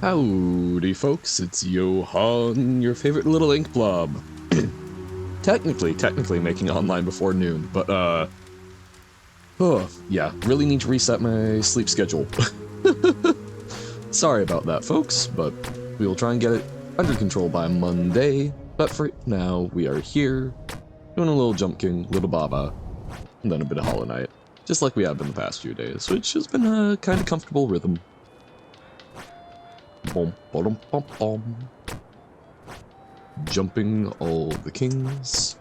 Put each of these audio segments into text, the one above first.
Howdy folks, it's Johan, your favorite little ink blob. Technically making online before noon, but yeah, really need to reset my sleep schedule. Sorry about that folks, but we will try and get it under control by Monday. But for now, we are here, doing a little Jump King, little Baba, and then a bit of Hollow Knight, just like we have been the past few days, which has been a kind of comfortable rhythm. Bom, bom, bom, bom. Jumping all the kings.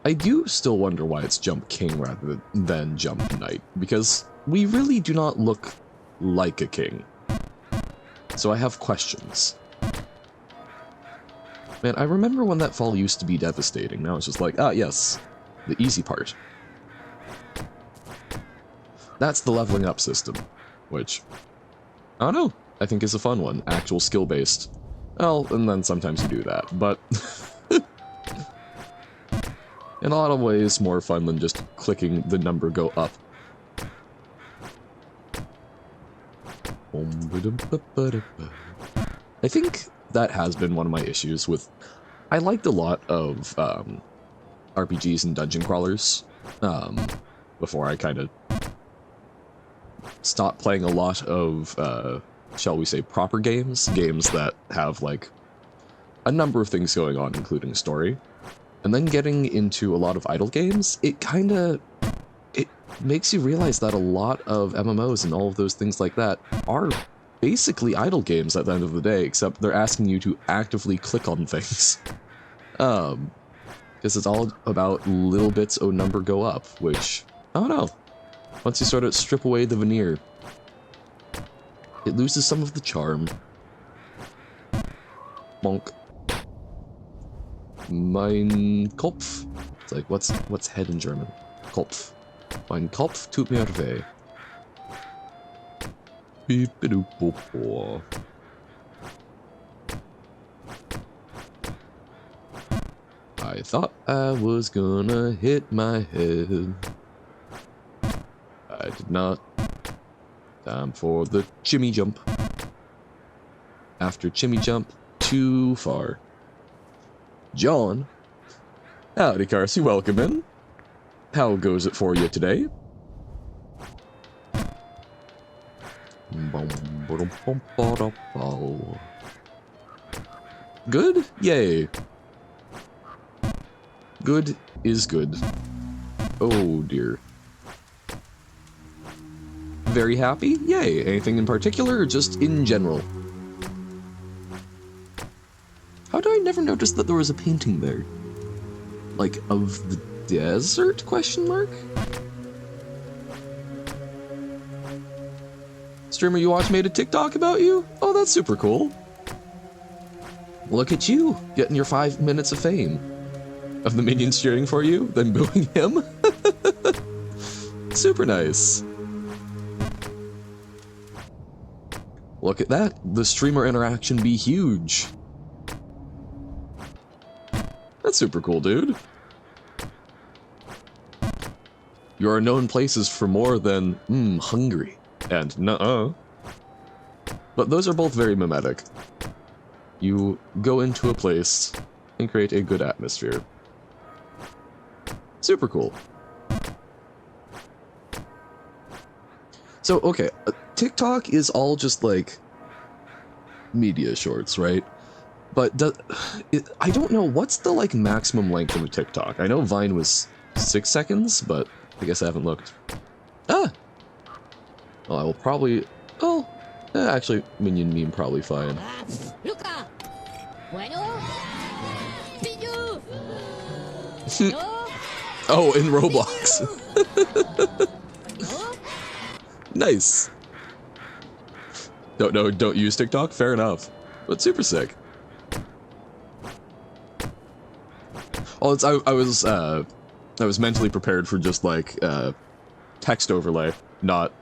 I do still wonder why it's Jump King rather than Jump Knight, because we really do not look like a king. So I have questions. Man, I remember when that fall used to be devastating. Now it's just like, ah yes, the easy part. That's the leveling up system, which, I don't know, I think is a fun one, actual skill-based. Well, and then sometimes you do that, but in a lot of ways more fun than just clicking the number go up. I think that has been one of my issues with... I liked a lot of RPGs and dungeon crawlers before I kind of stopped playing a lot of, shall we say, proper games that have, like, a number of things going on, including story. And then getting into a lot of idle games, it makes you realize that a lot of MMOs and all of those things like that are basically idle games at the end of the day, except they're asking you to actively click on things. Because it's all about little bits o' number go up, which, I don't know. Once you sort of strip away the veneer, it loses some of the charm. Bonk. Mein Kopf. It's like, what's head in German? Kopf. Mein Kopf tut mir weh. Beep-a-doop-boop-boop. I thought I was gonna hit my head. I did not. Time for the chimmy jump. After chimmy jump, too far. John. Howdy, Carsey, welcome in. How goes it for you today? Good? Yay. Good is good. Oh dear. Very happy? Yay. Anything in particular or just in general? How did I never notice that there was a painting there? Like, of the desert, question mark? Streamer you watch made a TikTok about you? Oh, that's super cool. Look at you, getting your 5 minutes of fame. Of the minions cheering for you, then booing him? Super nice. Look at that, the streamer interaction be huge. That's super cool, dude. You are known places for more than, hungry, and nuh-uh. But those are both very mimetic. You go into a place and create a good atmosphere. Super cool. So, okay, TikTok is all just, like, media shorts, right? But I don't know, what's the, like, maximum length of a TikTok? I know Vine was 6 seconds, but I guess I haven't looked. Ah! Well, I will probably... Oh, actually, minion meme probably fine. Oh, in Roblox. Nice. Don't use TikTok? Fair enough. But super sick. Oh, I was mentally prepared for just, like, text overlay, not,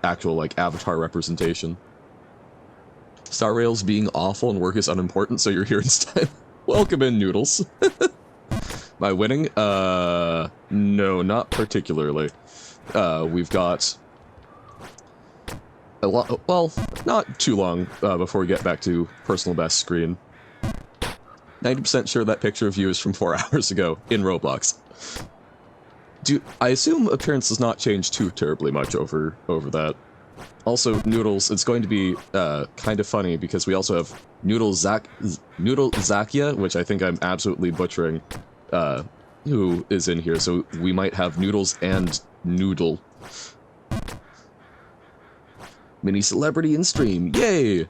actual, like, avatar representation. Star Rails being awful and work is unimportant, so you're here instead. Welcome in, Noodles. By winning? No, not particularly. We've got a lot. Well, not too long before we get back to personal best screen. 90% sure that picture of you is from 4 hours ago in Roblox. I assume appearance does not change too terribly much over that. Also, Noodles, it's going to be kind of funny because we also have Noodle Zakia, which I think I'm absolutely butchering, who is in here, so we might have Noodles and Noodle. Mini celebrity in stream, yay!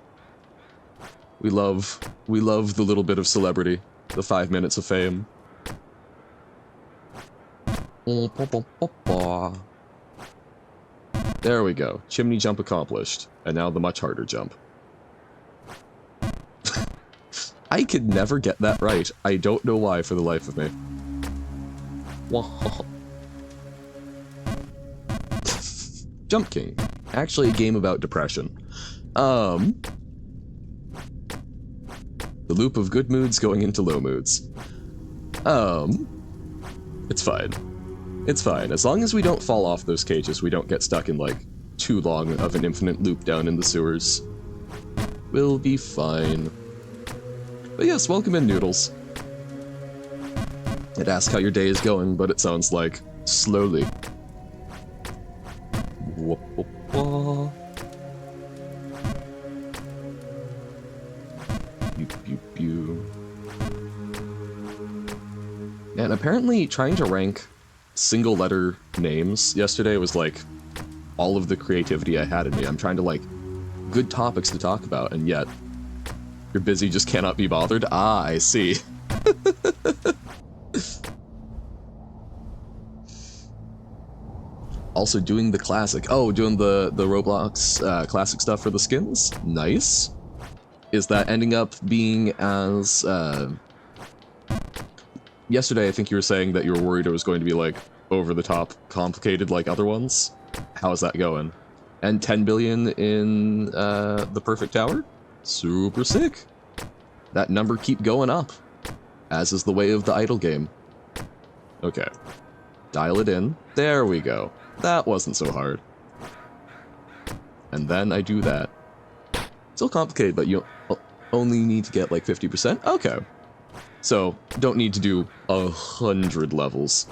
We love the little bit of celebrity, the 5 minutes of fame. There we go. Chimney jump accomplished. And now the much harder jump. I could never get that right. I don't know why for the life of me. Jump King. Actually a game about depression. The loop of good moods going into low moods. It's fine. It's fine. As long as we don't fall off those cages, we don't get stuck in, like, too long of an infinite loop down in the sewers. We'll be fine. But yes, welcome in, Noodles. I'd ask how your day is going, but it sounds like slowly. Pew, pew, pew. And apparently trying to rank single letter names yesterday was like all of the creativity I had in me. I'm trying to like good topics to talk about, and yet you're busy, just cannot be bothered. Ah, I see. Also doing the classic. Oh, doing the Roblox classic stuff for the skins? Nice. Is that ending up being as yesterday I think you were saying that you were worried it was going to be like over the top complicated like other ones. How's that going? And 10 billion in the perfect tower? Super sick. That number keep going up, as is the way of the idle game. Okay. Dial it in. There we go. That wasn't so hard. And then I do that. Still complicated, but you only need to get like 50%? Okay. So, don't need to do 100 levels.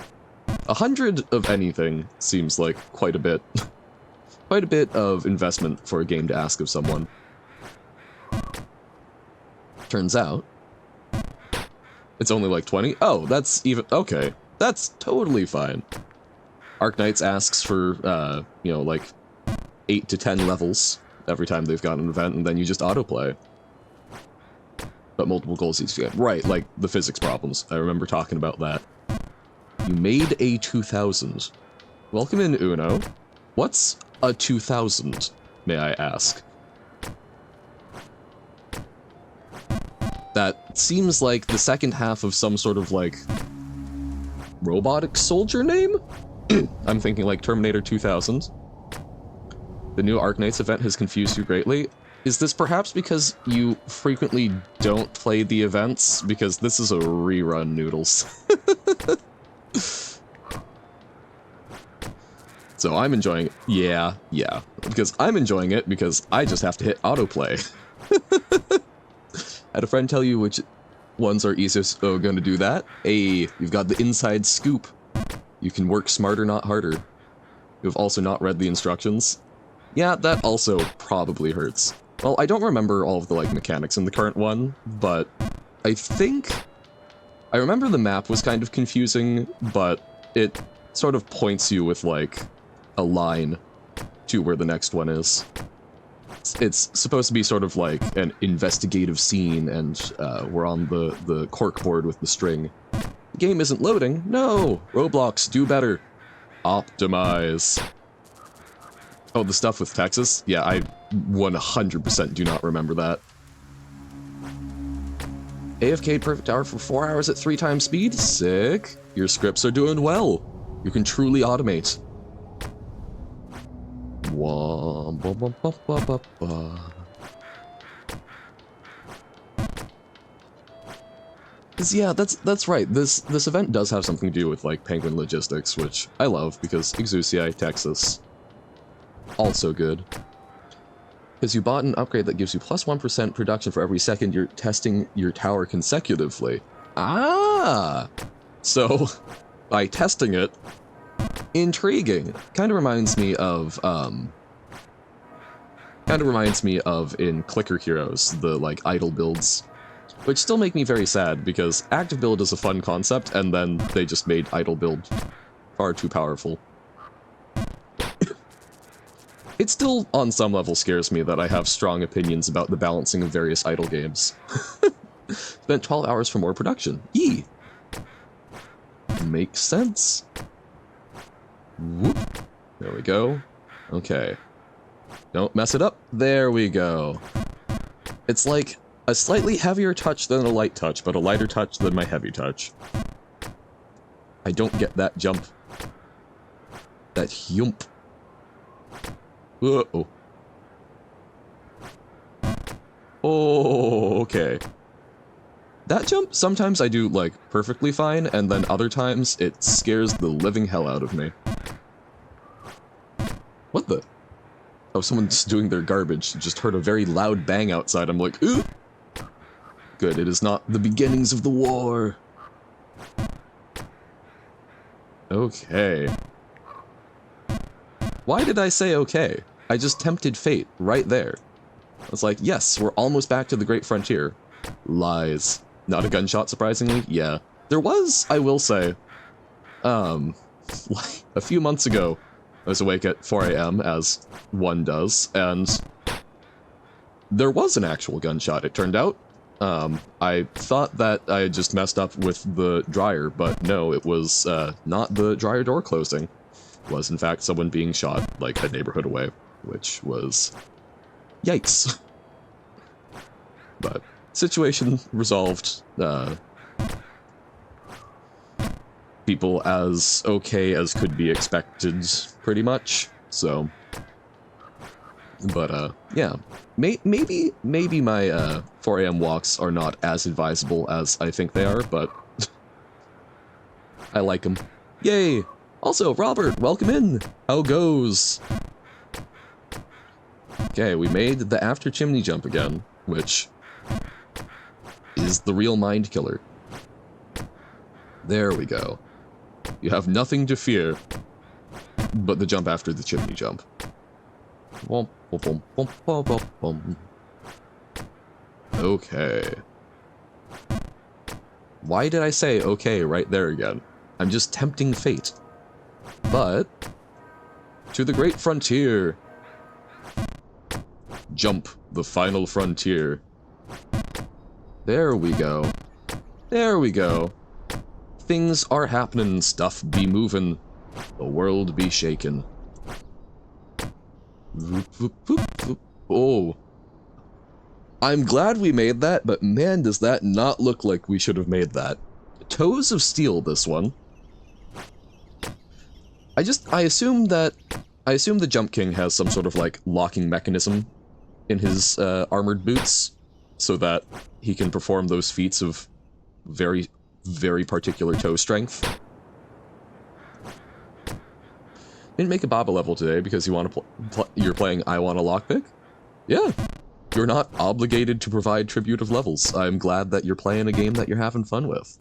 100 of anything seems like quite a bit. Quite a bit of investment for a game to ask of someone. Turns out, it's only like 20? Oh, that's even... Okay. That's totally fine. Arknights asks for, you know, like 8 to 10 levels every time they've got an event, and then you just autoplay. But multiple goals each game. Right, like the physics problems. I remember talking about that. You made a 2000. Welcome in, Uno. What's a 2000, may I ask? That seems like the second half of some sort of, like, robotic soldier name? I'm thinking like Terminator 2000. The new Arknights event has confused you greatly. Is this perhaps because you frequently don't play the events? Because this is a rerun, Noodles. So I'm enjoying it. Yeah. Because I'm enjoying it because I just have to hit autoplay. Had a friend tell you which ones are easiest going to do that. Hey, you've got the inside scoop. You can work smarter, not harder. You've also not read the instructions. Yeah, that also probably hurts. Well, I don't remember all of the, like, mechanics in the current one, but I think... I remember the map was kind of confusing, but it sort of points you with, like, a line to where the next one is. It's supposed to be sort of like an investigative scene, and we're on the corkboard with the string. The game isn't loading. No! Roblox, do better. Optimize. Oh, the stuff with Texas? Yeah, I 100% do not remember that. AFK perfect hour for 4 hours at 3 times speed? Sick. Your scripts are doing well. You can truly automate. Yeah, that's right. This event does have something to do with like Penguin logistics, which I love because Exusiae, Texas, also good. Because you bought an upgrade that gives you plus 1% production for every second you're testing your tower consecutively. Ah! So, by testing it, intriguing. Kind of reminds me of in Clicker Heroes, the, like, idle builds. Which still make me very sad, because active build is a fun concept, and then they just made idle build far too powerful. It still, on some level, scares me that I have strong opinions about the balancing of various idle games. Spent 12 hours for more production. Yee! Makes sense. Whoop. There we go. Okay. Don't mess it up. There we go. It's like a slightly heavier touch than a light touch, but a lighter touch than my heavy touch. I don't get that jump. That yump. Uh-oh. Oh, okay. That jump, sometimes I do, like, perfectly fine, and then other times it scares the living hell out of me. What the? Oh, someone's doing their garbage. Just heard a very loud bang outside. I'm like, ooh! Good, it is not the beginnings of the war. Okay. Why did I say okay? I just tempted fate right there. I was like, yes, we're almost back to the Great Frontier. Lies. Not a gunshot, surprisingly? Yeah. There was, I will say, like, a few months ago, I was awake at 4 a.m., as one does, and there was an actual gunshot, it turned out. I thought that I had just messed up with the dryer, but no, it was, not the dryer door closing. It was, in fact, someone being shot, like, a neighborhood away, which was... yikes. But, situation resolved, people as okay as could be expected, pretty much, so... But, yeah. Maybe my, 4 a.m. walks are not as advisable as I think they are, but... I like them. Yay! Also, Robert, welcome in! How goes? Okay, we made the after chimney jump again, which is the real mind killer. There we go. You have nothing to fear but the jump after the chimney jump. Okay. Why did I say okay right there again? I'm just tempting fate. But to the Great Frontier. Jump the final frontier. There we go. There we go. Things are happening, stuff be moving, the world be shaken. Oh. I'm glad we made that, but man, does that not look like we should have made that. Toes of steel, this one. I assume the Jump King has some sort of, like, locking mechanism in his, armored boots, so that he can perform those feats of very, very particular toe strength. Didn't make a Baba level today because you want to you're playing I Want a Lockpick? Yeah. You're not obligated to provide tribute of levels. I'm glad that you're playing a game that you're having fun with.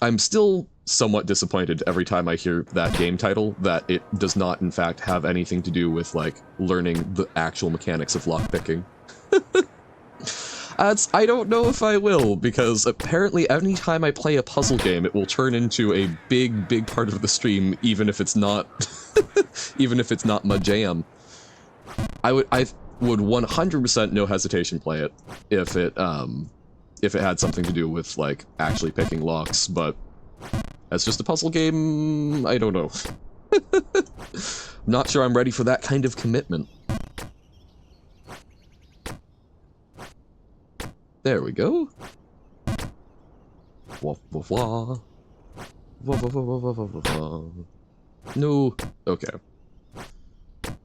I'm still somewhat disappointed every time I hear that game title that it does not, in fact, have anything to do with, like, learning the actual mechanics of lockpicking. I don't know if I will, because apparently any time I play a puzzle game, it will turn into a big, big part of the stream, even if it's not... even if it's not my jam. I would 100% no hesitation play it if it had something to do with, like, actually picking locks, but as just a puzzle game, I don't know. I'm not sure I'm ready for that kind of commitment. There we go. Wah, wah, wah. Wah, wah, wah, wah, wah, wah, wah. No. Okay.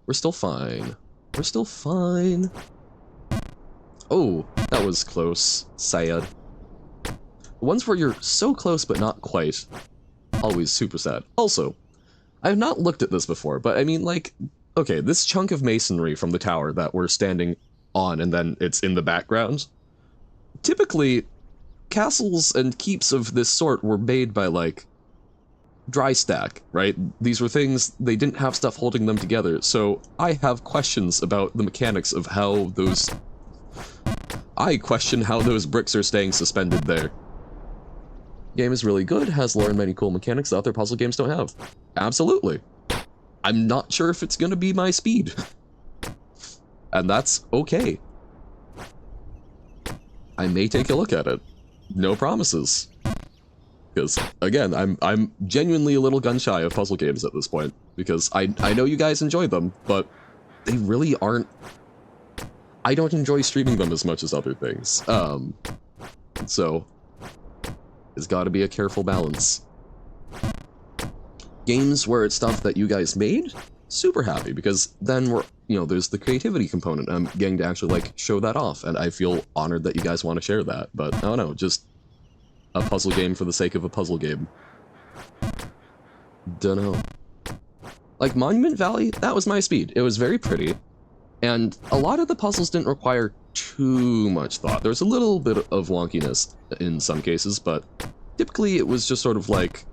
We're still fine. We're still fine. Oh, that was close. Sad. The ones where you're so close but not quite. Always super sad. Also, I've not looked at this before, but I mean, like, okay, this chunk of masonry from the tower that we're standing on and then it's in the background, typically, castles and keeps of this sort were made by, like, dry stack, right? These were things, they didn't have stuff holding them together, so I have questions about the mechanics of how those... I question how those bricks are staying suspended there. Game is really good, has lore and many cool mechanics that other puzzle games don't have. Absolutely. I'm not sure if it's gonna be my speed. And that's okay. I may take a look at it. No promises. Because, again, I'm genuinely a little gun-shy of puzzle games at this point. Because I know you guys enjoy them, but they really aren't... I don't enjoy streaming them as much as other things. So, there's gotta be a careful balance. Games where it's stuff that you guys made, super happy, because then we're, you know, there's the creativity component. I'm getting to actually, like, show that off, and I feel honored that you guys want to share that. But, I don't know, just a puzzle game for the sake of a puzzle game. Dunno. Like, Monument Valley, that was my speed. It was very pretty, and a lot of the puzzles didn't require too much thought. There was a little bit of wonkiness in some cases, but typically it was just sort of like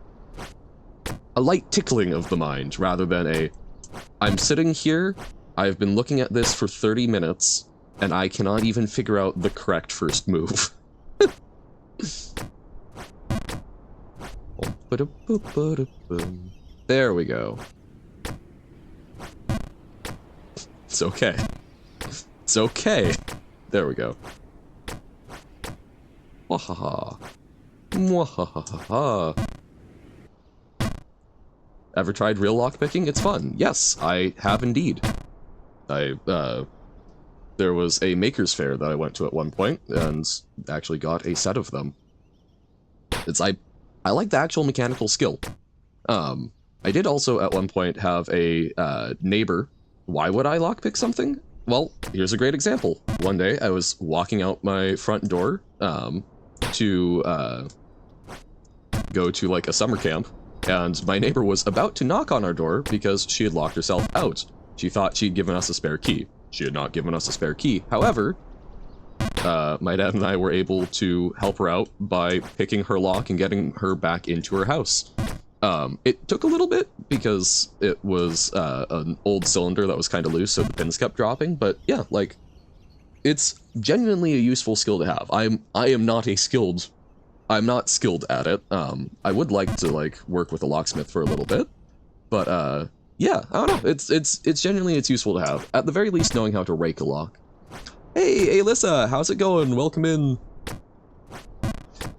a light tickling of the mind, rather than a, I'm sitting here, I've been looking at this for 30 minutes, and I cannot even figure out the correct first move. There we go. It's okay. It's okay. There we go. Wahaha. Mwahaha. Ever tried real lockpicking? It's fun. Yes, I have indeed. There was a maker's fair that I went to at one point, and actually got a set of them. I like the actual mechanical skill. I did also at one point have a neighbor. Why would I lockpick something? Well, here's a great example. One day I was walking out my front door to go to like a summer camp, and my neighbor was about to knock on our door because she had locked herself out. She thought she'd given us a spare key. She had not given us a spare key. However, my dad and I were able to help her out by picking her lock and getting her back into her house. It took a little bit because it was an old cylinder that was kind of loose, so the pins kept dropping, but yeah, like, it's genuinely a useful skill to have. I'm not skilled at it. I would like to, like, work with a locksmith for a little bit, but, yeah, I don't know, it's genuinely, it's useful to have. At the very least, knowing how to rake a lock. Hey, Alyssa, how's it going? Welcome in.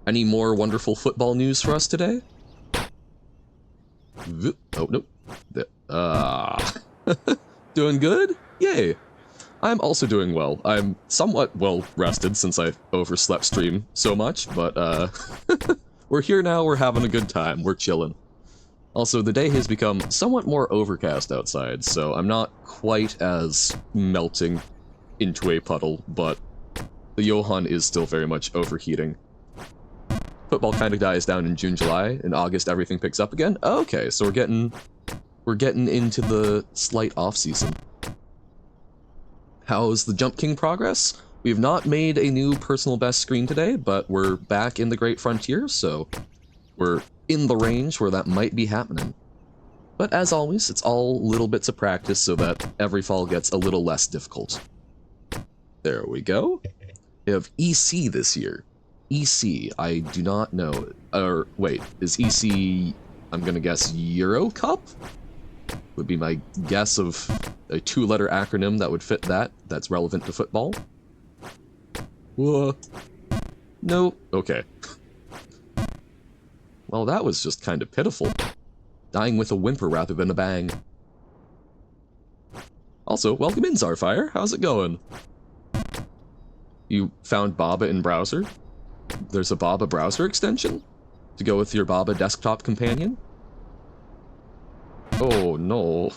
Any more wonderful football news for us today? Oh, nope. Doing good? Yay. I'm also doing well. I'm somewhat well rested since I overslept stream so much, but we're here now, we're having a good time, we're chilling. Also, the day has become somewhat more overcast outside, so I'm not quite as melting into a puddle, but the Johann is still very much overheating. Football kind of dies down in June, July. In August, everything picks up again. Okay, so we're getting into the slight off-season. How's the Jump King progress? We've not made a new personal best screen today, but we're back in the Great Frontier, so we're in the range where that might be happening. But as always, it's all little bits of practice so that every fall gets a little less difficult. There we go. We have EC this year. EC, I do not know. Or, wait, is EC, I'm gonna guess, Euro Cup? Would be my guess of a two-letter acronym that would fit that, that's relevant to football. Whoa. No. Okay. Well, that was just kind of pitiful. Dying with a whimper rather than a bang. Also, welcome in, Zarfire. How's it going? You found Baba in browser? There's a Baba browser extension? To go with your Baba desktop companion? Oh, no.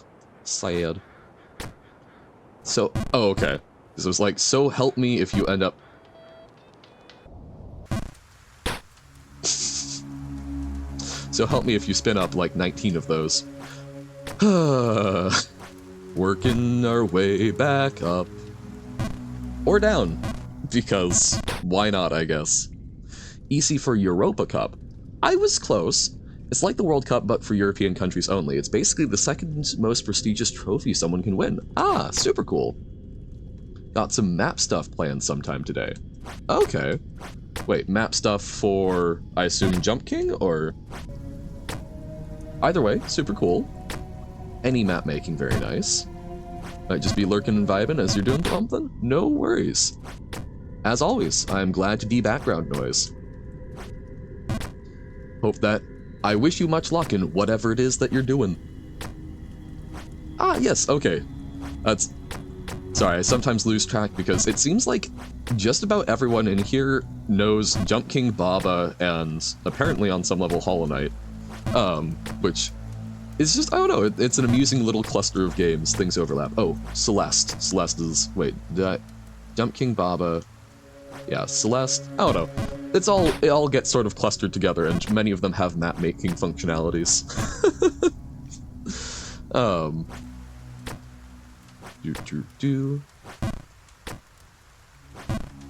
Sad. So, oh, okay. This was like, so help me if you end up... So help me if you spin up like 19 of those. Working our way back up. Or down. Because why not, I guess. EC for Europa Cup. I was close. It's like the World Cup, but for European countries only. It's basically the second most prestigious trophy someone can win. Ah, super cool. Got some map stuff planned sometime today. Okay. Wait, map stuff for, I assume, Jump King, or? Either way, super cool. Any map making, very nice. Might just be lurking and vibing as you're doing something? No worries. As always, I'm glad to be background noise. Hope that I wish you much luck in whatever it is that you're doing. Ah, yes, okay. That's... Sorry, I sometimes lose track because it seems like just about everyone in here knows Jump King, Baba, and apparently on some level Hollow Knight. Which is just, I don't know, it's an amusing little cluster of games, things overlap. Oh, Celeste. Celeste is, wait, did I... Jump King, Baba... Yeah, Celeste, I don't know. It all gets sort of clustered together, and many of them have map-making functionalities.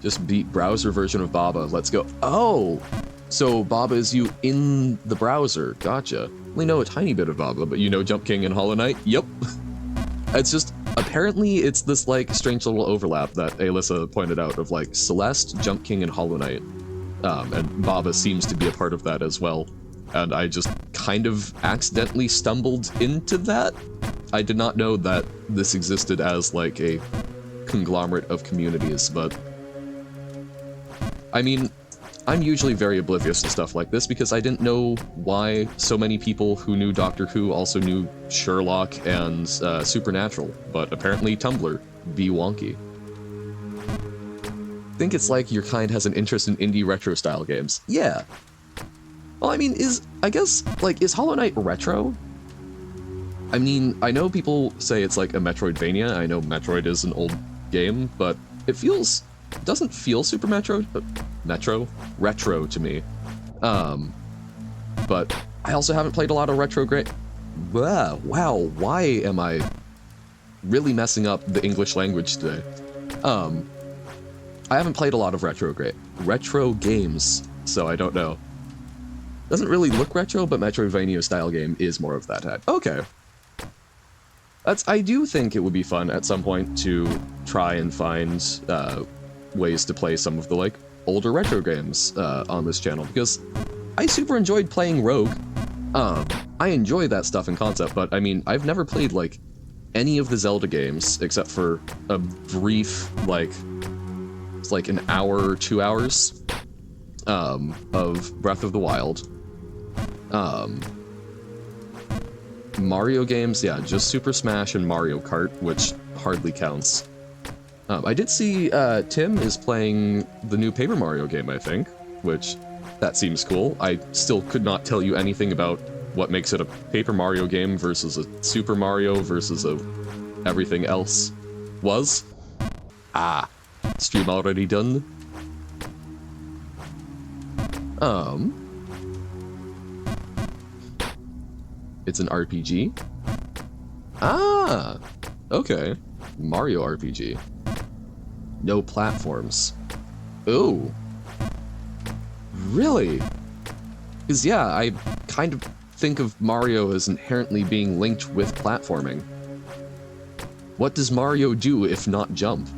Just beat browser version of Baba, let's go. Oh! So Baba is you in the browser, gotcha. Only know a tiny bit of Baba, but you know Jump King and Hollow Knight? Yep. It's just, apparently it's this like strange little overlap that Alyssa pointed out of like Celeste, Jump King, and Hollow Knight. And Baba seems to be a part of that as well. And I just kind of accidentally stumbled into that. I did not know that this existed as like a conglomerate of communities, but I mean, I'm usually very oblivious to stuff like this because I didn't know why so many people who knew Doctor Who also knew Sherlock and Supernatural, but apparently Tumblr, be wonky. I think it's like your kind has an interest in indie retro style games. Yeah. Well, I mean, I guess, is Hollow Knight retro? I mean, I know people say it's like a Metroidvania. I know Metroid is an old game, but it doesn't feel super retro to me. But I also haven't played a lot of retro wow, why am I really messing up the English language today? I haven't played a lot of retro games, so I don't know. Doesn't really look retro, but Metroidvania style game is more of that type. Okay. I do think it would be fun at some point to try and find ways to play some of the older retro games on this channel, because I super enjoyed playing Rogue. I enjoy that stuff in concept, but I mean, I've never played any of the Zelda games except for a brief it's like an hour or 2 hours of Breath of the Wild. Mario games, yeah, just Super Smash and Mario Kart, which hardly counts. I did see Tim is playing the new Paper Mario game, I think, which that seems cool. I still could not tell you anything about what makes it a Paper Mario game versus a Super Mario versus a everything else was. Ah, stream already done. It's an RPG? Ah, okay. Mario RPG. No platforms. Ooh. Really? Because yeah, I kind of think of Mario as inherently being linked with platforming. What does Mario do if not jump?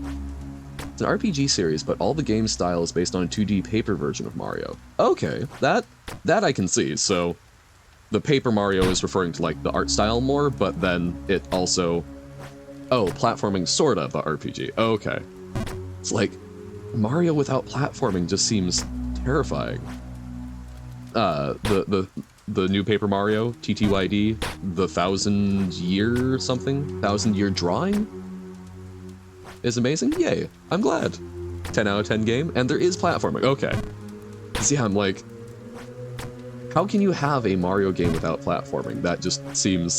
It's an RPG series, but all the game style is based on a 2D paper version of Mario. Okay, that I can see. So the Paper Mario is referring to the art style more, but then it also... Oh, platforming sorta, but RPG. Okay. It's Mario without platforming just seems terrifying. The new Paper Mario, TTYD, the 1000-year something? 1000-year drawing? Is amazing? Yay. I'm glad. 10 out of 10 game, and there is platforming. Okay. See, I'm how can you have a Mario game without platforming? That just seemed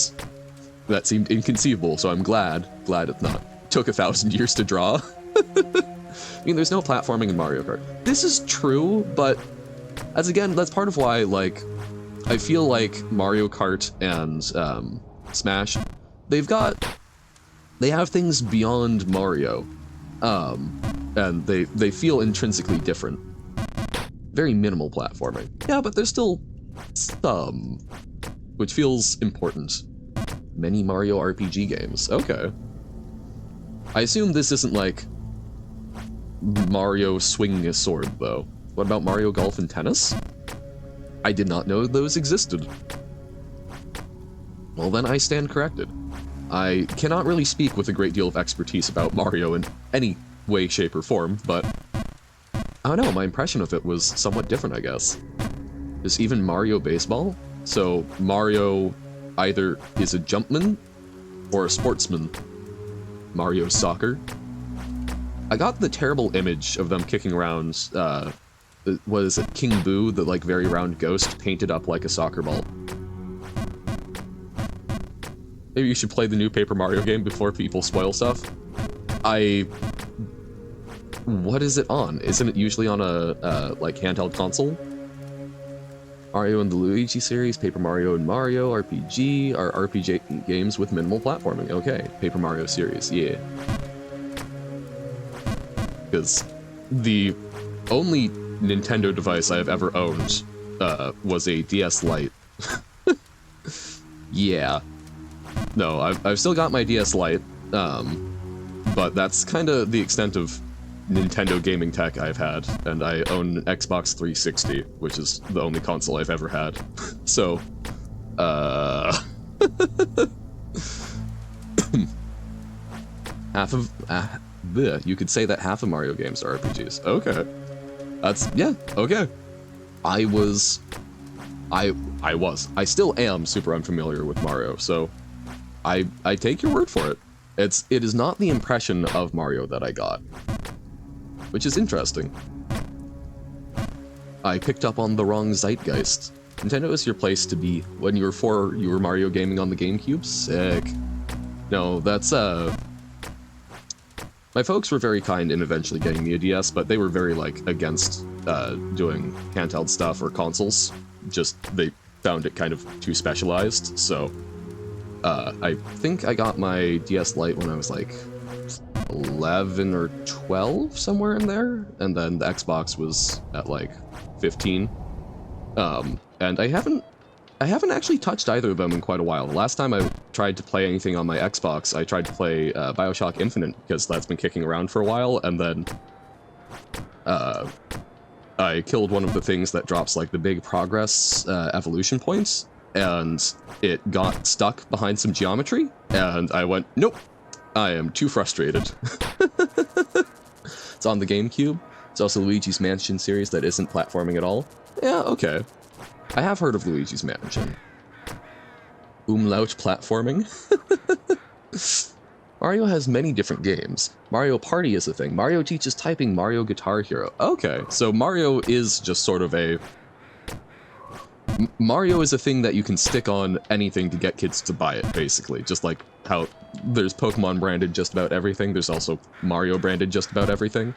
inconceivable, so I'm glad it not took 1,000 years to draw. I mean, there's no platforming in Mario Kart. This is true, but that's part of why, I feel like Mario Kart and Smash, they've got they have things beyond Mario, and they feel intrinsically different. Very minimal platforming. Yeah, but there's still some, which feels important. Many Mario RPG games. Okay. I assume this isn't like Mario swinging a sword, though. What about Mario Golf and Tennis? I did not know those existed. Well, then I stand corrected. I cannot really speak with a great deal of expertise about Mario in any way, shape, or form, but I don't know, my impression of it was somewhat different, I guess. There's even Mario Baseball, so Mario either is a jumpman or a sportsman. Mario Soccer. I got the terrible image of them kicking around, what is it, King Boo, the like very round ghost painted up like a soccer ball. Maybe you should play the new Paper Mario game before people spoil stuff. What is it on? Isn't it usually on a, like, handheld console? Mario and the Luigi series, Paper Mario and Mario, RPG, are RPG games with minimal platforming. Okay, Paper Mario series, yeah. Because the only Nintendo device I have ever owned was a DS Lite. Yeah. No, I've still got my DS Lite, but that's kind of the extent of Nintendo gaming tech I've had, and I own an Xbox 360, which is the only console I've ever had. So, half of, you could say that half of Mario games are RPGs. Okay. Yeah, okay. I still am super unfamiliar with Mario, so I take your word for it. It is not the impression of Mario that I got, which is interesting. I picked up on the wrong zeitgeist. Nintendo is your place to be. When you were 4, you were Mario gaming on the GameCube? Sick. No, that's, my folks were very kind in eventually getting me a DS, but they were very, like, against, doing handheld stuff or consoles. Just, they found it kind of too specialized, so, I think I got my DS Lite when I was, like, 11 or 12, somewhere in there, and then the Xbox was at like 15. And I haven't actually touched either of them in quite a while. The last time I tried to play anything on my Xbox, I tried to play BioShock Infinite, because that's been kicking around for a while, and then I killed one of the things that drops like the big progress evolution points, and it got stuck behind some geometry, and I went, nope. I am too frustrated. It's on the GameCube. It's also Luigi's Mansion series that isn't platforming at all. Yeah, okay. I have heard of Luigi's Mansion. Umlaut platforming? Mario has many different games. Mario Party is a thing. Mario teaches typing. Mario Guitar Hero. Okay, so Mario is just sort of a... Mario is a thing that you can stick on anything to get kids to buy it, basically. Just like how there's Pokemon branded just about everything, there's also Mario branded just about everything.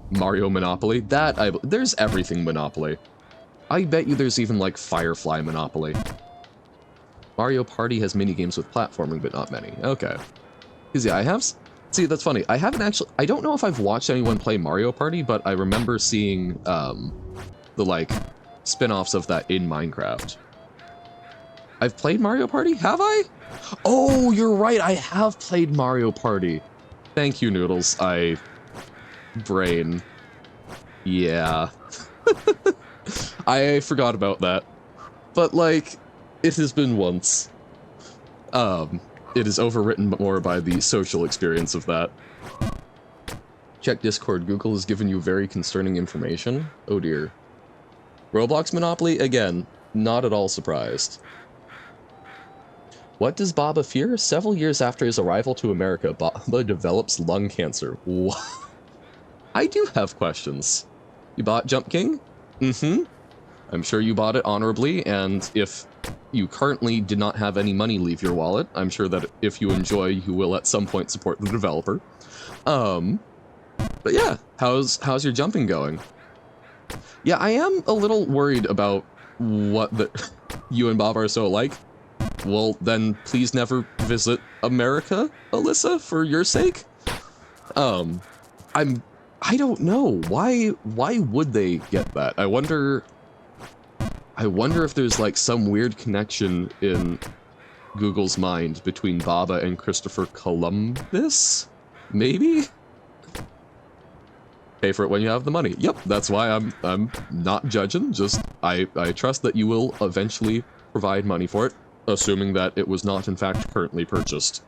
Mario Monopoly? There's everything Monopoly. I bet you there's even like Firefly Monopoly. Mario Party has minigames with platforming, but not many. Okay. Because yeah, see, that's funny. I don't know if I've watched anyone play Mario Party, but I remember seeing, the, like, spin-offs of that in Minecraft. I've played Mario Party? Have I? Oh, you're right, I have played Mario Party. Thank you, Noodles. Brain. Yeah. I forgot about that. But, like, it has been once. It is overwritten more by the social experience of that. Check Discord. Google has given you very concerning information. Oh dear. Roblox Monopoly? Again, not at all surprised. What does Baba fear? Several years after his arrival to America, Baba develops lung cancer. What? I do have questions. You bought Jump King? Mm-hmm. I'm sure you bought it honorably, and if you currently did not have any money leave your wallet, I'm sure that if you enjoy, you will at some point support the developer. But yeah, how's your jumping going? Yeah, I am a little worried about what you and Bob are so alike. well, then please never visit America, Alyssa, for your sake. I don't know. Why would they get that? I wonder if there's like some weird connection in Google's mind between Baba and Christopher Columbus? Maybe? Pay for it when you have the money. Yep, that's why I'm not judging, just I trust that you will eventually provide money for it, assuming that it was not in fact currently purchased.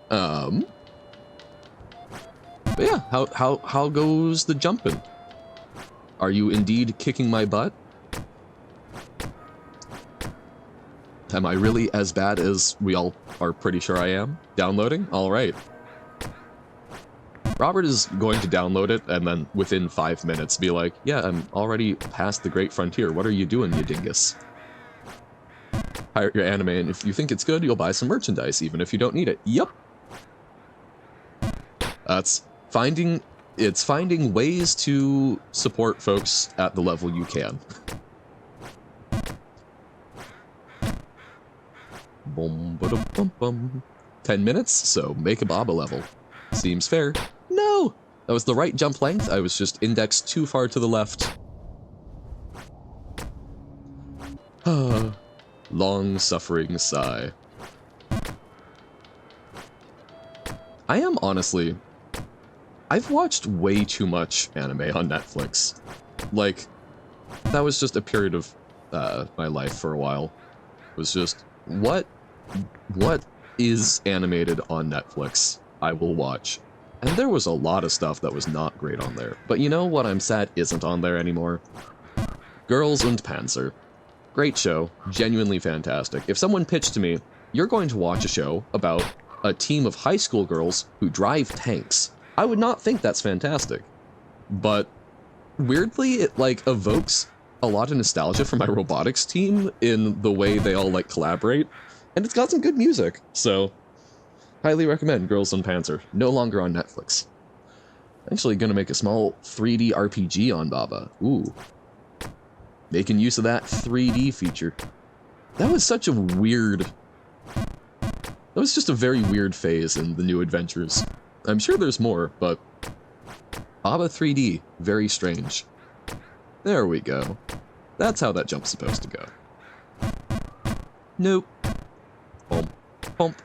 But yeah, how goes the jumping? Are you indeed kicking my butt? Am I really as bad as we all are pretty sure I am? Downloading? Alright. Robert is going to download it and then within 5 minutes be like, yeah, I'm already past the Great Frontier. What are you doing, you dingus? Pirate your anime, and if you think it's good, you'll buy some merchandise, even if you don't need it. Yep. It's finding ways to support folks at the level you can. Boom, ba-dum, bum, bum. 10 minutes, so make a Baba level. Seems fair. No! That was the right jump length, I was just indexed too far to the left. Long-suffering sigh. I am honestly... I've watched way too much anime on Netflix. Like, that was just a period of my life for a while. It was just, what is animated on Netflix? I will watch. And there was a lot of stuff that was not great on there. But you know what I'm sad isn't on there anymore? Girls und Panzer. Great show, genuinely fantastic. If someone pitched to me, you're going to watch a show about a team of high school girls who drive tanks, I would not think that's fantastic. But weirdly, it like evokes a lot of nostalgia for my robotics team in the way they all like collaborate, and it's got some good music, so highly recommend Girls und Panzer. No longer on Netflix. Actually gonna make a small 3D RPG on Baba. Ooh. Making use of that 3D feature. That was such a weird... That was just a very weird phase in the New Adventures. I'm sure there's more, but... Baba 3D, very strange. There we go. That's how that jump's supposed to go. Nope. Pump. Pump.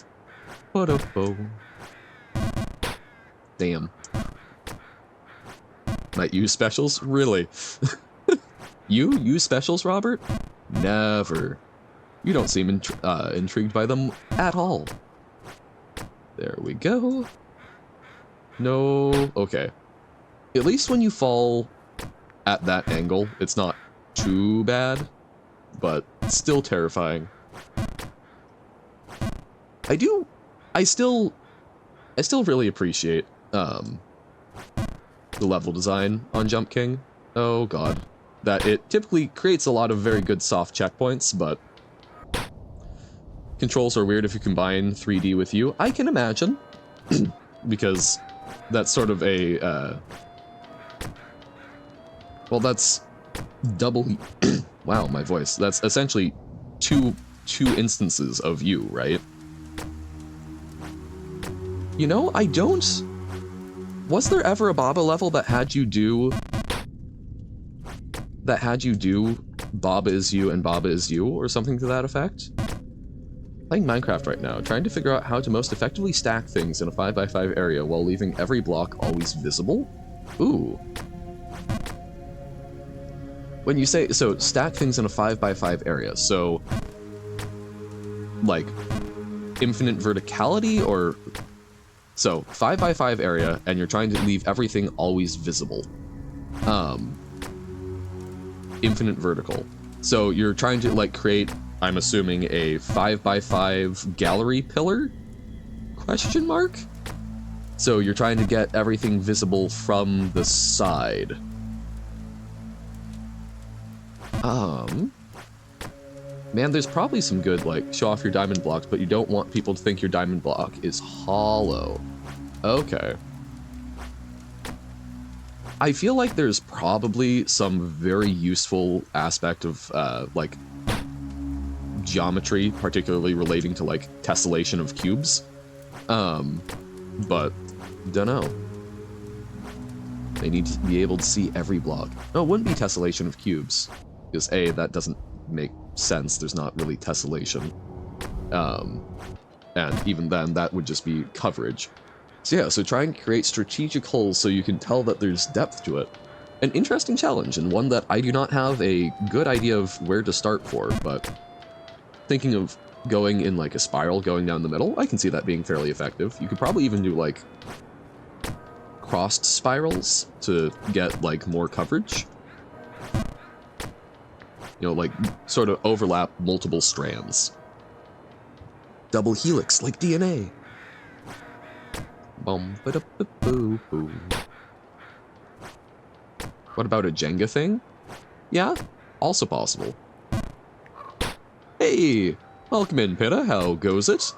Ba-da-bo. Damn. Might use specials? Really? You use specials, Robert? Never. You don't seem intrigued by them at all. There we go. No... Okay. At least when you fall at that angle, it's not too bad, but still terrifying. I still really appreciate the level design on Jump King. Oh god. That it typically creates a lot of very good soft checkpoints, but controls are weird if you combine 3D with you. I can imagine, because that's sort of a, well, that's double, wow, my voice. That's essentially two instances of you, right? You know, I don't... Was there ever a Baba level that had you do Baba is you and Baba is you, or something to that effect? Playing Minecraft right now, trying to figure out how to most effectively stack things in a 5x5 area while leaving every block always visible? Ooh. When you say, so stack things in a 5x5 area, so like infinite verticality, or so 5x5 area and you're trying to leave everything always visible. Infinite vertical. So you're trying to like create, I'm assuming, a 5x5 gallery pillar? Question mark? So you're trying to get everything visible from the side. Man, there's probably some good, like, show off your diamond blocks, but you don't want people to think your diamond block is hollow. Okay. I feel like there's probably some very useful aspect of, like, geometry, particularly relating to, like, tessellation of cubes. But, dunno. They need to be able to see every block. No, it wouldn't be tessellation of cubes. Because A, that doesn't make sense. There's not really tessellation. And even then, that would just be coverage. So yeah, so try and create strategic holes so you can tell that there's depth to it. An interesting challenge, and one that I do not have a good idea of where to start for, but thinking of going in like a spiral, going down the middle, I can see that being fairly effective. You could probably even do like crossed spirals to get like more coverage. You know, like sort of overlap multiple strands. Double helix, like DNA. Bum-ba-da-ba-boo-boo. What about a Jenga thing? Yeah, also possible. Hey, welcome in, Pitta. How goes it?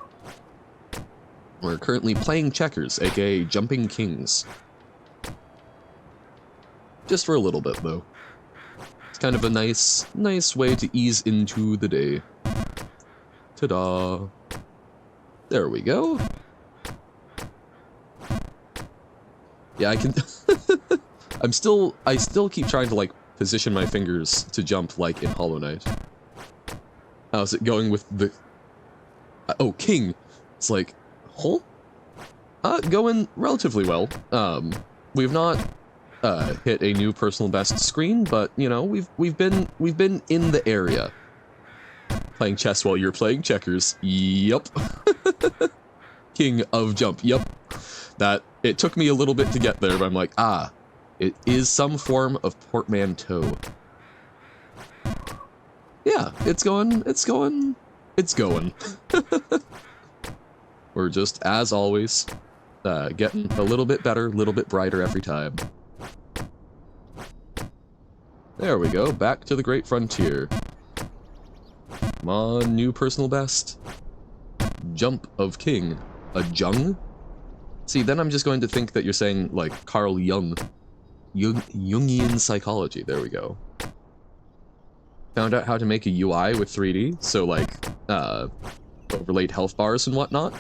We're currently playing checkers, aka jumping kings. Just for a little bit, though. It's kind of a nice way to ease into the day. Ta-da! There we go. Yeah, I can. I still keep trying to like position my fingers to jump like in Hollow Knight. How's it going with the? Oh, king. It's like, huh? Going relatively well. We've not hit a new personal best screen, but you know we've been in the area. Playing chess while you're playing checkers. Yup. King of jump. Yup. That it took me a little bit to get there, but I'm like, ah, it is some form of portmanteau. Yeah, it's going. We're just, as always, getting a little bit better, a little bit brighter every time. There we go, back to the Great Frontier. Come on, new personal best. Jump of king. A Jung? See, then I'm just going to think that you're saying, like, Carl Jung. Jungian psychology, there we go. Found out how to make a UI with 3D, so, like, overlaid health bars and whatnot.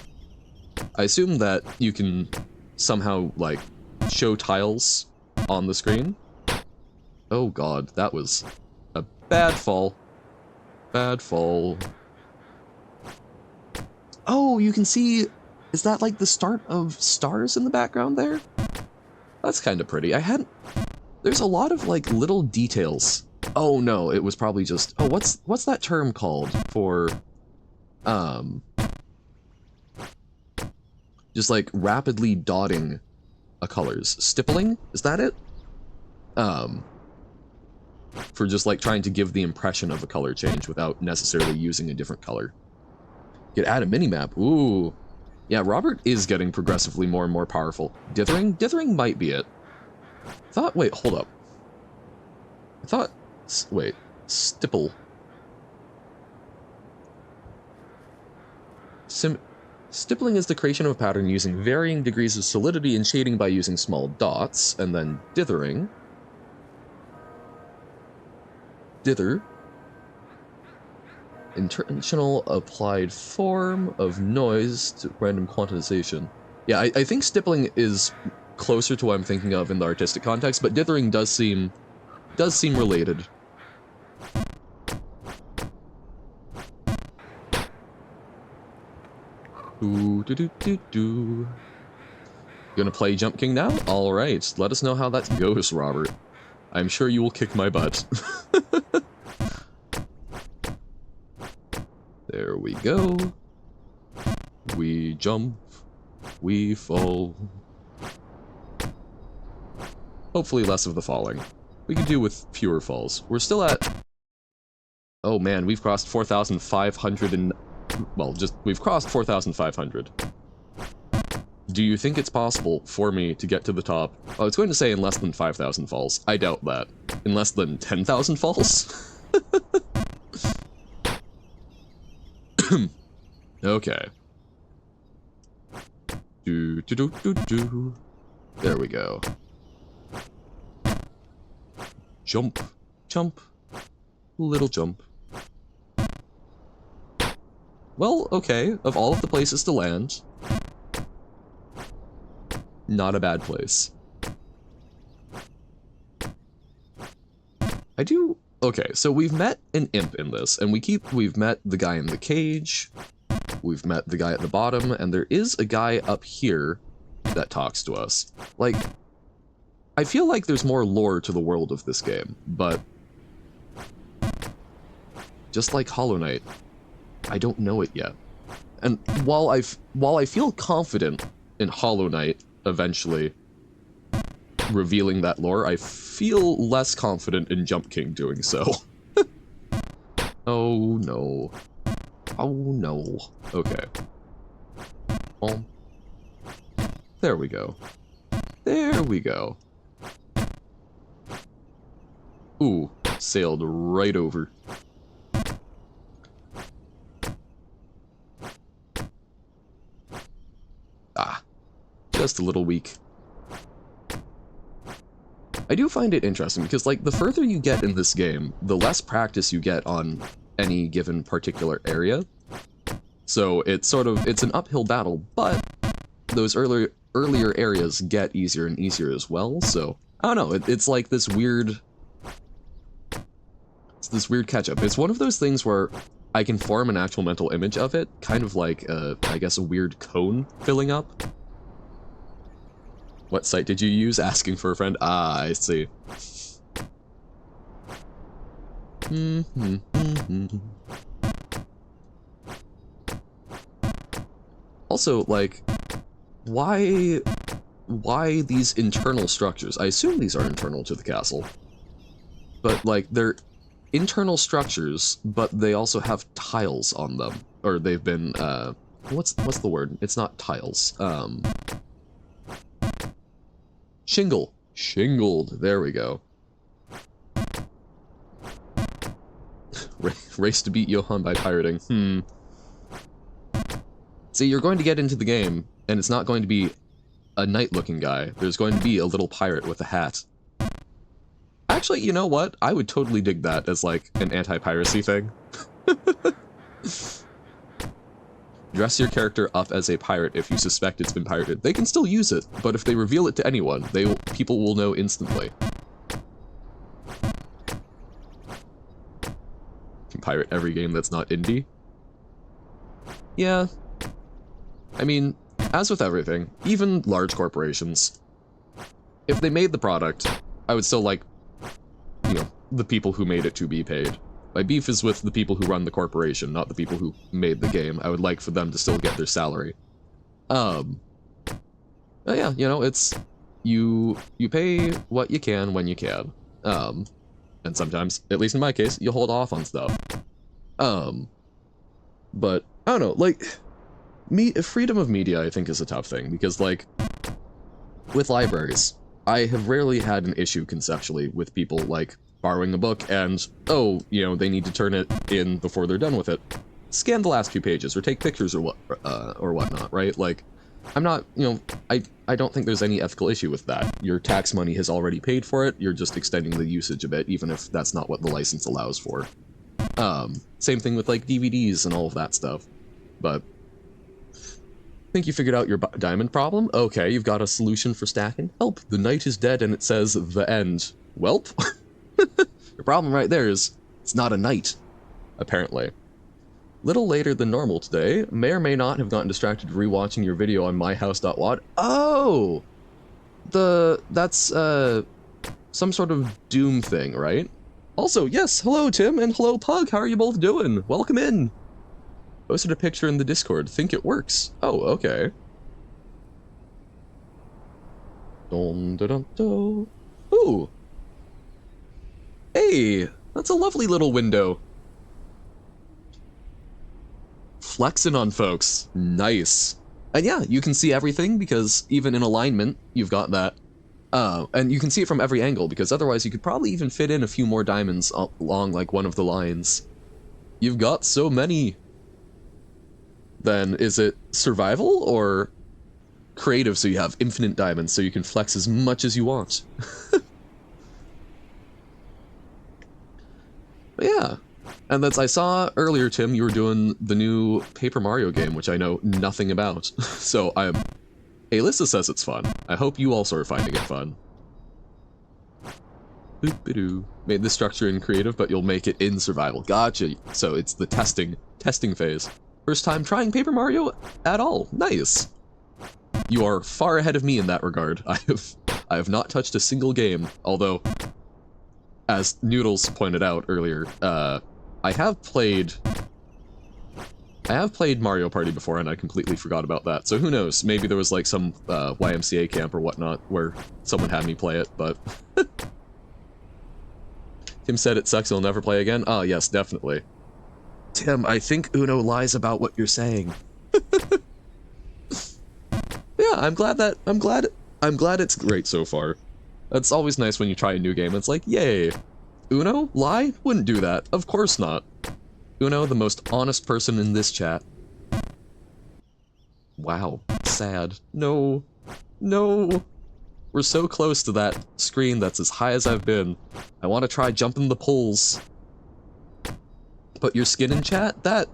I assume that you can somehow, like, show tiles on the screen. Oh god, that was a bad fall. Bad fall. Oh, you can see... Is that like the start of stars in the background there? That's kind of pretty. There's a lot of like little details. Oh no, it was probably just... Oh, what's that term called for... Just like rapidly dotting a colors. Stippling? Is that it? For just like trying to give the impression of a color change without necessarily using a different color. You could add a minimap. Ooh. Yeah, Robert is getting progressively more and more powerful. Dithering? Dithering might be it. Wait, hold up. Wait, stipple. Stippling is the creation of a pattern using varying degrees of solidity and shading by using small dots, and then dithering. Dither. Intentional applied form of noise to random quantization. Yeah, I think stippling is closer to what I'm thinking of in the artistic context, but dithering does seem related. You gonna play Jump King now? Alright, let us know how that goes, Robert. I'm sure you will kick my butt. There we go. We jump. We fall. Hopefully less of the falling. We could do with fewer falls. We're still at... Oh man, we've crossed 4,500 and... Well, we've crossed 4,500. Do you think it's possible for me to get to the top? Oh, it's going to say in less than 5,000 falls. I doubt that. In less than 10,000 falls? Okay. There we go. Jump. Jump. Little jump. Well, okay, of all of the places to land, not a bad place. I do... Okay, so we've met an imp in this, and we've met the guy in the cage, we've met the guy at the bottom, and there is a guy up here that talks to us. Like, I feel like there's more lore to the world of this game, but just like Hollow Knight, I don't know it yet. And while I feel confident in Hollow Knight eventually revealing that lore, I feel less confident in Jump King doing so. Oh no. Oh no. Okay. Well, there we go. There we go. Ooh, sailed right over. Ah, just a little weak. I do find it interesting because, like, the further you get in this game, the less practice you get on any given particular area. So it's an uphill battle, but those earlier areas get easier and easier as well. So I don't know. It's like this weird. It's this weird catch-up. It's one of those things where I can form an actual mental image of it, kind of like I guess a weird cone filling up. What site did you use? Asking for a friend? Ah, I see. Also, like, why these internal structures? I assume these are internal to the castle. But, like, they're internal structures, but they also have tiles on them. Or they've been, what's the word? It's not tiles. Shingled. There we go. Race to beat Johann by pirating. See, you're going to get into the game, and it's not going to be a knight-looking guy. There's going to be a little pirate with a hat. Actually, you know what? I would totally dig that as, like, an anti-piracy thing. Dress your character up as a pirate if you suspect it's been pirated. They can still use it, but if they reveal it to anyone, people will know instantly. Can pirate every game that's not indie? Yeah. I mean, as with everything, even large corporations, if they made the product, I would still like, you know, the people who made it to be paid. My beef is with the people who run the corporation, not the people who made the game. I would like for them to still get their salary. But yeah, you know, it's, you pay what you can when you can. And sometimes, at least in my case, you hold off on stuff. But, I don't know, like, freedom of media, I think, is a tough thing, because, like, with libraries, I have rarely had an issue conceptually with people, like, borrowing a book and, oh, you know, they need to turn it in before they're done with it. Scan the last few pages, or take pictures, or whatnot, right? Like, I'm not, you know, I don't think there's any ethical issue with that. Your tax money has already paid for it, you're just extending the usage of it, even if that's not what the license allows for. Same thing with, like, DVDs and all of that stuff. But, think you figured out your diamond problem? Okay, you've got a solution for stacking? Help, the knight is dead and it says, the end. Welp? Your problem right there is, it's not a knight, apparently. Little later than normal today, may or may not have gotten distracted rewatching your video on myhouse.wad. Oh! That's, some sort of Doom thing, right? Also, yes, hello Tim, and hello Pug, how are you both doing? Welcome in! Posted a picture in the Discord, think it works. Oh, okay. Dun dun dun dun. Ooh! Hey, that's a lovely little window. Flexing on folks. Nice. And yeah, you can see everything because even in alignment, you've got that. And you can see it from every angle because otherwise you could probably even fit in a few more diamonds along like one of the lines. You've got so many. Then is it survival or creative so you have infinite diamonds so you can flex as much as you want? But yeah, And I saw earlier, Tim, you were doing the new Paper Mario game, which I know nothing about. So Alyssa says it's fun. I hope you also are finding it fun. Boop-a-doo. Made the structure in creative, but you'll make it in survival. Gotcha. So it's the testing phase. First time trying Paper Mario at all. Nice. You are far ahead of me in that regard. I have not touched a single game, although, as Noodles pointed out earlier, I have played Mario Party before, and I completely forgot about that. So who knows? Maybe there was like some YMCA camp or whatnot where someone had me play it, but Tim said it sucks, he'll never play again. Oh yes, definitely. Tim, I think Uno lies about what you're saying. Yeah, I'm glad it's great so far. It's always nice when you try a new game. It's like, yay. Uno? Lie? Wouldn't do that. Of course not. Uno, the most honest person in this chat. Wow. Sad. No. No. We're so close to that screen that's as high as I've been. I want to try jumping the poles. Put your skin in chat? That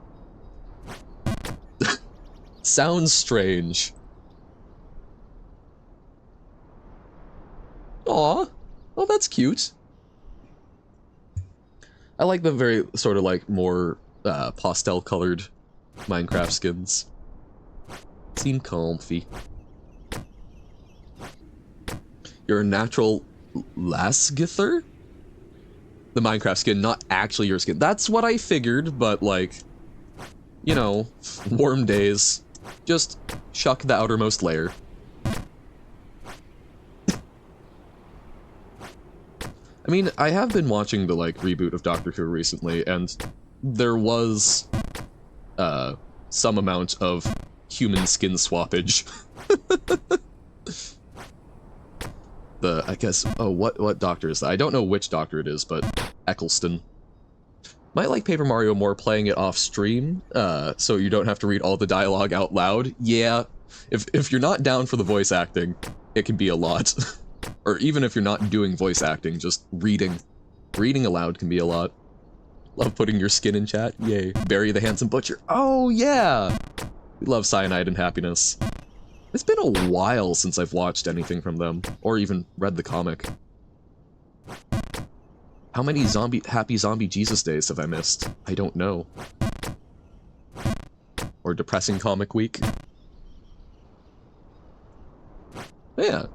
sounds strange. Aw. Oh, that's cute. I like the very sort of like more pastel colored Minecraft skins. Seem comfy. You're a natural Lasgither? The Minecraft skin, not actually your skin. That's what I figured, but like, you know, warm days. Just shuck the outermost layer. I mean, I have been watching the, like, reboot of Doctor Who recently, and there was, some amount of human skin swappage. I guess, oh, what doctor is that? I don't know which doctor it is, but Eccleston. Might like Paper Mario more playing it off stream, so you don't have to read all the dialogue out loud. Yeah, if you're not down for the voice acting, it can be a lot. Or even if you're not doing voice acting, just reading. Reading aloud can be a lot. Love putting your skin in chat. Yay. Barry the Handsome Butcher. Oh, yeah! We love Cyanide and Happiness. It's been a while since I've watched anything from them, or even read the comic. How many Happy Zombie Jesus days have I missed? I don't know. Or Depressing Comic Week. Yeah.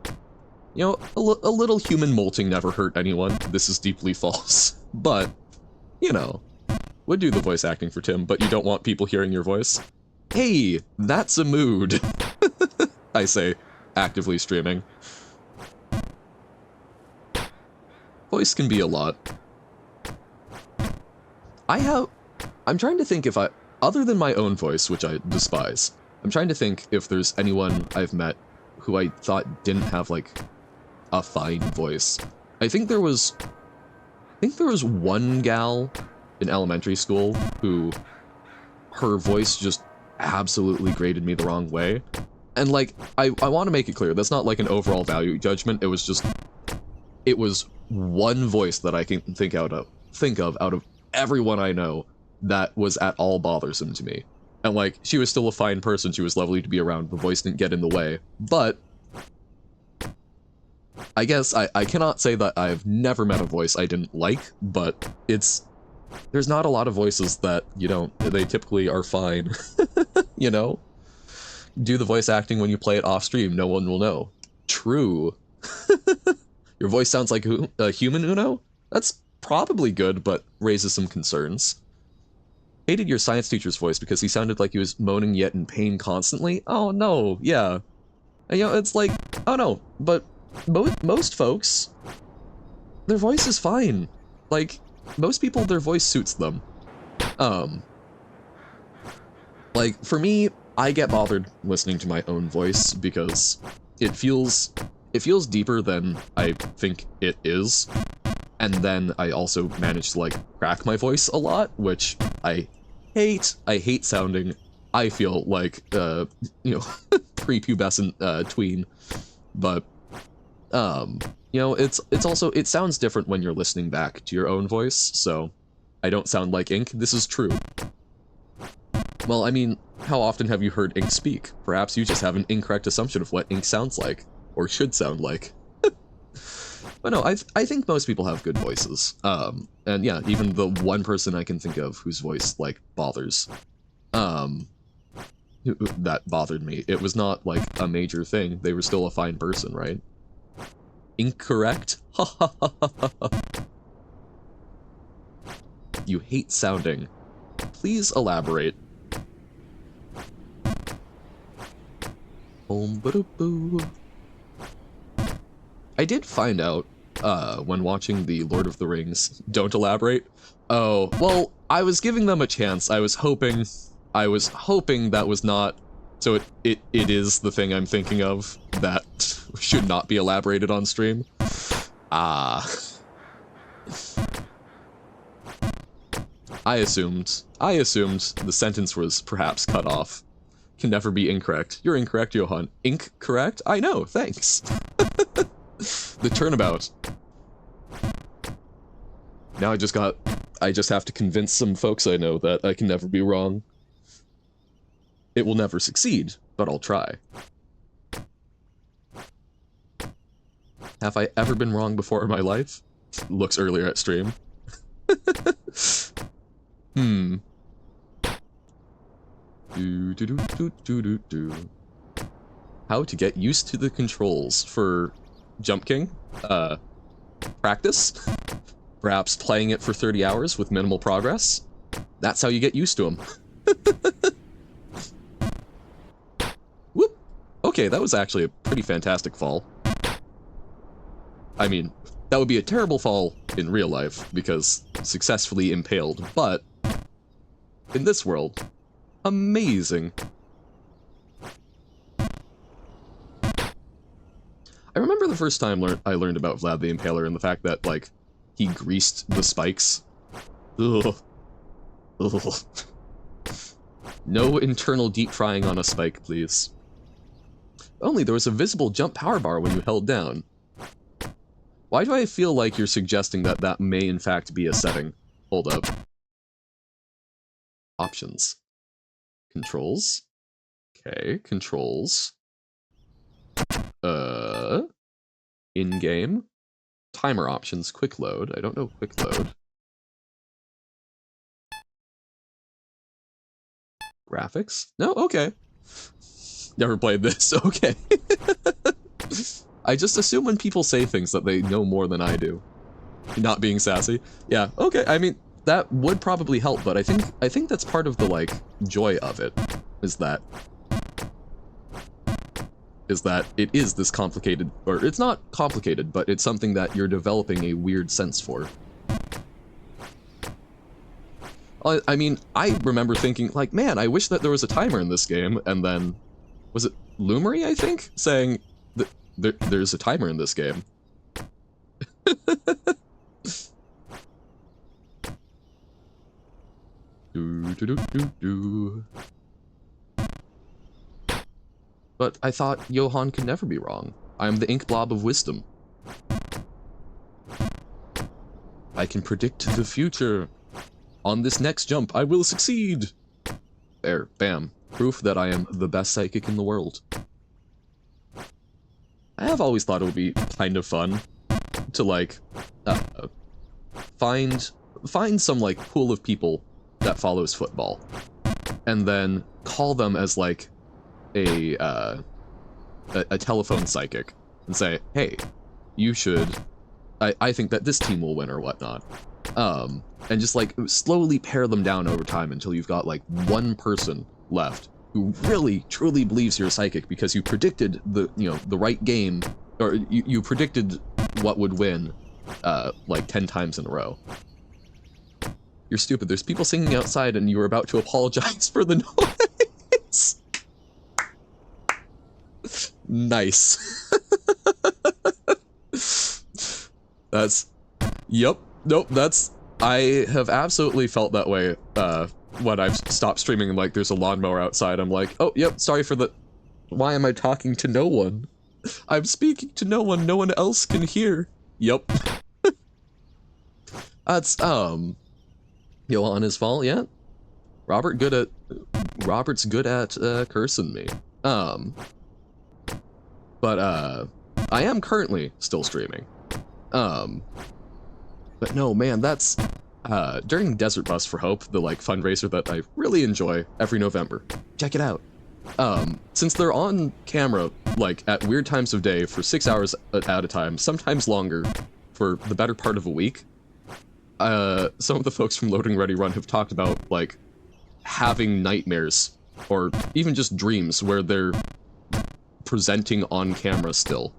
You know, a little human molting never hurt anyone. This is deeply false. But, you know, would do the voice acting for Tim, but you don't want people hearing your voice? Hey, that's a mood. I say, actively streaming. Voice can be a lot. I'm trying to think if other than my own voice, which I despise, I'm trying to think if there's anyone I've met who I thought didn't have, like, a fine voice. I think there was one gal in elementary school who her voice just absolutely grated me the wrong way. And like, I want to make it clear, that's not like an overall value judgment, it was one voice that I can think of out of everyone I know that was at all bothersome to me. And like, she was still a fine person, she was lovely to be around, the voice didn't get in the way, but I guess I cannot say that I've never met a voice I didn't like, but there's not a lot of voices that, they typically are fine, you know? Do the voice acting when you play it off stream, no one will know. True. Your voice sounds like a human Uno? That's probably good, but raises some concerns. Hated your science teacher's voice because he sounded like he was moaning yet in pain constantly? Oh no, yeah. And, it's like, oh no, but most folks, their voice is fine. Like, most people, their voice suits them. Like, for me, I get bothered listening to my own voice because it feels deeper than I think it is. And then I also manage to, like, crack my voice a lot, which I hate. I hate sounding, I feel like, prepubescent, tween. But, it's also, it sounds different when you're listening back to your own voice, so I don't sound like Ink. This is true. Well, I mean, how often have you heard Ink speak? Perhaps you just have an incorrect assumption of what Ink sounds like, or should sound like. But no, I think most people have good voices. And yeah, even the one person I can think of whose voice, like, bothers. That bothered me. It was not, like, a major thing. They were still a fine person, right? Incorrect? Ha ha ha ha ha. You hate sounding. Please elaborate. I did find out, when watching the Lord of the Rings, don't elaborate. Oh, well, I was giving them a chance. I was hoping that was not, so it is the thing I'm thinking of that should not be elaborated on stream. Ah. I assumed the sentence was perhaps cut off. Can never be incorrect. You're incorrect, Johan. Ink correct? I know, thanks. The turnabout. Now I just have to convince some folks I know that I can never be wrong. It will never succeed, but I'll try. Have I ever been wrong before in my life? Looks earlier at stream. How to get used to the controls for Jump King? Practice? Perhaps playing it for 30 hours with minimal progress? That's how you get used to them. Whoop! Okay, that was actually a pretty fantastic fall. I mean, that would be a terrible fall in real life, because successfully impaled, but in this world, amazing. I remember the first time I learned about Vlad the Impaler and the fact that, like, he greased the spikes. Ugh. Ugh. No internal deep frying on a spike, please. Only there was a visible jump power bar when you held down. Why do I feel like you're suggesting that that may in fact be a setting? Hold up. Options. Controls. Okay, controls. In-game. Timer options, quick load. I don't know quick load. Graphics? No? Okay. Never played this, okay. I just assume when people say things that they know more than I do. Not being sassy. Yeah, okay, I mean, that would probably help, but I think that's part of the, like, joy of it, is that it is this complicated, or it's not complicated, but it's something that you're developing a weird sense for. I mean, I remember thinking, like, man, I wish that there was a timer in this game, and then, was it Lumery, I think? Saying, there's a timer in this game. But I thought Johan could never be wrong. I am the ink blob of wisdom. I can predict the future. On this next jump, I will succeed. There, bam. Proof that I am the best psychic in the world. I have always thought it would be kind of fun to, like, find some, like, pool of people that follows football, and then call them as, like, a telephone psychic, and say, hey, you should, I think that this team will win or whatnot. And just, like, slowly pare them down over time until you've got, like, one person left who really, truly believes you're a psychic because you predicted the right game, or you predicted what would win, like, 10 times in a row. You're stupid. There's people singing outside and you were about to apologize for the noise. Nice. Yep. Nope, I have absolutely felt that way, when I've stopped streaming and, like, there's a lawnmower outside. I'm like, oh, yep, sorry for the... Why am I talking to no one? I'm speaking to no one else can hear. Yep. That's, Johan is fault, yeah. Robert's good at cursing me. But I am currently still streaming. But no, man, that's during Desert Bus for Hope, the like fundraiser that I really enjoy every November. Check it out. Since they're on camera like at weird times of day for 6 hours at a time, sometimes longer, for the better part of a week, some of the folks from Loading Ready Run have talked about like having nightmares or even just dreams where they're presenting on camera still.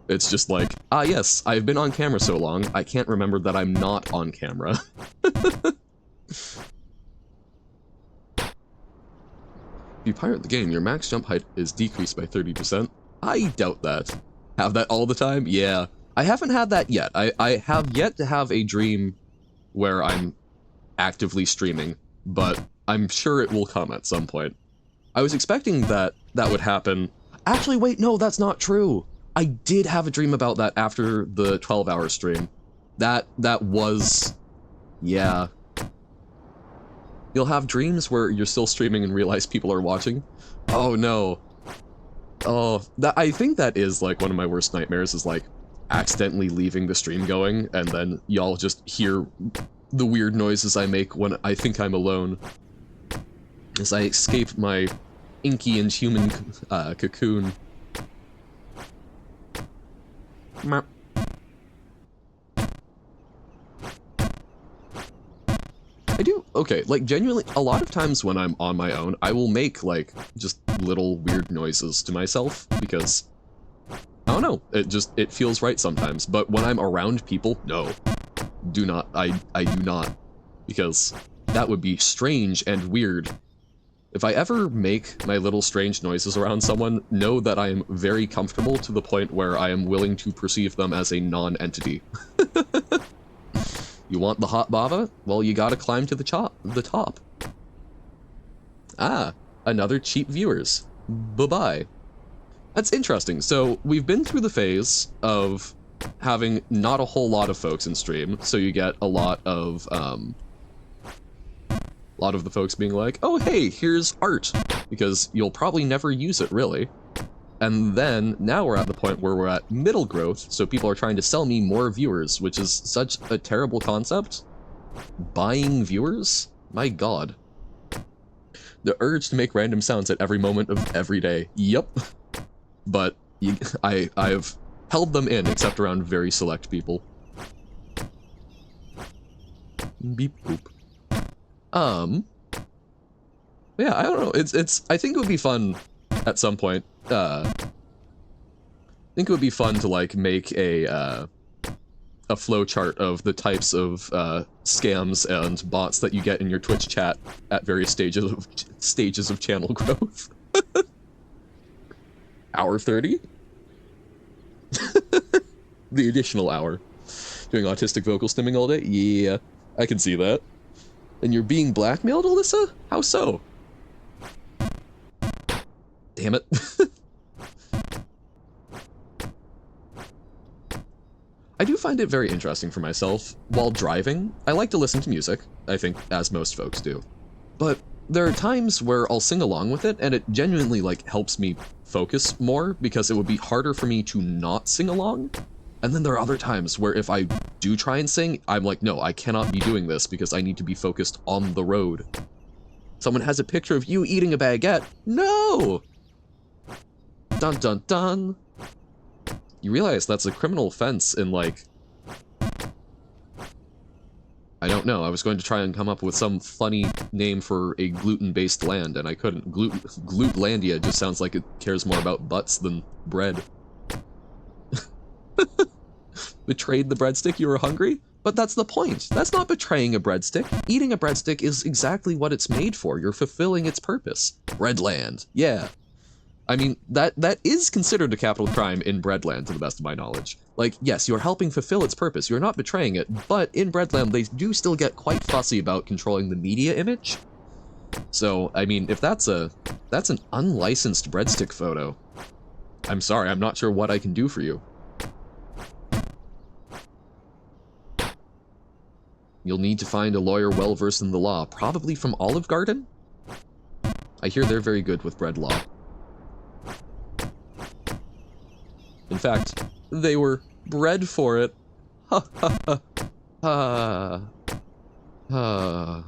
It's just like, ah yes, I've been on camera so long, I can't remember that I'm not on camera. If you pirate the game, your max jump height is decreased by 30%. I doubt that. Have that all the time? Yeah. I haven't had that yet. I have yet to have a dream where I'm actively streaming, but I'm sure it will come at some point. I was expecting that would happen. Actually, wait, no, that's not true. I did have a dream about that after the 12-hour stream. That was... yeah. You'll have dreams where you're still streaming and realize people are watching. Oh no. Oh, I think that is like one of my worst nightmares, is like accidentally leaving the stream going and then y'all just hear the weird noises I make when I think I'm alone. As I escape my inky and human cocoon. I do, okay, like genuinely, a lot of times when I'm on my own, I will make like just little weird noises to myself because, I don't know, it feels right sometimes. But when I'm around people, no, do not, I do not, because that would be strange and weird. If I ever make my little strange noises around someone, know that I am very comfortable to the point where I am willing to perceive them as a non-entity. You want the hot bava? Well, you gotta climb to the top. Ah, another cheap viewers. Bye-bye. That's interesting. So, we've been through the phase of having not a whole lot of folks in stream, so you get a lot of the folks being like, oh hey, here's art, because you'll probably never use it, really. And then, now we're at the point where we're at middle growth, so people are trying to sell me more viewers, which is such a terrible concept. Buying viewers? My god. The urge to make random sounds at every moment of every day. Yep. But I've held them in, except around very select people. Beep boop. Yeah, I don't know. I think it would be fun at some point. I think it would be fun to like make a flowchart of the types of scams and bots that you get in your Twitch chat at various stages of channel growth. Hour 30? The additional hour. Doing autistic vocal stimming all day? Yeah, I can see that. And you're being blackmailed, Alyssa? How so? Damn it. I do find it very interesting for myself. While driving, I like to listen to music, I think, as most folks do. But there are times where I'll sing along with it, and it genuinely, like, helps me focus more, because it would be harder for me to not sing along. And then there are other times where if I do try and sing, I'm like, no, I cannot be doing this because I need to be focused on the road. Someone has a picture of you eating a baguette. No! Dun dun dun. You realize that's a criminal offense in, like... I don't know, I was going to try and come up with some funny name for a gluten-based land, and I couldn't. Glutlandia just sounds like it cares more about butts than bread. Betrayed the breadstick, you were hungry? But that's the point. That's not betraying a breadstick. Eating a breadstick is exactly what it's made for. You're fulfilling its purpose. Breadland. Yeah. I mean, that is considered a capital crime in Breadland, to the best of my knowledge. Like, yes, you're helping fulfill its purpose. You're not betraying it, but in Breadland, they do still get quite fussy about controlling the media image. So, I mean, if that's an unlicensed breadstick photo, I'm sorry, I'm not sure what I can do for you. You'll need to find a lawyer well-versed in the law, probably from Olive Garden? I hear they're very good with bread law. In fact, they were bred for it. Ha ha ha. Ha. Ha.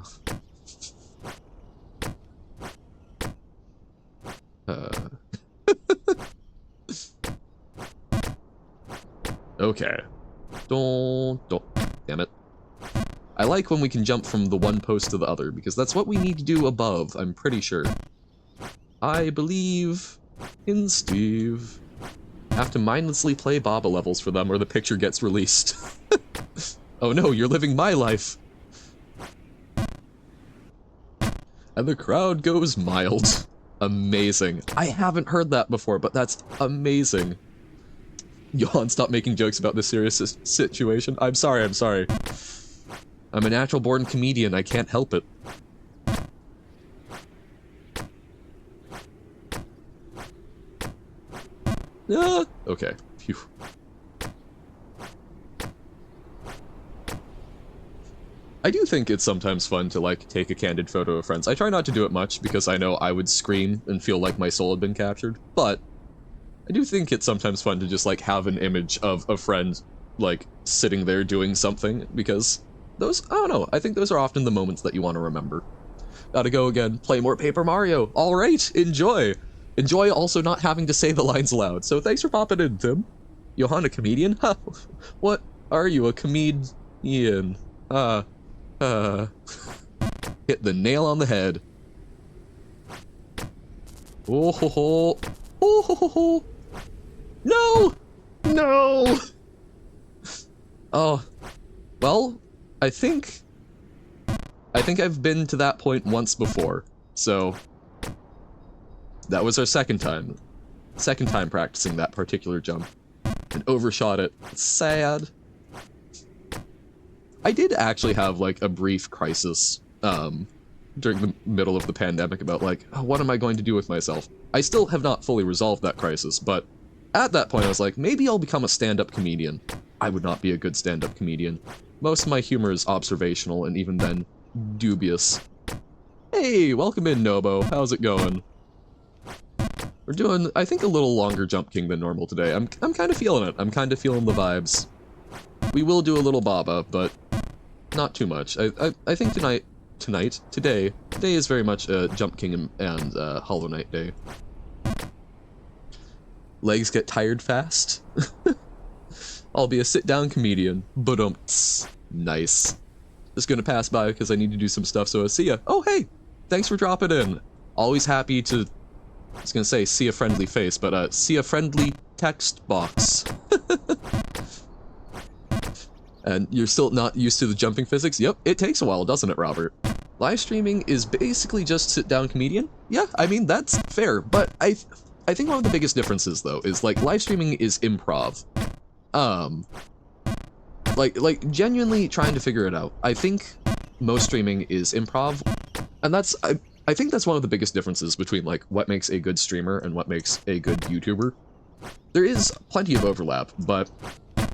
Okay. Don't. Damn it. I like when we can jump from the one post to the other, because that's what we need to do above, I'm pretty sure. I believe in Steve. Have to mindlessly play Baba levels for them or the picture gets released. Oh no, you're living my life. And the crowd goes mild. Amazing. I haven't heard that before, but that's amazing. Johan, stop making jokes about this serious situation. I'm sorry. I'm a natural born comedian, I can't help it. Ah, okay. Phew. I do think it's sometimes fun to, like, take a candid photo of friends. I try not to do it much, because I know I would scream and feel like my soul had been captured, but I do think it's sometimes fun to just, like, have an image of a friend, like, sitting there doing something, because those, I don't know, I think those are often the moments that you want to remember. Gotta go again, play more Paper Mario. Alright, enjoy! Enjoy also not having to say the lines aloud, so thanks for popping in, Tim. Johan, a comedian? Huh, what are you, a comedian? Hit the nail on the head. Oh ho ho! Oh ho ho ho! No! No! Oh, well, I think I've been to that point once before, so that was our second time practicing that particular jump, and overshot it. It's sad. I did actually have, like, a brief crisis, during the middle of the pandemic about, like, oh, what am I going to do with myself? I still have not fully resolved that crisis, but at that point I was like, maybe I'll become a stand-up comedian. I would not be a good stand-up comedian. Most of my humor is observational, and even then, dubious. Hey, welcome in, Nobo. How's it going? We're doing, I think, a little longer Jump King than normal today. I'm kind of feeling it. I'm kind of feeling the vibes. We will do a little Baba, but not too much. I think today is very much a Jump King and Hollow Knight day. Legs get tired fast. I'll be a sit-down comedian. Ba-dumts. Nice. Just gonna pass by because I need to do some stuff, so see ya. Oh, hey! Thanks for dropping in. Always happy to... I was gonna say see a friendly face, but see a friendly text box. And you're still not used to the jumping physics? Yep, it takes a while, doesn't it, Robert? Live streaming is basically just sit-down comedian? Yeah, I mean, that's fair, but I think one of the biggest differences, though, is, like, live streaming is improv. Like, genuinely trying to figure it out. I think most streaming is improv, and that's, I think that's one of the biggest differences between, like, what makes a good streamer and what makes a good YouTuber. There is plenty of overlap, but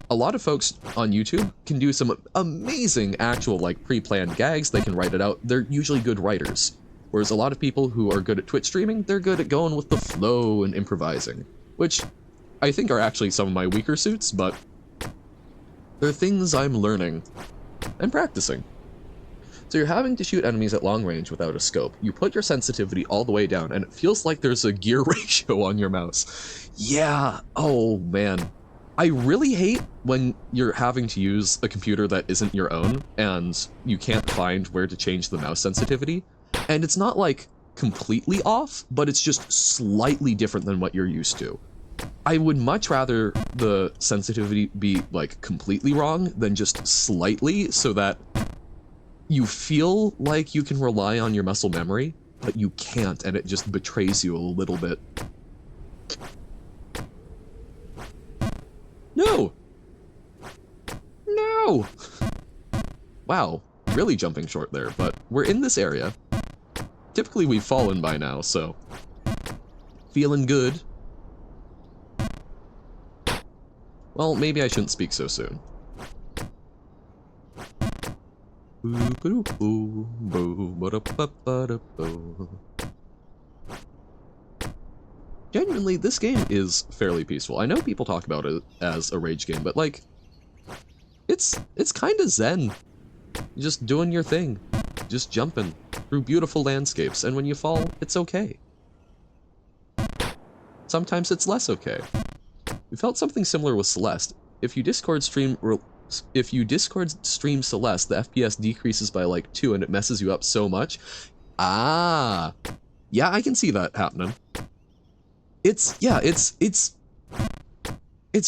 a lot of folks on YouTube can do some amazing actual, like, pre-planned gags. They can write it out. They're usually good writers. Whereas a lot of people who are good at Twitch streaming, they're good at going with the flow and improvising, which I think are actually some of my weaker suits, but they're things I'm learning and practicing. So you're having to shoot enemies at long range without a scope. You put your sensitivity all the way down, and it feels like there's a gear ratio on your mouse. Yeah, oh man. I really hate when you're having to use a computer that isn't your own, and you can't find where to change the mouse sensitivity. And it's not, like, completely off, but it's just slightly different than what you're used to. I would much rather the sensitivity be, like, completely wrong than just slightly, so that you feel like you can rely on your muscle memory, but you can't, and it just betrays you a little bit. No! No! Wow, really jumping short there, but we're in this area. Typically we've fallen by now, so... feeling good. Well, maybe I shouldn't speak so soon. Genuinely, this game is fairly peaceful. I know people talk about it as a rage game, but like, it's kind of zen. Just doing your thing, just jumping through beautiful landscapes, and when you fall, it's okay. Sometimes it's less okay. We felt something similar with Celeste. If you Discord stream Celeste, the FPS decreases by like 2 and it messes you up so much. Ah, yeah, I can see that happening. It's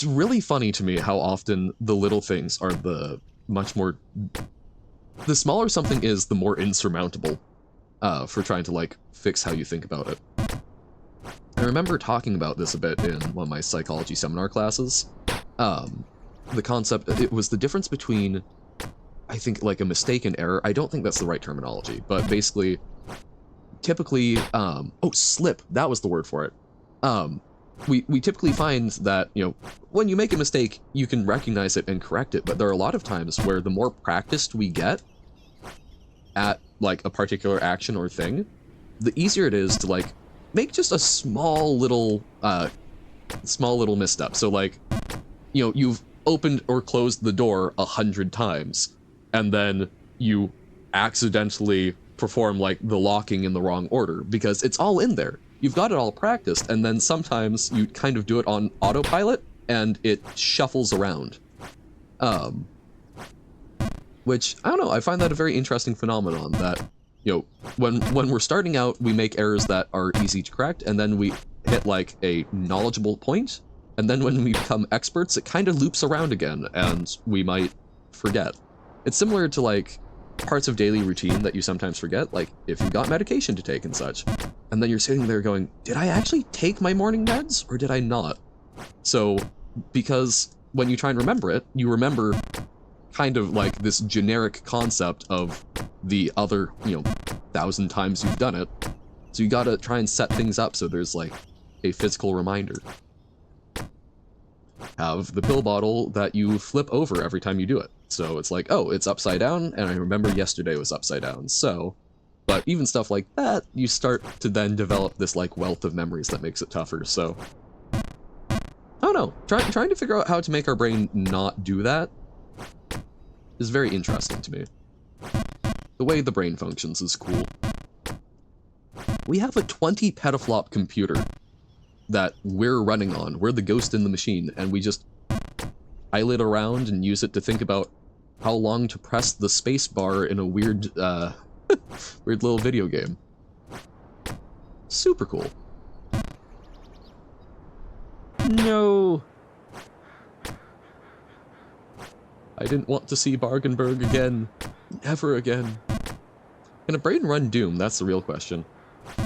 really funny to me how often the little things are the smaller something is, the more insurmountable for trying to like fix how you think about it. I remember talking about this a bit in one of my psychology seminar classes. The concept, it was the difference between, I think, like a mistake and error. I don't think that's the right terminology, but basically, typically, oh, slip, that was the word for it. We typically find that, you know, when you make a mistake, you can recognize it and correct it, but there are a lot of times where the more practiced we get at, like, a particular action or thing, the easier it is to, like, make just a small little misstep. So, like, you know, you've opened or closed the door 100 times, and then you accidentally perform, like, the locking in the wrong order, because it's all in there. You've got it all practiced, and then sometimes you kind of do it on autopilot, and it shuffles around. Which, I don't know, I find that a very interesting phenomenon, that, you know, when we're starting out, we make errors that are easy to correct, and then we hit, like, a knowledgeable point, and then when we become experts, it kind of loops around again, and we might forget. It's similar to, like, parts of daily routine that you sometimes forget, like, if you've got medication to take and such. And then you're sitting there going, did I actually take my morning meds, or did I not? So, because when you try and remember it, you remember kind of like this generic concept of the other, you know, 1,000 times you've done it. So you gotta try and set things up so there's, like, a physical reminder. Have the pill bottle that you flip over every time you do it. So it's like, oh, it's upside down, and I remember yesterday was upside down, so... But even stuff like that, you start to then develop this, like, wealth of memories that makes it tougher, so... I don't know, trying to figure out how to make our brain not do that is very interesting to me. The way the brain functions is cool. We have a 20 petaflop computer that we're running on. We're the ghost in the machine, and we just pile it around and use it to think about how long to press the space bar in a weird, weird little video game. Super cool. No. I didn't want to see Bargenberg again. Never again. Can a brain run Doom? That's the real question.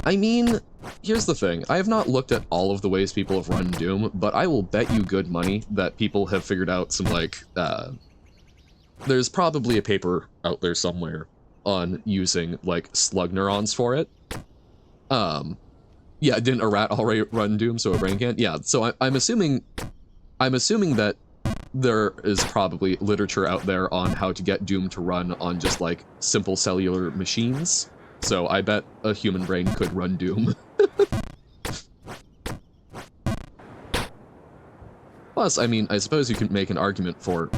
I mean, here's the thing. I have not looked at all of the ways people have run Doom, but I will bet you good money that people have figured out some, like, there's probably a paper out there somewhere on using, like, slug neurons for it. Yeah, didn't a rat already run Doom, so a brain can't? Yeah, so I'm assuming that there is probably literature out there on how to get Doom to run on just, like, simple cellular machines. So I bet a human brain could run Doom. Plus, I mean, I suppose you could make an argument for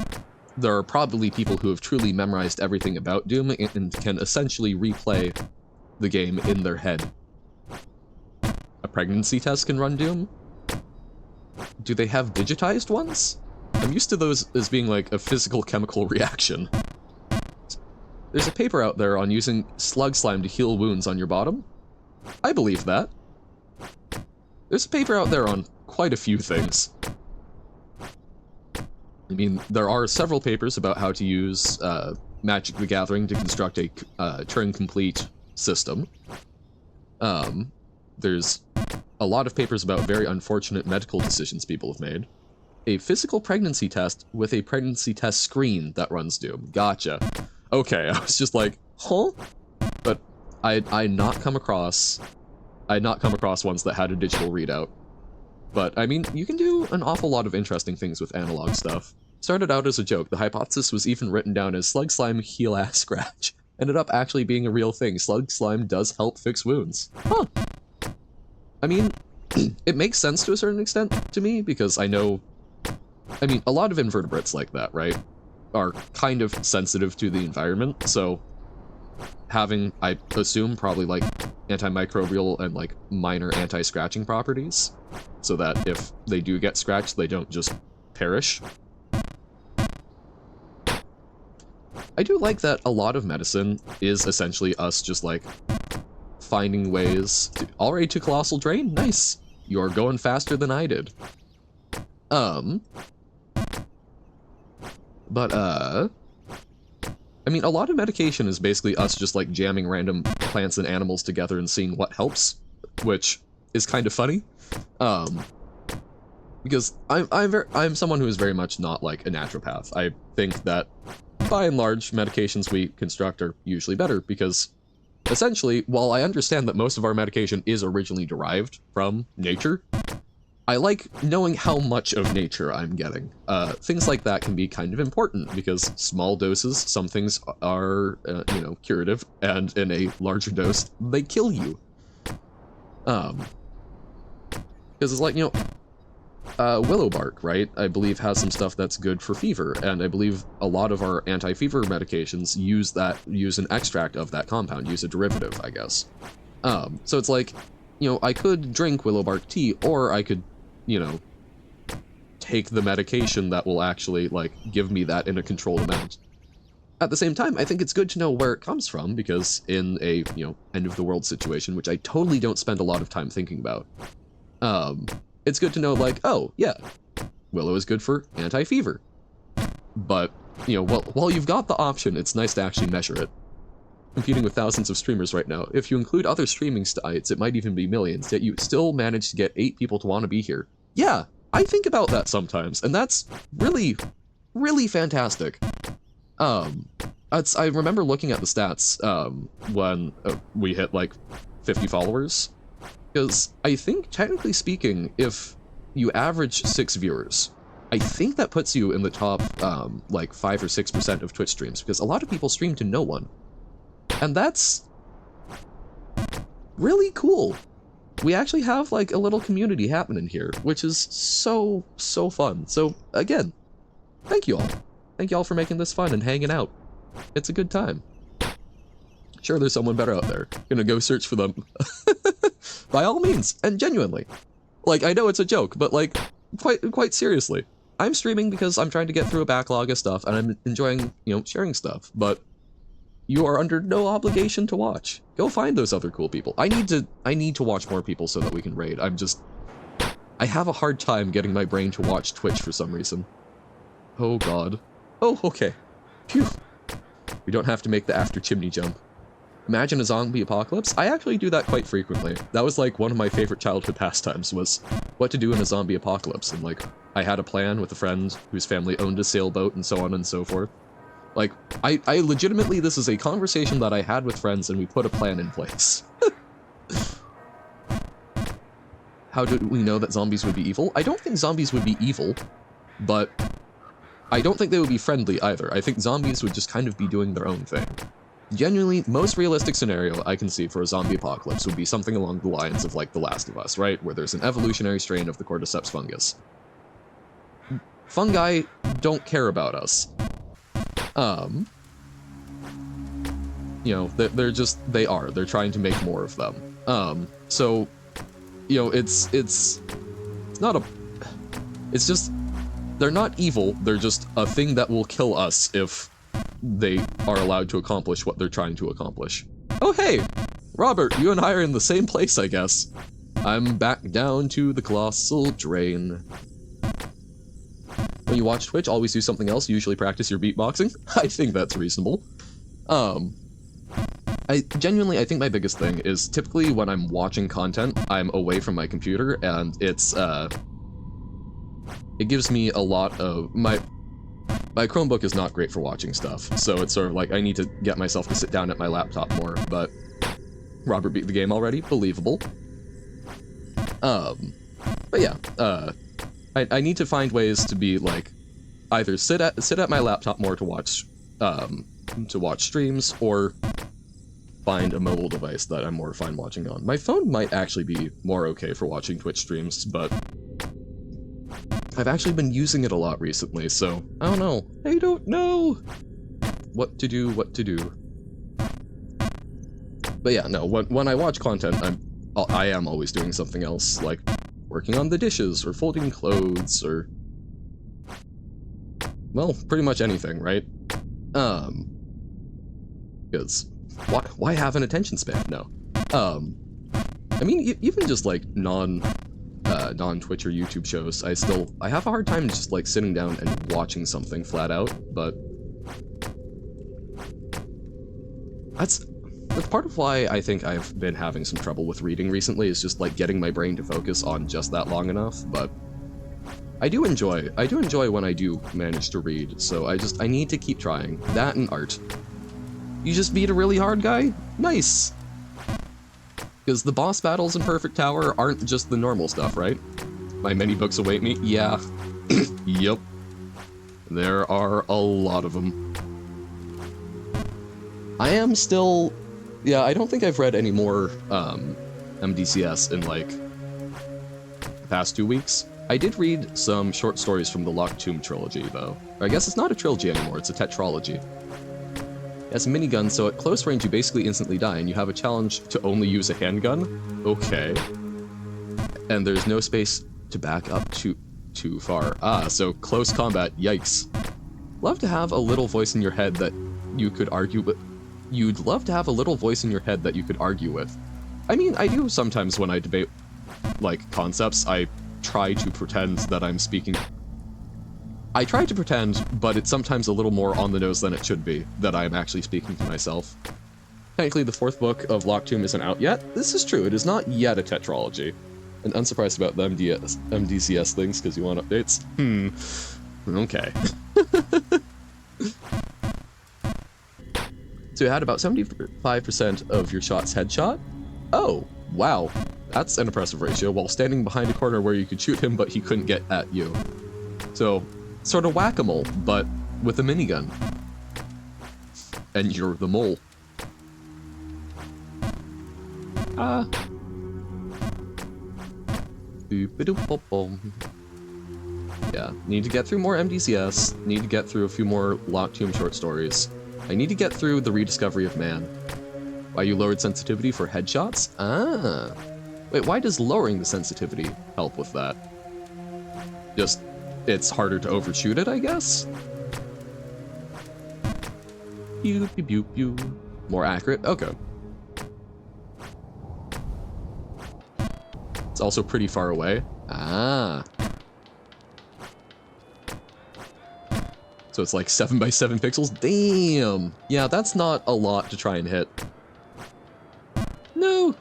there are probably people who have truly memorized everything about Doom and can essentially replay the game in their head. A pregnancy test can run Doom? Do they have digitized ones? I'm used to those as being like a physical chemical reaction. There's a paper out there on using slug slime to heal wounds on your bottom. I believe that. There's a paper out there on quite a few things. I mean, there are several papers about how to use Magic the Gathering to construct a Turing-complete system. There's a lot of papers about very unfortunate medical decisions people have made. A physical pregnancy test with a pregnancy test screen that runs Doom. Gotcha. Okay, I was just like, huh? But I'd not come across ones that had a digital readout. But, I mean, you can do an awful lot of interesting things with analog stuff. Started out as a joke. The hypothesis was even written down as slug slime heal ass scratch. Ended up actually being a real thing. Slug slime does help fix wounds. Huh. I mean, it makes sense to a certain extent to me, because I know... I mean, a lot of invertebrates like that, right, are kind of sensitive to the environment, so having, I assume, probably, like, antimicrobial and, like, minor anti-scratching properties, so that if they do get scratched, they don't just perish. I do like that a lot of medicine is essentially us just, like, finding ways to... Already to Colossal Drain? Nice! You're going faster than I did. But, I mean, a lot of medication is basically us just, like, jamming random plants and animals together and seeing what helps, which is kind of funny. Because I'm someone who is very much not, like, a naturopath. I think that, by and large, medications we construct are usually better, because, essentially, while I understand that most of our medication is originally derived from nature, I like knowing how much of nature I'm getting. Things like that can be kind of important, because small doses, some things are, you know, curative, and in a larger dose, they kill you. Because it's like, you know, willow bark, right, I believe has some stuff that's good for fever, and I believe a lot of our anti-fever medications use an extract of that compound, use a derivative, I guess. So it's like, you know, I could drink willow bark tea, or I could, you know, take the medication that will actually, like, give me that in a controlled amount. At the same time, I think it's good to know where it comes from, because in a, you know, end-of-the-world situation, which I totally don't spend a lot of time thinking about, it's good to know, like, oh, yeah, willow is good for anti-fever. But, you know, well, while you've got the option, it's nice to actually measure it. Competing with thousands of streamers right now. If you include other streaming sites, it might even be millions, yet you still manage to get 8 people to want to be here. Yeah, I think about that sometimes, and that's really, really fantastic. I remember looking at the stats, when we hit, like, 50 followers, because I think, technically speaking, if you average 6 viewers, I think that puts you in the top, like, 5 or 6% of Twitch streams, because a lot of people stream to no one. And that's really cool. We actually have, like, a little community happening here, which is so, so fun. So, again, thank you all. Thank you all for making this fun and hanging out. It's a good time. Sure, there's someone better out there. Gonna go search for them. By all means, and genuinely. Like, I know it's a joke, but, like, quite seriously. I'm streaming because I'm trying to get through a backlog of stuff, and I'm enjoying, you know, sharing stuff, but you are under no obligation to watch. Go find those other cool people. I need to watch more people so that we can raid. I have a hard time getting my brain to watch Twitch for some reason. Oh god. Oh, okay. Phew. We don't have to make the after chimney jump. Imagine a zombie apocalypse? I actually do that quite frequently. That was, like, one of my favorite childhood pastimes, was what to do in a zombie apocalypse, and, like, I had a plan with a friend whose family owned a sailboat and so on and so forth. Like, I legitimately, this is a conversation that I had with friends, and we put a plan in place. How do we know that zombies would be evil? I don't think zombies would be evil, but I don't think they would be friendly either. I think zombies would just kind of be doing their own thing. Genuinely, most realistic scenario I can see for a zombie apocalypse would be something along the lines of, like, The Last of Us, right? Where there's an evolutionary strain of the Cordyceps fungus. Fungi don't care about us. You know, they're trying to make more of them. So, you know, it's just, they're not evil, they're just a thing that will kill us if they are allowed to accomplish what they're trying to accomplish. Oh hey! Robert, you and I are in the same place, I guess. I'm back down to the Colossal Drain. When you watch Twitch, always do something else, usually practice your beatboxing. I think that's reasonable. I think my biggest thing is typically when I'm watching content, I'm away from my computer, and it gives me a lot of... My Chromebook is not great for watching stuff, so it's sort of like I need to get myself to sit down at my laptop more, but Robert beat the game already, believable. But yeah, I need to find ways to be, like, either sit at my laptop more to watch streams, or find a mobile device that I'm more fine watching on. My phone might actually be more okay for watching Twitch streams, but I've actually been using it a lot recently, so I don't know. I don't know what to do. But yeah, no, when I watch content, I am always doing something else, like working on the dishes, or folding clothes, or, well, pretty much anything, right? Because why have an attention span? No. I mean, even just like non-Twitch or YouTube shows, I have a hard time just like sitting down and watching something flat out, but that's part of why I think I've been having some trouble with reading recently, is just like getting my brain to focus on just that long enough. But I do enjoy when I do manage to read, so I need to keep trying. That and art. You just beat a really hard guy? Nice! Because the boss battles in Perfect Tower aren't just the normal stuff, right? My many books await me? Yeah. Yep. There are a lot of them. I am still... Yeah, I don't think I've read any more MDCS in, like, the past 2 weeks. I did read some short stories from the Locked Tomb trilogy, though. Or I guess it's not a trilogy anymore, it's a tetralogy. It has a minigun, so at close range you basically instantly die, and you have a challenge to only use a handgun? Okay. And there's no space to back up too far. Ah, so close combat, yikes. Love to have a little voice in your head that you could argue with. You'd love to have a little voice in your head that you could argue with. I mean, I do sometimes when I debate, like, concepts. I try to pretend that I'm speaking... I try to pretend, but it's sometimes a little more on the nose than it should be, that I'm actually speaking to myself. Technically, the 4th book of Locked Tomb isn't out yet. This is true, it is not yet a tetralogy. And unsurprised about the MDCS things, because you want updates? Okay. So you had about 75% of your shots headshot? Oh, wow. That's an impressive ratio, while standing behind a corner where you could shoot him, but he couldn't get at you. So, sort of whack-a-mole, but with a minigun. And you're the mole. Yeah, need to get through more MDCS, need to get through a few more Locked Tomb short stories. I need to get through the Rediscovery of Man. Why you lowered sensitivity for headshots? Ah. Wait, why does lowering the sensitivity help with that? Just, it's harder to overshoot it, I guess? Pew, pew, pew, pew. More accurate? Okay. It's also pretty far away. Ah. So it's like 7 by 7 pixels? Damn! Yeah, that's not a lot to try and hit. No!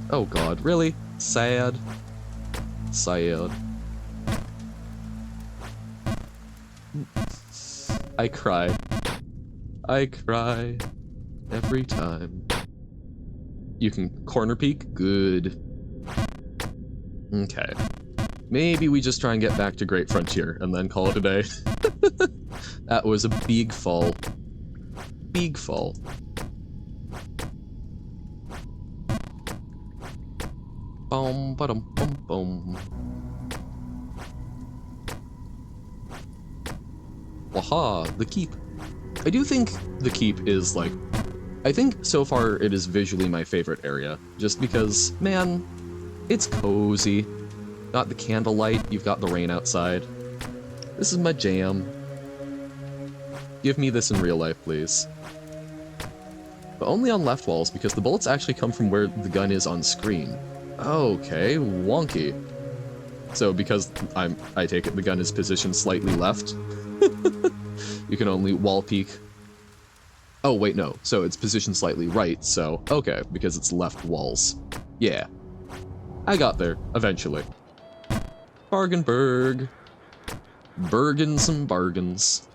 Oh god, really? Sad. Sad. I cry. I cry every time. You can corner peek? Good. Okay. Maybe we just try and get back to Great Frontier and then call it a day. That was a big fall. Big fall. Boom, ba-dum, boom, boom. Waha, the keep. I do think the keep is, like... I think so far it is visually my favorite area. Just because, man, it's cozy. Got the candlelight, you've got the rain outside. This is my jam. Give me this in real life, please. But only on left walls, because the bullets actually come from where the gun is on screen. Okay, wonky. So because I take it the gun is positioned slightly left, you can only wall peek. Oh wait, no. So it's positioned slightly right, so okay, because it's left walls. Yeah. I got there, eventually. Bargainburg. Bergen some bargains.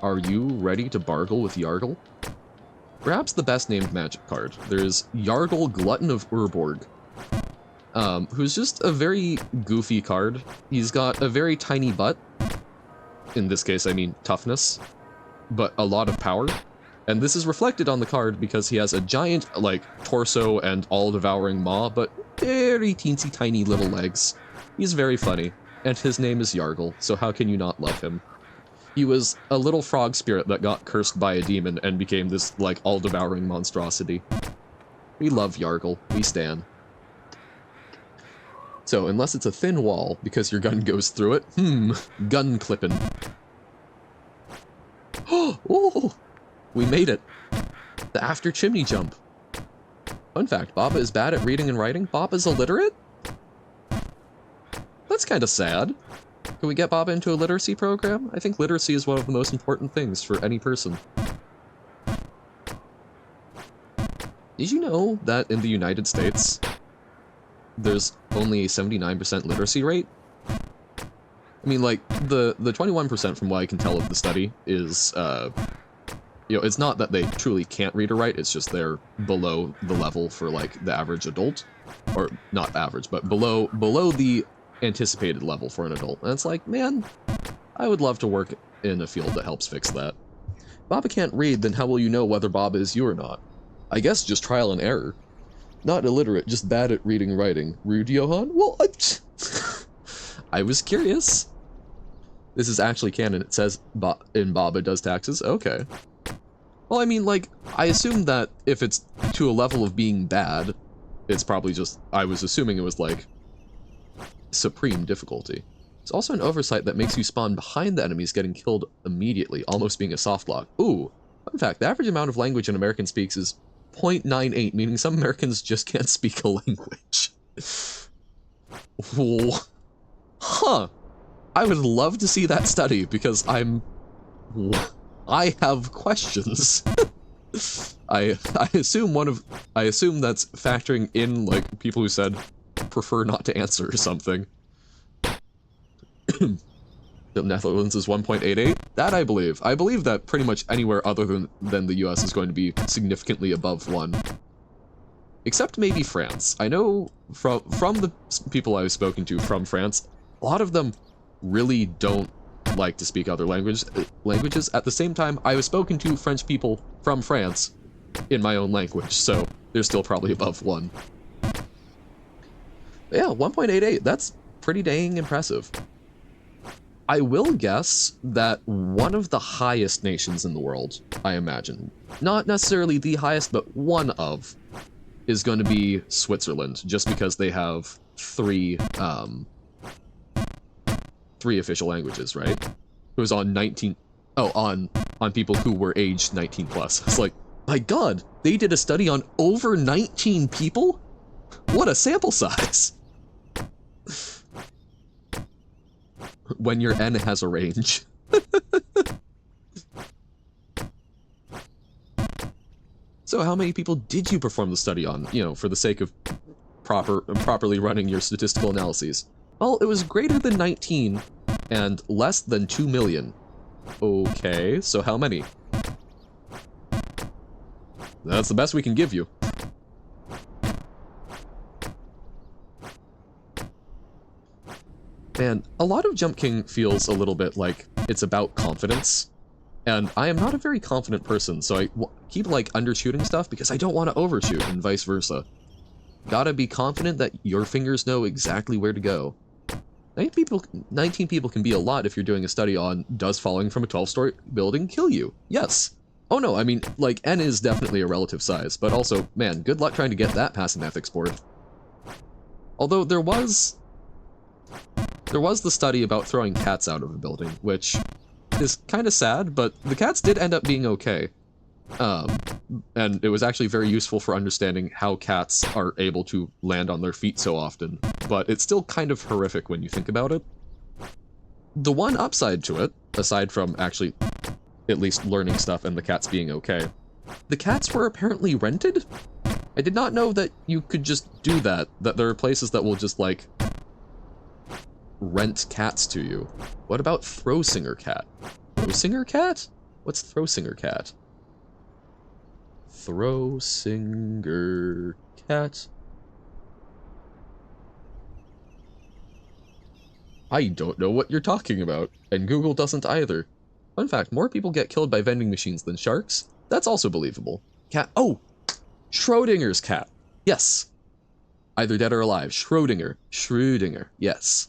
Are you ready to bargle with Yargle? Perhaps the best named magic card. There's Yargle, Glutton of Urborg. Who's just a very goofy card. He's got a very tiny butt, in this case I mean toughness, but a lot of power. And this is reflected on the card because he has a giant, like, torso and all-devouring maw, but very teensy tiny little legs. He's very funny, and his name is Yargle, so how can you not love him? He was a little frog spirit that got cursed by a demon and became this, like, all-devouring monstrosity. We love Yargle. We stan. So, unless it's a thin wall, because your gun goes through it, gun clipping. Oh! We made it. The after chimney jump. Fun fact, Baba is bad at reading and writing. Baba's illiterate? That's kind of sad. Can we get Baba into a literacy program? I think literacy is one of the most important things for any person. Did you know that in the United States, there's only a 79% literacy rate? I mean, like, the 21% from what I can tell of the study is, you know, it's not that they truly can't read or write, it's just they're below the level for, like, the average adult. Or, not average, but below the anticipated level for an adult. And it's like, man, I would love to work in a field that helps fix that. Baba can't read, then how will you know whether Baba is you or not? I guess just trial and error. Not illiterate, just bad at reading and writing. Rude, Johan? Well, I was curious. This is actually canon. It says in Baba does taxes. Okay. Well, I mean, like, I assume that if it's to a level of being bad, it's probably just, I was assuming it was, like, supreme difficulty. It's also an oversight that makes you spawn behind the enemies getting killed immediately, almost being a soft lock. Ooh, fun fact, the average amount of language an American speaks is 0.98, meaning some Americans just can't speak a language. Huh. I would love to see that study, because I have questions. I assume that's factoring in, like, people who said prefer not to answer or something. The Netherlands is 1.88. That I believe. I believe that pretty much anywhere other than the US is going to be significantly above 1. Except maybe France. I know from the people I've spoken to from France, a lot of them really don't like to speak other languages. At the same time, I have spoken to French people from France in my own language, so they're still probably above 1. But yeah, 1.88, that's pretty dang impressive. I will guess that one of the highest nations in the world, I imagine, not necessarily the highest, but one of, is going to be Switzerland, just because they have three official languages, right? It was on on people who were aged 19 plus. It's like, my god, they did a study on over 19 people? What a sample size! When your N has a range. So how many people did you perform the study on, you know, for the sake of properly running your statistical analyses? Well, it was greater than 19 and less than 2 million. Okay, so how many? That's the best we can give you. Man, a lot of Jump King feels a little bit like it's about confidence. And I am not a very confident person, so I keep, like, undershooting stuff because I don't want to overshoot, and vice versa. Gotta be confident that your fingers know exactly where to go. 19 people can be a lot if you're doing a study on, does falling from a 12-story building kill you? Yes. Oh no, I mean, like, N is definitely a relative size, but also, man, good luck trying to get that past an ethics board. Although there was the study about throwing cats out of a building, which is kind of sad, but the cats did end up being okay. And it was actually very useful for understanding how cats are able to land on their feet so often, but it's still kind of horrific when you think about it. The one upside to it, aside from actually at least learning stuff and the cats being okay, the cats were apparently rented? I did not know that you could just do that there are places that will just, like, rent cats to you. What about Throwsinger Cat? Throwsinger Cat? What's Throwsinger Cat? Throwsinger Cat. I don't know what you're talking about, and Google doesn't either. Fun fact, more people get killed by vending machines than sharks. That's also believable. Cat. Oh! Schrodinger's cat. Yes. Either dead or alive. Schrodinger. Schrödinger. Yes.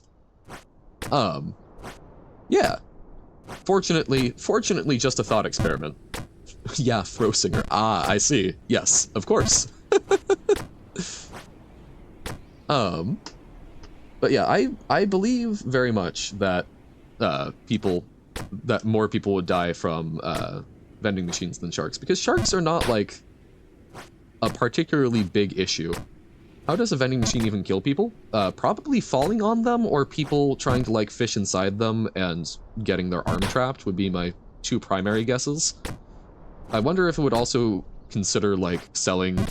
Yeah. Fortunately, just a thought experiment. Yeah, Frosinger. Ah, I see. Yes, of course. But yeah, I believe very much that more people would die from vending machines than sharks, because sharks are not like a particularly big issue. How does a vending machine even kill people? Probably falling on them, or people trying to like fish inside them and getting their arm trapped would be my two primary guesses. I wonder if it would also consider like selling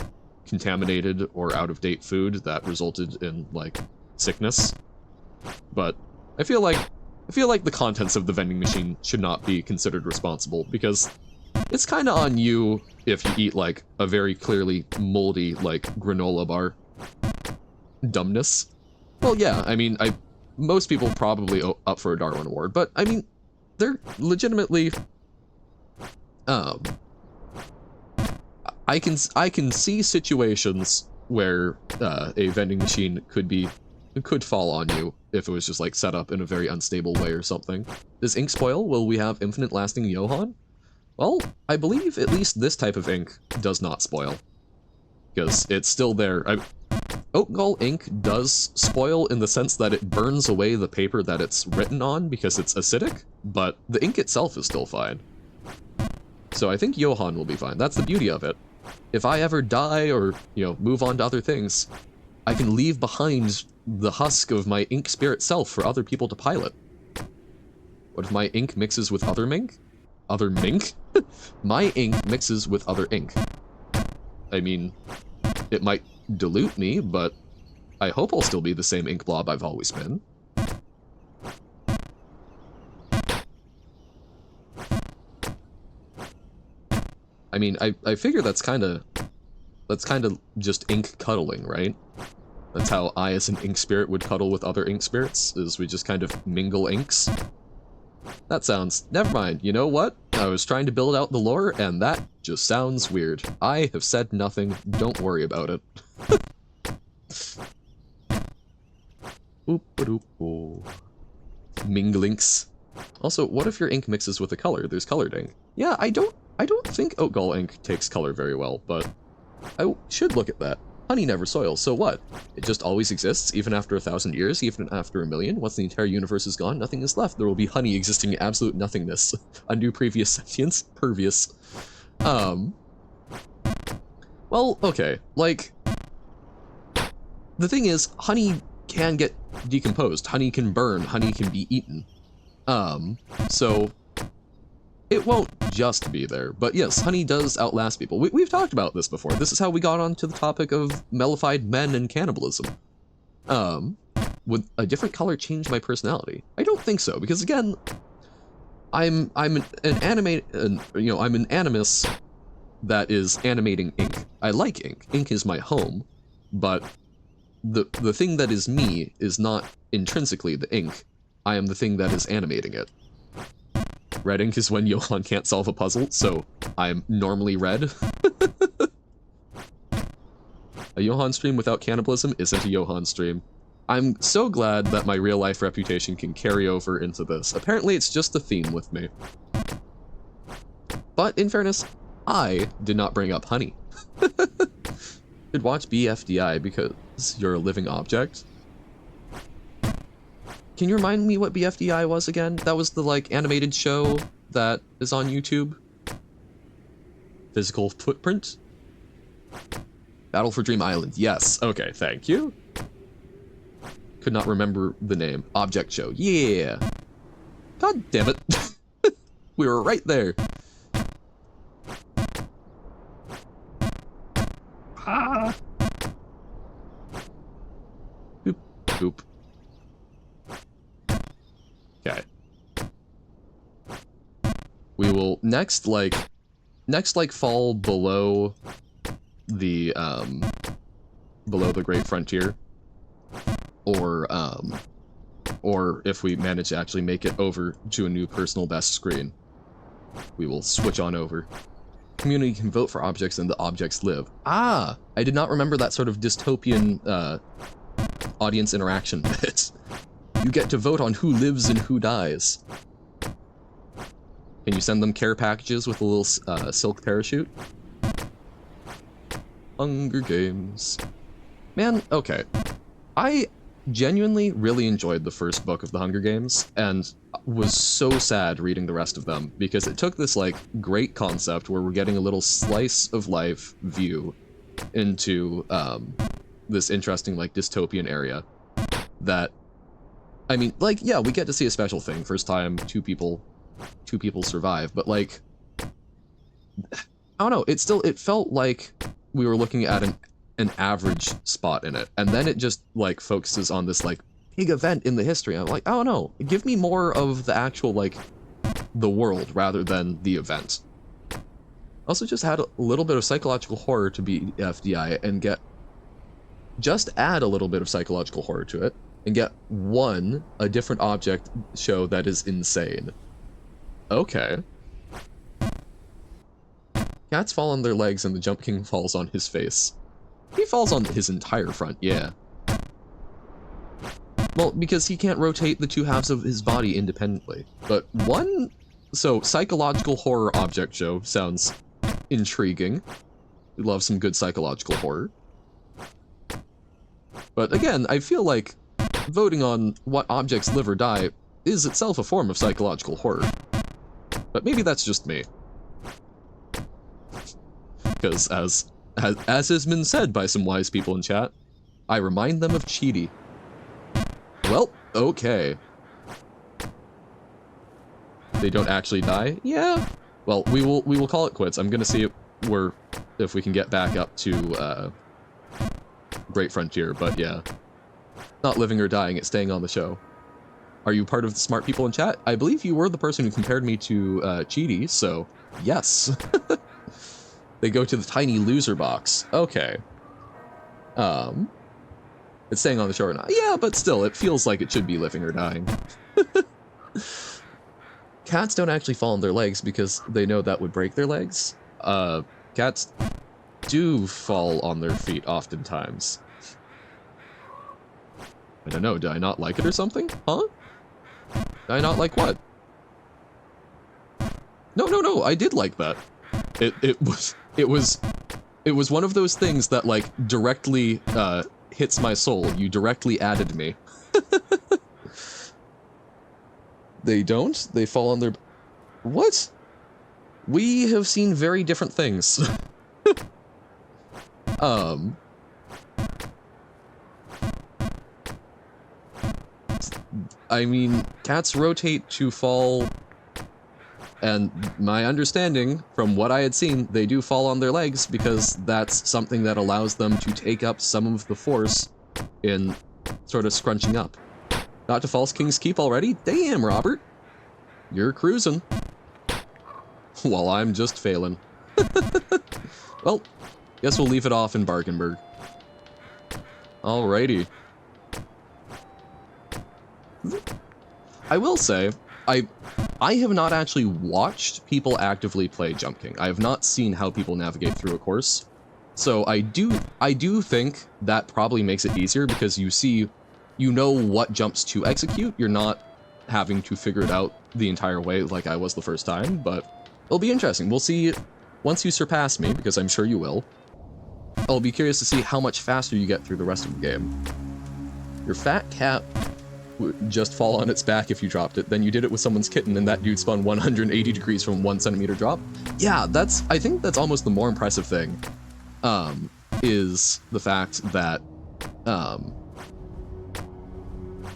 contaminated or out-of-date food that resulted in like sickness. But I feel like the contents of the vending machine should not be considered responsible, because it's kind of on you if you eat like a very clearly moldy like granola bar. Dumbness. Well, yeah, I mean, most people probably up for a Darwin Award, but I mean, they're legitimately I can see situations where a vending machine could fall on you if it was just like set up in a very unstable way or something. Does ink spoil? Will we have infinite lasting Johann? Well, I believe at least this type of ink does not spoil, because it's still there. Oat gall ink does spoil in the sense that it burns away the paper that it's written on because it's acidic, but the ink itself is still fine. So I think Johann will be fine. That's the beauty of it. If I ever die or, you know, move on to other things, I can leave behind the husk of my ink spirit self for other people to pilot. What if my ink mixes with other mink? Other mink? My ink mixes with other ink. I mean, it might dilute me, but I hope I'll still be the same ink blob I've always been. I mean, I figure that's kind of just ink cuddling, right? That's how I as an ink spirit would cuddle with other ink spirits, is we just kind of mingle inks. That sounds... Never mind, you know what? I was trying to build out the lore, and that just sounds weird. I have said nothing, don't worry about it. Oop-a-doop-o. Minglinks. Also, what if your ink mixes with a color? There's colored ink. Yeah, I don't think oat gall ink takes color very well, but I should look at that. Honey never soils, so what? It just always exists, even after 1,000 years, even after 1,000,000. Once the entire universe is gone, nothing is left. There will be honey existing in absolute nothingness. Undo previous sentience? Pervious. Well, okay, like... The thing is, honey can get decomposed. Honey can burn. Honey can be eaten. So... It won't just be there, but yes, honey does outlast people. We've talked about this before. This is how we got onto the topic of mellified men and cannibalism. Would a different color change my personality? I don't think so, because again, I'm an animus that is animating ink. I like ink. Ink is my home, but the thing that is me is not intrinsically the ink. I am the thing that is animating it. Red ink is when Johann can't solve a puzzle, so I'm normally red. A Johann stream without cannibalism isn't a Johann stream. I'm so glad that my real-life reputation can carry over into this. Apparently it's just a theme with me. But, in fairness, I did not bring up honey. Should watch BFDI because you're a living object. Can you remind me what BFDI was again? That was the, like, animated show that is on YouTube? Physical Footprint? Battle for Dream Island. Yes. Okay, thank you. Could not remember the name. Object Show. Yeah. God damn it. We were right there. Ah. Boop. Boop. Okay. We will next fall below the Great Frontier, or or if we manage to actually make it over to a new personal best screen, we will switch on over. Community can vote for objects and the objects live. Ah, I did not remember that sort of dystopian audience interaction bit. You get to vote on who lives and who dies. Can you send them care packages with a little silk parachute? Hunger Games. Man, okay. I genuinely really enjoyed the first book of the Hunger Games, and was so sad reading the rest of them, because it took this, like, great concept where we're getting a little slice of life view into, this interesting, like, dystopian area that, I mean, like, yeah, we get to see a special thing. First time two people survive, but, like, I don't know, it felt like we were looking at an average spot in it, and then it just, like, focuses on this, like, big event in the history. I'm like, I don't know, give me more of the actual, like, the world rather than the event. Also just had a little bit of psychological horror to be FDI and just add a little bit of psychological horror to it and get a different object show that is insane. Okay. Cats fall on their legs and the Jump King falls on his face. He falls on his entire front, yeah. Well, because he can't rotate the two halves of his body independently. But so psychological horror object show sounds intriguing. We love some good psychological horror. But again, I feel like voting on what objects live or die is itself a form of psychological horror. But maybe that's just me. Because as has been said by some wise people in chat, I remind them of Cheaty. Well, okay. They don't actually die? Yeah. Well, we will call it quits. I'm gonna see if we can get back up to Great Frontier, but yeah. Not living or dying, it's staying on the show. Are you part of the smart people in chat? I believe you were the person who compared me to Cheaty, so yes. They go to the tiny loser box. Okay. It's staying on the show or not? Yeah, but still, it feels like it should be living or dying. Cats don't actually fall on their legs because they know that would break their legs. Cats do fall on their feet oftentimes. I don't know, did I not like it or something? Huh? Did I not like what? No, I did like that. It was one of those things that, like, directly hits my soul. You directly added me. They don't? They fall on their... What? We have seen very different things. I mean, cats rotate to fall, and my understanding, from what I had seen, they do fall on their legs because that's something that allows them to take up some of the force in sort of scrunching up. Not to False King's Keep already? Damn, Robert! You're cruising. While I'm just failing. Well, guess we'll leave it off in Barkenberg. Alrighty. I will say, I have not actually watched people actively play Jump King. I have not seen how people navigate through a course. So I do think that probably makes it easier because you know what jumps to execute. You're not having to figure it out the entire way like I was the first time, but it'll be interesting. We'll see once you surpass me, because I'm sure you will. I'll be curious to see how much faster you get through the rest of the game. Your fat cat would just fall on its back if you dropped it. Then you did it with someone's kitten and that dude spun 180 degrees from 1 centimeter drop. Yeah, I think that's almost the more impressive thing, is the fact that,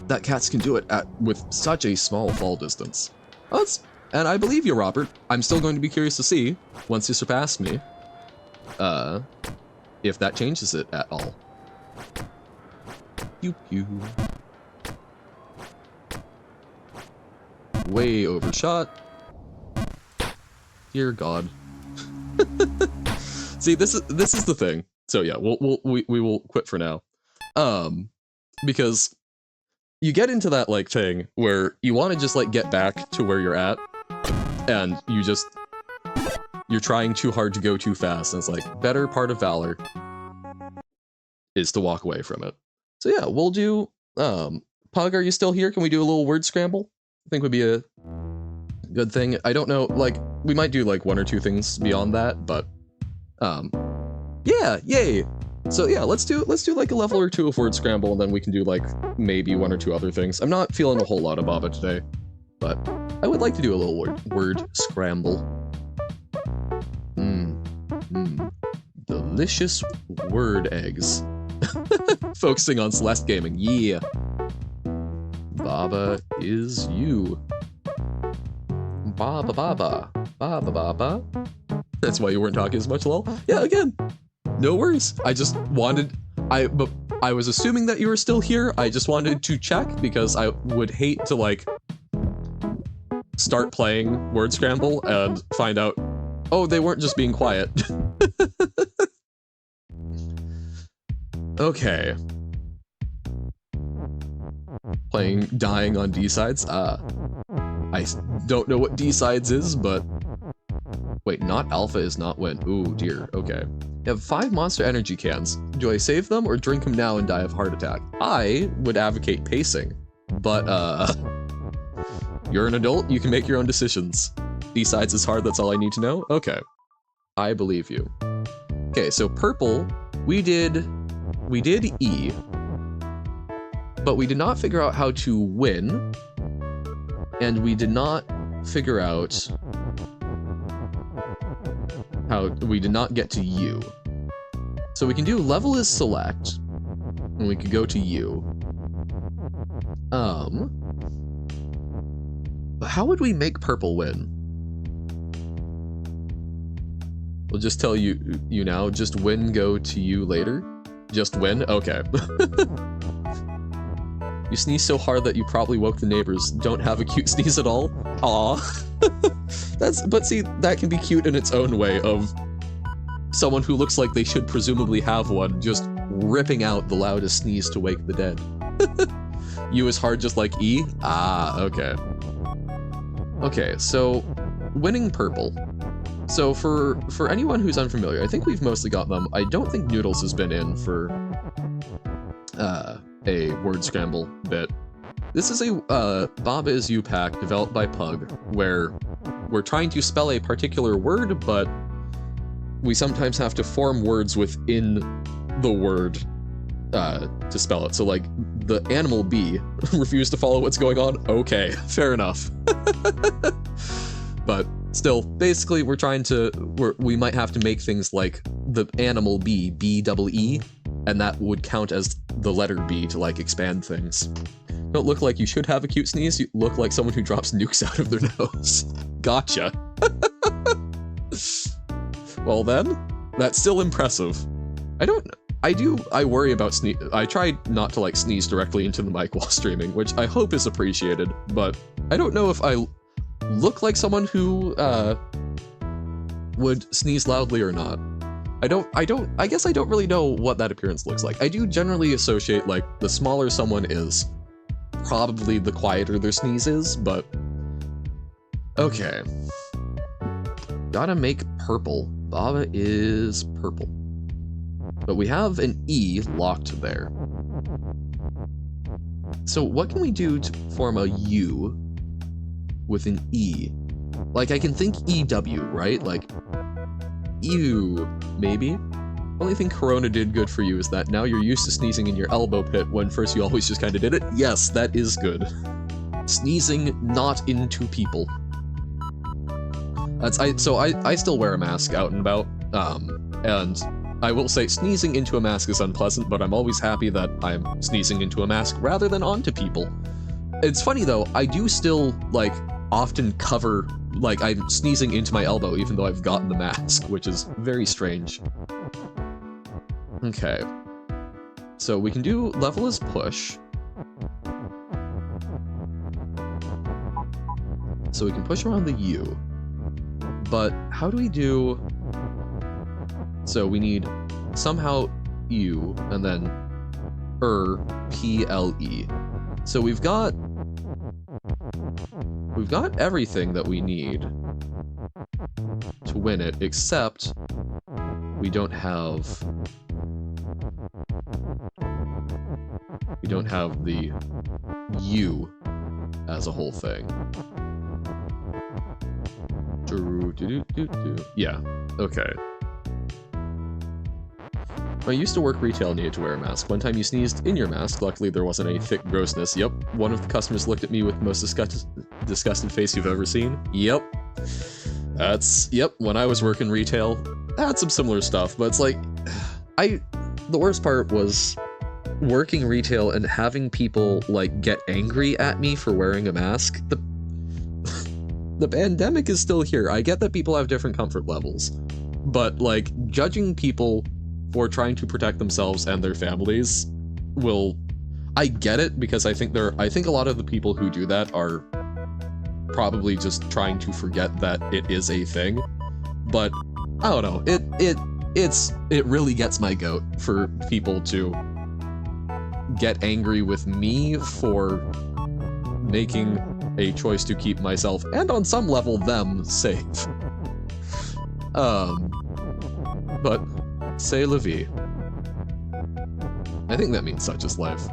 that cats can do it with such a small fall distance. And I believe you, Robert. I'm still going to be curious to see, once you surpass me, if that changes it at all. Pew pew. Way overshot. Dear God. See, this is the thing. So yeah, we will quit for now. Because you get into that like thing where you want to just like get back to where you're at, and you're trying too hard to go too fast, and it's like, better part of valor is to walk away from it. So yeah, we'll do, Pug, are you still here? Can we do a little word scramble? I think would be a good thing. I don't know, like, we might do like 1 or 2 things beyond that, but, yeah, yay! So yeah, let's do like a level or 2 of word scramble, and then we can do like maybe 1 or 2 other things. I'm not feeling a whole lot of Baba today, but I would like to do a little word scramble. Delicious word eggs. Focusing on Celeste Gaming, yeah. Baba is you. Baba baba. Baba baba. That's why you weren't talking as much, lol. Yeah, again. No worries. I just wanted... but I was assuming that you were still here. I just wanted to check because I would hate to, like, start playing Word Scramble and find out, oh, they weren't just being quiet. Okay. Playing Dying on D-Sides? I don't know what D-Sides is, but... Wait, not alpha is not win. Ooh, dear. Okay. You have 5 monster energy cans. Do I save them or drink them now and die of heart attack? I would advocate pacing, but, you're an adult, you can make your own decisions. D-Sides is hard, that's all I need to know? Okay. I believe you. Okay, so purple, we did E, but we did not figure out how to win, and we did not figure out how we did not get to U. So we can do level is select, and we could go to U. How would we make purple win? We'll just tell you now, just win, go to U later. Just win? Okay. You sneeze so hard that you probably woke the neighbors. Don't have a cute sneeze at all? Aw. But see, that can be cute in its own way, of someone who looks like they should presumably have one, just ripping out the loudest sneeze to wake the dead. U is hard just like E? Ah, okay. Okay, so winning purple. So for anyone who's unfamiliar, I think we've mostly got them. I don't think Noodles has been in for a word scramble bit. This is a Baba is You pack developed by Pug, where we're trying to spell a particular word, but we sometimes have to form words within the word to spell it. So like, the animal bee refused to follow what's going on? Okay, fair enough. But still, basically, we're trying to, we might have to make things like the animal bee, B-double-E, and that would count as the letter B to, like, expand things. Don't look like you should have a cute sneeze, you look like someone who drops nukes out of their nose. Gotcha. Well then, that's still impressive. I worry about I try not to, like, sneeze directly into the mic while streaming, which I hope is appreciated, but I don't know if I look like someone who, would sneeze loudly or not. I guess I don't really know what that appearance looks like. I do generally associate, like, the smaller someone is, probably the quieter their sneeze is, but... Okay. Gotta make purple. Baba is purple. But we have an E locked there. So what can we do to form a U with an E? Like, I can think EW, right? Like, ew, maybe? Only thing Corona did good for you is that now you're used to sneezing in your elbow pit when first you always just kind of did it. Yes, that is good. Sneezing not into people. So I still wear a mask out and about, and I will say sneezing into a mask is unpleasant, but I'm always happy that I'm sneezing into a mask rather than onto people. It's funny though, I do still, like, often cover, like, I'm sneezing into my elbow even though I've gotten the mask, which is very strange. Okay. So we can do level is push. So we can push around the U. But how do we do... So we need somehow U, and then P-L-E. So we've got everything that we need to win it, except we don't have the U as a whole thing. Yeah, okay. I used to work retail and needed to wear a mask. One time you sneezed in your mask. Luckily, there wasn't any thick grossness. Yep. One of the customers looked at me with the most disgusted face you've ever seen. Yep. Yep, when I was working retail, I had some similar stuff, but it's like, the worst part was working retail and having people, like, get angry at me for wearing a mask. The pandemic is still here. I get that people have different comfort levels, but, like, judging people for trying to protect themselves and their families I get it, because I think a lot of the people who do that are probably just trying to forget that it is a thing. But I don't know, it really gets my goat for people to get angry with me for making a choice to keep myself, and on some level them, safe. But c'est la vie. I think that means such is life.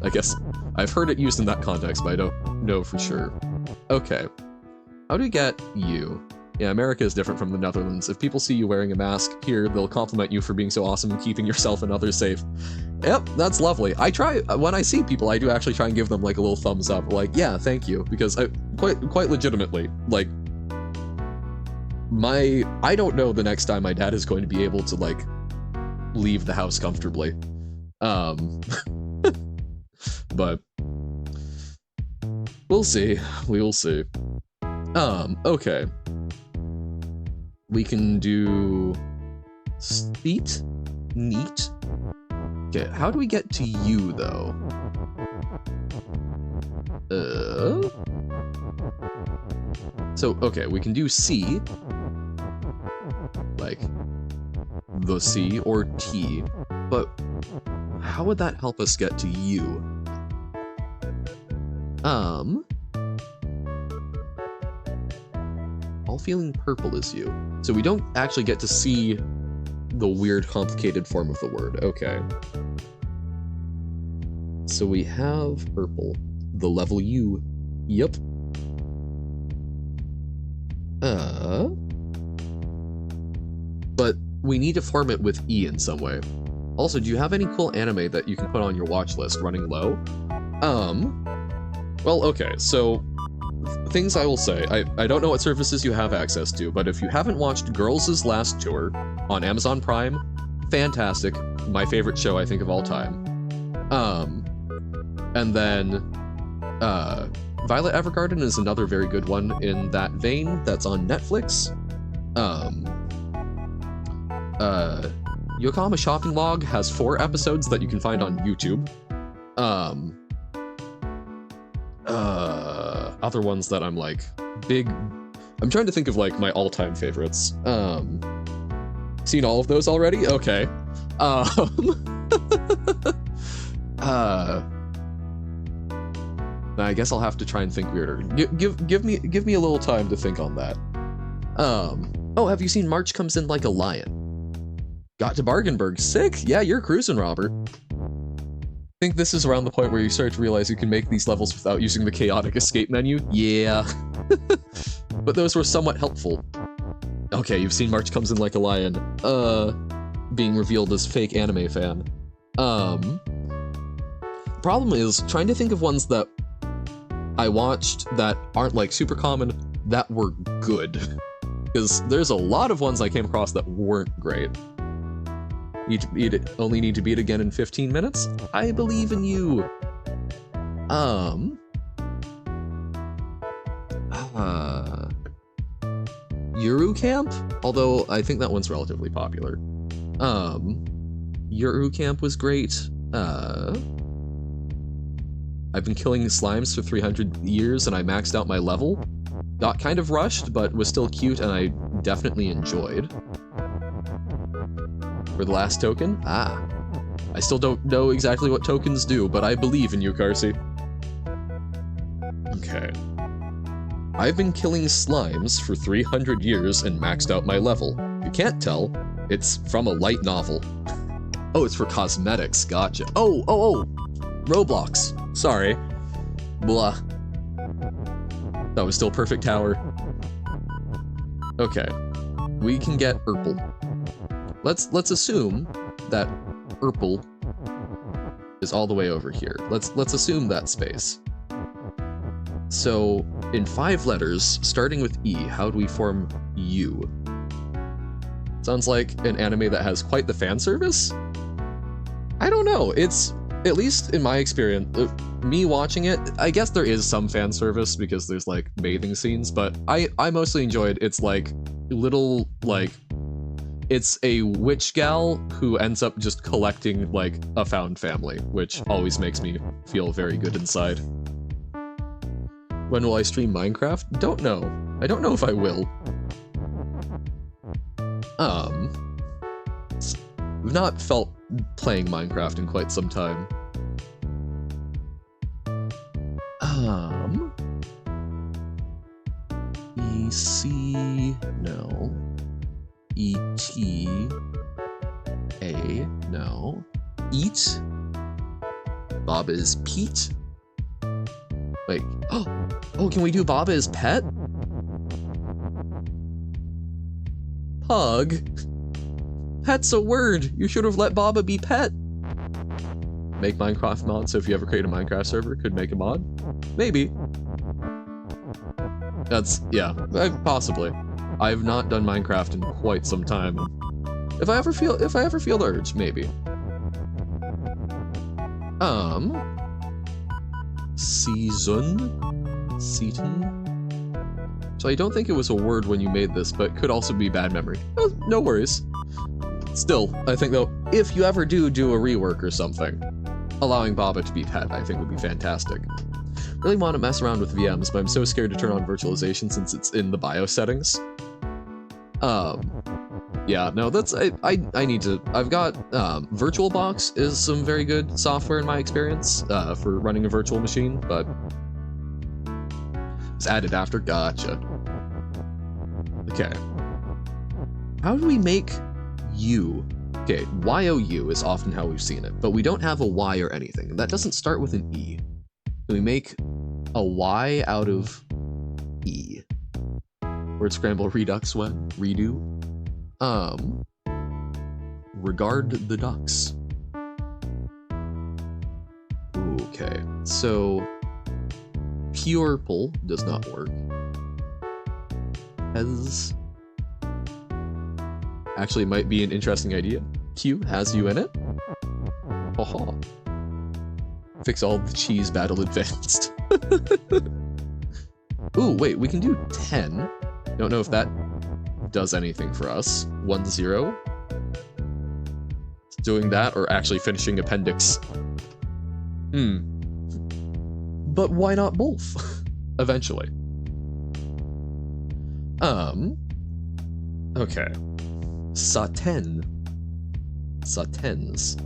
I guess I've heard it used in that context, but I don't know for sure. Okay. How do we get you? Yeah, America is different from the Netherlands. If people see you wearing a mask here, they'll compliment you for being so awesome and keeping yourself and others safe. Yep, that's lovely. I try, when I see people, I do actually try and give them like a little thumbs up, like, yeah, thank you, because quite legitimately, like, I don't know the next time my dad is going to be able to, like, leave the house comfortably. But we'll see. We will see. Okay. We can do Steet? Neat? Okay, how do we get to you, though? So, okay, we can do C. Like, the C, or T. But how would that help us get to you? All feeling purple is you. So we don't actually get to see the weird, complicated form of the word. Okay. So we have purple. The level U. Yep. But we need to form it with E in some way. Also, do you have any cool anime that you can put on your watch list running low? Well, okay, so things I will say. I don't know what services you have access to, but if you haven't watched Girls' Last Tour on Amazon Prime, fantastic. My favorite show, I think, of all time. And then, Violet Evergarden is another very good one in that vein that's on Netflix. Yokohama Shopping Log has 4 episodes that you can find on YouTube. Other ones that I'm like I'm trying to think of like my all-time favorites. Seen all of those already? Okay. I guess I'll have to try and think weirder. Give me a little time to think on that. Oh, have you seen March Comes In Like a Lion? Got to Bargainburg. Sick! Yeah, you're cruising, Robert. I think this is around the point where you start to realize you can make these levels without using the chaotic escape menu. Yeah. But those were somewhat helpful. Okay, you've seen March Comes In Like a Lion. Being revealed as fake anime fan. Problem is, trying to think of ones that I watched that aren't like super common, that were good. Because there's a lot of ones I came across that weren't great. Only need to beat again in 15 minutes? I believe in you. Yuru Camp? Although I think that one's relatively popular. Yuru Camp was great. I've been killing slimes for 300 years and I maxed out my level. Got kind of rushed, but was still cute and I definitely enjoyed. For the last token? Ah. I still don't know exactly what tokens do, but I believe in you, Carsey. Okay. I've been killing slimes for 300 years and maxed out my level. If you can't tell, it's from a light novel. Oh, it's for cosmetics, gotcha. Oh! Roblox. Sorry. Blah. That was still perfect tower. Okay. We can get Reupload. Let's assume that Reupload is all the way over here. Let's assume that space. So, in 5 letters, starting with E, how do we form U? Sounds like an anime that has quite the fan service? I don't know, it's, at least in my experience, me watching it, I guess there is some fan service because there's like bathing scenes, but I mostly enjoyed it's like little, like, it's a witch gal who ends up just collecting like a found family, which always makes me feel very good inside. When will I stream Minecraft? Don't know. I don't know if I will. I've not felt playing Minecraft in quite some time. EC, no. ET, A, no. Eat? Bob is Pete? Wait, oh, can we do Baba as pet? Pug? Pet's a word! You should have let Baba be pet! Make Minecraft mod, so if you ever create a Minecraft server, could make a mod? Maybe. That's, yeah, possibly. I've not done Minecraft in quite some time. If I ever feel the urge, maybe. Season? So I don't think it was a word when you made this, but could also be bad memory. No worries. Still, I think though, if you ever do a rework or something, allowing Baba to be pet, I think would be fantastic. Really want to mess around with VMs, but I'm so scared to turn on virtualization since it's in the BIOS settings. Yeah, no, that's, I need to, I've got, VirtualBox is some very good software in my experience, for running a virtual machine, but it's added after, gotcha. Okay. How do we make U? Okay, YOU is often how we've seen it, but we don't have a Y or anything, and that doesn't start with an E. Can we make a Y out of E? Word scramble redux when? Redo? Regard the ducks. Okay, so Purple does not work. Has actually might be an interesting idea. Q has you in it. Haha. Fix all the cheese battle advanced. Ooh, wait, we can do 10. Don't know if that does anything for us. 1-0. Doing that or actually finishing appendix. But why not both? Eventually. Okay. Satin. Satins.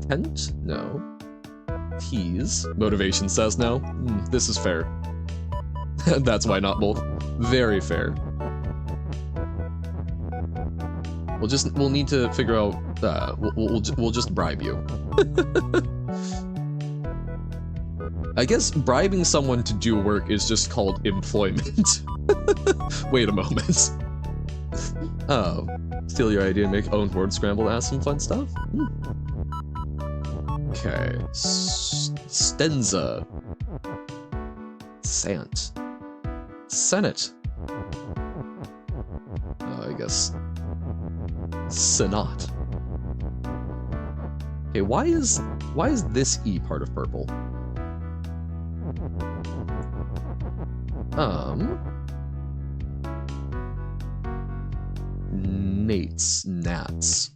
Tent? No. Tease. Motivation says no. This is fair. That's why not both. Very fair. We'll need to figure out, we'll just bribe you. I guess bribing someone to do work is just called employment. Wait a moment. Oh, steal your idea and make own word scramble to ask some fun stuff? Okay, Stenza. Sant. Senate. I guess. Senat. Okay, why is this E part of purple? Nates, gnats.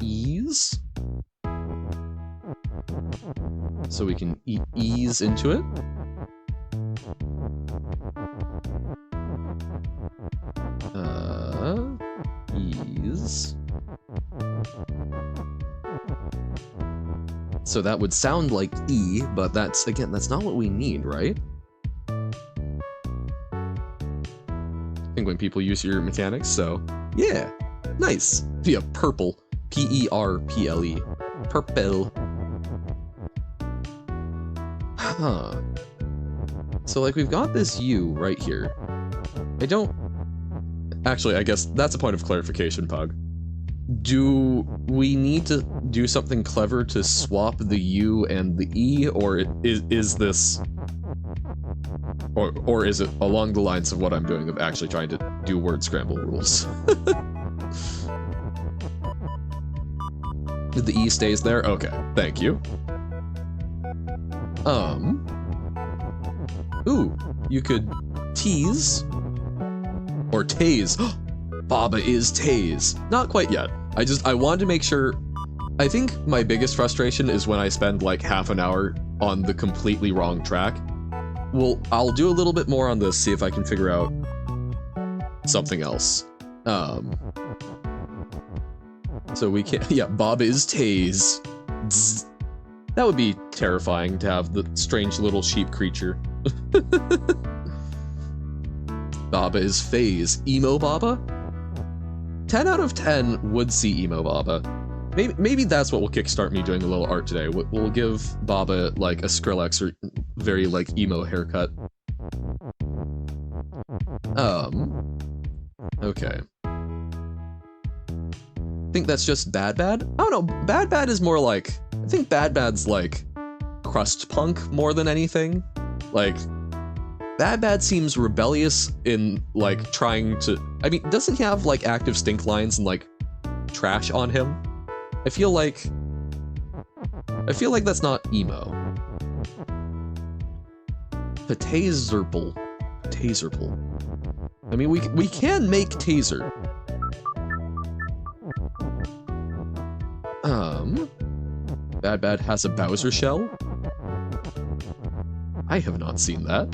Ease? So we can ease into it? Ease. So that would sound like E, but that's, again, that's not what we need, right? Penguin people use your mechanics, so yeah, nice. Via purple, P-E-R-P-L-E, purple. Huh. So like we've got this U right here. Actually, I guess that's a point of clarification, Pug. Do we need to do something clever to swap the U and the E, or is this... Or is it along the lines of what I'm doing of actually trying to do word scramble rules? The E stays there? Okay, thank you. Ooh, you could tease. Or tase. Baba is tase. Not quite yet. I wanted to make sure. I think my biggest frustration is when I spend like half an hour on the completely wrong track. Well, I'll do a little bit more on this, see if I can figure out something else. So we can't, yeah, Baba is tase. Zzz. That would be terrifying to have the strange little sheep creature. Baba is phase. Emo Baba? 10 out of 10 would see Emo Baba. Maybe that's what will kickstart me doing a little art today. We'll give Baba like a Skrillex or very like emo haircut. Okay. I think that's just Bad Bad? I don't know, Bad Bad is more like, I think Bad Bad's like crust punk more than anything. Like, Bad Bad seems rebellious in like trying to, I mean, doesn't he have like active stink lines and like trash on him? I feel like that's not emo. Taserple. I mean, we can make taser. Bad Bad has a Bowser shell? I have not seen that.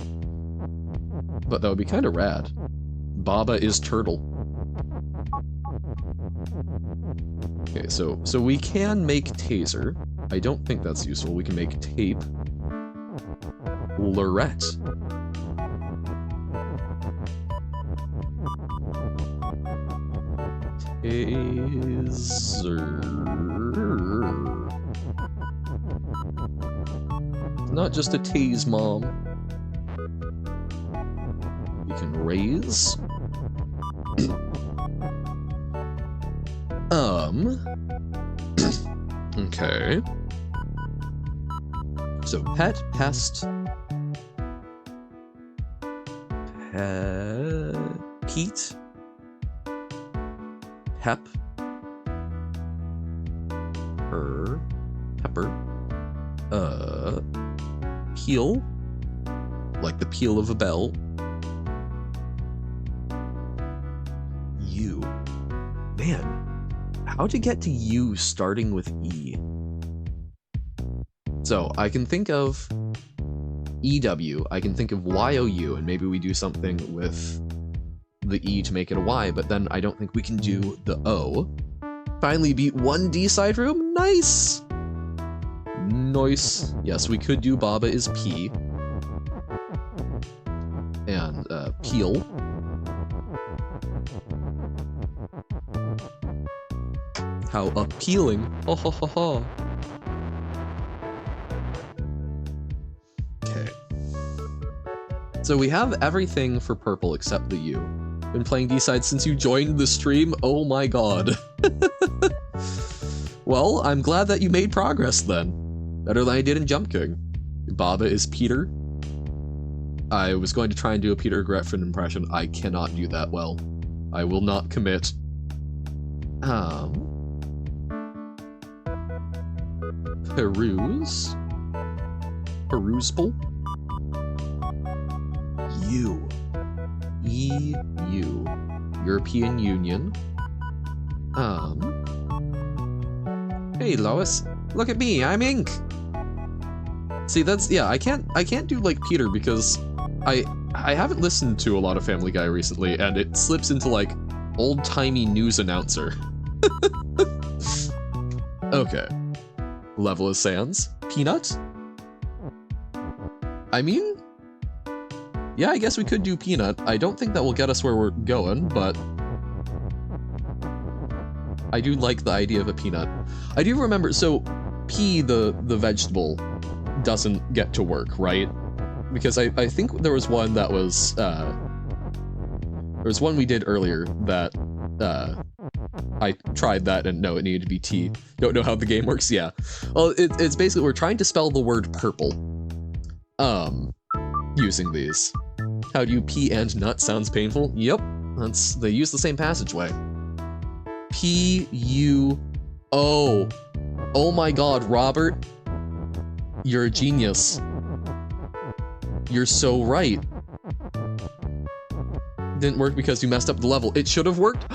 But that would be kind of rad. Baba is turtle. Okay, so we can make taser. I don't think that's useful. We can make tape. Lorette. Taser. Not just a tase, Mom. We can raise. Okay. So pet, pest. Pete. Pep. Pepper. Peel. Like the peel of a bell. U. Man. How to get to U starting with E? So I can think of EW, I can think of YOU, and maybe we do something with the E to make it a Y, but then I don't think we can do the O. Finally beat one D side room? Nice! Nice. Yes, we could do Baba is P. And Peel. How appealing. Ho ho ho ho. Okay. So we have everything for purple except the U. Been playing D-side since you joined the stream? Oh my god. Well, I'm glad that you made progress then. Better than I did in Jump King. Baba is Peter. I was going to try and do a Peter Griffin impression. I cannot do that well. I will not commit. Peruse. Perusable. U. EU. European Union. Hey Lois, look at me, I'm ink. See, that's, yeah, I can't do like Peter because I haven't listened to a lot of Family Guy recently, and it slips into like old-timey news announcer. Okay. Level is Sans. Peanut? I mean, yeah, I guess we could do Peanut. I don't think that will get us where we're going, but I do like the idea of a peanut. I do remember, so pea, the vegetable, doesn't get to work, right? Because I think there was one that was, there was one we did earlier that, I tried that and no, it needed to be T. Don't know how the game works, yeah. Well, it's basically, we're trying to spell the word purple. Using these. How do you pea and nut sounds painful? Yep, they use the same passageway. P-U-O. Oh my god, Robert. You're a genius. You're so right. Didn't work because you messed up the level. It should have worked.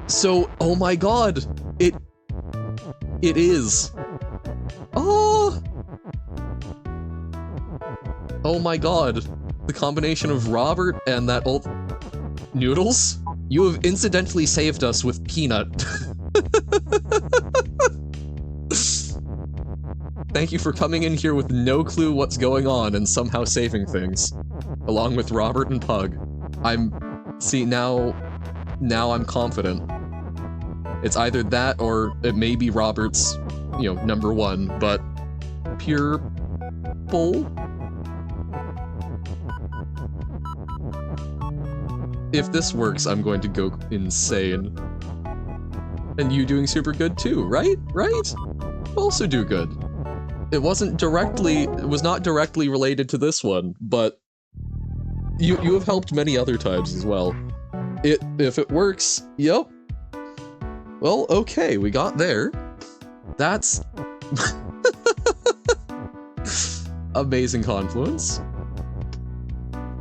So, oh my god. It is. Oh. Oh my god. The combination of Robert and that old Noodles? You have incidentally saved us with Peanut. Thank you for coming in here with no clue what's going on and somehow saving things. Along with Robert and Pug. See, now I'm confident. It's either that or it may be Robert's, you know, number one, but pure bull? If this works, I'm going to go insane. And you doing super good too, right? Right? Also do good. It was not directly related to this one, but you have helped many other times as well. If it works, yep. Well, okay, we got there. That's amazing confluence.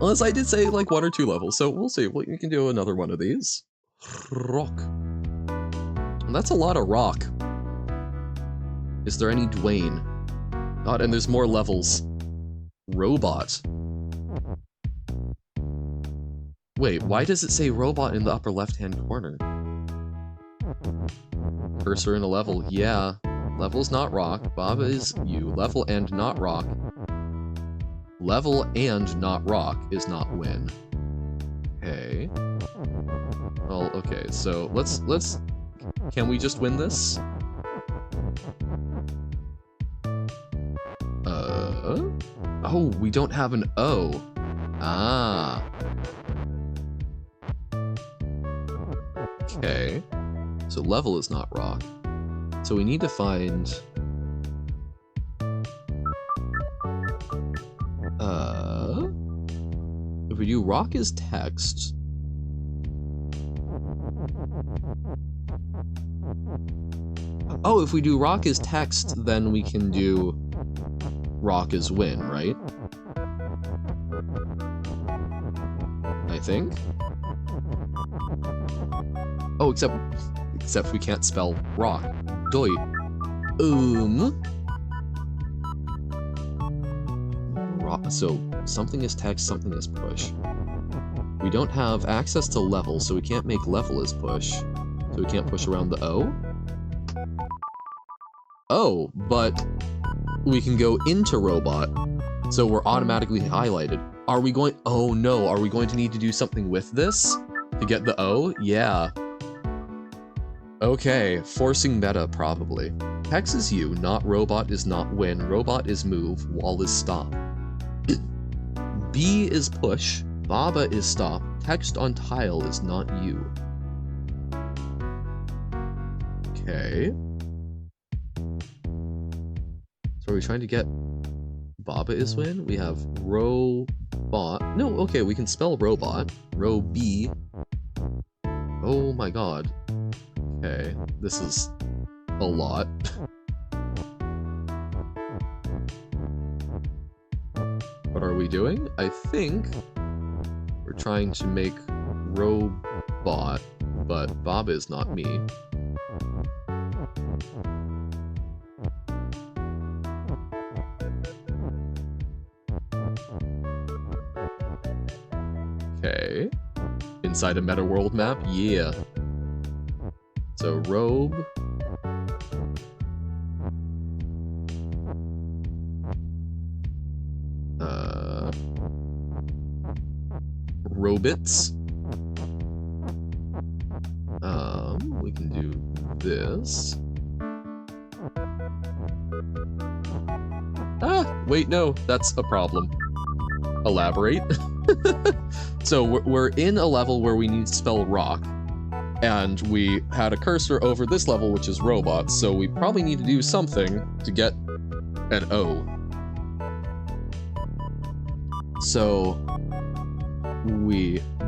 Unless I did say like 1 or 2 levels, so we'll see. We can do another one of these. Rock. And that's a lot of rock. Is there any Dwayne? God, and there's more levels. Robot. Wait, why does it say robot in the upper left-hand corner? Cursor in a level, yeah. Level's not rock. Baba is you. Level and not rock. Level and not rock is not win. Okay. Well, okay, so let's can we just win this? Oh, we don't have an O. Ah. Okay. So level is not rock. So we need to find if we do rock is text. Oh, if we do rock is text, then we can do rock is win, right? I think. Oh, except we can't spell rock. Doi. So something is text, something is push. We don't have access to level, so we can't make level as push. So we can't push around the O. Oh, but we can go into robot, so we're automatically highlighted. Are we going? Oh no, are we going to need to do something with this to get the O? Yeah. Okay, forcing meta probably. Hex is you, not robot is not win, robot is move, wall is stop. B is push, Baba is stop, text on tile is not you. Okay. So are we trying to get Baba is win? We have robot. No, okay, we can spell robot. B. Oh my god. Okay, this is a lot. What are we doing? I think we're trying to make robot, but Bob is not me. Okay. Inside a meta world map? Yeah. So robe. Robits. We can do this. Ah, wait, no, that's a problem. Elaborate. So we're in a level where we need to spell rock, and we had a cursor over this level, which is robots, so we probably need to do something to get an O. So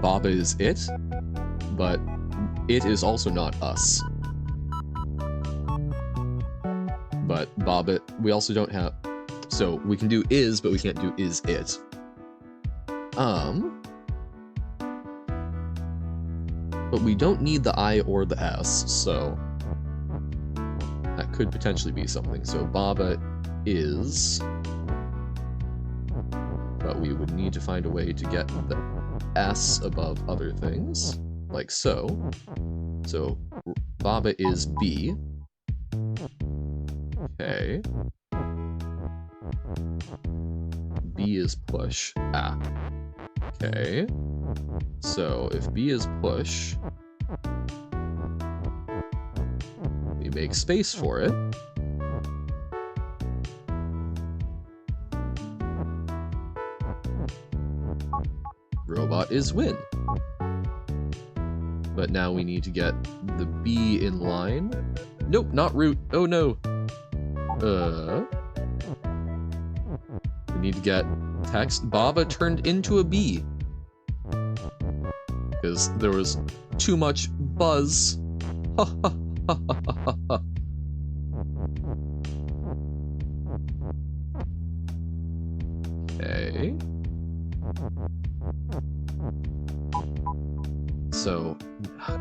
Baba is it, but it is also not us. But Baba, we also don't have, so we can do is, but we can't do is it. But we don't need the I or the S, so that could potentially be something. So Baba is, but we would need to find a way to get the S above other things, like so. So Baba is B. Okay. B is push. Ah. Okay. So if B is push, we make space for it. Robot is win. But now we need to get the B in line. Nope, not root. Oh no. We need to get text. Baba turned into a B. Because there was too much buzz. Okay. So,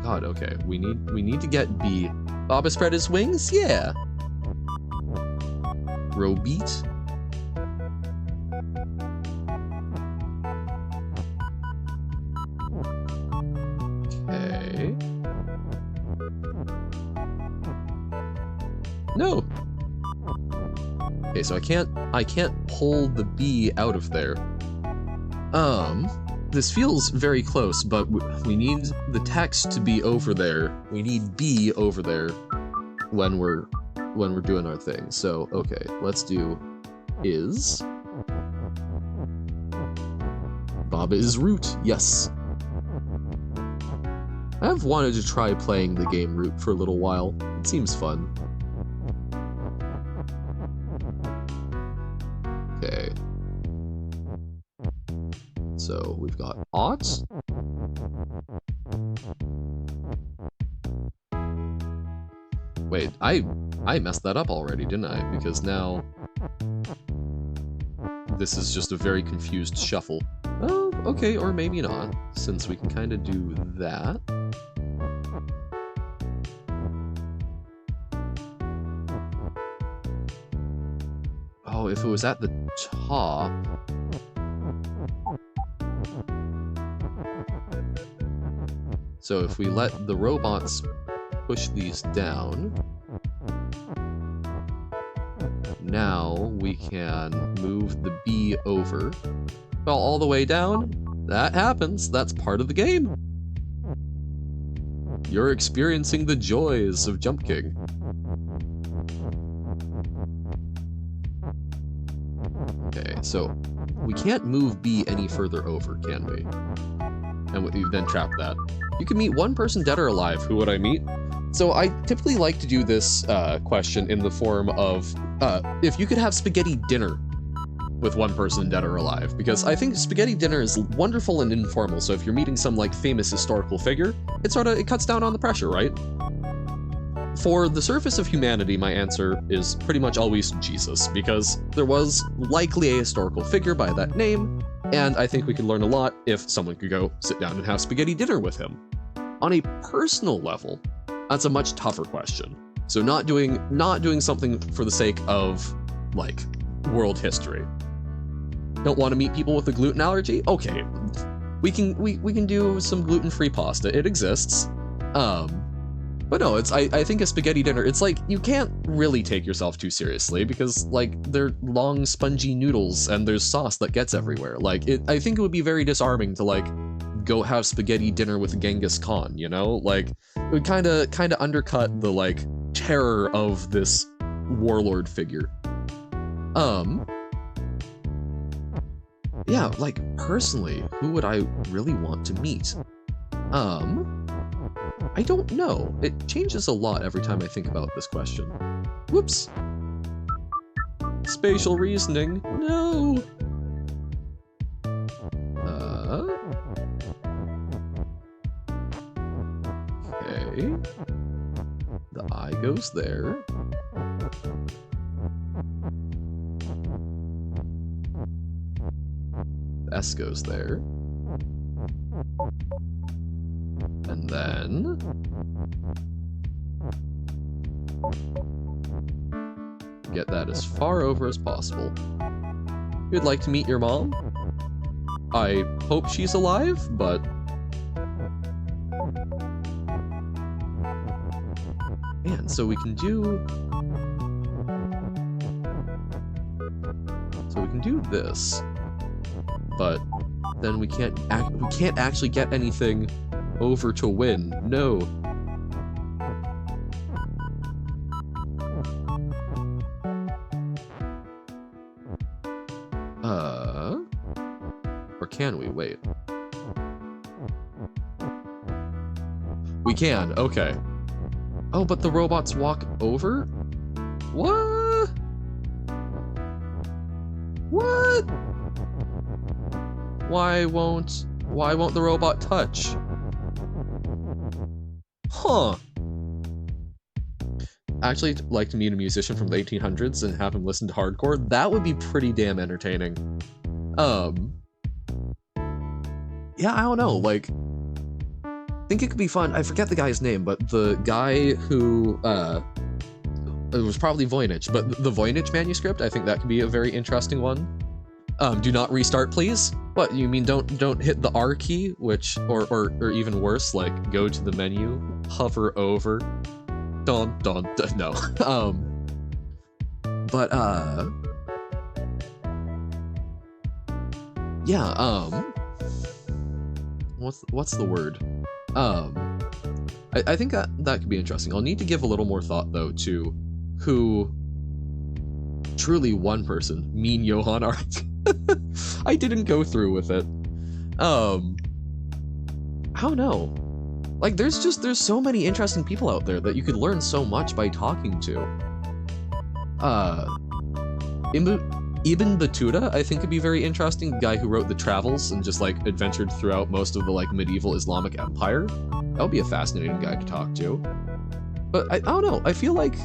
God, okay. We need to get B. Baba spread his wings? Yeah. Robeat. Okay. No. Okay, so I can't pull the B out of there. This feels very close, but we need the text to be over there. We need B over there when we're doing our thing. So, okay, let's do is. Baba is root, yes. I've wanted to try playing the game Root for a little while. It seems fun. Okay. So we've got ought. Wait, I messed that up already, didn't I? Because now this is just a very confused shuffle. Oh, okay, or maybe not, since we can kind of do that. Oh, if it was at the top. So if we let the robots push these down, now we can move the B over. Well, all the way down. That happens. That's part of the game. You're experiencing the joys of Jump King. Okay, so we can't move B any further over, can we? And we then trap that. You can meet one person dead or alive. Who would I meet? So I typically like to do this question in the form of, if you could have spaghetti dinner with one person dead or alive, because I think spaghetti dinner is wonderful and informal, so if you're meeting some like famous historical figure, it cuts down on the pressure, right? For the surface of humanity, my answer is pretty much always Jesus, because there was likely a historical figure by that name, and I think we could learn a lot if someone could go sit down and have spaghetti dinner with him. On a personal level, that's a much tougher question. So not doing something for the sake of, like, world history. Don't want to meet people with a gluten allergy? Okay, we can do some gluten-free pasta. It exists. But no, I think a spaghetti dinner, it's like, you can't really take yourself too seriously because, like, they're long, spongy noodles and there's sauce that gets everywhere. Like, I think it would be very disarming to, like, go have spaghetti dinner with Genghis Khan, you know? Like, it would kind of undercut the, like, terror of this warlord figure. Yeah, like, personally, who would I really want to meet? I don't know. It changes a lot every time I think about this question. Whoops. Spatial reasoning. No. Okay. The eye goes there. The S goes there. And then... get that as far over as possible. You'd like to meet your mom? I hope she's alive, but... man, so we can do... so we can do this. But then we can't actually get anything over to win. No. Or can we? Wait. We can, okay. Oh, but the robots walk over? What? What? Why won't the robot touch? Huh. Actually, I'd like to meet a musician from the 1800s and have him listen to hardcore. That would be pretty damn entertaining. Yeah, I don't know, like, I think it could be fun. I forget the guy's name, but the guy who, it was probably Voynich, but the Voynich manuscript, I think that could be a very interesting one. Do not restart, please? What, you mean don't hit the R key, which, or even worse, like, go to the menu, hover over, dun, no. Yeah, what's the word? I think that could be interesting. I'll need to give a little more thought, though, to who truly one person, Mean Johann Ark. I didn't go through with it. I don't know. Like, there's so many interesting people out there that you could learn so much by talking to. Ibn Battuta, I think, could be very interesting. The guy who wrote the Travels and just, like, adventured throughout most of the, like, medieval Islamic empire. That would be a fascinating guy to talk to. But I don't know, I feel like...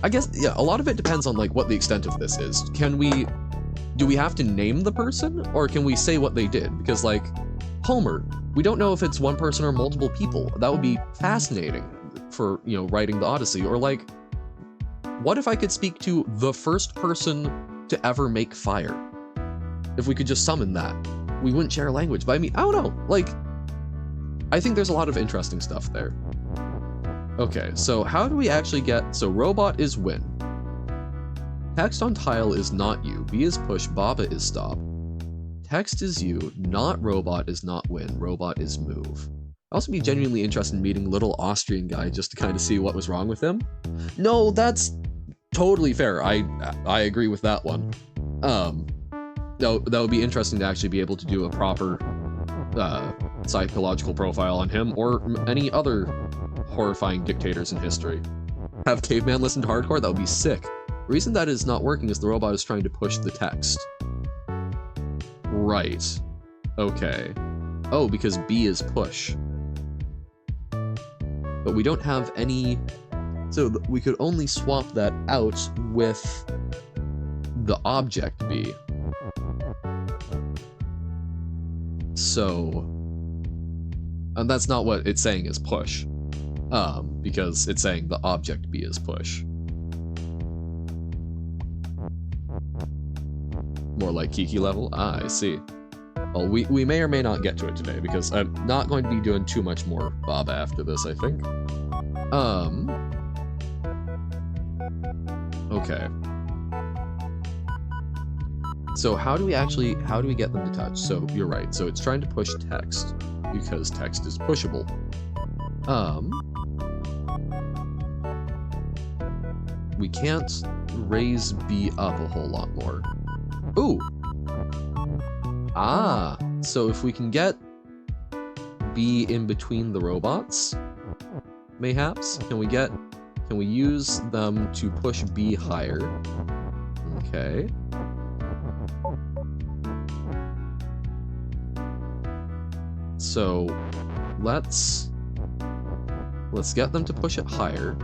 I guess, yeah, a lot of it depends on, like, what the extent of this is. Do we have to name the person, or can we say what they did? Because, like, Homer, we don't know if it's one person or multiple people. That would be fascinating for, you know, writing the Odyssey. Or, like, what if I could speak to the first person to ever make fire? If we could just summon that. We wouldn't share a language, but I mean, I don't know, like, I think there's a lot of interesting stuff there. Okay, so how do we actually get, so robot is win. Text on tile is not you, B is push, Baba is stop. Text is you, not robot is not win, robot is move. I'd also be genuinely interested in meeting little Austrian guy just to kind of see what was wrong with him. No, that's totally fair. I agree with that one. That would be interesting to actually be able to do a proper psychological profile on him or any other horrifying dictators in history. Have Caveman listen to hardcore? That would be sick. The reason that is not working is the robot is trying to push the text. Right. Okay. Oh, because B is push. But we don't have any... So we could only swap that out with the object B. So... and that's not what it's saying is push. Because it's saying the object B is push. More like Kiki level? Ah, I see. Well, we may or may not get to it today, because I'm not going to be doing too much more Baba after this, I think. Okay. So how do we get them to touch? So you're right. So it's trying to push text because text is pushable. We can't raise B up a whole lot more. Ooh. Ah, so if we can get B in between the robots, mayhaps, can we use them to push B higher? Okay. So let's get them to push it higher.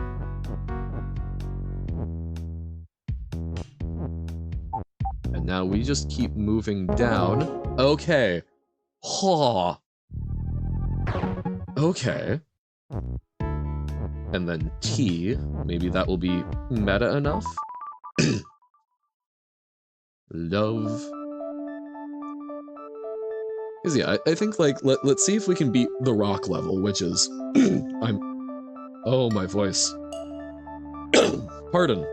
And now we just keep moving down. Okay. Ha. Okay. And then T, maybe that will be meta enough. Love. Cause yeah, I think like let's see if we can beat the rock level, which is oh, my voice. Pardon.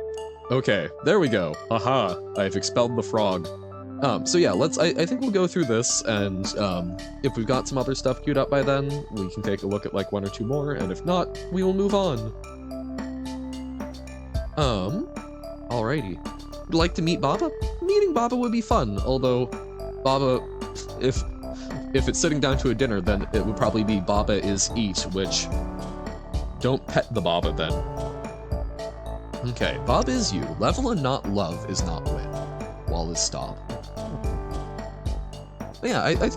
Okay, there we go. Aha, I've expelled the frog. So yeah, I think we'll go through this, and if we've got some other stuff queued up by then, we can take a look at like 1 or 2 more, and if not, we will move on. Alrighty. Would like to meet Baba? Meeting Baba would be fun, although Baba, if it's sitting down to a dinner, then it would probably be Baba is eat, which don't pet the Baba then. Okay, Bob is you. Level and not love is not win. Wall is stop. But yeah, I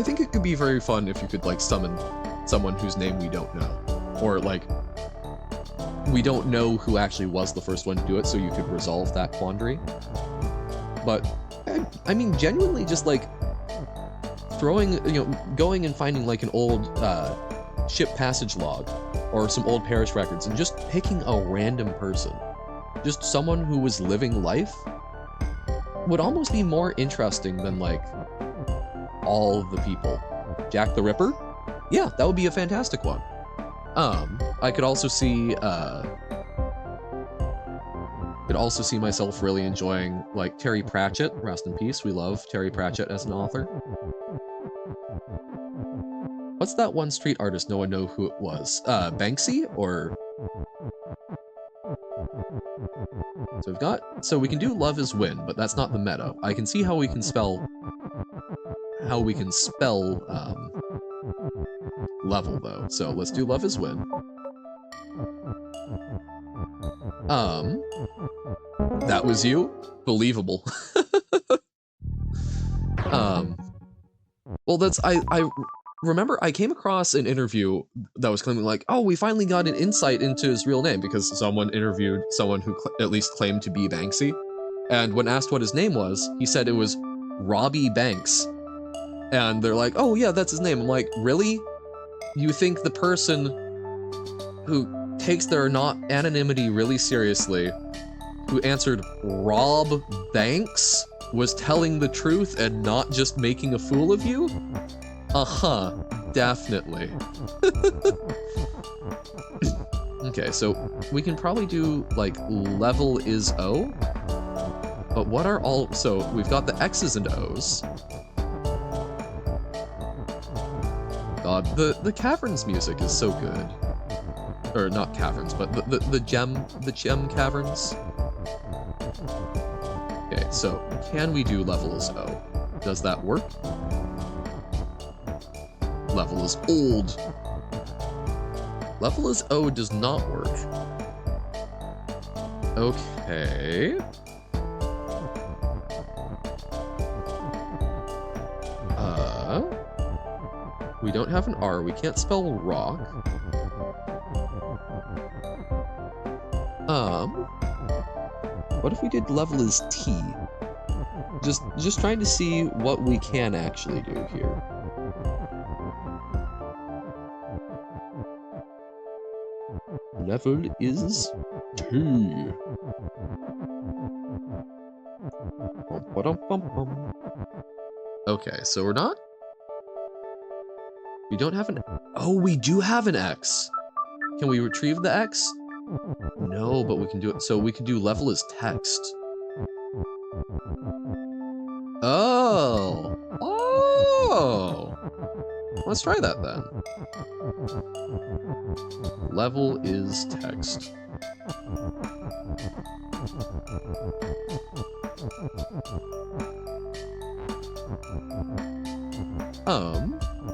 think it could be very fun if you could like summon someone whose name we don't know, or like we don't know who actually was the first one to do it, so you could resolve that quandary. But I mean, genuinely, just like throwing, going and finding like an old ship passage log or some old parish records and just picking a random person, just someone who was living life, would almost be more interesting than like all the people. Jack the Ripper? Yeah, that would be a fantastic one. I could also see myself really enjoying like Terry Pratchett, rest in peace. We love Terry Pratchett as an author. What's that one street artist no one know who it was? Banksy or... So we can do love is win, but that's not the meta. I can see how we can spell level though. So let's do love is win. That was you? Believable. Well, I remember I came across an interview that was claiming like, oh, we finally got an insight into his real name because someone interviewed someone who at least claimed to be Banksy. And when asked what his name was, he said it was Robbie Banks. And they're like, oh yeah, that's his name. I'm like, really? You think the person who takes their anonymity really seriously, who answered Rob Banks, was telling the truth and not just making a fool of you? Uh-huh, definitely. Okay, so we can probably do, like, level is O. But what are all... So, we've got the X's and O's. God, the Caverns music is so good. Or, not Caverns, but the gem Caverns. Okay, so, can we do level is O? Does that work? Level is old. Level is O does not work. Okay. We don't have an R. We can't spell rock. What if we did level is T? Just trying to see what we can actually do here. Level is T. Okay, so we're not... We don't have an... Oh, we do have an X! Can we retrieve the X? No, but we can do it. So we can do level as text. Oh! Oh! Let's try that then. Level is text.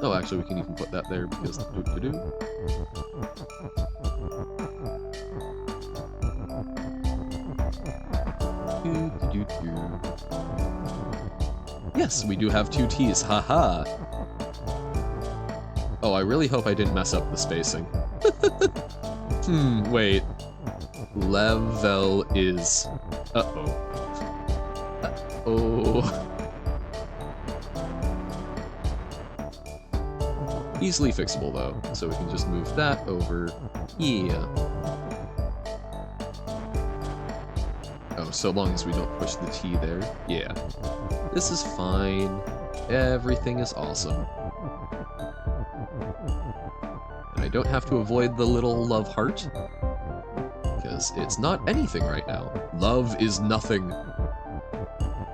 Oh, actually, we can even put that there because Yes, we do have two T's, haha. Oh, I really hope I didn't mess up the spacing. Wait. Level is... Uh-oh. Uh-oh. Easily fixable, though, so we can just move that over. Yeah. Oh, so long as we don't push the T there. Yeah. This is fine. Everything is awesome. And I don't have to avoid the little love heart, because it's not anything right now. Love is nothing.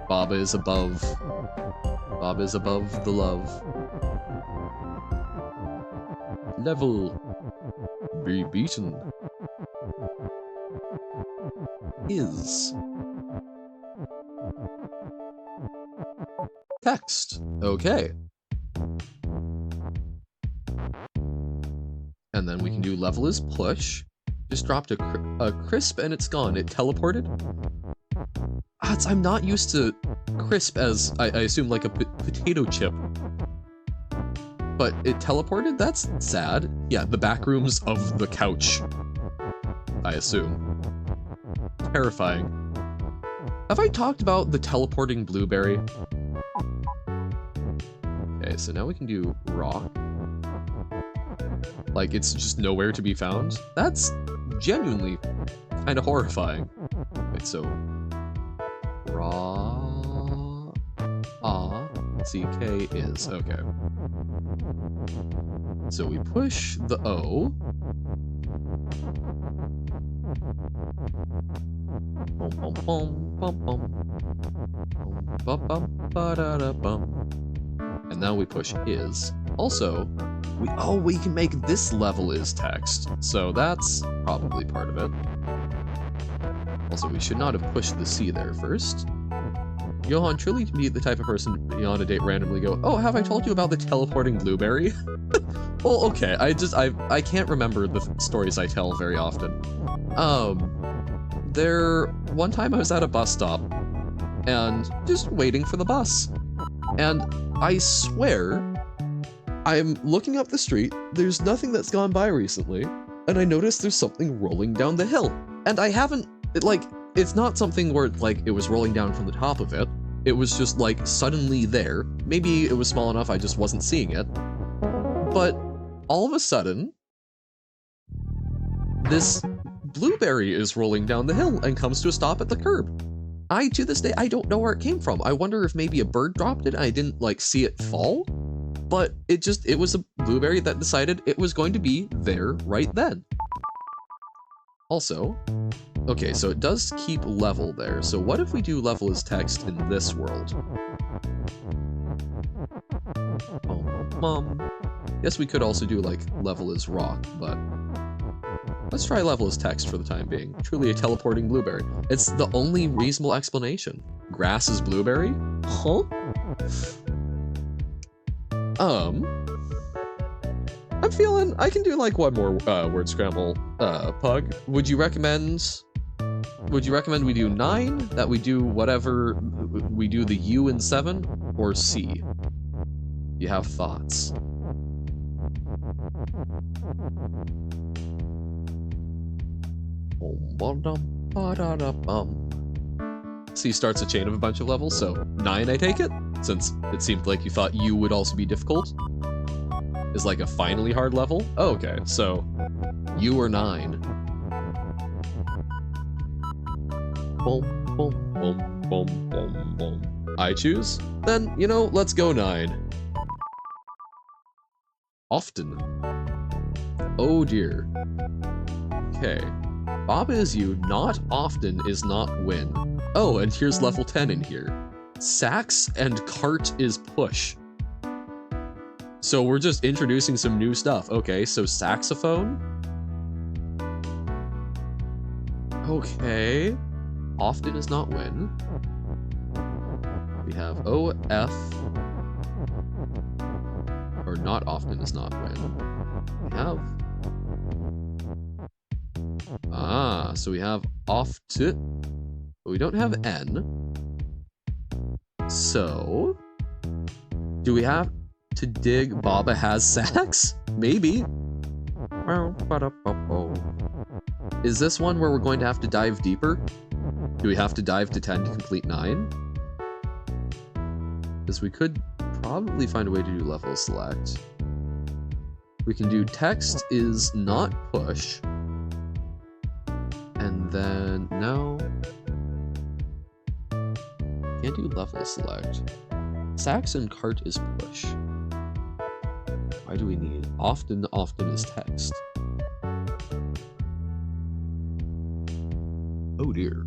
Baba is above. Baba is above the love. Level be beaten is text. Okay. And then we can do level is push. Just dropped a crisp and it's gone. It teleported. I'm not used to crisp as I assume like a potato chip. But it teleported? That's sad. Yeah, the back rooms of the couch. I assume. Terrifying. Have I talked about the teleporting blueberry? Okay, so now we can do rock. Like, it's just nowhere to be found? That's genuinely kind of horrifying. Wait, so... Raw... CK is, okay. So we push the O. And now we push is. Also, we can make this level is text. So that's probably part of it. Also, we should not have pushed the C there first. Johan, truly to be the type of person beyond a date randomly go, oh, have I told you about the teleporting blueberry? Well, okay, I can't remember the stories I tell very often. One time I was at a bus stop, and just waiting for the bus. And I swear, I'm looking up the street, there's nothing that's gone by recently, and I noticed there's something rolling down the hill. And I haven't, it's not something where, it was rolling down from the top of it. It was just, suddenly there. Maybe it was small enough I just wasn't seeing it. But all of a sudden, this blueberry is rolling down the hill and comes to a stop at the curb. To this day, I don't know where it came from. I wonder if maybe a bird dropped it and I didn't, see it fall? But it was a blueberry that decided it was going to be there right then. Also, okay, so it does keep level there. So what if we do level as text in this world? Guess we could also do, level as rock, but let's try level as text for the time being. Truly a teleporting blueberry. It's the only reasonable explanation. Grass is blueberry? Huh? I'm feeling I can do one more word scramble pug. Would you recommend we do 9, that we do whatever we do the U in 7, or C? You have thoughts? C starts a chain of a bunch of levels, so 9 I take it? Since it seemed like you thought U would also be difficult. Is a finally hard level? Oh, okay, so U or 9. Boom, boom, boom, boom, boom, boom. I choose? Then, let's go 9. Often. Oh dear. Okay. Baba is you, not often is not win. Oh, and here's level 10 in here. Sax and cart is push. So we're just introducing some new stuff. Okay, so saxophone. Okay. Often is not win. We have OF. Or not often is not win. We have... so we have off to, but we don't have N. So, do we have to dig Baba has sax? Maybe. Is this one where we're going to have to dive deeper? Do we have to dive to 10 to complete 9? Because we could probably find a way to do level select. We can do text is not push. And then, no. Can't do level select. Sax and cart is push. Why do we need? Often is text. Oh dear.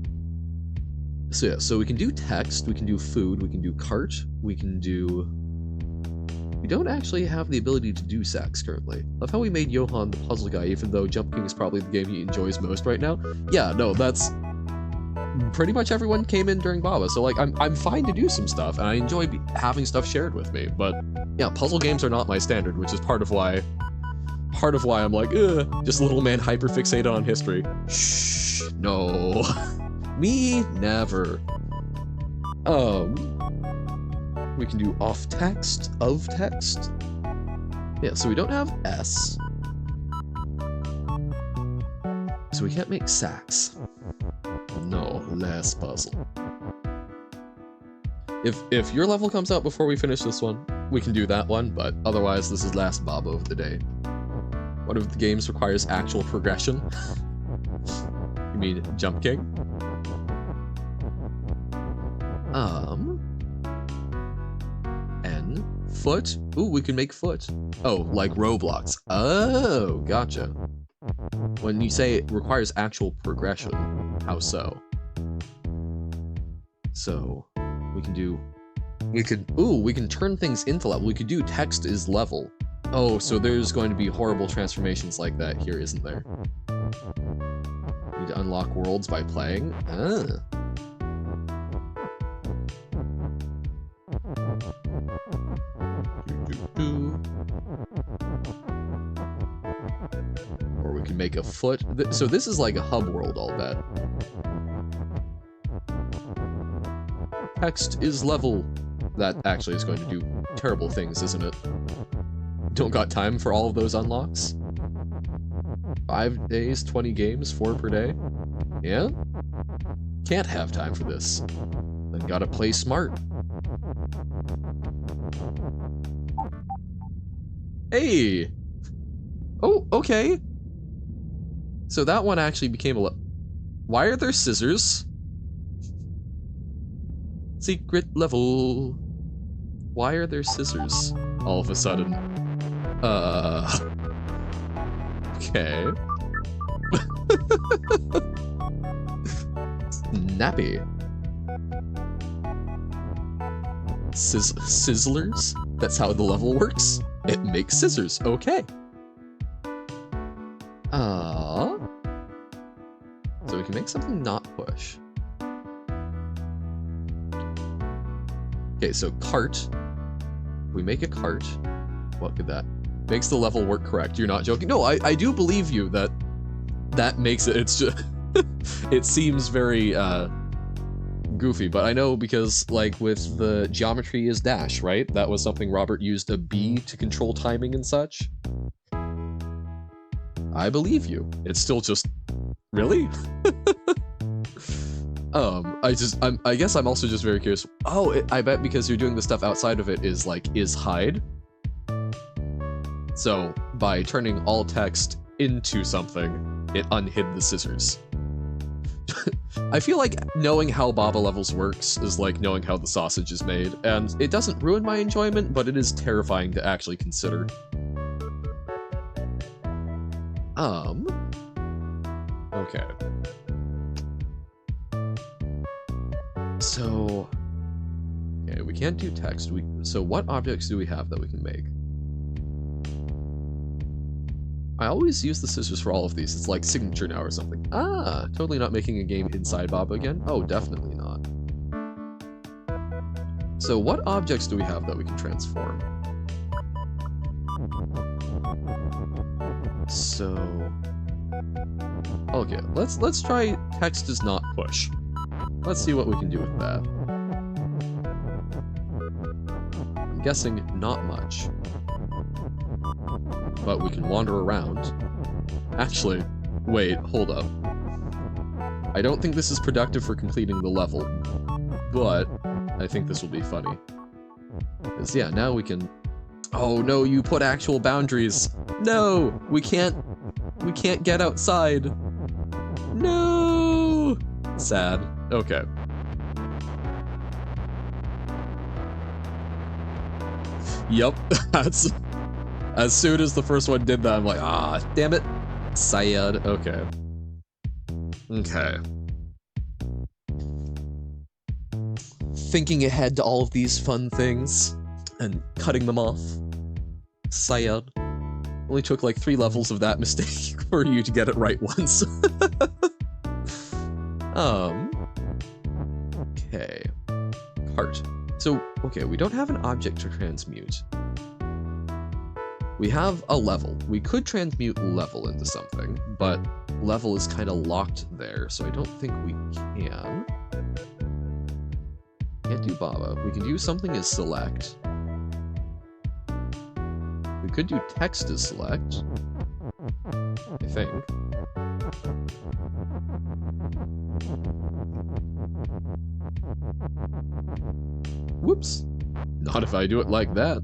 So yeah, so we can do text, we can do food, we can do cart, we can do... We don't actually have the ability to do sax currently. Love how we made Johan the puzzle guy, even though Jump King is probably the game he enjoys most right now. Yeah, no, that's... Pretty much everyone came in during Baba, so like, I'm fine to do some stuff, and I enjoy having stuff shared with me, but yeah, puzzle games are not my standard, which is part of why I'm like, just little man hyperfixated on history. Shh, no. Me, never. We can do off text, of text. Yeah, so we don't have S. So we can't make sax. No, last puzzle. If your level comes out before we finish this one, we can do that one, but otherwise this is last Baba of the day. One of the games requires actual progression. You mean Jump King? N, foot. Ooh, we can make foot. Oh, like Roblox. Oh, gotcha. When you say it requires actual progression, how so? So, we can turn things into level. We could do text is level. Oh, so there's going to be horrible transformations like that here, isn't there? Need to unlock worlds by playing? Or we can make a foot. So this is like a hub world, I'll bet. Text is level. That actually is going to do terrible things, isn't it? Don't got time for all of those unlocks? 5 days, 20 games, 4 per day? Yeah? Can't have time for this. Then gotta play smart. Hey! Oh, okay. So that one actually became a Why are there scissors? Secret level. Why are there scissors all of a sudden? Okay. Snappy. Sizzlers? That's how the level works? It makes scissors, okay. So we can make something not push. Okay, so cart. We make a cart. What could that? Makes the level work correct. You're not joking? No, I do believe you that that makes it. It's just... it seems very, goofy, but I know because, like, with the geometry is dash, right? That was something Robert used a B to control timing and such. I believe you. It's still just... Really? I guess I'm also just very curious. Oh, I bet because you're doing the stuff outside of it is, like, is hide. So, by turning all text into something, it unhid the scissors. I feel like knowing how Baba levels works is like knowing how the sausage is made, and it doesn't ruin my enjoyment, but it is terrifying to actually consider. Okay. So... Okay, we can't do text. So what objects do we have that we can make? I always use the scissors for all of these. It's like signature now or something. Ah, totally not making a game inside Baba again? Oh, definitely not. So what objects do we have that we can transform? So... okay, let's try text does not push. Let's see what we can do with that. I'm guessing not much. But we can wander around. Actually, wait, hold up. I don't think this is productive for completing the level, but I think this will be funny. Because, yeah, now we can... oh no, you put actual boundaries! No! We can't get outside! No! Sad. Okay. Yep, that's... as soon as the first one did that, I'm like, ah, damn it. Sad. Okay. Okay. Thinking ahead to all of these fun things and cutting them off. Sad. Only took like 3 levels of that mistake for you to get it right once. Okay. Cart. So, okay, we don't have an object to transmute. We have a level. We could transmute level into something, but level is kind of locked there, so I don't think we can. Can't do Baba. We can do something as select. We could do text as select, I think. Whoops. Not if I do it like that.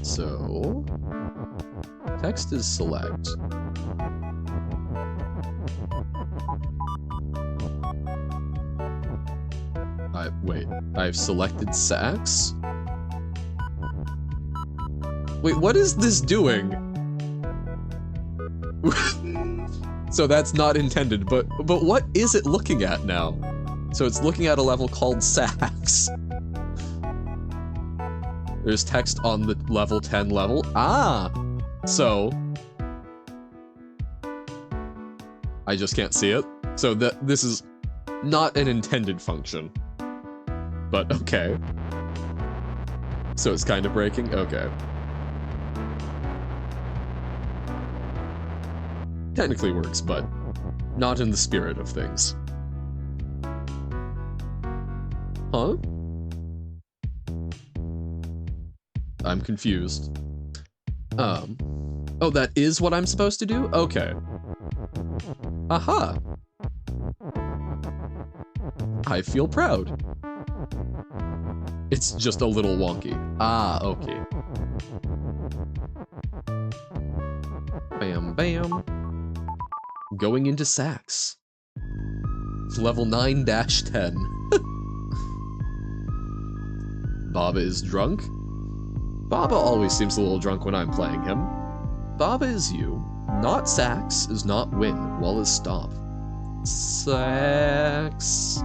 So, text is select. Wait, I've selected sax? Wait, what is this doing? So that's not intended, but what is it looking at now? So it's looking at a level called sax. There's text on the level 10 level. Ah! So... I just can't see it. So this is not an intended function. But okay. So it's kind of breaking? Okay. Technically works, but not in the spirit of things. Huh? I'm confused. Oh, that is what I'm supposed to do? Okay. Aha! I feel proud. It's just a little wonky. Ah, okay. Bam, bam. Going into sax. Level 9-10. Baba is drunk? Baba always seems a little drunk when I'm playing him. Baba is you. Not sax is not win. Wall is stop. Sax.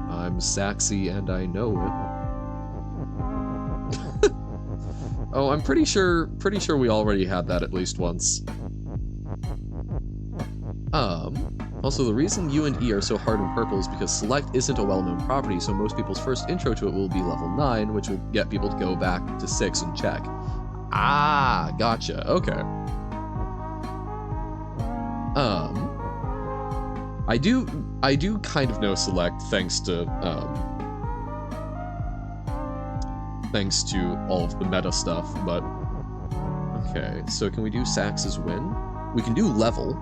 I'm saxy and I know it. Oh, I'm pretty sure we already had that at least once. Also the reason U and E are so hard in purple is because select isn't a well-known property, so most people's first intro to it will be level 9, which will get people to go back to 6 and check. Ah, gotcha, okay. I do kind of know select thanks to all of the meta stuff, but okay, so can we do sax as win? We can do level.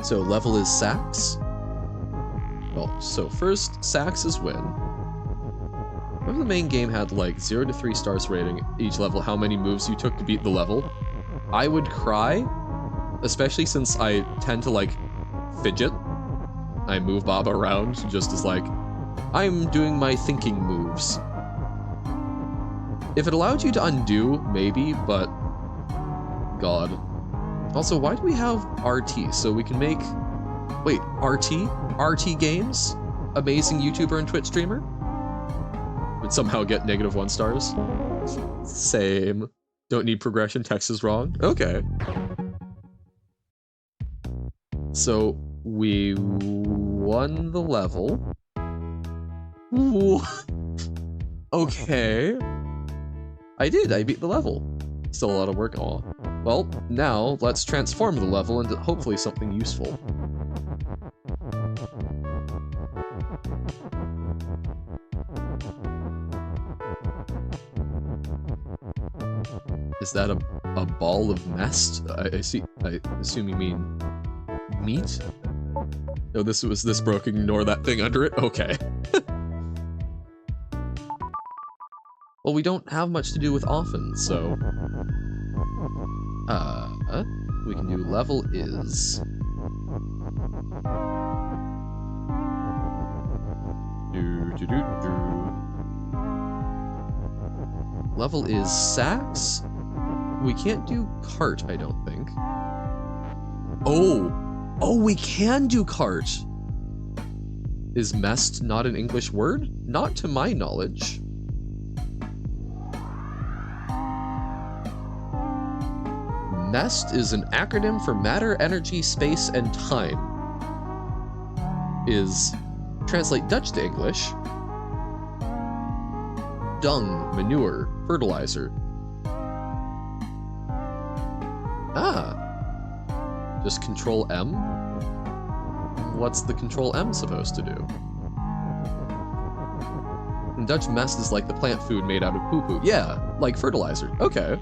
So level is sax. Well, so first sax is win. Remember the main game had like 0 to 3 stars rating each level, how many moves you took to beat the level? I would cry, especially since I tend to like fidget. I move Baba around just as like, I'm doing my thinking moves. If it allowed you to undo, maybe, but God. Also, why do we have RT? So we can make Wait, RT? RT Games? Amazing YouTuber and Twitch streamer? Would somehow get -1 stars. Same. Don't need progression, text is wrong. Okay. So, we won the level. Okay. I did, I beat the level. Still a lot of work, aw. Well, now, let's transform the level into hopefully something useful. Is that a ball of mest? I assume you mean meat? No, this was this broke, ignore that thing under it? Okay. Well, we don't have much to do with often, so... we can do level is... Level is sax? We can't do cart, I don't think. Oh! Oh, we can do cart! Is mest not an English word? Not to my knowledge. MEST is an acronym for matter, energy, space, and time. Is, translate Dutch to English, dung, manure, fertilizer. Ah. Just Control M? What's the Control M supposed to do? In Dutch, mest is like the plant food made out of poo-poo. Yeah, like fertilizer. Okay.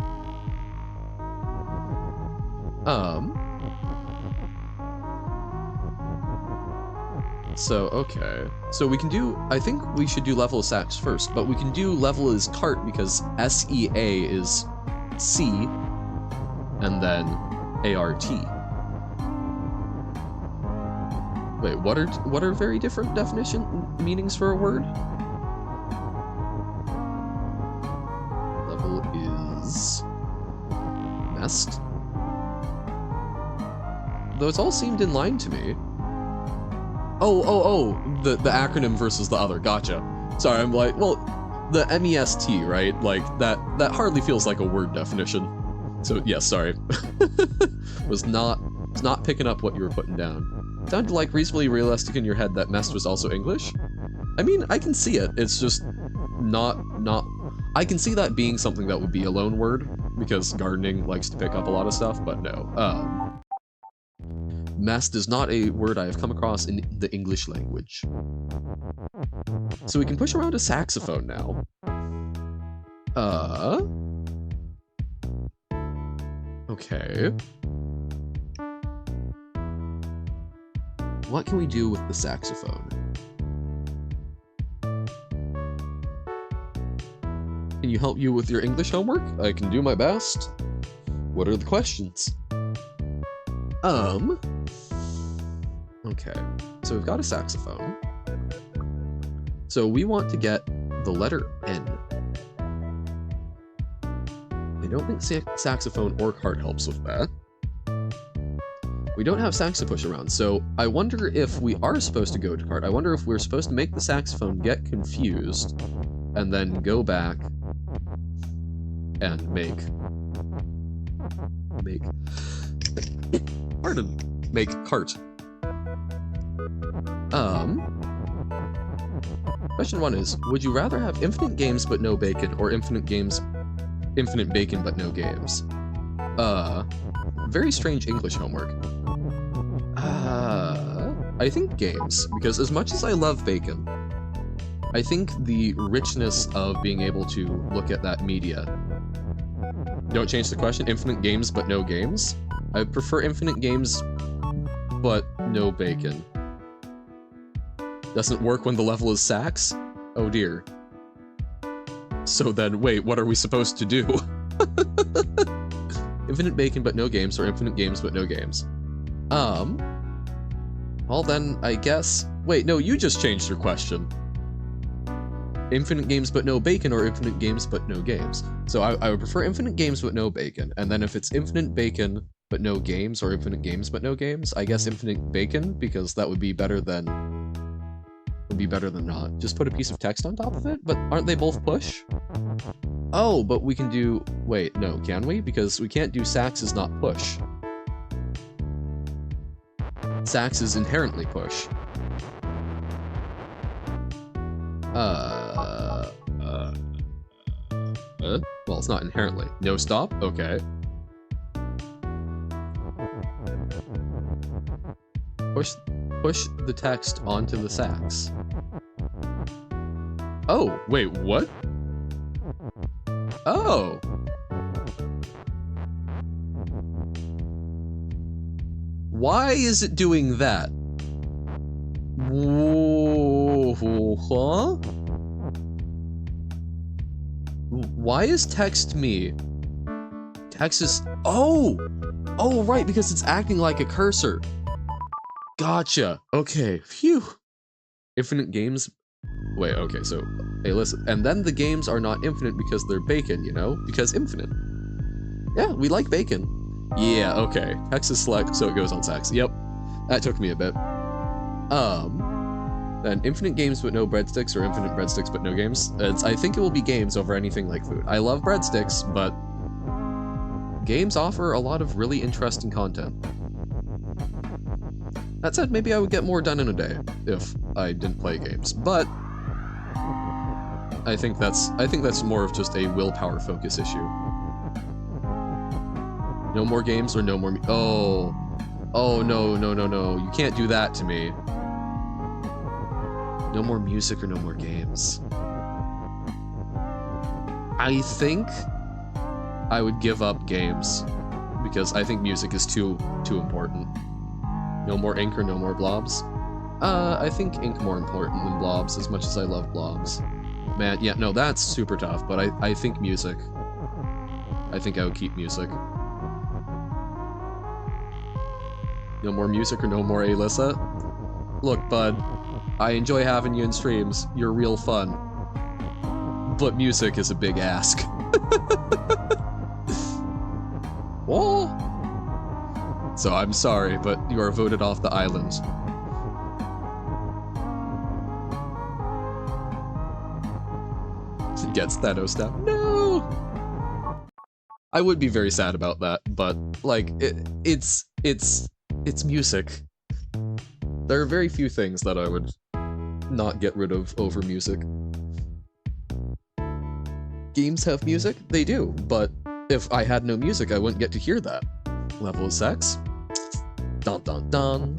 So, okay. So we can do, I think we should do level of sax first, but we can do level as cart because SEA is C, and then ART. Wait, what are very different meanings for a word? Level is mest. Those all seemed in line to me. Oh, the acronym versus the other, gotcha. Sorry, I'm like, well, the MEST, right? Like, that hardly feels like a word definition. So, yeah, sorry. was not picking up what you were putting down. Sounded like reasonably realistic in your head that mest was also English. I mean, I can see it, it's just not... I can see that being something that would be a loan word, because gardening likes to pick up a lot of stuff, but no. Mest is not a word I have come across in the English language. So we can push around a saxophone now. Okay. What can we do with the saxophone? Can you help you with your English homework? I can do my best. What are the questions? Okay, so we've got a saxophone. So we want to get the letter N. I don't think saxophone or cart helps with that. We don't have sax to push around, so I wonder if we are supposed to go to cart. I wonder if we're supposed to make the saxophone get confused, and then go back and make cart. Question 1 is, would you rather have infinite games but no bacon, or infinite bacon but no games? Very strange English homework. I think games, because as much as I love bacon, I think the richness of being able to look at that media... Don't change the question, infinite games but no games? I prefer infinite games, but no bacon. Doesn't work when the level is sax? Oh dear. So then, wait, what are we supposed to do? Infinite bacon but no games, or infinite games but no games? Well then, I guess... Wait, no, you just changed your question. Infinite games but no bacon, or infinite games but no games? So I would prefer infinite games but no bacon, and then if it's infinite bacon but no games, or infinite games but no games. I guess infinite bacon, because that would be better than not. Just put a piece of text on top of it, but aren't they both push? Oh, but we can do... Wait, no, can we? Because we can't do sax is not push. Sax is inherently push. Well, it's not inherently. No stop? Okay. Push the text onto the sax. Oh, wait, what? Oh! Why is it doing that? Whoa, huh? Why is text me? Text is... Oh! Oh, right, because it's acting like a cursor. Gotcha. Okay, phew. Infinite games... Wait, okay, so... Hey, listen. And then the games are not infinite because they're bacon, you know? Because infinite. Yeah, we like bacon. Yeah, okay. Text is select, so it goes on sax. Yep. That took me a bit. Then infinite games but no breadsticks, or infinite breadsticks but no games. I think it will be games over anything like food. I love breadsticks, but games offer a lot of really interesting content. That said, maybe I would get more done in a day if I didn't play games, but I think that's more of just a willpower focus issue. No more games or no more oh no, you can't do that to me. No more music or no more games. I think I would give up games because I think music is too important. No more ink or no more blobs. I think ink more important than blobs, as much as I love blobs. Man, yeah, no, that's super tough, but I think music. I think I would keep music. No more music or no more Alyssa? Look, bud, I enjoy having you in streams. You're real fun. But music is a big ask. Whoa! So I'm sorry, but you are voted off the island. Gets Thanos down. No! I would be very sad about that, but, like, it's music. There are very few things that I would not get rid of over music. Games have music? They do, but if I had no music, I wouldn't get to hear that. Level of sex? Dun dun dun.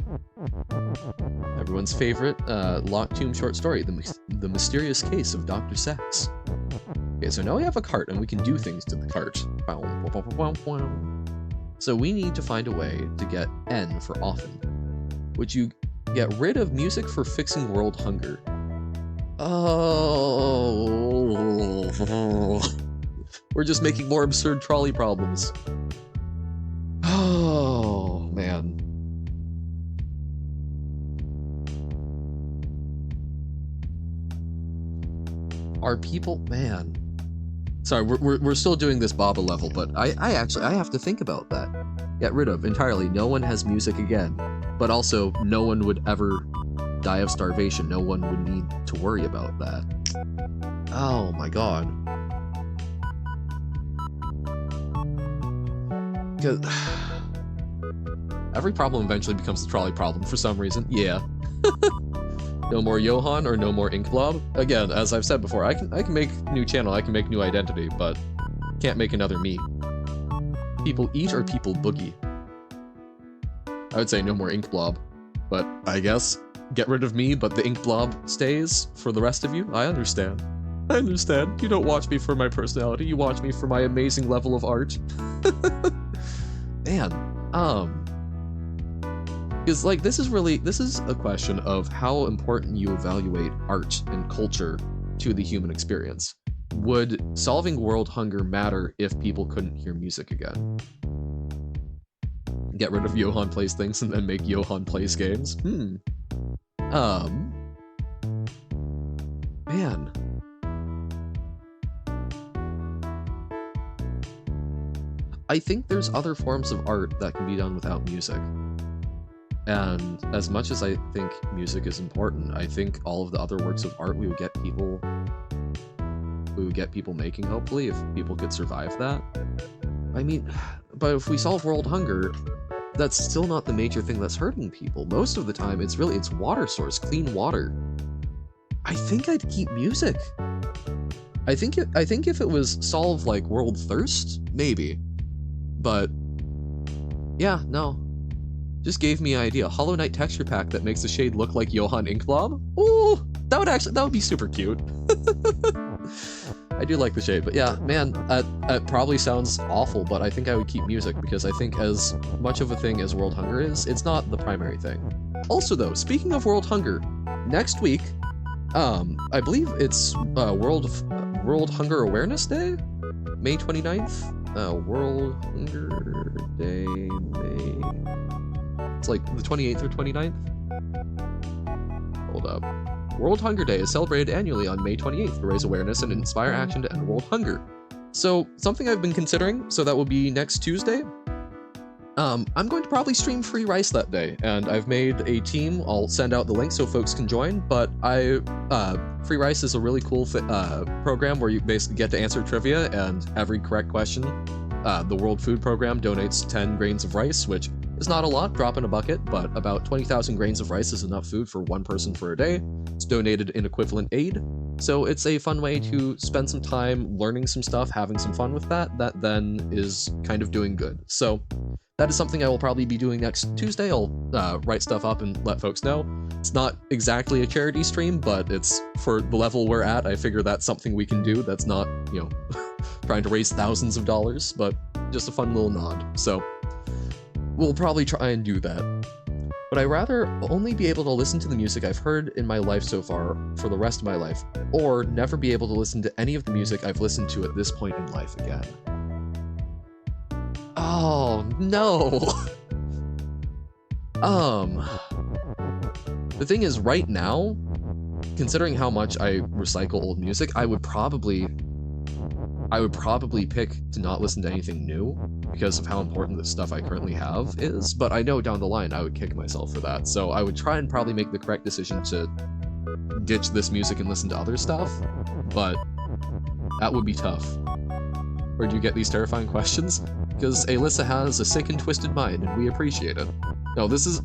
Everyone's favorite Locked Tomb short story, The Mysterious Case of Dr. Sex. Okay, so now we have a cart and we can do things to the cart. So we need to find a way to get N for often. Would you get rid of music for fixing world hunger? Oh. We're just making more absurd trolley problems. Oh, man. Are people... Man. Sorry, we're still doing this Baba level, but I have to think about that. Get rid of entirely. No one has music again. But also, no one would ever die of starvation. No one would need to worry about that. Oh my god. Because every problem eventually becomes a trolley problem for some reason. Yeah. No more Johan or no more Inkblob. Again, as I've said before, I can make new channel, I can make new identity, but can't make another me. People eat or people boogie. I would say no more Inkblob, but I guess get rid of me, but the Inkblob stays for the rest of you. I understand. I understand. You don't watch me for my personality. You watch me for my amazing level of art. Man, because, like, this is a question of how important you evaluate art and culture to the human experience. Would solving world hunger matter if people couldn't hear music again? Get rid of Johan Plays Things and then make Johan Plays Games? Man. I think there's other forms of art that can be done without music. And as much as I think music is important, I think all of the other works of art we would get people making, hopefully, if people could survive that. I mean, but if we solve world hunger, that's still not the major thing that's hurting people. Most of the time, it's water source, clean water. I think I'd keep music. I think if it was solve like world thirst, maybe. But yeah, no. Just gave me an idea. Hollow Knight texture pack that makes the shade look like Johann Inkblob. Ooh, that would be super cute. I do like the shade, but yeah, man, that probably sounds awful, but I think I would keep music because I think as much of a thing as world hunger is, it's not the primary thing. Also though, speaking of world hunger, next week, I believe it's World Hunger Awareness Day? May 29th? World Hunger Day, May... It's like the 28th or 29th? Hold up. World Hunger Day is celebrated annually on May 28th to raise awareness and inspire action to end world hunger. So, something I've been considering, so that will be next Tuesday. I'm going to probably stream Free Rice that day, and I've made a team. I'll send out the link so folks can join, but Free Rice is a really cool program where you basically get to answer trivia, and every correct question, the World Food Program donates 10 grains of rice, which is not a lot, drop in a bucket, but about 20,000 grains of rice is enough food for one person for a day. It's donated in equivalent aid, so it's a fun way to spend some time learning some stuff, having some fun with that then is kind of doing good. So that is something I will probably be doing next Tuesday. I'll write stuff up and let folks know. It's not exactly a charity stream, but it's for the level we're at. I figure that's something we can do. That's not, you know, trying to raise thousands of dollars, but just a fun little nod. So we'll probably try and do that. But I'd rather only be able to listen to the music I've heard in my life so far for the rest of my life, or never be able to listen to any of the music I've listened to at this point in life again. Oh, no! The thing is, right now, considering how much I recycle old music, I would probably pick to not listen to anything new because of how important the stuff I currently have is, but I know down the line I would kick myself for that, so I would try and probably make the correct decision to ditch this music and listen to other stuff, but that would be tough. Where do you get these terrifying questions? Because Alyssa has a sick and twisted mind, and we appreciate it. No, this is...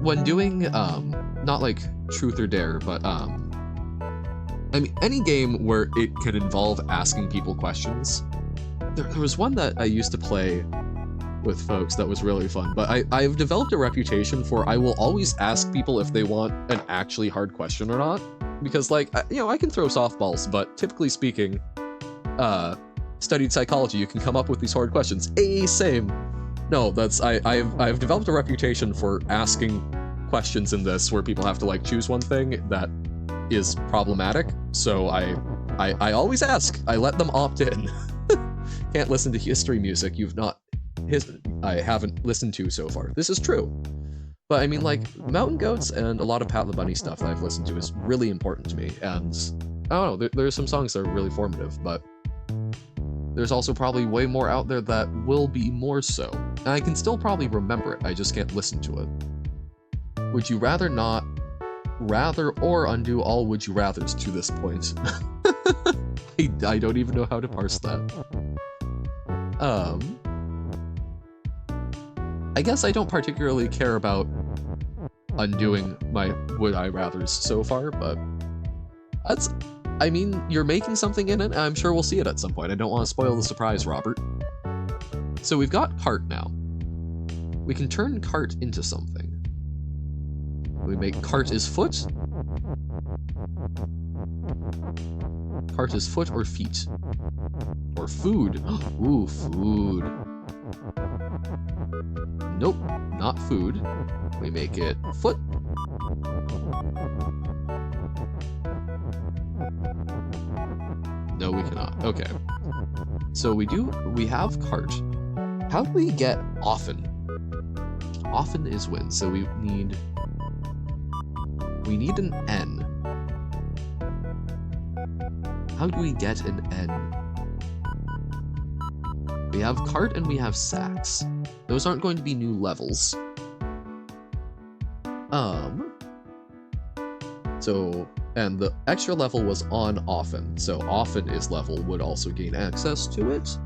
when doing, not like Truth or Dare, but, I mean, any game where it can involve asking people questions. There was one that I used to play with folks that was really fun, but I've developed a reputation for I will always ask people if they want an actually hard question or not. Because, like, you know, I can throw softballs, but typically speaking, studied psychology, you can come up with these hard questions. Same. No, that's, I've developed a reputation for asking questions in this where people have to, like, choose one thing that is problematic, so I always ask. I let them opt in. Can't listen to history music I haven't listened to so far. This is true. But I mean, like, Mountain Goats and a lot of Pat the Bunny stuff that I've listened to is really important to me, and I don't know, there's some songs that are really formative, but there's also probably way more out there that will be more so. And I can still probably remember it, I just can't listen to it. Would you rather not rather or undo all would you rathers to this point? I don't even know how to parse that. I guess I don't particularly care about undoing my would I rathers so far, but that's, I mean, you're making something in it, and I'm sure we'll see it at some point. I don't want to spoil the surprise, Robert. So we've got cart now. We can turn cart into something. We make cart is foot. Cart is foot or feet. Or food. Ooh, food. Nope, not food. We make it foot. No, we cannot. Okay. So we have cart. How do we get often? Often is when, so we need an N. How do we get an N? We have cart and we have sacks. Those aren't going to be new levels. So, and the extra level was on often, so often is level would also gain access to it.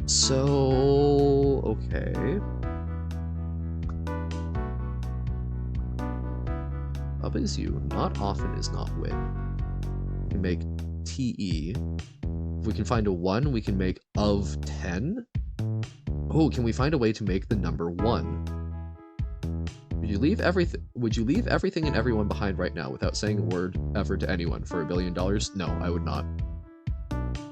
So, okay. Up is you, not often is not win. We can make TE. If we can find a 1, we can make of 10. Oh, can we find a way to make the number 1? Would you leave everything and everyone behind right now without saying a word ever to anyone for $1 billion? No, I would not.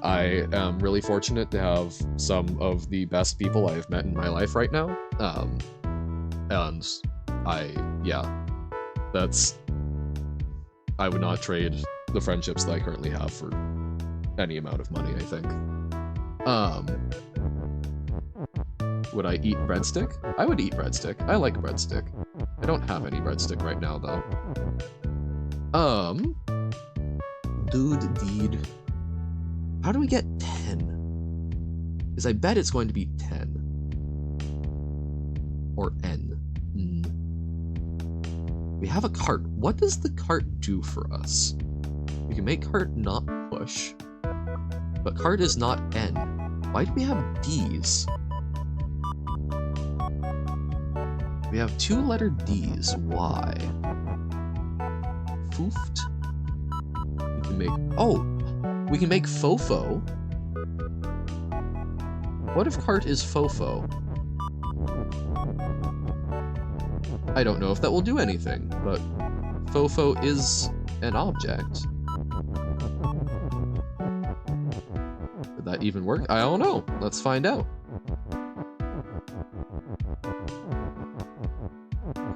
I am really fortunate to have some of the best people I've met in my life right now. And I would not trade the friendships that I currently have for any amount of money, I think. Would I eat breadstick? I would eat breadstick. I like breadstick. I don't have any breadstick right now, though. Dude, deed. How do we get 10? Because I bet it's going to be 10. Or N. We have a cart. What does the cart do for us? We can make cart not push. But cart is not N. Why do we have D's? We have 2-letter D's. Why? Foofed. We can make... Oh! We can make fofo. What if cart is fofo? I don't know if that will do anything, but fofo is an object. Would that even work? I don't know. Let's find out.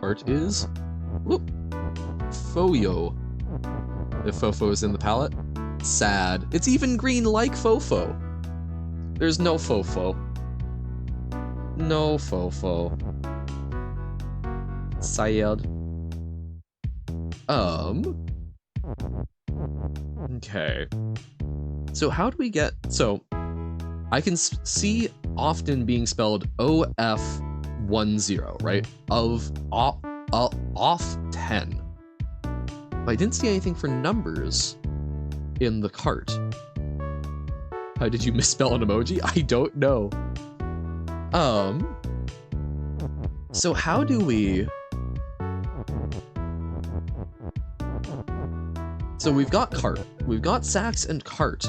Cart is... Whoop! Foyo. If fofo is in the palette. Sad. It's even green like fofo. There's no fofo. No fofo. Sad. Okay. So how do we get... So, I can see often being spelled OF10, right? Off 10. But I didn't see anything for numbers in the cart. How did you misspell an emoji? I don't know. So how do we... So we've got cart. We've got sacks and cart.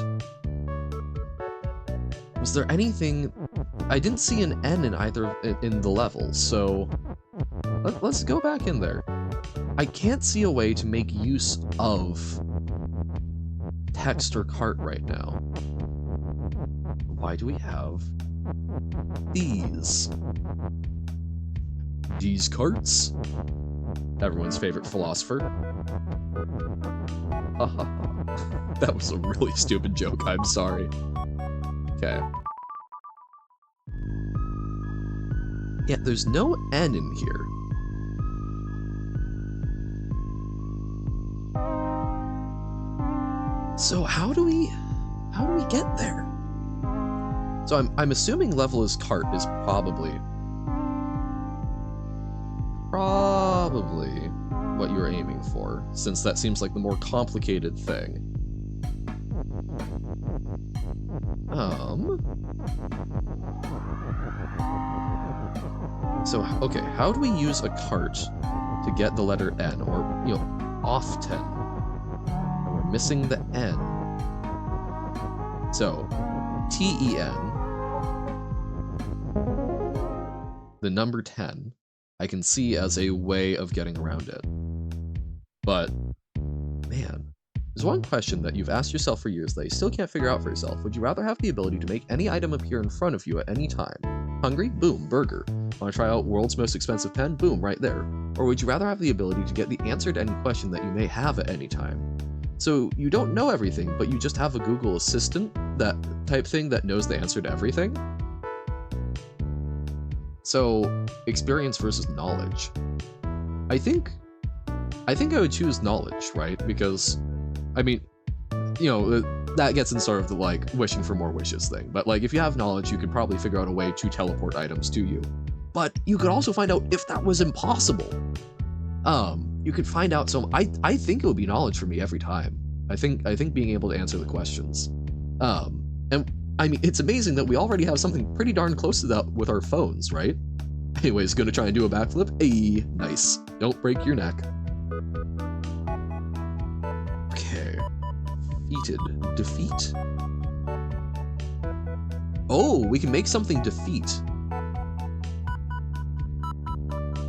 Was there anything... I didn't see an N in either in the levels, so... Let's go back in there. I can't see a way to make use of text or cart right now. Why do we have these? These carts? Everyone's favorite philosopher. That was a really stupid joke, I'm sorry. Okay. Yeah, there's no N in here. So how do we get there? So I'm assuming level is cart is probably what you're aiming for, since that seems like the more complicated thing. So, okay, how do we use a cart to get the letter N, or, you know, off 10? And we're missing the N. So, TEN, the number 10, I can see as a way of getting around it. But, man, there's one question that you've asked yourself for years that you still can't figure out for yourself. Would you rather have the ability to make any item appear in front of you at any time? Hungry? Boom, burger. Want to try out world's most expensive pen? Boom, right there. Or would you rather have the ability to get the answer to any question that you may have at any time? So you don't know everything, but you just have a Google Assistant, that type thing that knows the answer to everything? So, experience versus knowledge. I think I would choose knowledge, right? Because, I mean, you know, that gets in sort of the, like, wishing for more wishes thing. But, like, if you have knowledge, you could probably figure out a way to teleport items to you. But you could also find out if that was impossible. You could find out some. I think it would be knowledge for me every time. I think being able to answer the questions. And I mean, it's amazing that we already have something pretty darn close to that with our phones, right? Anyways, gonna try and do a backflip. Hey, nice. Don't break your neck. Okay. Defeat. Oh, we can make something defeat.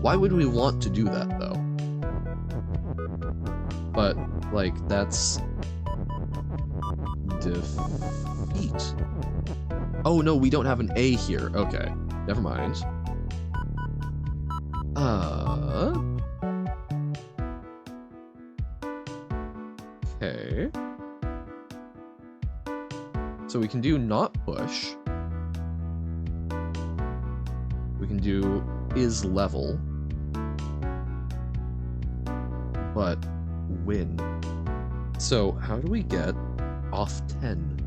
Why would we want to do that, though? But, like, that's... defeat. Oh, no, we don't have an A here. Okay, never mind. Okay. So we can do not push. We can do is level. But win. So how do we get off 10?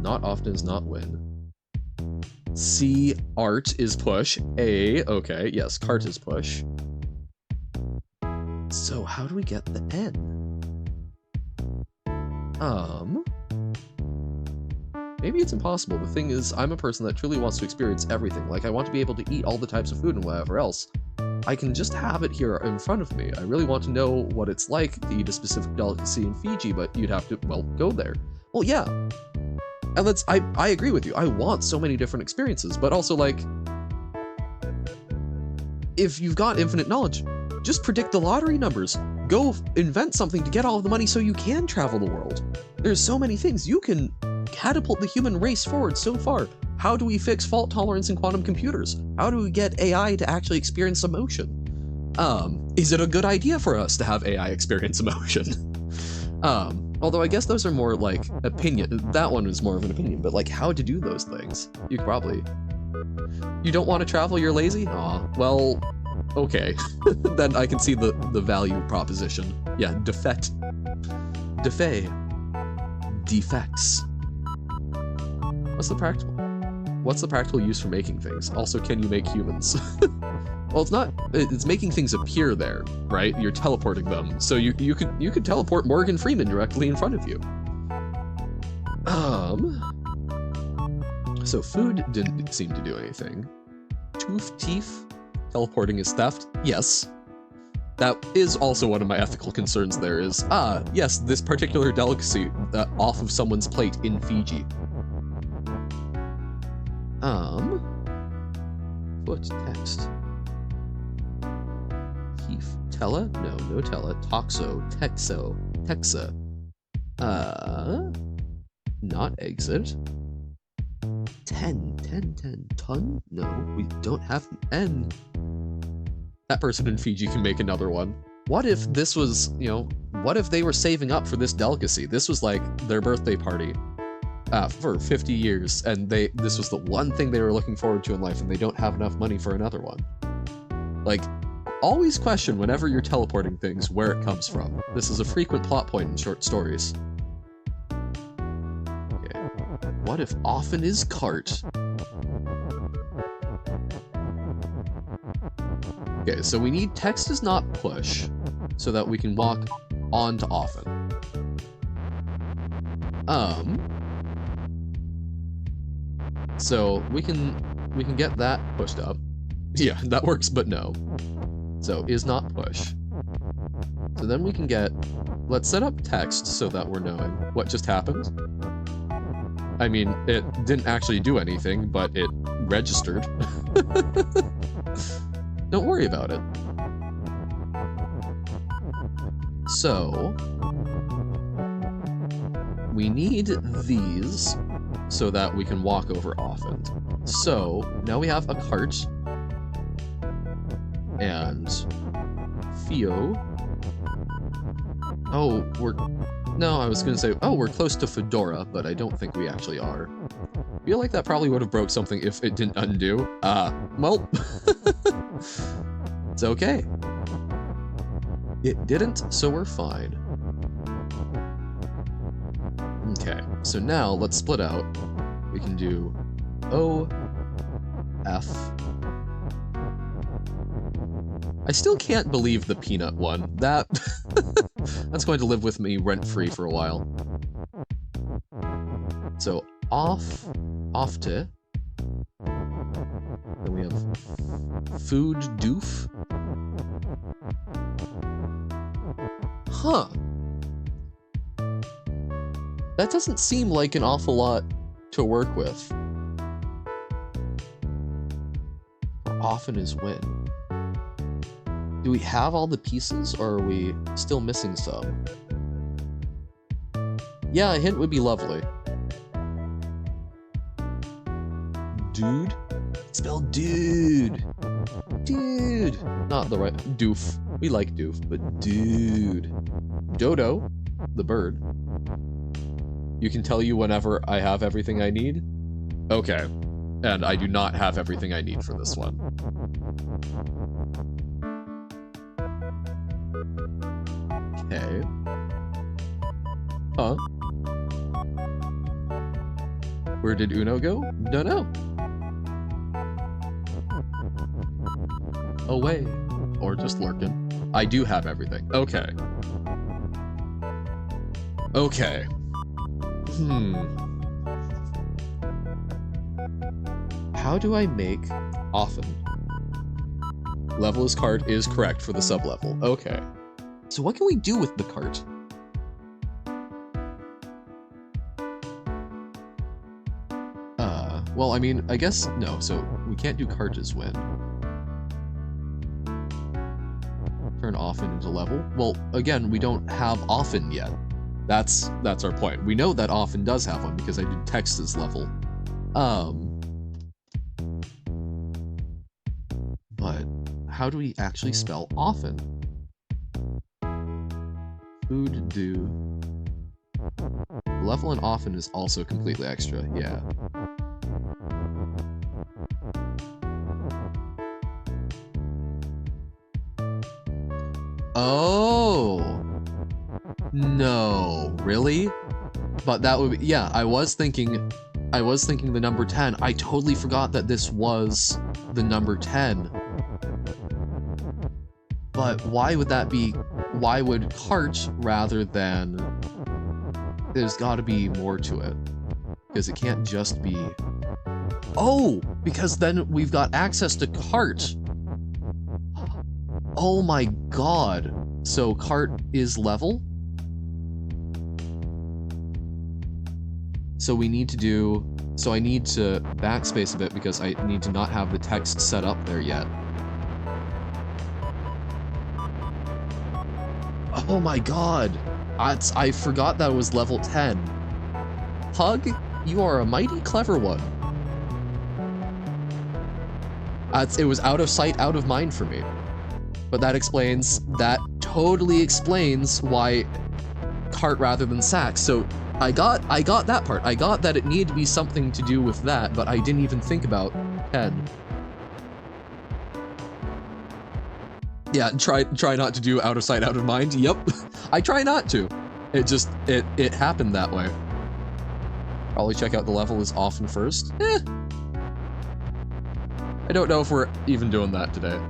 Not often is not win. C, art is push. A, okay, yes, cart is push. So how do we get the N? Maybe it's impossible. The thing is, I'm a person that truly wants to experience everything. Like, I want to be able to eat all the types of food and whatever else. I can just have it here in front of me. I really want to know what it's like to eat a specific delicacy in Fiji, but you'd have to, well, go there. Well, yeah. And that's, I agree with you. I want so many different experiences, but also, like, if you've got infinite knowledge, just predict the lottery numbers. Go invent something to get all of the money so you can travel the world. There's so many things. You can catapult the human race forward so far. How do we fix fault tolerance in quantum computers? How do we get AI to actually experience emotion? Is it a good idea for us to have AI experience emotion? Although I guess those are more like opinion. That one is more of an opinion, but like how to do those things. You could probably. You don't want to travel, you're lazy? Aw, well, okay. Then I can see the value proposition. Yeah, defect. Defay. Defects. What's the practical use for making things? Also, can you make humans? Well, it's making things appear there, right? You're teleporting them. So you could teleport Morgan Freeman directly in front of you. So food didn't seem to do anything. Tooth teeth, teleporting is theft. Yes. That is also one of my ethical concerns there is, yes, this particular delicacy off of someone's plate in Fiji. Foot text. Keef. Tella? No Tella. Toxo. Texo. Texa. Not exit. 10. Ton? No, we don't have an N. That person in Fiji can make another one. What if this was, what if they were saving up for this delicacy? This was like their birthday party. For 50 years, and this was the one thing they were looking forward to in life, and they don't have enough money for another one. Like, always question whenever you're teleporting things where it comes from. This is a frequent plot point in short stories. Okay. What if often is cart? Okay, so we need text is not push, so that we can walk on to often. So we can get that pushed up. Yeah, that works, but no. So is not push. So then we can let's set up text so that we're knowing what just happened. I mean, it didn't actually do anything, but it registered. Don't worry about it. So we need these so that we can walk over often. So now we have a cart and Theo. Oh, no, I was gonna say, we're close to Fedora, but I don't think we actually are. I feel like that probably would have broke something if it didn't undo. Well, it's okay. It didn't, so we're fine. Okay, so now let's split out. We can do O, F. I still can't believe the peanut one. That's going to live with me rent-free for a while. So off to. Then we have food doof. Huh. That doesn't seem like an awful lot to work with. Often is when. Do we have all the pieces, or are we still missing some? Yeah, a hint would be lovely. Dude? Spelled dude! Dude! Not the right... Doof. We like doof, but dude. Dodo, the bird. You can tell you whenever I have everything I need? Okay. And I do not have everything I need for this one. Okay. Huh? Where did Uno go? Don't know. Away. Or just lurking. I do have everything. Okay. Okay. How do I make often? Level is cart is correct for the sublevel. Okay. So what can we do with the cart? Well, I mean, I guess, no, so we can't do cart as win. Turn often into level? Well, again, we don't have often yet. That's our point. We know that often does have one because I did text as level. But how do we actually spell often? Food do. Level and often is also completely extra, yeah. Oh! No, really? But that would be, yeah, I was thinking the number 10. I totally forgot that this was the number 10. But why would that be, why would cart rather than, there's gotta be more to it. Because it can't just be, oh, because then we've got access to cart. Oh my god. So cart is level? So we need to do, so I need to backspace a bit because I need to not have the text set up there yet. Oh my god. I forgot that was level 10. Pug, you are a mighty clever one. It was out of sight, out of mind for me. But that totally explains why cart rather than sack. So I got that part. I got that it needed to be something to do with that, but I didn't even think about 10. Yeah, try not to do out of sight, out of mind. Yep. I try not to. It just it happened that way. Probably check out the level is often first. I don't know if we're even doing that today.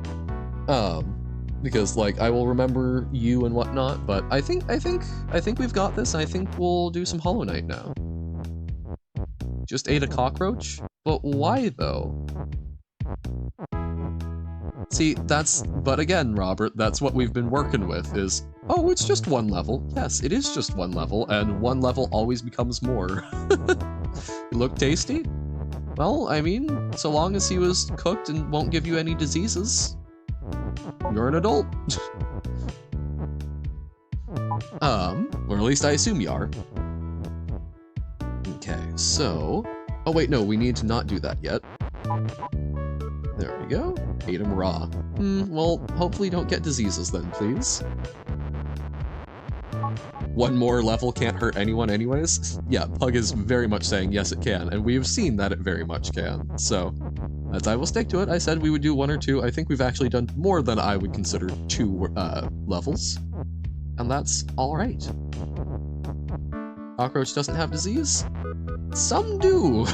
Because like I will remember you and whatnot, but I think we've got this. I think we'll do some Hollow Knight now. Just ate a cockroach? But why though? See, but again, Robert, that's what we've been working with is, oh, it's just one level. Yes, it is just one level, and one level always becomes more. You look tasty? Well, I mean, so long as he was cooked and won't give you any diseases, you're an adult. Or at least I assume you are. Okay, so... Oh wait, no, we need to not do that yet. There we go. Ate him raw. Well, hopefully don't get diseases then, please. One more level can't hurt anyone anyways? Yeah, Pug is very much saying yes it can, and we have seen that it very much can. So, as I will stick to it, I said we would do 1 or 2. I think we've actually done more than I would consider 2 levels. And that's alright. Cockroach doesn't have disease? Some do!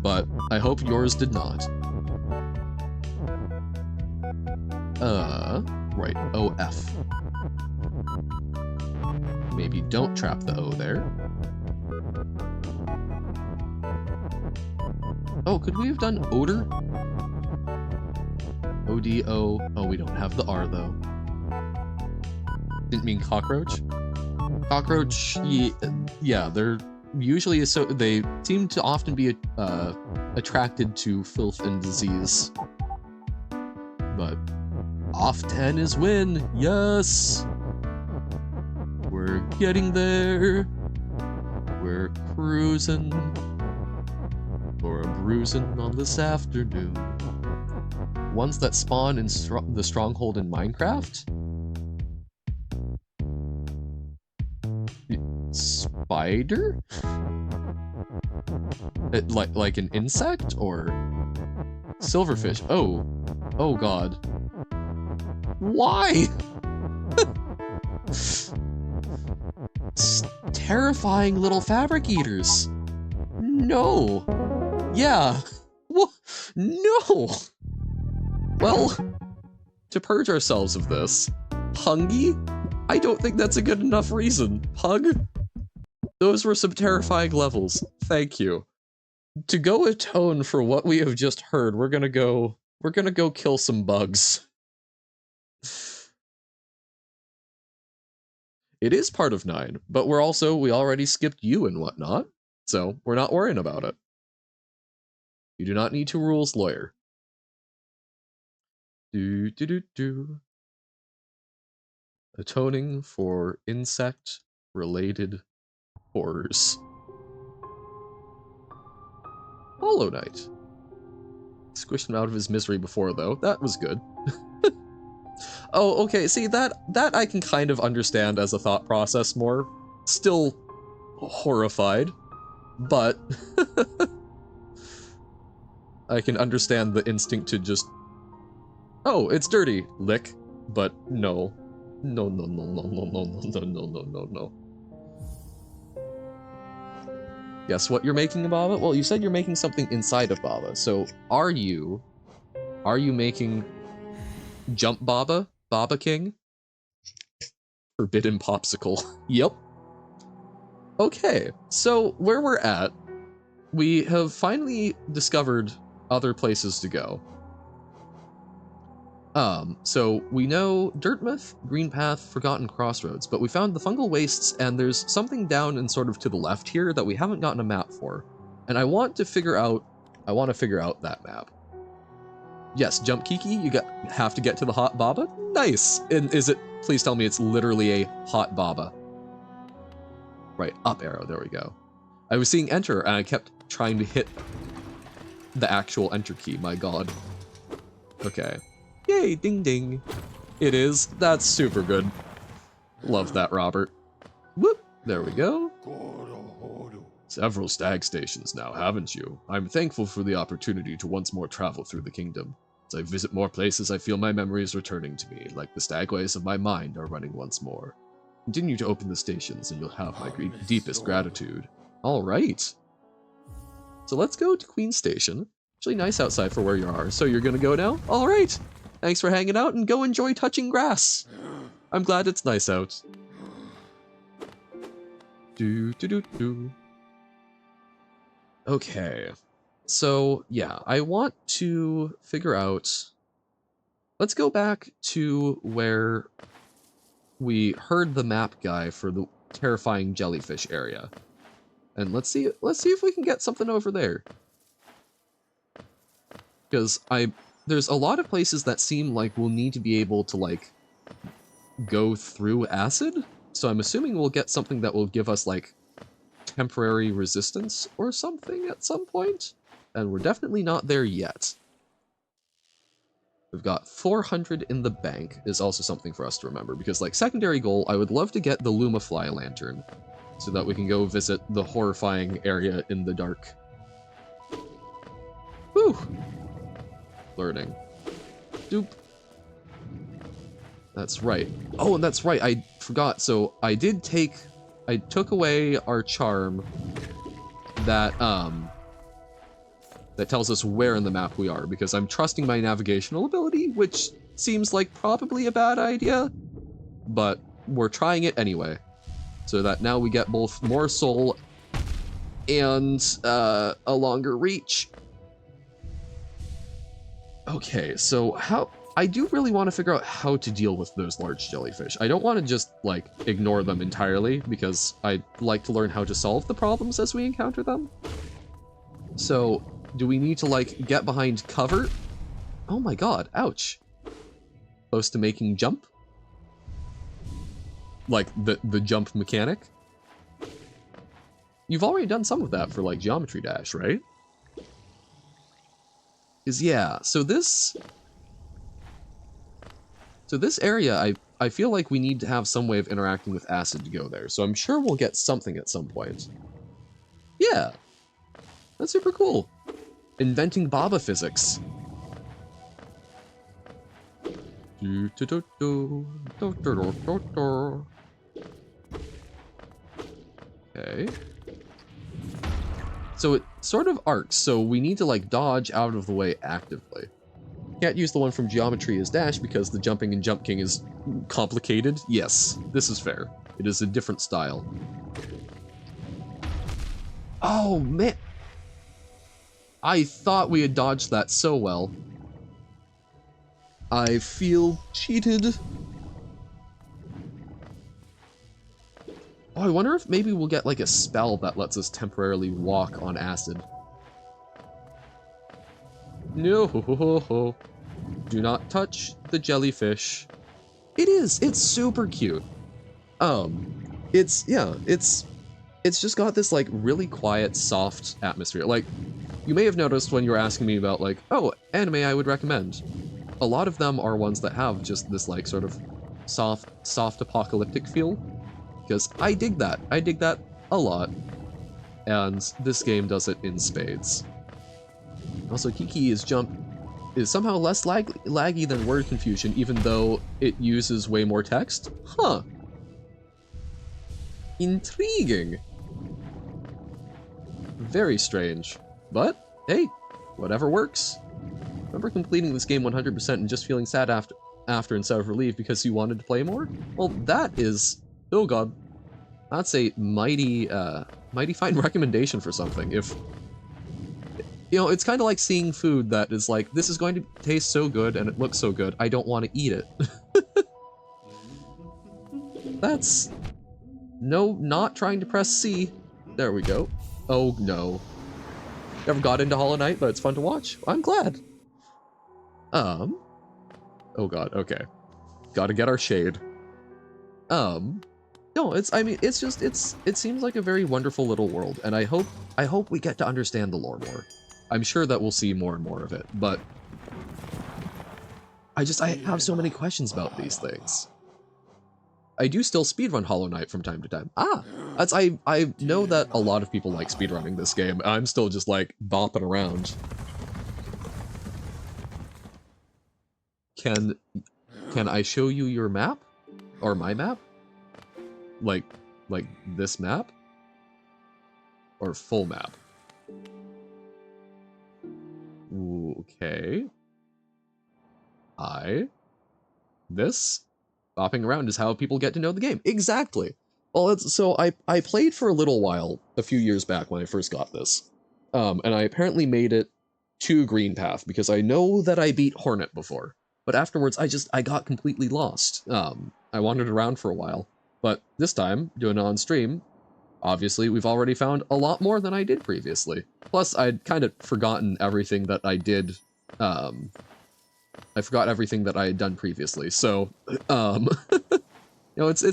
But I hope yours did not. Right, OF. Maybe don't trap the O there. Oh, could we have done odor? O-D-O. Oh, we don't have the R, though. Didn't mean cockroach. Cockroach, yeah, they're usually they seem to often be attracted to filth and disease. But off 10 is win, yes! We're getting there. We're cruising. Or a bruising on this afternoon. Ones that spawn in the stronghold in Minecraft? Spider? Like an insect or silverfish? Oh god. Why? Terrifying little fabric eaters. No. Yeah. No. Well, to purge ourselves of this, Pungy? I don't think that's a good enough reason. Pug? Those were some terrifying levels. Thank you. To go atone for what we have just heard, we're gonna go kill some bugs. It is part of 9, but we already skipped you and whatnot, so we're not worrying about it. You do not need to rules lawyer. Atoning for insect-related horrors. Hollow Knight. Squished him out of his misery before, though. That was good. Oh, okay, see, that I can kind of understand as a thought process more. Still horrified, but I can understand the instinct to just, oh, it's dirty, lick, but no. No. Guess what you're making, Baba? Well, you said you're making something inside of Baba, so are you making Jump Baba? Baba King? Forbidden Popsicle. Yep. Okay, so where we're at, we have finally discovered other places to go. So we know Dirtmouth, Green Path, Forgotten Crossroads, but we found the Fungal Wastes, and there's something down and sort of to the left here that we haven't gotten a map for. And I want to figure out that map. Yes, Jump Kiki, you have to get to the Hot Baba? Nice! And please tell me it's literally a Hot Baba. Right, up arrow, there we go. I was seeing enter, and I kept trying to hit the actual enter key, my god. Okay. Yay, ding ding. It is. That's super good. Love that, Robert. Whoop, there we go. Several stag stations now, haven't you? I'm thankful for the opportunity to once more travel through the kingdom. As I visit more places, I feel my memories returning to me, like the stagways of my mind are running once more. Continue to open the stations, and you'll have my deepest gratitude. Alright. So let's go to Queen Station. Actually nice outside for where you are. So you're gonna go now? Alright. Thanks for hanging out, and go enjoy touching grass. I'm glad it's nice out. Okay. So, yeah, I want to figure out... Let's go back to where we heard the map guy for the terrifying jellyfish area. And let's see if we can get something over there. Because there's a lot of places that seem like we'll need to be able to, like, go through acid. So I'm assuming we'll get something that will give us, like, temporary resistance or something at some point. And we're definitely not there yet. We've got 400 in the bank is also something for us to remember. Because, like, secondary goal, I would love to get the Lumafly lantern. So that we can go visit the horrifying area in the dark. Whew! Learning. Doop. That's right. Oh, and that's right, I forgot. So I did take I took away our charm that that tells us where in the map we are, because I'm trusting my navigational ability, which seems like probably a bad idea, but we're trying it anyway, so that now we get both more soul and a longer reach. Okay, so I do really want to figure out how to deal with those large jellyfish. I don't want to just, like, ignore them entirely, because I'd like to learn how to solve the problems as we encounter them. So, do we need to, like, get behind cover? Oh my god, ouch. Close to making jump? Like, the jump mechanic? You've already done some of that for, like, Geometry Dash, right? Yeah, so this area, I feel like we need to have some way of interacting with acid to go there, so I'm sure we'll get something at some point. Yeah, that's super cool. Inventing Baba physics. Okay. So it sort of arcs, so we need to, like, dodge out of the way actively. Can't use the one from Geometry as Dash because the jumping in Jump King is complicated. Yes, this is fair. It is a different style. Oh, man. I thought we had dodged that so well. I feel cheated. Oh, I wonder if maybe we'll get, like, a spell that lets us temporarily walk on acid. No, do not touch the jellyfish. It's super cute. It's just got this, like, really quiet, soft atmosphere. Like, you may have noticed when you were asking me about, like, oh, anime I would recommend. A lot of them are ones that have just this, like, sort of soft apocalyptic feel. Because I dig that. I dig that a lot. And this game does it in spades. Also, Kiki's jump is somehow less laggy than word confusion, even though it uses way more text. Huh. Intriguing. Very strange. But, hey, whatever works. Remember completing this game 100% and just feeling sad after instead of relief because you wanted to play more? Well, that is... oh god. That's a mighty fine recommendation for something. If... you know, it's kind of like seeing food that is like, this is going to taste so good and it looks so good, I don't want to eat it. That's... no, not trying to press C. There we go. Oh, no. Never got into Hollow Knight, but it's fun to watch. I'm glad. Oh god, okay. Gotta get our shade. No, it seems like a very wonderful little world, and I hope we get to understand the lore more. I'm sure that we'll see more and more of it, but I have so many questions about these things. I do still speedrun Hollow Knight from time to time. I know that a lot of people like speedrunning this game. I'm still just, like, bopping around. Can I show you your map? Or my map? Like this map? Or full map? Ooh, okay. This? Bopping around is how people get to know the game. Exactly! Well, so I played for a little while, a few years back when I first got this. And I apparently made it to Green Path, because I know that I beat Hornet before. But afterwards, I got completely lost. I wandered around for a while. But this time, doing it on stream, obviously we've already found a lot more than I did previously. Plus, I'd kind of forgotten everything that I did, I forgot everything that I had done previously, so, you know, it's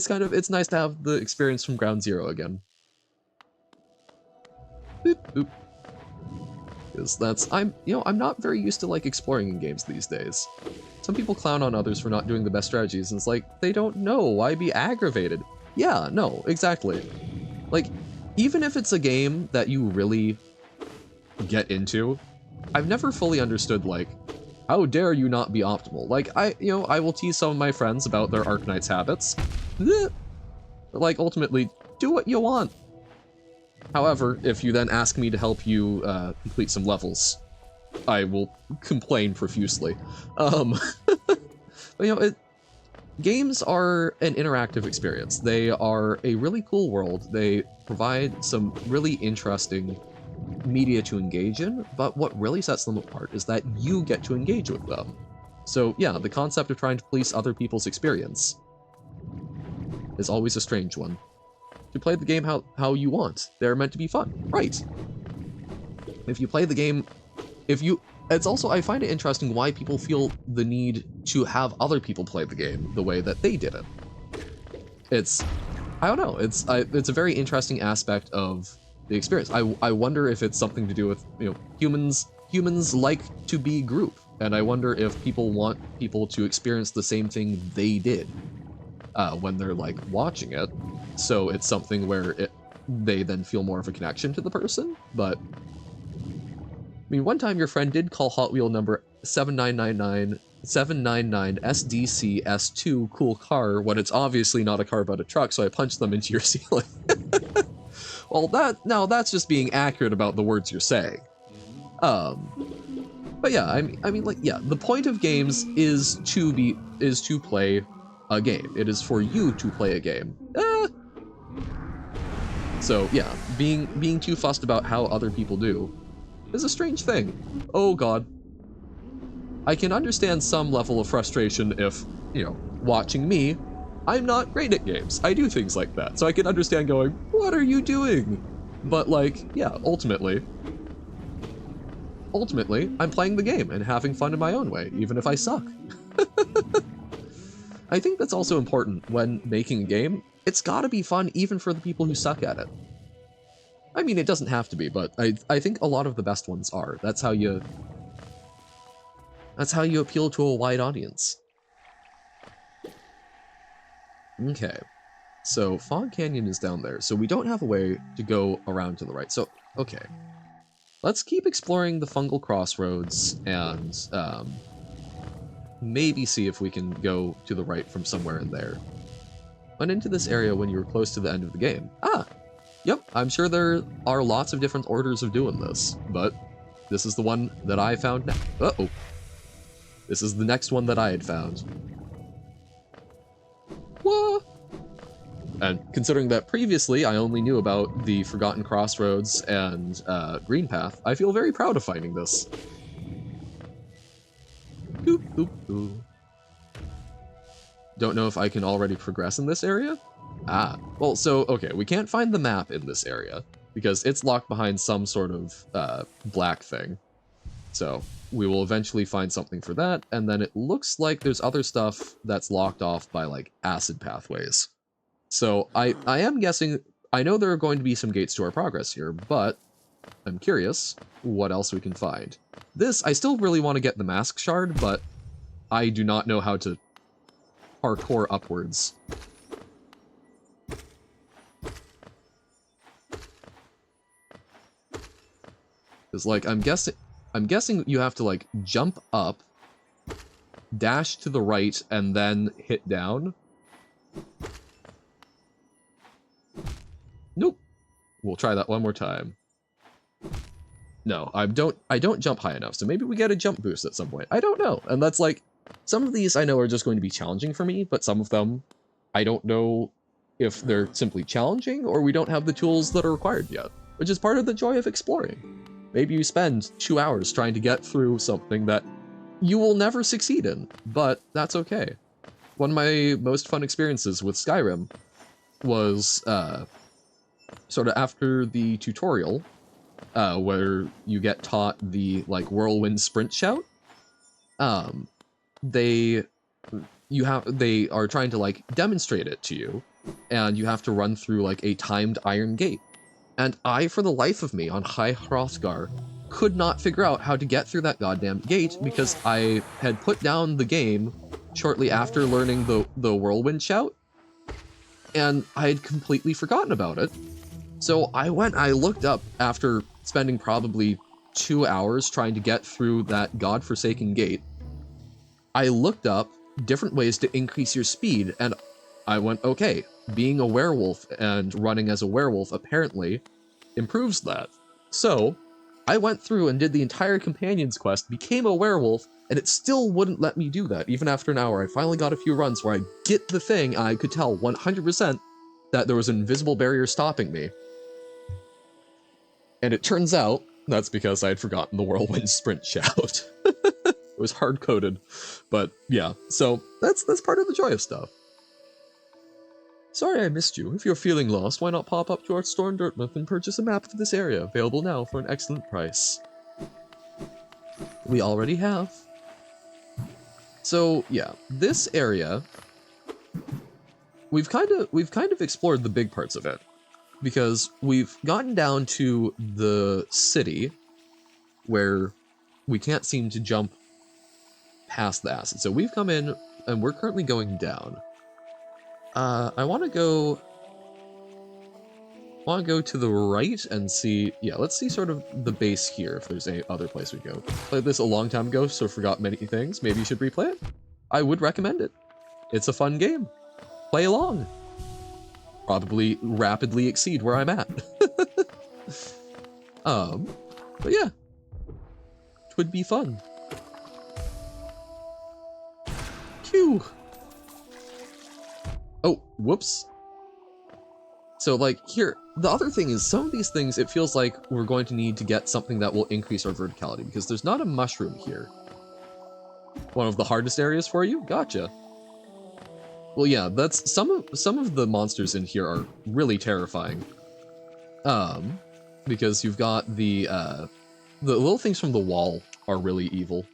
nice to have the experience from ground zero again. Boop, boop. Because I'm not very used to, like, exploring in games these days. Some people clown on others for not doing the best strategies, and it's like, they don't know, why be aggravated? Yeah, no, exactly. Like, even if it's a game that you really get into, I've never fully understood, like, how dare you not be optimal? Like, I will tease some of my friends about their Arknight's habits. But, like, ultimately, do what you want. However, if you then ask me to help you complete some levels, I will complain profusely. But, you know, games are an interactive experience. They are a really cool world. They provide some really interesting media to engage in, but what really sets them apart is that you get to engage with them. So yeah, the concept of trying to police other people's experience is always a strange one. You play the game how you want. They're meant to be fun, right? If you play the game, it's also, I find it interesting why people feel the need to have other people play the game the way that they did it. I don't know, it's a very interesting aspect of the experience. I wonder if it's something to do with, you know, humans like to be group, and I wonder if people want people to experience the same thing they did when they're like watching it. So it's something where they then feel more of a connection to the person. But I mean, one time your friend did call Hot Wheel number 799 SDC S2 cool car when it's obviously not a car but a truck, so I punched them into your ceiling. Well, that's just being accurate about the words you're saying. But yeah, I mean, like, yeah, the point of games is to play a game. It is for you to play a game. So yeah, being too fussed about how other people do is a strange thing. Oh god. I can understand some level of frustration if, you know, watching me, I'm not great at games. I do things like that. So I can understand going, what are you doing? But like, yeah, ultimately, I'm playing the game and having fun in my own way, even if I suck. I think that's also important when making a game. It's gotta be fun even for the people who suck at it. I mean, it doesn't have to be, but I think a lot of the best ones are. That's how you appeal to a wide audience. Okay, so Fog Canyon is down there, so we don't have a way to go around to the right. So, okay. Let's keep exploring the fungal crossroads and maybe see if we can go to the right from somewhere in there. Went into this area when you were close to the end of the game. Ah! Yep, I'm sure there are lots of different orders of doing this, but this is the one that I found now. Uh-oh. This is the next one that I had found. What? And considering that previously I only knew about the Forgotten Crossroads and Green Path, I feel very proud of finding this. Boop, boop, boop. Don't know if I can already progress in this area? Ah, well, so, okay, we can't find the map in this area, because it's locked behind some sort of black thing. So, we will eventually find something for that, and then it looks like there's other stuff that's locked off by, like, acid pathways. So, I am guessing, I know there are going to be some gates to our progress here, but I'm curious what else we can find. This, I still really want to get the mask shard, but I do not know how to parkour upwards. Because, like, I'm guessing you have to, like, jump up, dash to the right, and then hit down. Nope. We'll try that one more time. No, I don't jump high enough, so maybe we get a jump boost at some point. I don't know. And that's like, some of these I know are just going to be challenging for me, but some of them, I don't know if they're simply challenging or we don't have the tools that are required yet, which is part of the joy of exploring. Maybe you spend 2 hours trying to get through something that you will never succeed in, but that's okay. One of my most fun experiences with Skyrim was sort of after the tutorial, where you get taught the, like, whirlwind sprint shout. They are trying to, like, demonstrate it to you, and you have to run through, like, a timed iron gate. And I, for the life of me, on High Hrothgar, could not figure out how to get through that goddamn gate because I had put down the game shortly after learning the whirlwind shout, and I had completely forgotten about it. So I looked up after spending probably 2 hours trying to get through that godforsaken gate. I looked up different ways to increase your speed, and I went, okay, being a werewolf and running as a werewolf apparently improves that. So I went through and did the entire companion's quest, became a werewolf, and it still wouldn't let me do that. Even after an hour, I finally got a few runs where I get the thing, and I could tell 100% that there was an invisible barrier stopping me. And it turns out that's because I had forgotten the whirlwind sprint shout. It was hard-coded, but yeah, so that's part of the joy of stuff. Sorry I missed you. If you're feeling lost, why not pop up to our store in Dartmouth and purchase a map of this area, available now for an excellent price. We already have. So yeah, this area, we've kind of explored the big parts of it, because we've gotten down to the city where we can't seem to jump past the acid. So we've come in and we're currently going down. I want to go to the right and see, yeah, let's see sort of the base here, if there's any other place we go. Played this a long time ago, so forgot many things. Maybe you should replay it. I would recommend it. It's a fun game. Play along. Probably rapidly exceed where I'm at. But yeah. It would be fun. Phew. Oh, whoops. So, like, here, the other thing is, some of these things, it feels like we're going to need to get something that will increase our verticality, because there's not a mushroom here. One of the hardest areas for you? Gotcha. Well, yeah, that's, some of the monsters in here are really terrifying. Because you've got the little things from the wall are really evil.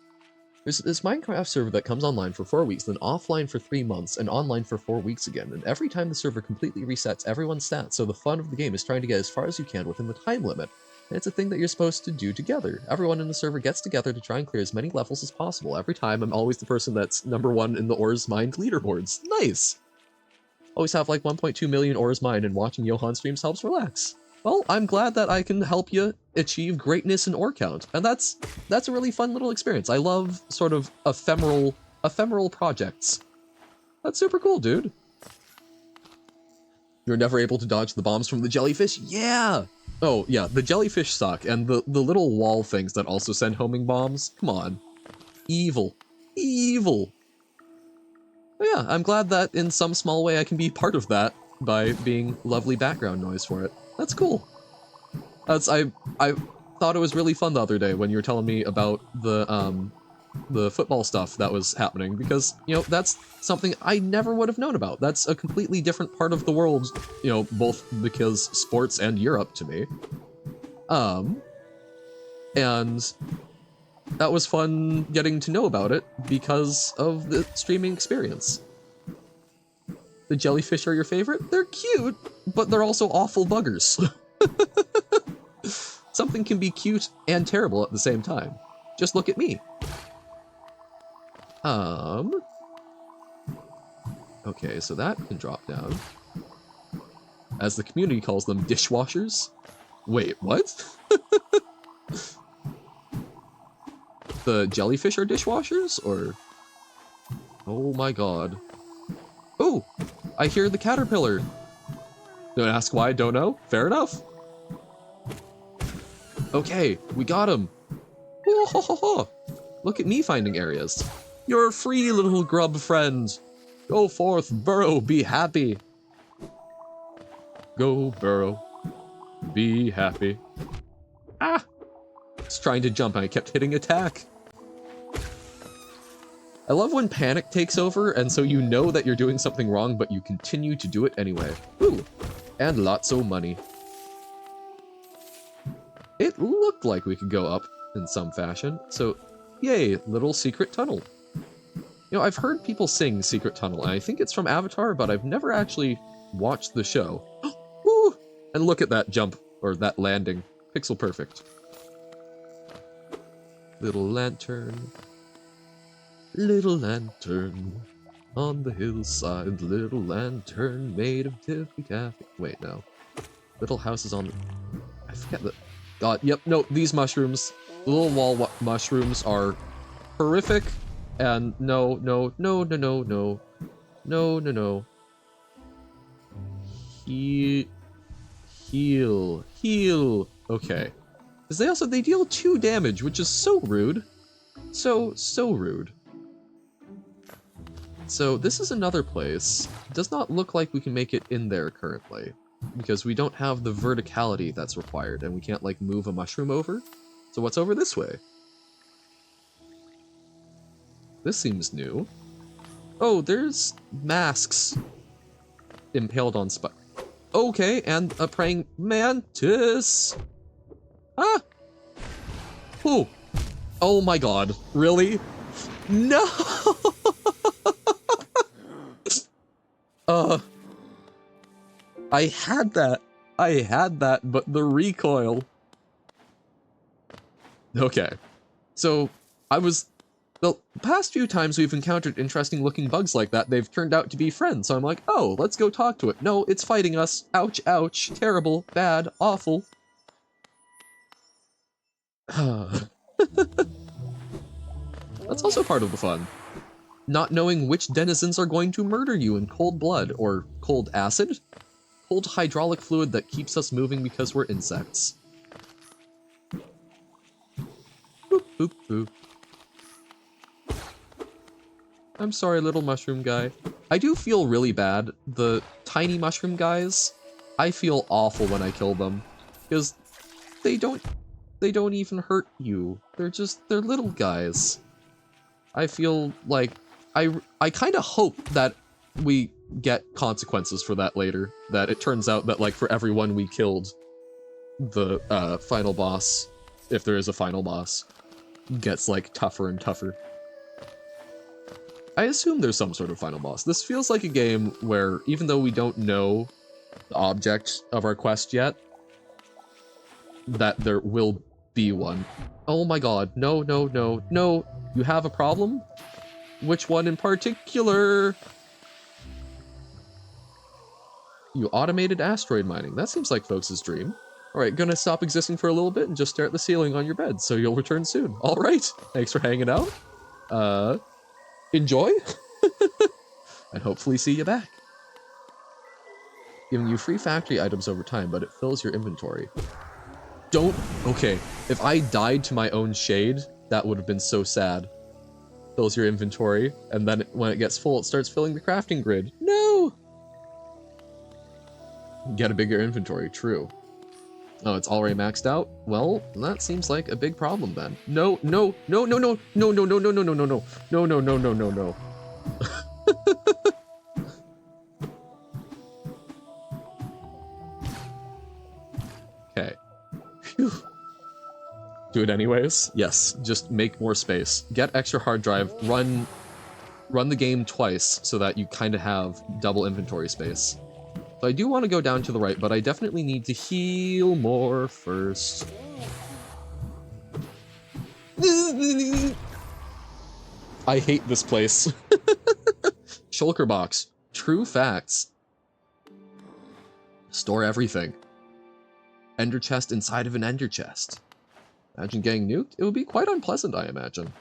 There's this Minecraft server that comes online for 4 weeks, then offline for 3 months, and online for 4 weeks again, and every time the server completely resets everyone's stats, so the fun of the game is trying to get as far as you can within the time limit. And it's a thing that you're supposed to do together. Everyone in the server gets together to try and clear as many levels as possible. Every time, I'm always the person that's #1 in the Ores Mined leaderboards. Nice! Always have like 1.2 million Ores Mined, and watching Johan streams helps relax. Well, I'm glad that I can help you achieve greatness in ore count, and that's a really fun little experience. I love sort of ephemeral projects. That's super cool, dude. You're never able to dodge the bombs from the jellyfish? Yeah! Oh, yeah, the jellyfish suck, and the little wall things that also send homing bombs, come on. Evil. Evil! But yeah, I'm glad that in some small way I can be part of that by being lovely background noise for it. That's cool. I thought it was really fun the other day when you were telling me about the football stuff that was happening, because, you know, that's something I never would have known about. That's a completely different part of the world, you know, both because sports and Europe to me. And that was fun getting to know about it because of the streaming experience. The jellyfish are your favorite? They're cute, but they're also awful buggers. Something can be cute and terrible at the same time. Just look at me. Okay, so that can drop down. As the community calls them, dishwashers. Wait, what? The jellyfish are dishwashers, or? Oh my god. Oh, I hear the caterpillar. Don't ask why, don't know. Fair enough. Okay, we got him. Oh, ho, ho, ho. Look at me finding areas. You're a free little grub friend. Go forth, burrow, be happy. Go, burrow, be happy. Ah! I was trying to jump and I kept hitting attack. I love when panic takes over, and so you know that you're doing something wrong, but you continue to do it anyway. Ooh, and lots of money. It looked like we could go up in some fashion, so yay, little secret tunnel. You know, I've heard people sing Secret Tunnel, and I think it's from Avatar, but I've never actually watched the show. Woo! And look at that jump, or that landing. Pixel perfect. Little lantern. Little lantern on the hillside, little lantern made of tiffy taffy. Wait, no. Little houses on the... I forget the... God, yep, no, these mushrooms, the little wall mushrooms are horrific, and no. Heal. Okay. Because they deal 2 damage, which is so rude. So rude. So this is another place. Does not look like we can make it in there currently, because we don't have the verticality that's required, and we can't like move a mushroom over. So what's over this way? This seems new. Oh, there's masks impaled on spikes. Okay, and a praying mantis. Ah! Oh! Oh my god. Really? No! I had that, but the recoil. Okay. So, the past few times we've encountered interesting looking bugs like that, they've turned out to be friends, so I'm like, oh, let's go talk to it. No, it's fighting us. Ouch, ouch, terrible, bad, awful. That's also part of the fun. Not knowing which denizens are going to murder you in cold blood, or cold acid? Cold hydraulic fluid that keeps us moving because we're insects. Boop, boop, boop. I'm sorry, little mushroom guy. I do feel really bad. The tiny mushroom guys, I feel awful when I kill them. Because they don't even hurt you. They're little guys. I feel like, I kind of hope that we get consequences for that later. That it turns out that, like, for everyone we killed, the final boss, if there is a final boss, gets, like, tougher and tougher. I assume there's some sort of final boss. This feels like a game where, even though we don't know the object of our quest yet, that there will be one. Oh my god, no, no, no, no. You have a problem? Which one in particular? You automated asteroid mining. That seems like folks' dream. Alright, gonna stop existing for a little bit and just stare at the ceiling on your bed, so you'll return soon. Alright, thanks for hanging out. Enjoy? And hopefully see you back. Giving you free factory items over time, but it fills your inventory. Okay, if I died to my own shade, that would have been so sad. Fills your inventory, and then when it gets full, it starts filling the crafting grid. No! Get a bigger inventory, true. Oh, it's already maxed out? Well, that seems like a big problem then. No, no, no, no, no, no, no, no, no, no, no, no, no, no, no, no, no, no, no. Okay. Phew. Do it anyways? Yes, just make more space. Get extra hard drive, run the game twice so that you kind of have double inventory space. So I do want to go down to the right, but I definitely need to heal more first. I hate this place. Shulker box. True facts. Store everything. Ender chest inside of an ender chest. Imagine getting nuked? It would be quite unpleasant, I imagine.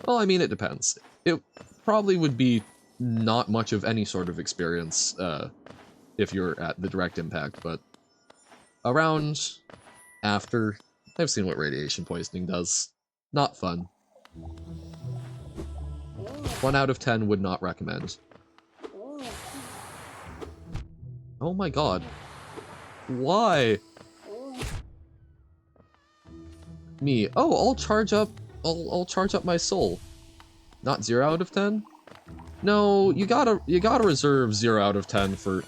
Well, I mean, it depends. It probably would be not much of any sort of experience if you're at the direct impact, but around after, I've seen what radiation poisoning does. Not fun. 1 out of 10 would not recommend. Oh my god. Why? Me. Oh, I'll charge up my soul. Not 0 out of 10? No, you gotta reserve 0 out of 10 for...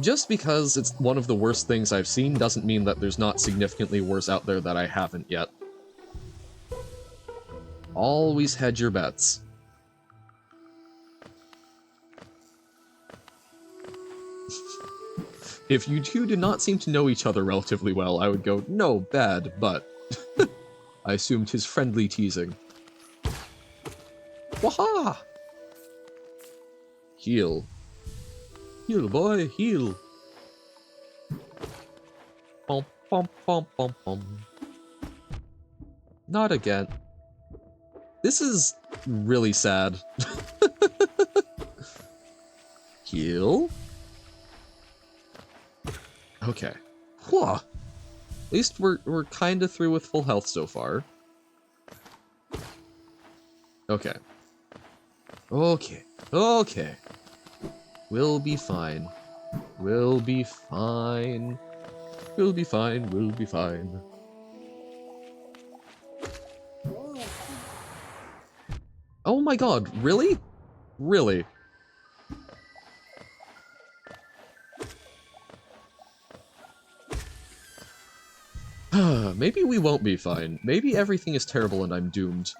Just because it's one of the worst things I've seen doesn't mean that there's not significantly worse out there that I haven't yet. Always hedge your bets. If you two did not seem to know each other relatively well, I would go, no, bad, but... I assumed his friendly teasing. Waha! Heal. Heal, boy, heal. Pom, pom, pom, pom, pom. Not again. This is really sad. heal. Okay. Whew. At least we're kind of through with full health so far. Okay. Okay. Okay. We'll be fine. We'll be fine. We'll be fine. We'll be fine. Oh my god, really? Really? Maybe we won't be fine. Maybe everything is terrible and I'm doomed.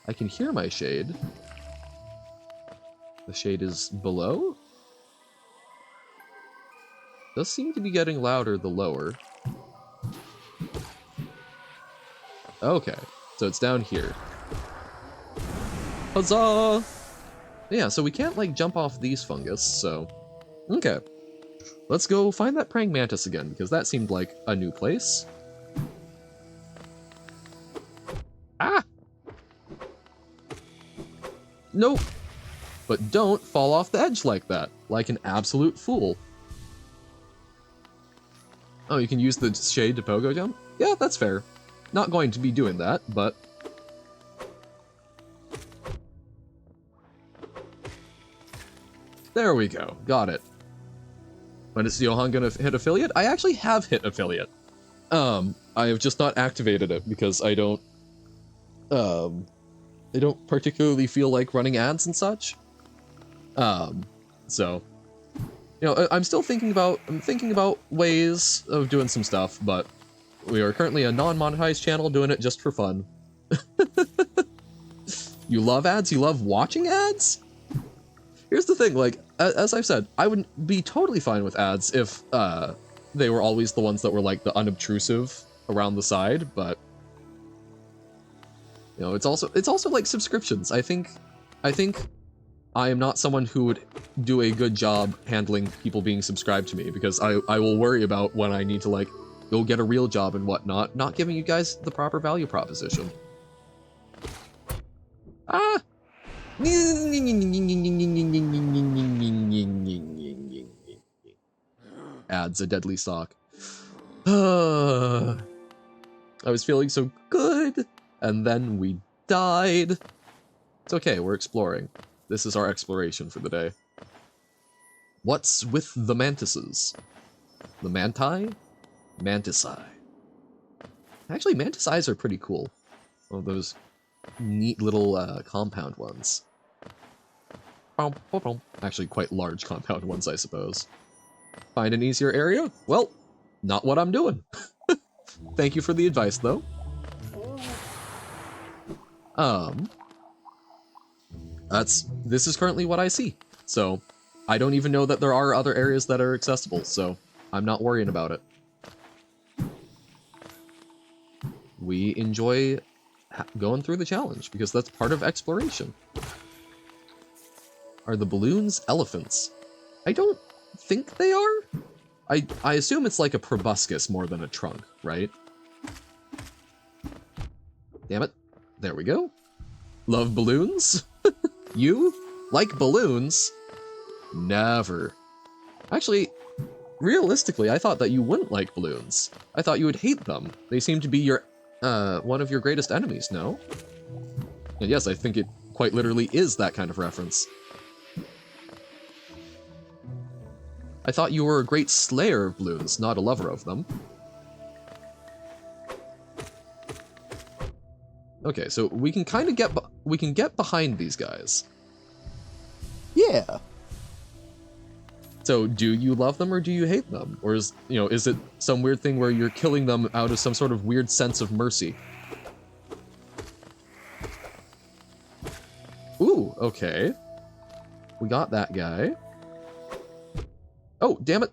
I can hear my shade. The shade is below? Does seem to be getting louder the lower. Okay, so it's down here. Huzzah! Yeah, so we can't, like, jump off these fungus, so... Okay. Let's go find that praying mantis again, because that seemed like a new place. Ah! Nope. But don't fall off the edge like that, like an absolute fool. Oh, you can use the shade to pogo jump? Yeah, that's fair. Not going to be doing that, but... There we go. Got it. When is Johan gonna hit affiliate? I actually have hit affiliate. I have just not activated it because I don't particularly feel like running ads and such. So, you know, I'm thinking about ways of doing some stuff, but we are currently a non-monetized channel doing it just for fun. You love ads? You love watching ads? Here's the thing, like, as I've said, I would be totally fine with ads if, they were always the ones that were, like, the unobtrusive around the side, but... You know, it's also like subscriptions. I think I am not someone who would do a good job handling people being subscribed to me, because I will worry about when I need to, like, go get a real job and whatnot, not giving you guys the proper value proposition. Ah! Adds a deadly stock. I was feeling so good, and then we died. It's okay, we're exploring. This is our exploration for the day. What's with the mantises? The manti? Mantici. Actually, manticis are pretty cool. Oh, those neat little compound ones. Actually, quite large compound ones, I suppose. Find an easier area? Well, not what I'm doing. Thank you for the advice, though. This is currently what I see. So, I don't even know that there are other areas that are accessible, so I'm not worrying about it. We enjoy going through the challenge, because that's part of exploration. Are the balloons elephants? I don't think they are. I assume it's like a proboscis more than a trunk, right? Damn it. There we go. Love balloons? You? Like balloons? Never. Actually, realistically, I thought that you wouldn't like balloons. I thought you would hate them. They seem to be your, one of your greatest enemies, no? And yes, I think it quite literally is that kind of reference. I thought you were a great slayer of balloons, not a lover of them. Okay, so we can kind of get behind these guys. Yeah. So, do you love them or do you hate them? Or is it some weird thing where you're killing them out of some sort of weird sense of mercy? Ooh, okay. We got that guy. Oh, damn it.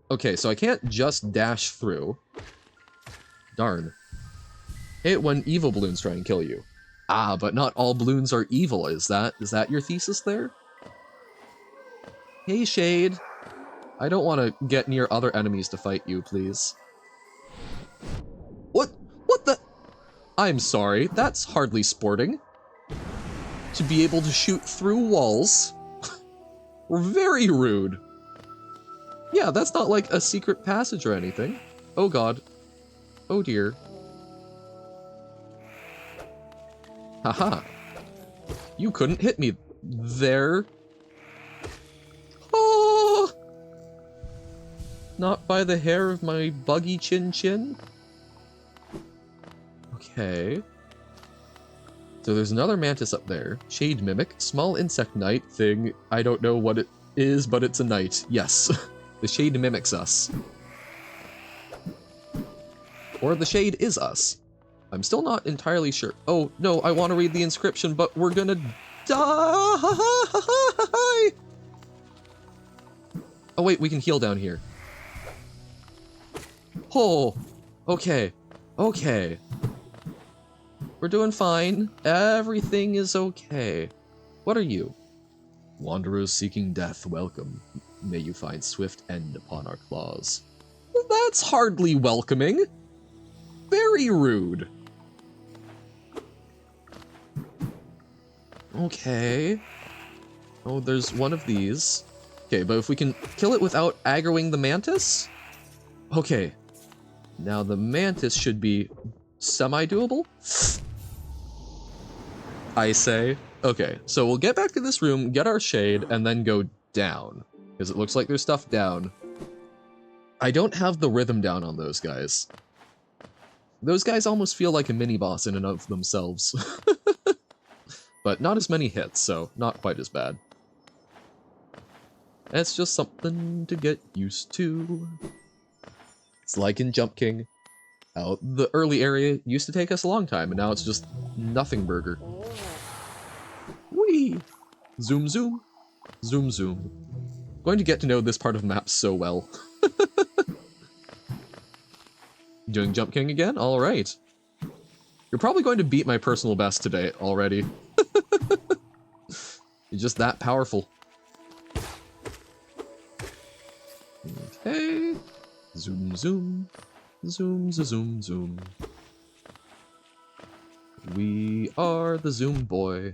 Okay, so I can't just dash through. Darn. Hate when evil balloons try and kill you. Ah, but not all balloons are evil, is that your thesis there? Hey, Shade. I don't want to get near other enemies to fight you, please. What the? I'm sorry, that's hardly sporting. to be able to shoot through walls. We're very rude. Yeah, that's not like a secret passage or anything. Oh god. Oh dear. Haha. You couldn't hit me there. Oh! Not by the hair of my buggy chin. Okay. So there's another mantis up there. Shade mimic, small insect knight thing. I don't know what it is, but it's a knight. Yes. The shade mimics us. Or the shade is us. I'm still not entirely sure. Oh, no, I want to read the inscription, but we're gonna die! Oh wait, we can heal down here. Oh, okay. Okay. We're doing fine. Everything is okay. What are you? Wanderers seeking death, welcome. May you find swift end upon our claws. Well, that's hardly welcoming. Very rude. Okay. Oh, there's one of these. Okay, but if we can kill it without aggroing the mantis? Okay. Now the mantis should be semi-doable? I say. Okay, so we'll get back to this room, get our shade, and then go down. Because it looks like there's stuff down. I don't have the rhythm down on those guys. Those guys almost feel like a mini-boss in and of themselves. But not as many hits, so not quite as bad. It's just something to get used to. It's like in Jump King. How the early area used to take us a long time, and now it's just nothing burger. Whee! Zoom zoom. Zoom zoom. Going to get to know this part of the map so well. Doing Jump King again? Alright. You're probably going to beat my personal best today already. You're just that powerful. Okay. Zoom zoom. Zoom zoom zoom. We are the Zoom boy.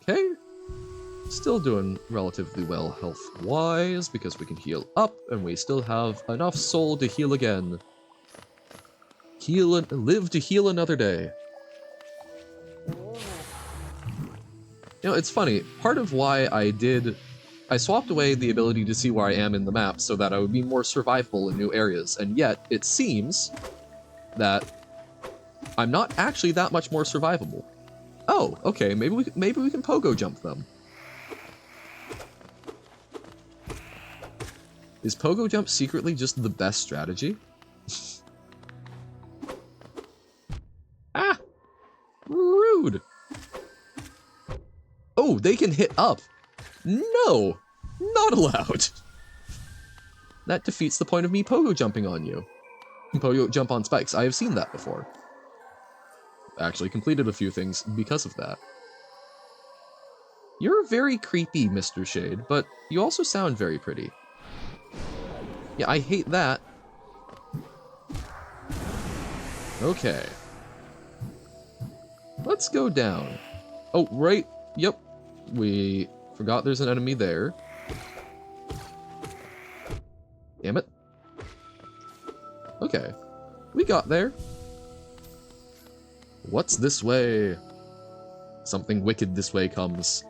Okay. Still doing relatively well health-wise, because we can heal up, and we still have enough soul to heal again. Heal and live to heal another day. You know, it's funny, part of why I swapped away the ability to see where I am in the map so that I would be more survivable in new areas, and yet it seems that I'm not actually that much more survivable. Oh, okay, maybe we can pogo jump them. Is pogo jump secretly just the best strategy? Ah! Rude! Oh, they can hit up! No! Not allowed! That defeats the point of me pogo jumping on you. Pogo jump on spikes. I have seen that before. Actually completed a few things because of that. You're very creepy, Mr. Shade, but you also sound very pretty. Yeah, I hate that. Okay. Let's go down. Oh, right. Yep. We forgot there's an enemy there. Damn it. Okay. We got there. What's this way? Something wicked this way comes.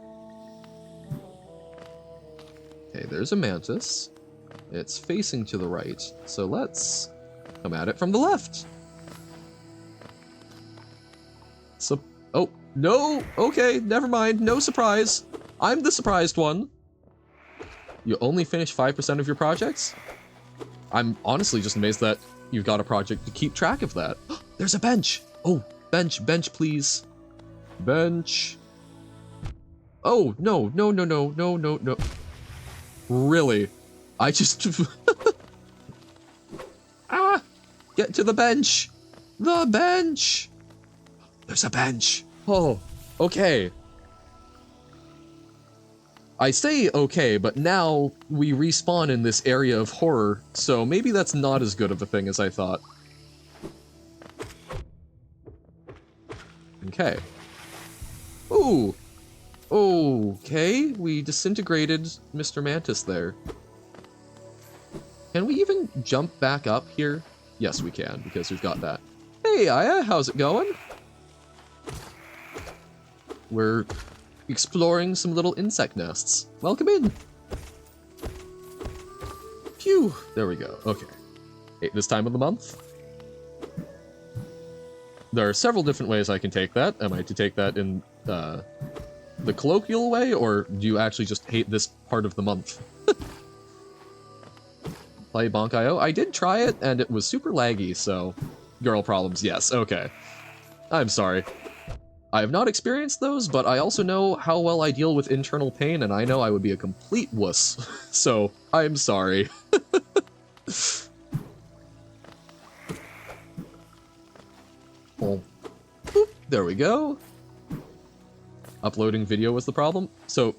Okay, there's a mantis. It's facing to the right, so let's come at it from the left. So, oh, no, okay, never mind, no surprise. I'm the surprised one. You only finish 5% of your projects? I'm honestly just amazed that you've got a project to keep track of that. There's a bench! Oh, bench, please. Bench. Oh, no. Really? I just... Ah! Get to the bench! The bench! There's a bench! Oh, okay. I say okay, but now we respawn in this area of horror, so maybe that's not as good of a thing as I thought. Okay. Ooh! Okay, we disintegrated Mr. Mantis there. Can we even jump back up here? Yes, we can, because we've got that. Hey, Aya, how's it going? We're exploring some little insect nests. Welcome in! Phew! There we go. Okay. Hey, this time of the month? There are several different ways I can take that. Am I to take that in the colloquial way, or do you actually just hate this part of the month? Play Bonk.io? I did try it, and it was super laggy, so... Girl problems, yes, okay. I'm sorry. I have not experienced those, but I also know how well I deal with internal pain, and I know I would be a complete wuss. So, I'm sorry. Oh. Boop, there we go. Uploading video was the problem, so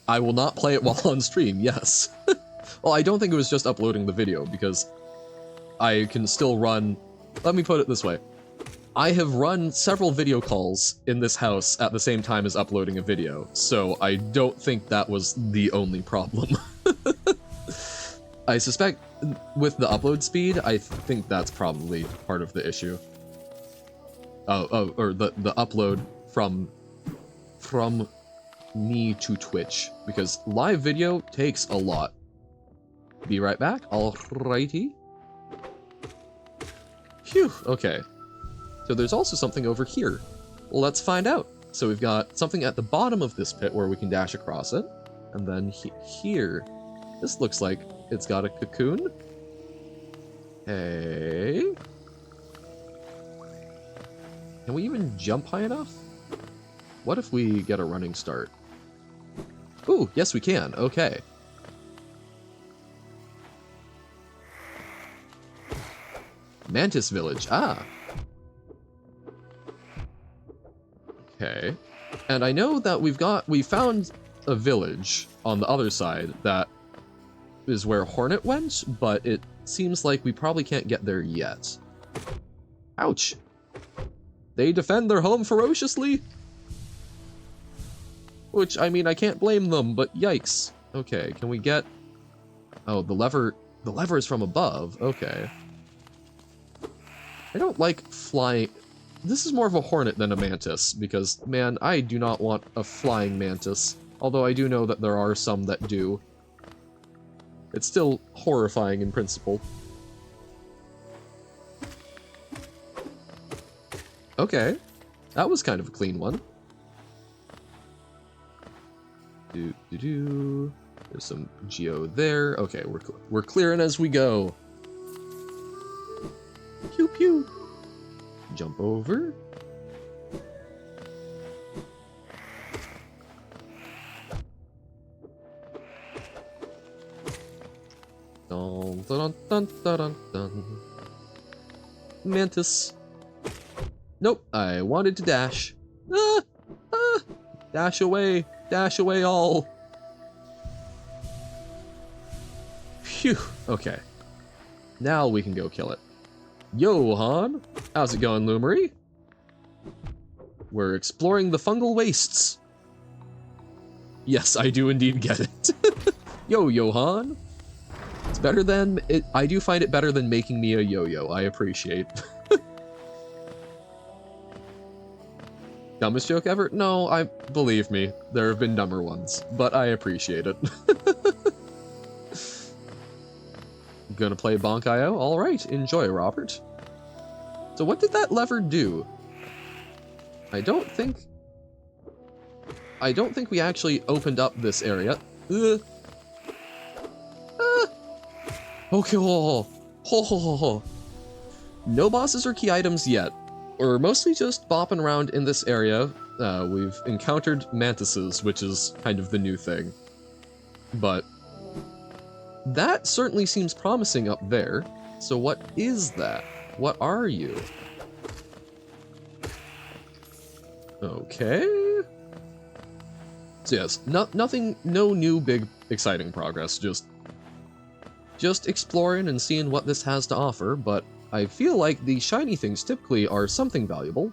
I will not play it while on stream, yes. Well, I don't think it was just uploading the video, because I can still run... Let me put it this way. I have run several video calls in this house at the same time as uploading a video, so I don't think that was the only problem. I suspect with the upload speed, I think that's probably part of the issue. Or the upload from me to Twitch, because live video takes a lot. Be right back. Alrighty. Phew, okay. So there's also something over here. Well, let's find out. So we've got something at the bottom of this pit where we can dash across it. And then here. This looks like it's got a cocoon. Hey. Can we even jump high enough? What if we get a running start? Ooh, yes we can. Okay. Mantis Village. Ah. Okay. And I know that we found a village on the other side that is where Hornet went, but it seems like we probably can't get there yet. Ouch. They defend their home ferociously? Which, I mean, I can't blame them, but yikes. Okay, can we get... Oh, the lever is from above. Okay. I don't like flying... This is more of a hornet than a mantis, because, man, I do not want a flying mantis. Although I do know that there are some that do. It's still horrifying in principle. Okay. That was kind of a clean one. There's some geo there. Okay, we're clearing as we go. Pew pew. Jump over. Dun, dun, dun, dun, dun, dun. Mantis. Nope, I wanted to dash. Ah! Ah! Dash away all. Phew, okay. Now we can go kill it. Yo, Han! How's it going, Lumery? We're exploring the fungal wastes. Yes, I do indeed get it. Yo, Johan. It's better than... I do find it better than making me a yo-yo. I appreciate. Dumbest joke ever? No, believe me, there have been dumber ones, but I appreciate it. Gonna play Bonk.io? Alright, enjoy, Robert. So what did that lever do? I don't think we actually opened up this area. Okay. No bosses or key items yet. We're mostly just bopping around in this area. We've encountered mantises, which is kind of the new thing. But that certainly seems promising up there. So what is that? What are you? Okay. So yes, nothing, no new big exciting progress, just exploring and seeing what this has to offer, but I feel like the shiny things typically are something valuable.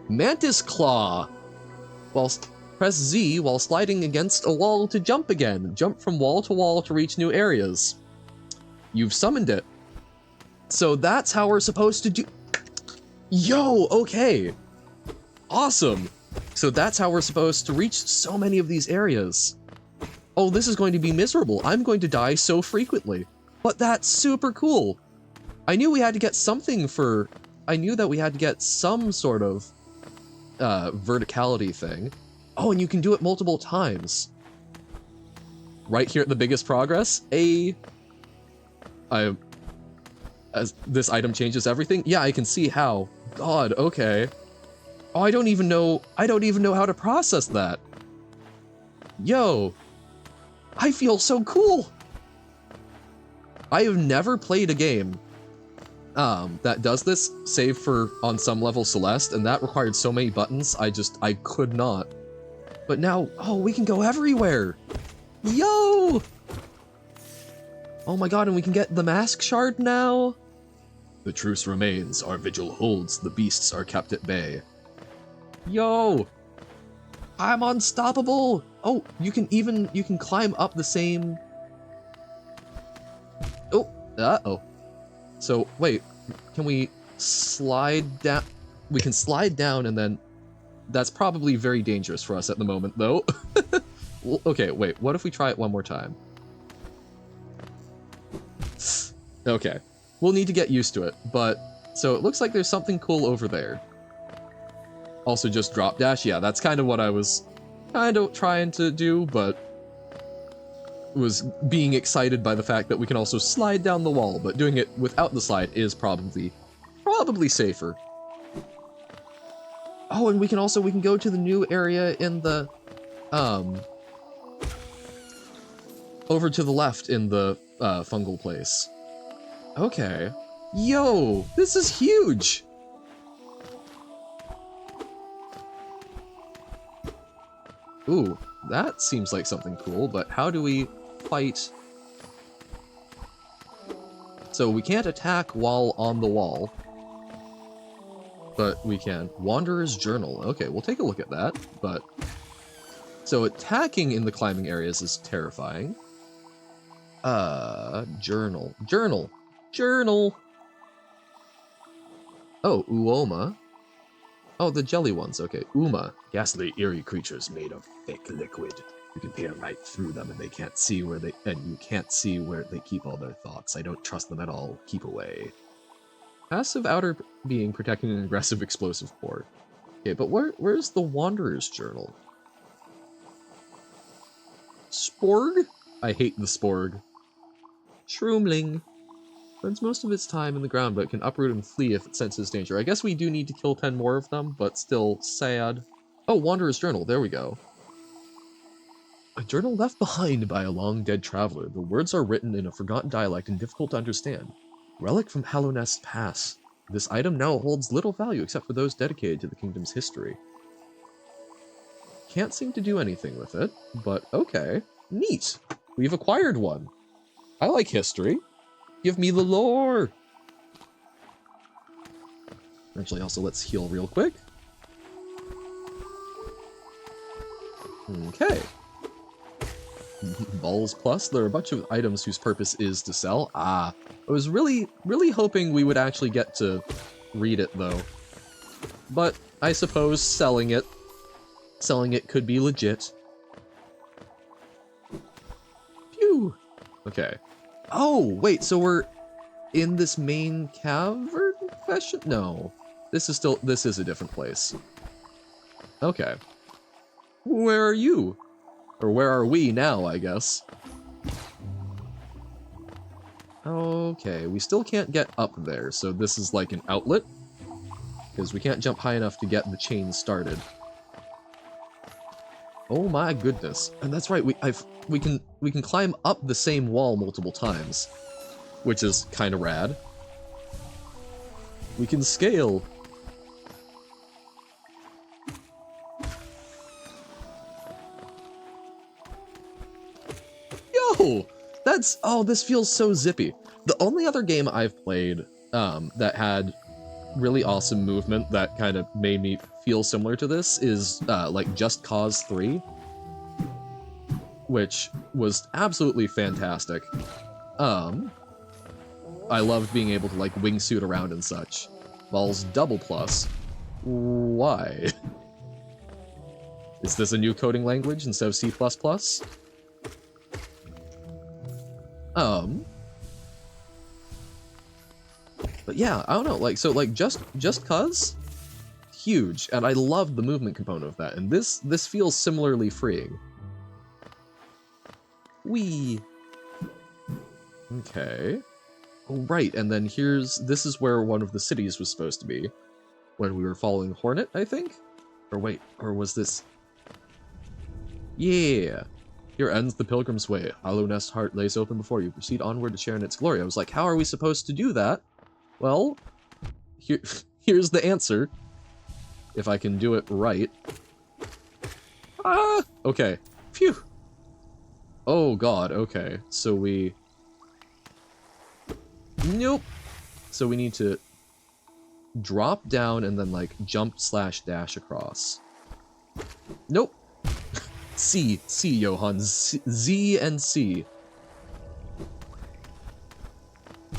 Mantis Claw. Press Z while sliding against a wall to jump again. Jump from wall to wall to reach new areas. You've summoned it. So that's how we're supposed to do... Yo, okay. Awesome. So that's how we're supposed to reach so many of these areas. Oh, this is going to be miserable. I'm going to die so frequently. But that's super cool. I knew we had to get something for... I knew that we had to get some sort of verticality thing. Oh, and you can do it multiple times. Right here at the biggest progress, as this item changes everything. Yeah, I can see how. God, okay. Oh, I don't even know how to process that. Yo, I feel so cool. I have never played a game that does this, save for on some level Celeste, and that required so many buttons, I could not. But now, oh, we can go everywhere! Yo! Oh my god, and we can get the mask shard now? The truce remains, our vigil holds, the beasts are kept at bay. Yo! I'm unstoppable! Oh, you can climb up the same... Oh, uh-oh. So, wait, can we slide down? We can slide down and then... That's probably very dangerous for us at the moment, though. Okay, wait, what if we try it one more time? Okay, we'll need to get used to it, but... So it looks like there's something cool over there. Also just drop dash, yeah, that's kind of what I was kind of trying to do, but... was being excited by the fact that we can also slide down the wall, but doing it without the slide is probably safer. Oh, and we can go to the new area in the, over to the left in the, fungal place. Okay. Yo, this is huge! Ooh, that seems like something cool, but how do we fight? So we can't attack while on the wall. But we can. Wanderer's Journal. Okay, we'll take a look at that, but... So attacking in the climbing areas is terrifying. Journal. Journal! Journal! Oh, Uoma. Oh, the jelly ones, okay. Uma. Ghastly, eerie creatures made of thick liquid. You can peer right through them and you can't see where they keep all their thoughts. I don't trust them at all. Keep away. Passive outer being protecting an aggressive explosive port. Okay, but where's the Wanderer's Journal? Sporg? I hate the Sporg. Shroomling. Spends most of its time in the ground, but can uproot and flee if it senses danger. I guess we do need to kill 10 more of them, but still sad. Oh, Wanderer's Journal, there we go. A journal left behind by a long-dead traveler. The words are written in a forgotten dialect and difficult to understand. Relic from Hallownest Pass. This item now holds little value except for those dedicated to the kingdom's history. Can't seem to do anything with it, but okay. Neat! We've acquired one. I like history. Give me the lore! Actually, also, let's heal real quick. Okay. Balls Plus. There are a bunch of items whose purpose is to sell. Ah. I was really hoping we would actually get to read it, though. But I suppose selling it could be legit. Phew. Okay. Oh, wait, so we're in this main cavern fashion? No. This is a different place. Okay. Where are you? Or where are we now, I guess? Okay, we still can't get up there, so this is like an outlet. Because we can't jump high enough to get the chain started. Oh my goodness. And that's right, we can climb up the same wall multiple times. Which is kinda rad. We can scale. Yo! Oh, this feels so zippy. The only other game I've played that had really awesome movement that kind of made me feel similar to this is like Just Cause 3, which was absolutely fantastic. I loved being able to like wingsuit around and such. Balls double plus. Why? Is this a new coding language instead of C++? But yeah, I don't know, like, so like just cause huge, and I love the movement component of that, and this feels similarly freeing. Whee! Okay. Oh, right, and then this is where one of the cities was supposed to be. When we were following Hornet, I think? Or wait, or was this... Yeah! Here ends the Pilgrim's Way. Hollow Nest Heart lays open before you. Proceed onward to share in its glory. I was like, how are we supposed to do that? Well, here's the answer. If I can do it right. Ah! Okay. Phew! Oh god, okay. So we... Nope! So we need to drop down and then, like, jump/dash across. Nope! C, Johan. Z and C.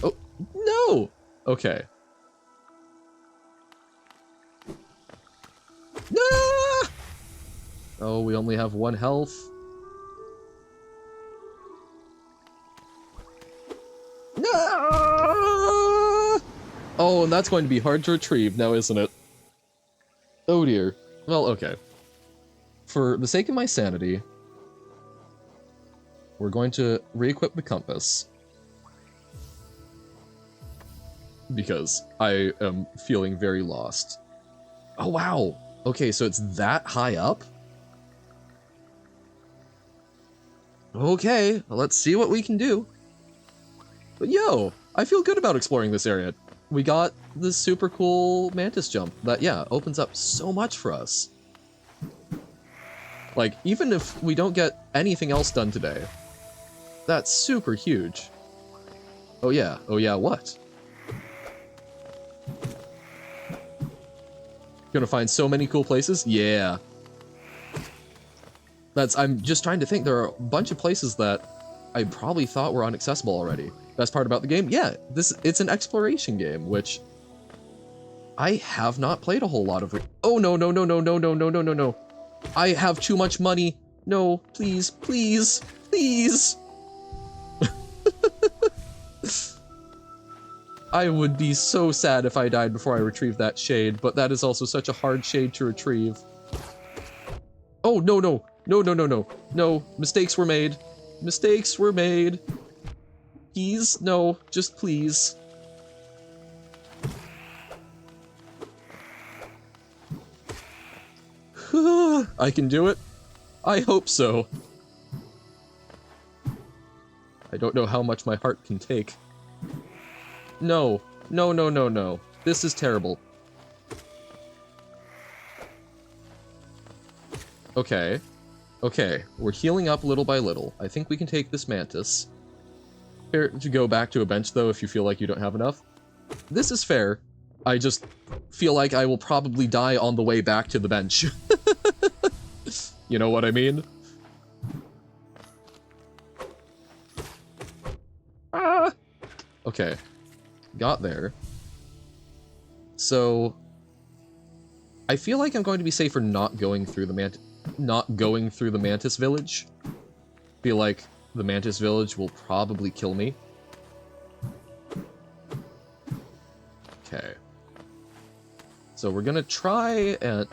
Oh, no! Okay. No! Oh, we only have 1 health. No! Oh, and that's going to be hard to retrieve now, isn't it? Oh dear. Well, okay. For the sake of my sanity, we're going to re-equip the compass. Because I am feeling very lost. Oh, wow! Okay, so it's that high up? Okay, well, let's see what we can do. But yo, I feel good about exploring this area. We got this super cool mantis jump that, yeah, opens up so much for us. Like, even if we don't get anything else done today, that's super huge. Oh yeah, what? Gonna find so many cool places? Yeah. I'm just trying to think, there are a bunch of places that I probably thought were inaccessible already. Best part about the game? Yeah, it's an exploration game, which I have not played a whole lot of. Oh no. I have too much money. No, please. I would be so sad if I died before I retrieved that shade, but that is also such a hard shade to retrieve. Oh, no. No, mistakes were made. Please, no, just please. I can do it. I hope so. I don't know how much my heart can take. No. This is terrible. Okay, we're healing up little by little. I think we can take this mantis. Here, to go back to a bench, though, if you feel like you don't have enough. This is fair. I just feel like I will probably die on the way back to the bench. You know what I mean? Ah! Okay. Got there. So... I feel like I'm going to be safer not going through the Mantis village. Feel like the Mantis village will probably kill me. Okay. So we're gonna try and...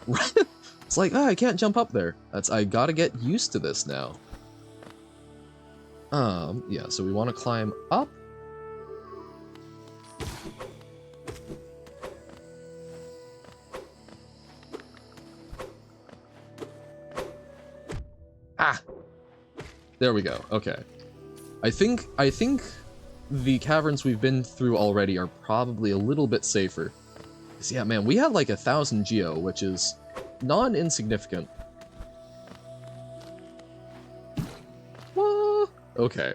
It's like, I can't jump up there. I gotta get used to this now. Yeah, so we want to climb up. Ah! There we go, okay. I think the caverns we've been through already are probably a little bit safer. 'Cause yeah, man, we had like 1,000 geo, which is non-insignificant. Okay.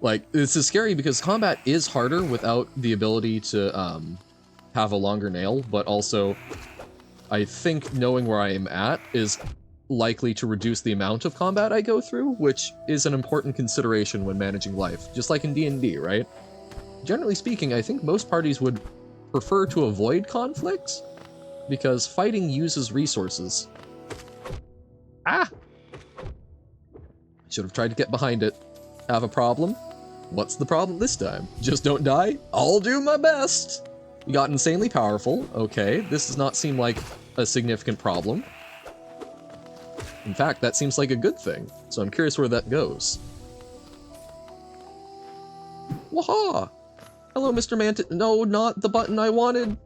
Like, this is scary because combat is harder without the ability to have a longer nail, but also I think knowing where I am at is likely to reduce the amount of combat I go through, which is an important consideration when managing life, just like in D&D, right? Generally speaking, I think most parties would prefer to avoid conflicts, because fighting uses resources. Ah! Should have tried to get behind it. Have a problem? What's the problem this time? Just don't die? I'll do my best! You got insanely powerful. Okay, this does not seem like a significant problem. In fact, that seems like a good thing, so I'm curious where that goes. Waha! Hello, Mr. Mantis. No, not the button I wanted.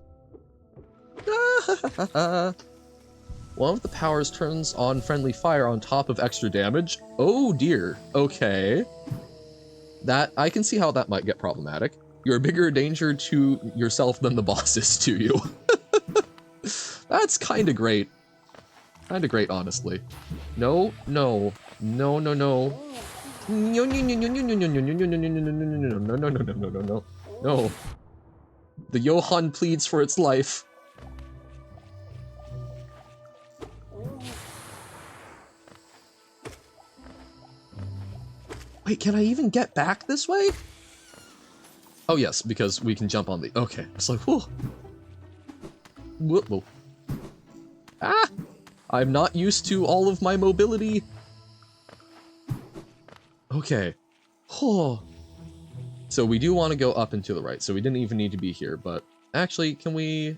One of the powers turns on friendly fire on top of extra damage. Oh dear. Okay. That, I can see how that might get problematic. You're a bigger danger to yourself than the boss is to you. That's kinda great. Kinda great, honestly. No, no. No, no, no. No, no, no, no, no, no, no, no, no, no, no, no, no, no, no, no, no, no, no. No. The Johann pleads for its life. Wait, can I even get back this way? Oh yes, because we can jump on the... Okay, it's like, whoa. Whoa, whoa. Ah! I'm not used to all of my mobility. Okay. Oh. So we do want to go up and to the right, so we didn't even need to be here, but... Actually, can we...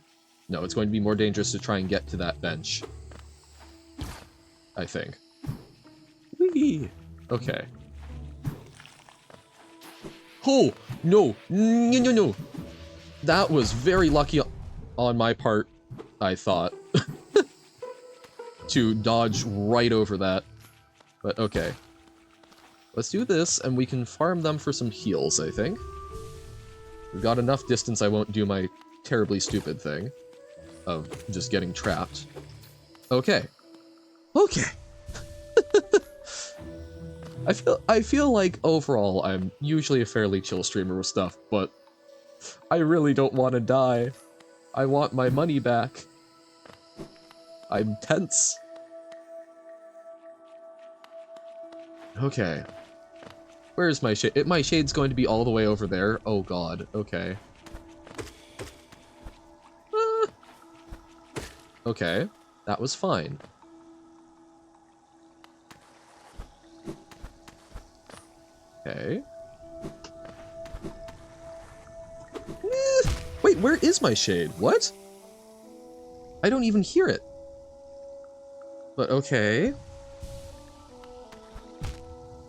No, it's going to be more dangerous to try and get to that bench. I think. Whee! Okay. Oh! No! No, no, no! That was very lucky on my part, I thought. To dodge right over that. But okay. Let's do this, and we can farm them for some heals, I think. We've got enough distance I won't do my terribly stupid thing of just getting trapped. Okay. Okay! I feel like overall I'm usually a fairly chill streamer with stuff, but I really don't want to die. I want my money back. I'm tense. Okay. Where's my shade? My shade's going to be all the way over there. Oh god, okay. Okay, that was fine. Okay. Wait, where is my shade? What? I don't even hear it. But okay.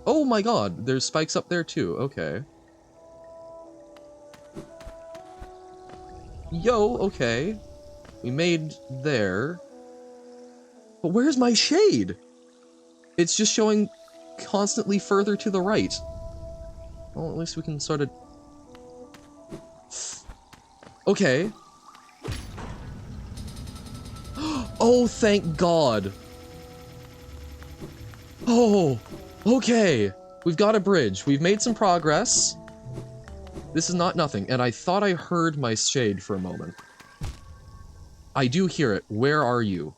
Oh my god, there's spikes up there too. Okay. Yo, okay. We made there. But where's my shade? It's just showing constantly further to the right. Well, at least we can sort of... Okay. Oh, thank God. Oh, okay. We've got a bridge. We've made some progress. This is not nothing, and I thought I heard my shade for a moment. I do hear it. Where are you?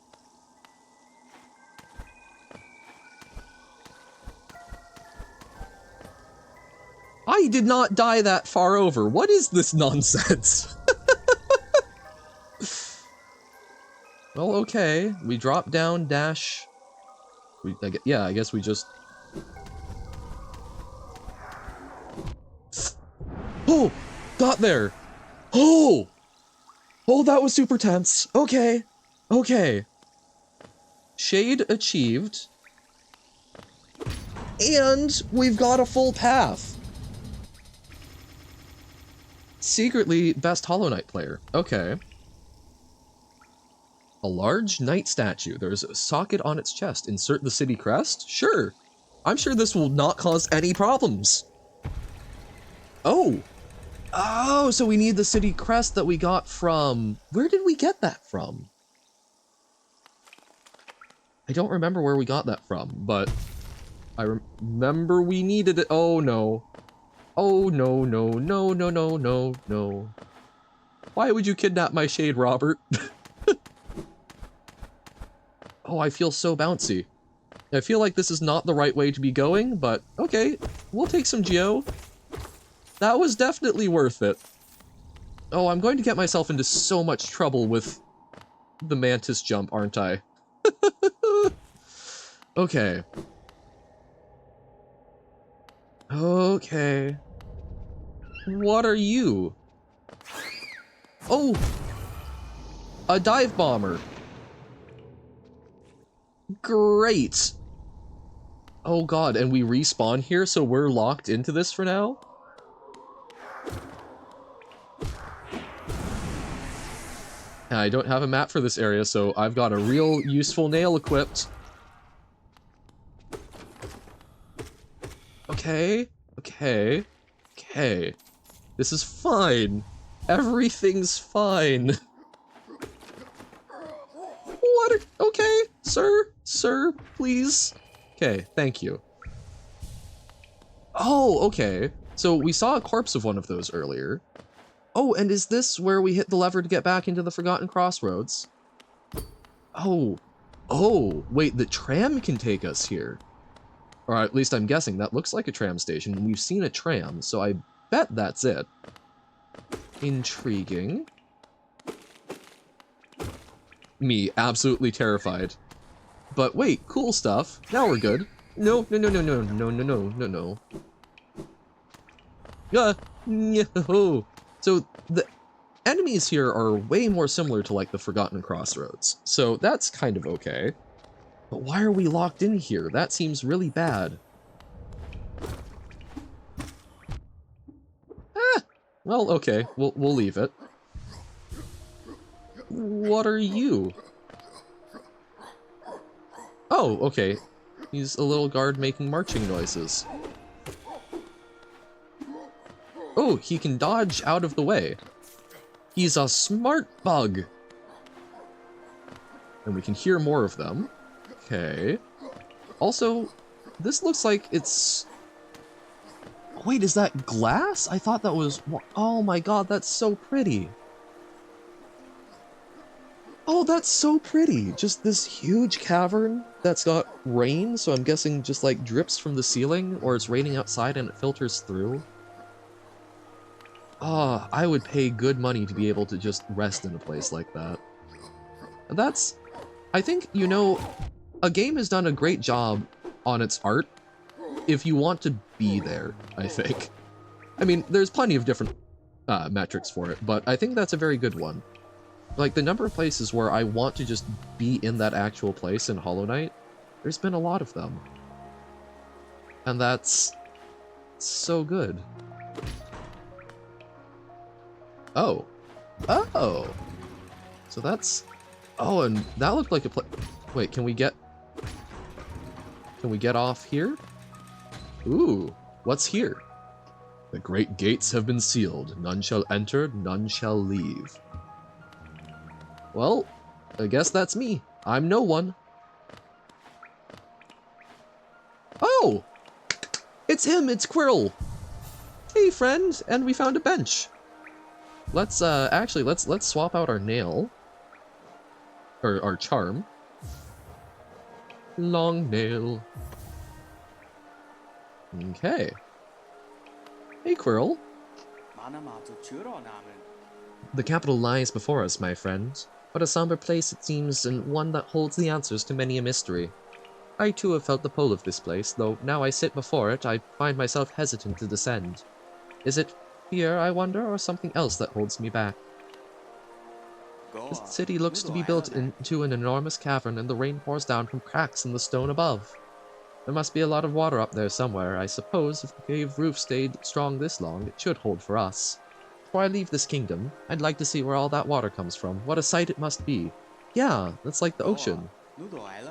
I did not die that far over. What is this nonsense? Well, okay. We drop down, dash. Yeah, I guess we just... Oh! Got there! Oh! Oh, that was super tense. Okay. Okay. Shade achieved. And we've got a full path. Secretly, best Hollow Knight player. Okay. A large knight statue. There's a socket on its chest. Insert the city crest? Sure. I'm sure this will not cause any problems. Oh. Oh, so we need the city crest that we got from... Where did we get that from? I don't remember where we got that from, but... I remember we needed it. Oh, no. Oh, no, no, no, no, no, no, no. Why would you kidnap my shade, Robert? Oh, I feel so bouncy. I feel like this is not the right way to be going, but okay, we'll take some Geo. That was definitely worth it. Oh, I'm going to get myself into so much trouble with the mantis jump, aren't I? Okay. Okay. What are you? Oh! A dive bomber. Great! Oh god, and we respawn here, so we're locked into this for now? And I don't have a map for this area, so I've got a real useful nail equipped. Okay, okay, okay. This is fine. Everything's fine. What? Okay, sir, please. Okay, thank you. Oh, okay. So we saw a corpse of one of those earlier. Oh, and is this where we hit the lever to get back into the Forgotten Crossroads? Oh. Oh, wait, the tram can take us here. Or at least I'm guessing that looks like a tram station. We've seen a tram, so I bet that's it. Intriguing. Me, absolutely terrified. But wait, cool stuff. Now we're good. No, no, no, no, no, no, no, no, no, no. No. So the enemies here are way more similar to like the Forgotten Crossroads. So that's kind of okay. But why are we locked in here? That seems really bad. Well, okay. We'll leave it. What are you? Oh, okay. He's a little guard making marching noises. Oh, he can dodge out of the way. He's a smart bug. And we can hear more of them. Okay. Also, this looks like it's... Wait, is that glass? I thought that was... Oh my god, that's so pretty. Oh, that's so pretty. Just this huge cavern that's got rain, so I'm guessing just like drips from the ceiling, or it's raining outside and it filters through. Ah, I would pay good money to be able to just rest in a place like that. That's... I think, you know, a game has done a great job on its art if you want to be there, I think. I mean, there's plenty of different metrics for it, but I think that's a very good one. Like, the number of places where I want to just be in that actual place in Hollow Knight, there's been a lot of them. And that's so good. Oh. Oh! So that's... Oh, and that looked like a Wait, can we get off here? Ooh, what's here? The great gates have been sealed. None shall enter, none shall leave. Well, I guess that's me. I'm no one. Oh! It's him, it's Quirrell! Hey, friend, and we found a bench. Let's, actually, let's swap out our nail. Or our charm. Long nail. Okay. Hey, Quirrell. The capital lies before us, my friend. What a somber place it seems, and one that holds the answers to many a mystery. I too have felt the pull of this place, though now I sit before it, I find myself hesitant to descend. Is it fear, I wonder, or something else that holds me back? The city looks to be built into an enormous cavern, and the rain pours down from cracks in the stone above. There must be a lot of water up there somewhere. I suppose if the cave roof stayed strong this long, it should hold for us. Before I leave this kingdom, I'd like to see where all that water comes from. What a sight it must be. Yeah, it's like the ocean.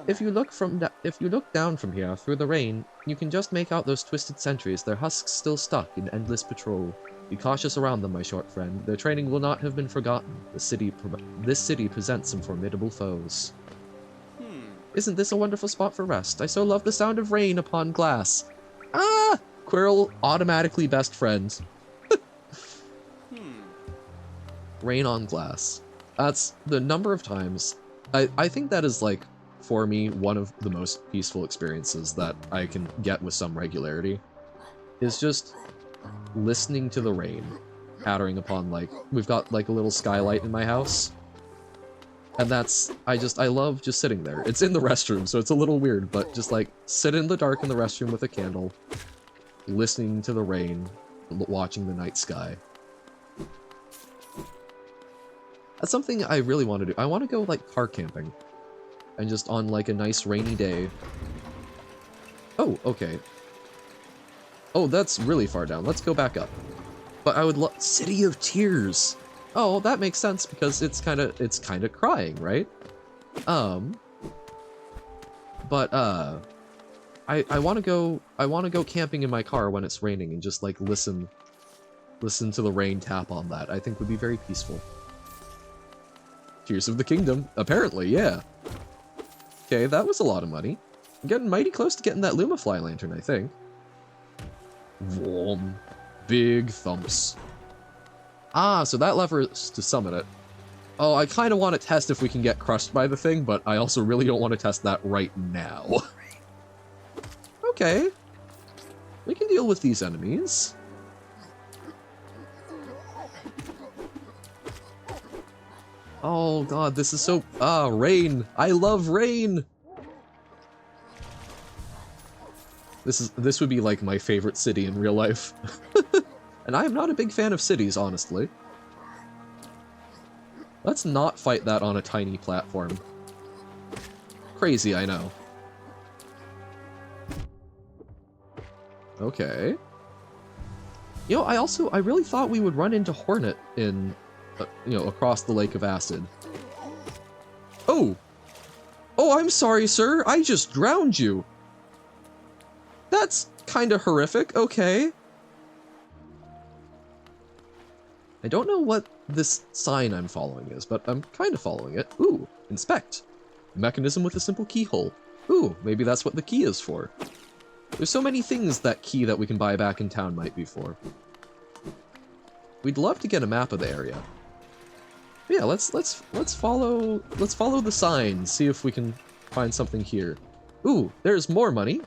If you look down from here, through the rain, you can just make out those twisted sentries, their husks still stuck in endless patrol. Be cautious around them, my short friend. Their training will not have been forgotten. This city presents some formidable foes. Isn't this a wonderful spot for rest? I so love the sound of rain upon glass. Ah! Quirrell, automatically best friend. Rain on glass. That's the number of times. I think that is, like, for me, one of the most peaceful experiences that I can get with some regularity. Is just listening to the rain pattering upon, like, we've got, like, a little skylight in my house. And that's, I love just sitting there. It's in the restroom, so it's a little weird, but just, like, sit in the dark in the restroom with a candle, listening to the rain, watching the night sky. That's something I really want to do. I want to go, like, car camping. And just on, like, a nice rainy day. Oh, okay. Oh, that's really far down. Let's go back up. But I would love... City of Tears! Oh, that makes sense, because it's kind of crying, right? But, I want to go camping in my car when it's raining and just, like, listen to the rain tap on that. I think would be very peaceful. Tears of the Kingdom. Apparently, yeah. Okay, that was a lot of money. I'm getting mighty close to getting that Lumafly lantern, I think. Warm. Big thumps. Ah, so that lever is to summon it. Oh, I kind of want to test if we can get crushed by the thing, but I also really don't want to test that right now. Okay. We can deal with these enemies. Oh god, this is so... Ah, rain! I love rain! This would be like my favorite city in real life. And I am not a big fan of cities, honestly. Let's not fight that on a tiny platform. Crazy, I know. Okay. You know, I really thought we would run into Hornet in... you know, across the Lake of Acid. Oh! Oh, I'm sorry, sir. I just drowned you. That's kind of horrific. Okay. I don't know what this sign I'm following is, but I'm kind of following it. Ooh, inspect. A mechanism with a simple keyhole. Ooh, maybe that's what the key is for. There's so many things that key that we can buy back in town might be for. We'd love to get a map of the area. Yeah, let's follow the sign, see if we can find something here. Ooh, there's more money.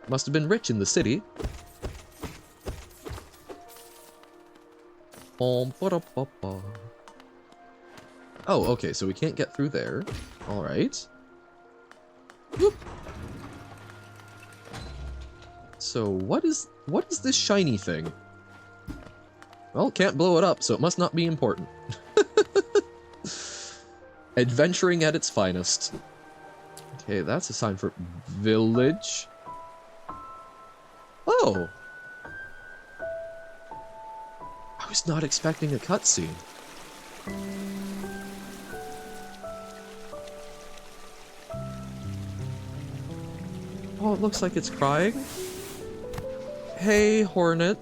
Must have been rich in the city. Oh, okay, so we can't get through there. All right. Whoop. So what is this shiny thing? Well, can't blow it up, so it must not be important. Adventuring at its finest. Okay, that's a sign for village. Oh! I was not expecting a cutscene. Oh, it looks like it's crying. Hey, Hornet.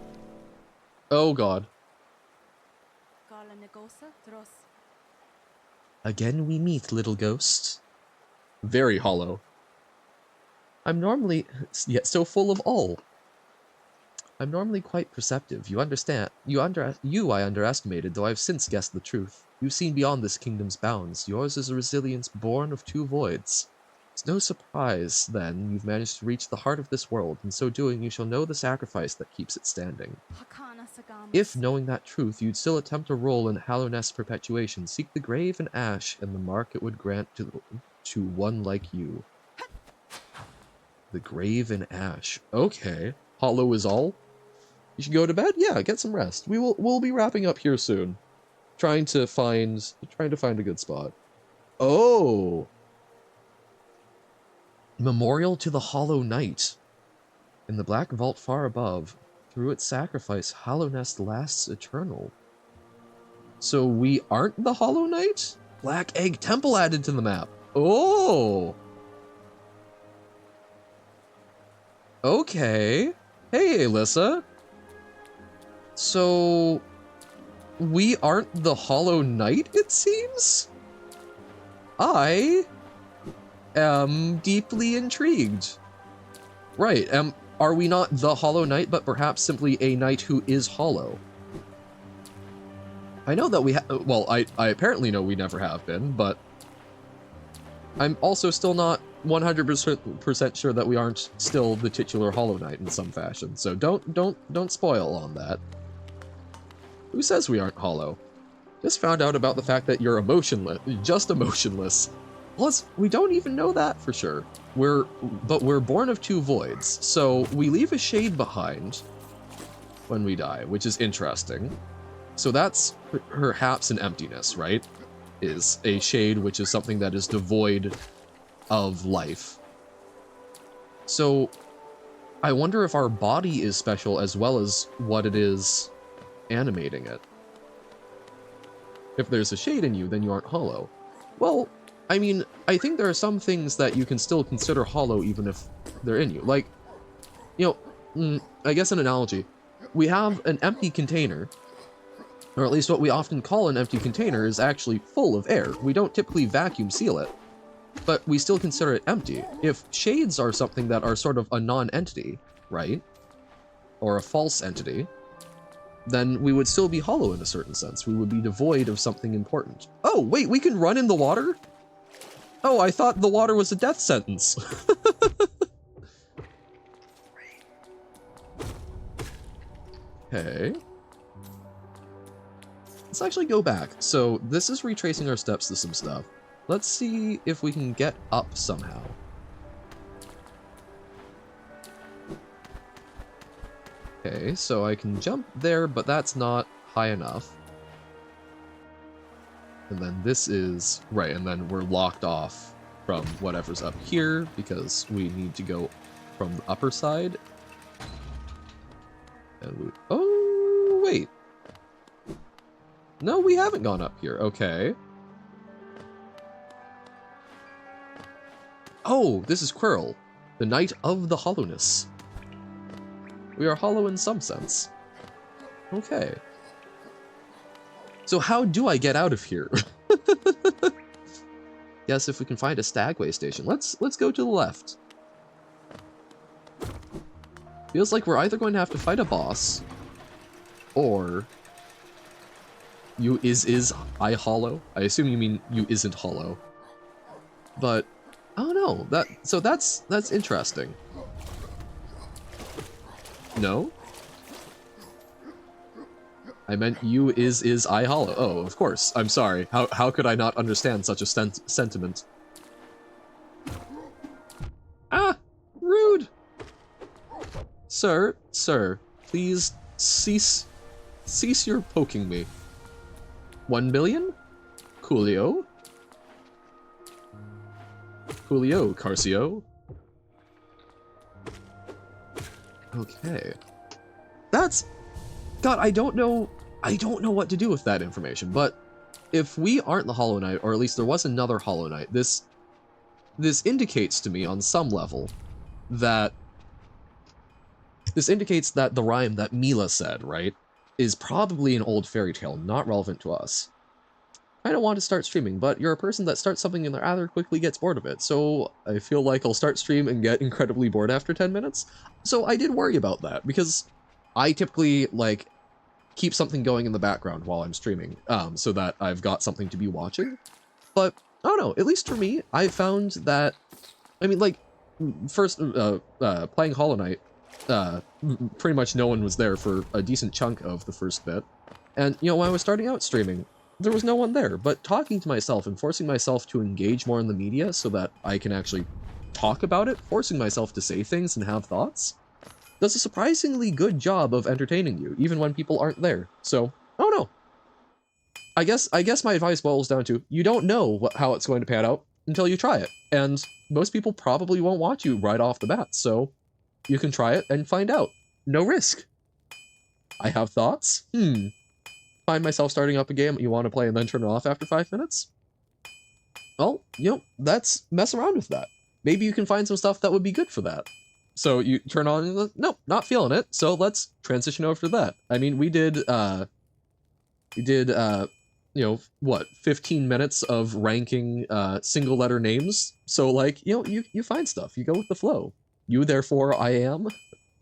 Oh god. Again we meet, little ghost. Very hollow. I'm normally yet so full of all. I'm normally quite perceptive. You understand? You I underestimated, though I've since guessed the truth. You've seen beyond this kingdom's bounds. Yours is a resilience born of two voids. It's no surprise, then, you've managed to reach the heart of this world. In so doing, you shall know the sacrifice that keeps it standing. If, knowing that truth, you'd still attempt a role in Hallownest's perpetuation, seek the grave and ash, and the mark it would grant to one like you. The grave and ash. Okay. Hollow is all? You should go to bed? Yeah, get some rest. We'll be wrapping up here soon. Trying to find a good spot. Oh! Memorial to the Hollow Knight. In the black vault far above, through its sacrifice, Hallownest lasts eternal. So we aren't the Hollow Knight? Black Egg Temple added to the map. Oh! Okay. Hey, Alyssa. So, we aren't the Hollow Knight, it seems? I am deeply intrigued. Right, Are we not the Hollow Knight, but perhaps simply a knight who is hollow? I know that well, I apparently know we never have been, but I'm also still not 100% sure that we aren't still the titular Hollow Knight in some fashion. So don't spoil on that. Who says we aren't hollow? Just found out about the fact that you're emotionless, just emotionless. Plus, we don't even know that for sure. But we're born of two voids, so we leave a shade behind when we die, which is interesting. So that's perhaps an emptiness, right? Is a shade, which is something that is devoid of life. So I wonder if our body is special as well as what it is animating it. If there's a shade in you, then you aren't hollow. Well, I mean, I think there are some things that you can still consider hollow even if they're in you. Like, you know, I guess an analogy. We have an empty container, or at least what we often call an empty container is actually full of air. We don't typically vacuum seal it, but we still consider it empty. If shades are something that are sort of a non-entity, right? Or a false entity, then we would still be hollow in a certain sense. We would be devoid of something important. Oh, wait, we can run in the water? Oh, I thought the water was a death sentence. Okay. Let's actually go back. So this is retracing our steps to some stuff. Let's see if we can get up somehow. Okay, so I can jump there, but that's not high enough. And then this is, right, and then we're locked off from whatever's up here because we need to go from the upper side. And oh, wait. No, we haven't gone up here. Okay. Oh, this is Quirrell, the Knight of the Hollowness. We are hollow in some sense. Okay. So how do I get out of here? Guess if we can find a Stagway station. Let's go to the left. Feels like we're either going to have to fight a boss, or you is I hollow? I assume you mean you isn't hollow. But I don't know. That's interesting. No? I meant you is I hollow. Oh, of course. I'm sorry. How could I not understand such a sentiment? Ah! Rude! Sir, please cease your poking me. 1 billion? Coolio? Coolio, Carcio. Okay. That's... God, I don't know what to do with that information, but if we aren't the Hollow Knight, or at least there was another Hollow Knight, this indicates to me on some level that the rhyme that Mila said, right, is probably an old fairy tale, not relevant to us. I don't want to start streaming, but you're a person that starts something and rather quickly gets bored of it, so I feel like I'll start stream and get incredibly bored after 10 minutes. So I did worry about that, because I typically, like, keep something going in the background while I'm streaming, so that I've got something to be watching. But, I don't know, at least for me, I found that, I mean, like, first, playing Hollow Knight, pretty much no one was there for a decent chunk of the first bit. And, you know, when I was starting out streaming, there was no one there, but talking to myself and forcing myself to engage more in the media so that I can actually talk about it, forcing myself to say things and have thoughts, does a surprisingly good job of entertaining you, even when people aren't there. So, I don't know. I guess my advice boils down to, you don't know how it's going to pan out until you try it, and most people probably won't watch you right off the bat, so you can try it and find out. No risk. I have thoughts? Find myself starting up a game that you want to play and then turn it off after 5 minutes? Well, you know, that's mess around with that. Maybe you can find some stuff that would be good for that. So you turn on and nope, not feeling it, so let's transition over to that. I mean, we did, you know, what, 15 minutes of ranking single letter names? So, like, you know, you find stuff, you go with the flow. You, therefore, I am.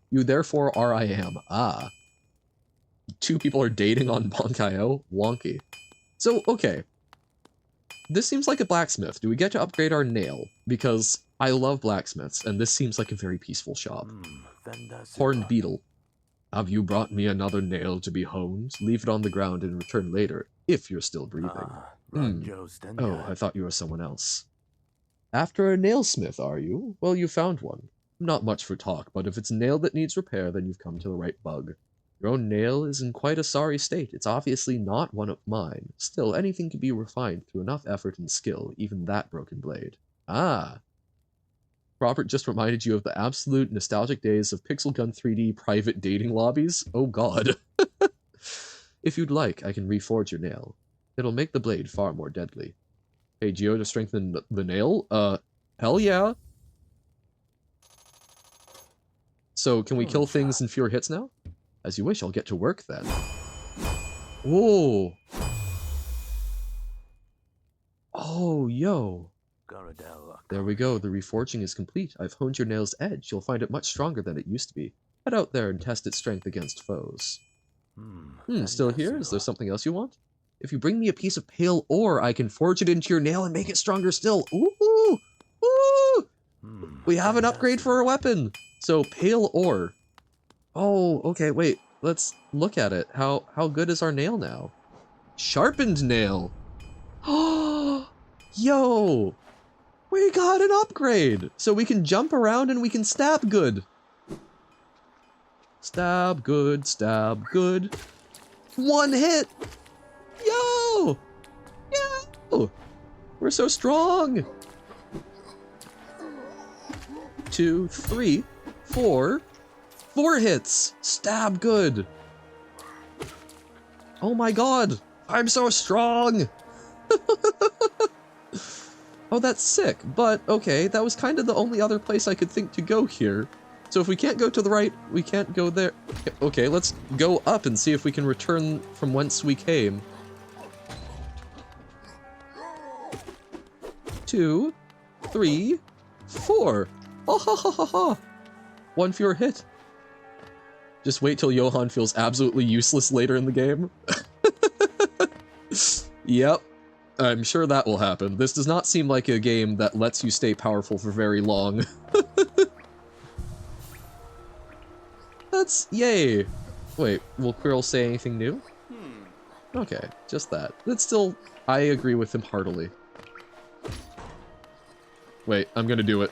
You therefore are I am. Ah. Two people are dating on Bonk.io? Wonky. So, okay. This seems like a blacksmith. Do we get to upgrade our nail? Because I love blacksmiths, and this seems like a very peaceful shop. Horned beetle. Have you brought me another nail to be honed? Leave it on the ground and return later, if you're still breathing. Oh, I thought you were someone else. After a nailsmith, are you? Well, you found one. Not much for talk, but if it's a nail that needs repair, then you've come to the right bug. Your own nail is in quite a sorry state. It's obviously not one of mine. Still, anything can be refined through enough effort and skill, even that broken blade. Ah. Robert just reminded you of the absolute nostalgic days of Pixel Gun 3D private dating lobbies? Oh god. If you'd like, I can reforge your nail. It'll make the blade far more deadly. Hey, Geo, to strengthen the nail? Hell yeah. So, can we kill things in fewer hits now? As you wish, I'll get to work then. Whoa. Oh, yo. There we go, the reforging is complete. I've honed your nail's edge. You'll find it much stronger than it used to be. Head out there and test its strength against foes. Still here? Is there something else you want? If you bring me a piece of pale ore, I can forge it into your nail and make it stronger still. Ooh! Ooh! We have an upgrade for our weapon! So, pale ore. Oh, okay, wait. Let's look at it. How good is our nail now? Sharpened nail! Oh! Yo! We got an upgrade! So we can jump around and we can stab good. Stab good, stab good. One hit! Yo! Yo! We're so strong! 2, 3, 4. 4 hits! Stab good! Oh my god! I'm so strong! Oh, that's sick, but okay, that was kind of the only other place I could think to go here. So if we can't go to the right, we can't go there. Okay, let's go up and see if we can return from whence we came. 2, 3, 4. Oh ha ha ha ha! 1 fewer hit. Just wait till Johann feels absolutely useless later in the game. Yep. I'm sure that will happen. This does not seem like a game that lets you stay powerful for very long. That's... yay! Wait, will Quirrell say anything new? Okay, just that. That's still... I agree with him heartily. Wait, I'm gonna do it.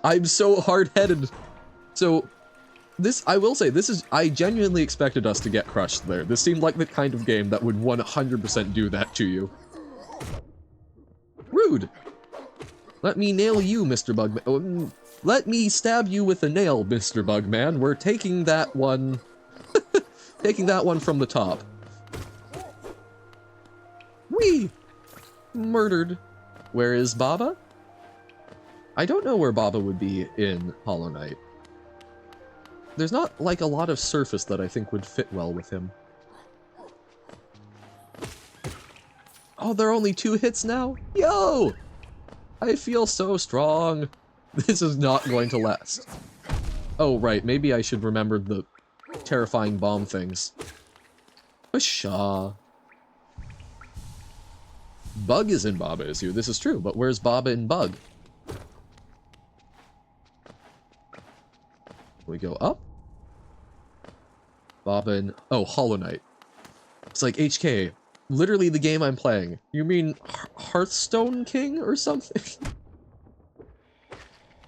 I'm so hard-headed. So... this, I will say, this is, I genuinely expected us to get crushed there. This seemed like the kind of game that would 100% do that to you. Rude! Let me nail you, Mr. Bugman. Let me stab you with a nail, Mr. Bugman. We're taking that one... taking that one from the top. Whee! Murdered. Where is Baba? I don't know where Baba would be in Hollow Knight. There's not, like, a lot of surface that I think would fit well with him. Oh, there are only 2 hits now? Yo! I feel so strong. This is not going to last. Oh, right, maybe I should remember the terrifying bomb things. Pshaw. Bug is in Baba is you, this is true, but where's Baba in Bug? We go up. Baba and... oh, Hollow Knight. It's like, HK, literally the game I'm playing. You mean Hearthstone King or something?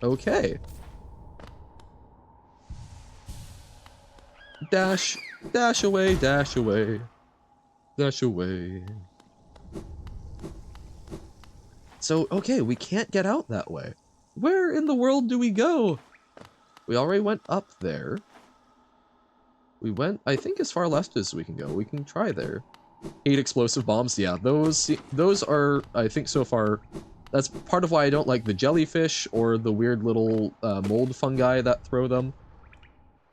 Okay. Dash. Dash away, dash away. Dash away. So, okay, we can't get out that way. Where in the world do we go? We already went up there. We went, I think, as far left as we can go. We can try there. 8 explosive bombs, yeah, those are, I think so far, that's part of why I don't like the jellyfish or the weird little mold fungi that throw them.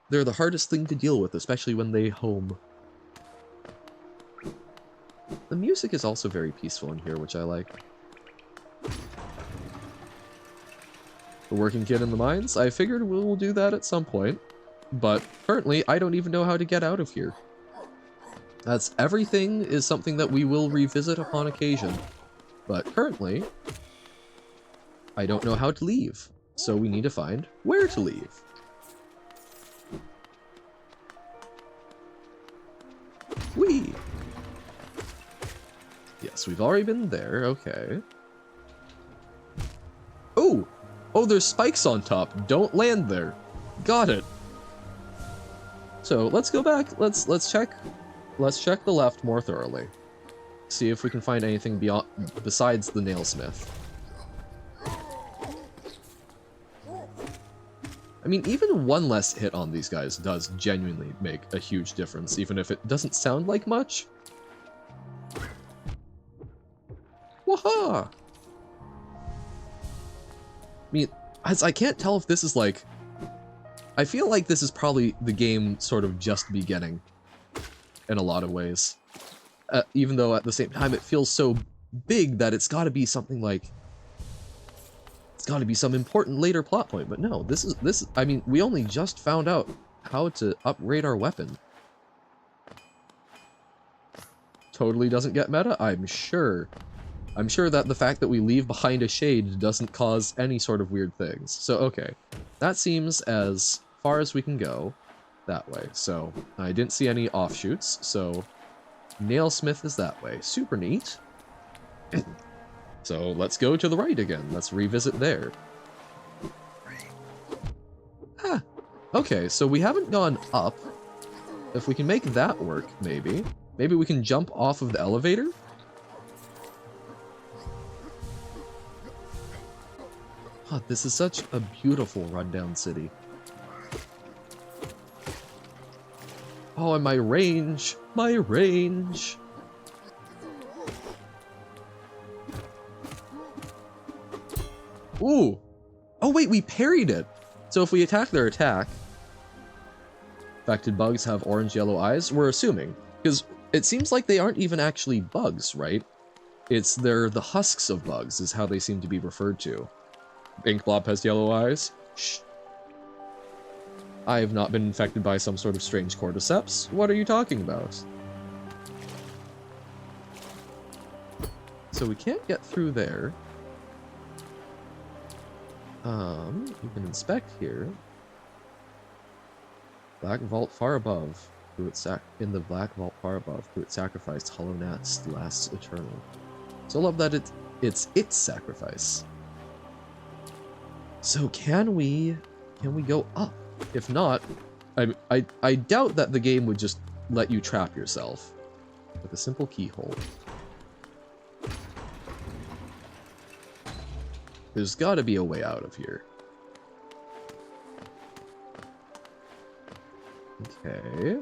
They're the hardest thing to deal with, especially when they home. The music is also very peaceful in here, which I like. The working kid in the mines? I figured we'll do that at some point. But currently, I don't even know how to get out of here. That's everything is something that we will revisit upon occasion. But currently, I don't know how to leave. So we need to find where to leave. Whee! Yes, we've already been there, okay. Oh! Oh, there's spikes on top. Don't land there. Got it. So let's go back. Let's check the left more thoroughly. See if we can find anything beyond besides the nailsmith. I mean, even one less hit on these guys does genuinely make a huge difference, even if it doesn't sound like much. Waha! I mean, I can't tell if this is like... I feel like this is probably the game sort of just beginning in a lot of ways. Even though at the same time it feels so big that it's got to be something like... It's got to be some important later plot point, but no, this is, I mean, we only just found out how to upgrade our weapon. Totally doesn't get meta, I'm sure. I'm sure that the fact that we leave behind a shade doesn't cause any sort of weird things. So, okay. That seems as far as we can go that way. So, I didn't see any offshoots, so Nailsmith is that way. Super neat. So, let's go to the right again. Let's revisit there. Ah, okay, so we haven't gone up. If we can make that work, maybe. Maybe we can jump off of the elevator? Oh, this is such a beautiful rundown city. Oh, and my range! My range! Ooh! Oh wait, we parried it! So if we attack their attack... Affected bugs have orange-yellow eyes, we're assuming. Because it seems like they aren't even actually bugs, right? They're the husks of bugs, is how they seem to be referred to. Ink Blob has yellow eyes. Shh. I have not been infected by some sort of strange cordyceps. What are you talking about? So we can't get through there. You can inspect here. Black vault far above. Through its in the black vault far above, through its sacrifice, hollow gnats lasts eternal. So I love that it's its sacrifice. So can we go up? If not, I doubt that the game would just let you trap yourself with a simple keyhole. There's gotta be a way out of here. Okay.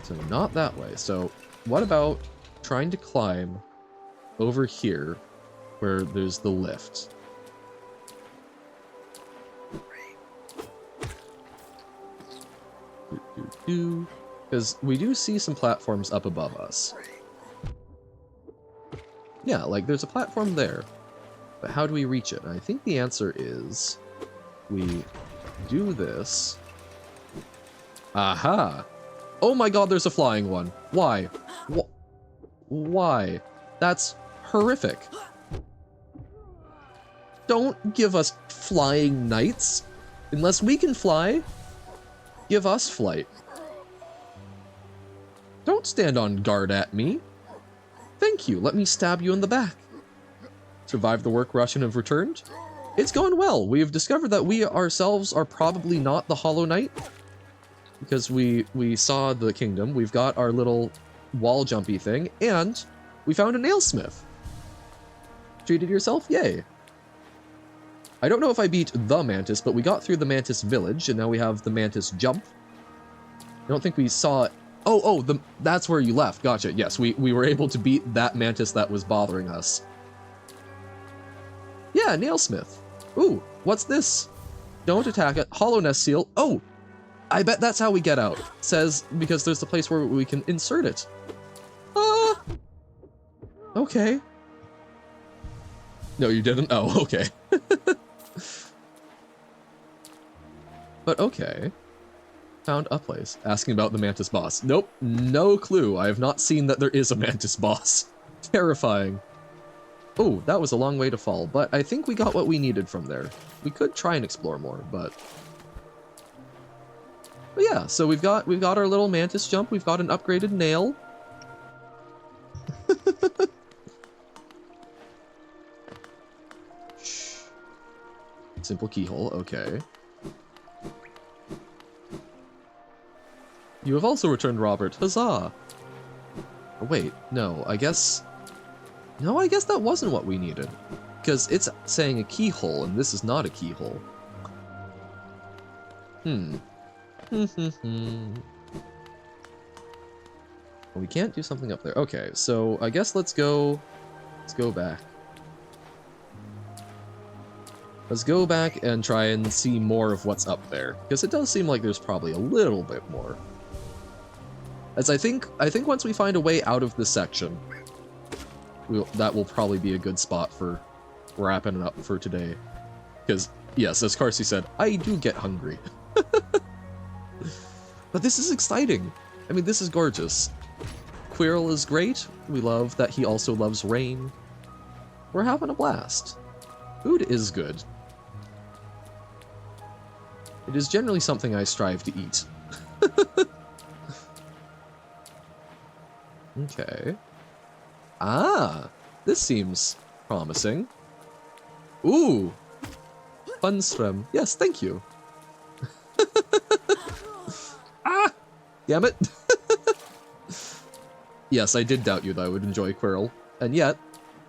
So not that way. So what about trying to climb over here where there's the lift? Because we do see some platforms up above us. Yeah, like there's a platform there. But how do we reach it? And I think the answer is we do this. Aha! Oh my god, there's a flying one. Why? Why? That's horrific. Don't give us flying knights. Unless we can fly, give us flight. Don't stand on guard at me. Thank you, let me stab you in the back. Survived the work rush and have returned? It's going well. We have discovered that we ourselves are probably not the Hollow Knight. Because we saw the kingdom, we've got our little wall jumpy thing, and we found a nailsmith. Treated yourself? Yay. I don't know if I beat the Mantis, but we got through the Mantis village, and now we have the Mantis jump. I don't think we saw it. Oh, that's where you left. Gotcha. Yes, we were able to beat that Mantis that was bothering us. Yeah, nailsmith. Ooh, what's this? Don't attack it. Hollow nest seal. Oh! I bet that's how we get out. It says, because there's a place where we can insert it. Ah! Okay. No, you didn't? Oh, okay. But okay. Found a place. Asking about the Mantis boss. Nope, no clue. I have not seen that there is a Mantis boss. Terrifying. Oh, that was a long way to fall, but I think we got what we needed from there. We could try and explore more, but yeah, so we've got our little Mantis jump, we've got an upgraded nail. Simple keyhole, okay. You have also returned, Robert. Huzzah! Oh, wait, no, I guess that wasn't what we needed. Because it's saying a keyhole, and this is not a keyhole. We can't do something up there. Okay, so I guess let's go back. Let's go back and try and see more of what's up there, because it does seem like there's probably a little bit more. As I think once we find a way out of this section, that will probably be a good spot for wrapping it up for today. Because, yes, as Carsey said, I do get hungry. But this is exciting. I mean, this is gorgeous. Quirrell is great. We love that he also loves rain. We're having a blast. Food is good. It is generally something I strive to eat. Okay. Ah, this seems promising. Ooh, Funstrom. Yes, thank you. Ah, damn it. Yes, I did doubt you that I would enjoy Quirrell, and yet,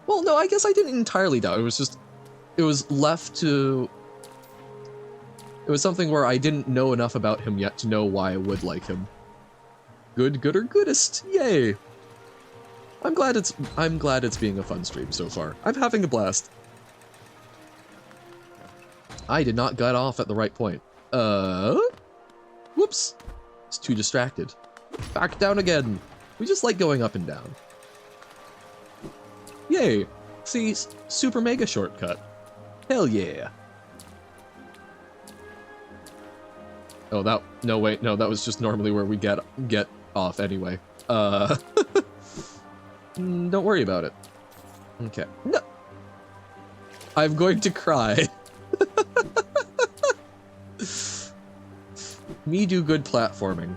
well, no, I guess I didn't entirely doubt. It was just, it was left to. It was something where I didn't know enough about him yet to know why I would like him. Good, good, or goodest. Yay. I'm glad it's being a fun stream so far. I'm having a blast. I did not get off at the right point. Whoops. It's too distracted. Back down again. We just like going up and down. Yay. See, super mega shortcut. Hell yeah. Oh, no, wait, no, that was just normally where we get off anyway. Don't worry about it. Okay. No. I'm going to cry. Me do good platforming.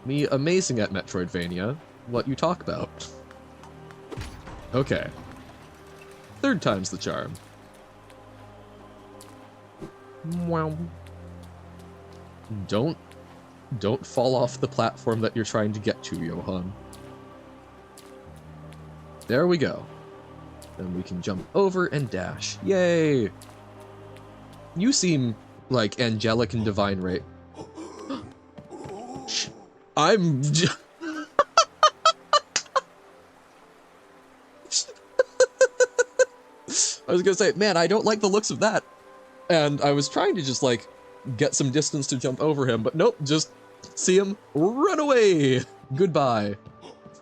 Me amazing at Metroidvania. What you talk about. Okay. Third time's the charm. Wow. Don't fall off the platform that you're trying to get to, Johan. There we go. Then we can jump over and dash. Yay! You seem like angelic and divine, right? I'm I was gonna say, man, I don't like the looks of that. And I was trying to just, like, get some distance to jump over him, but nope, just see him, run away! Goodbye.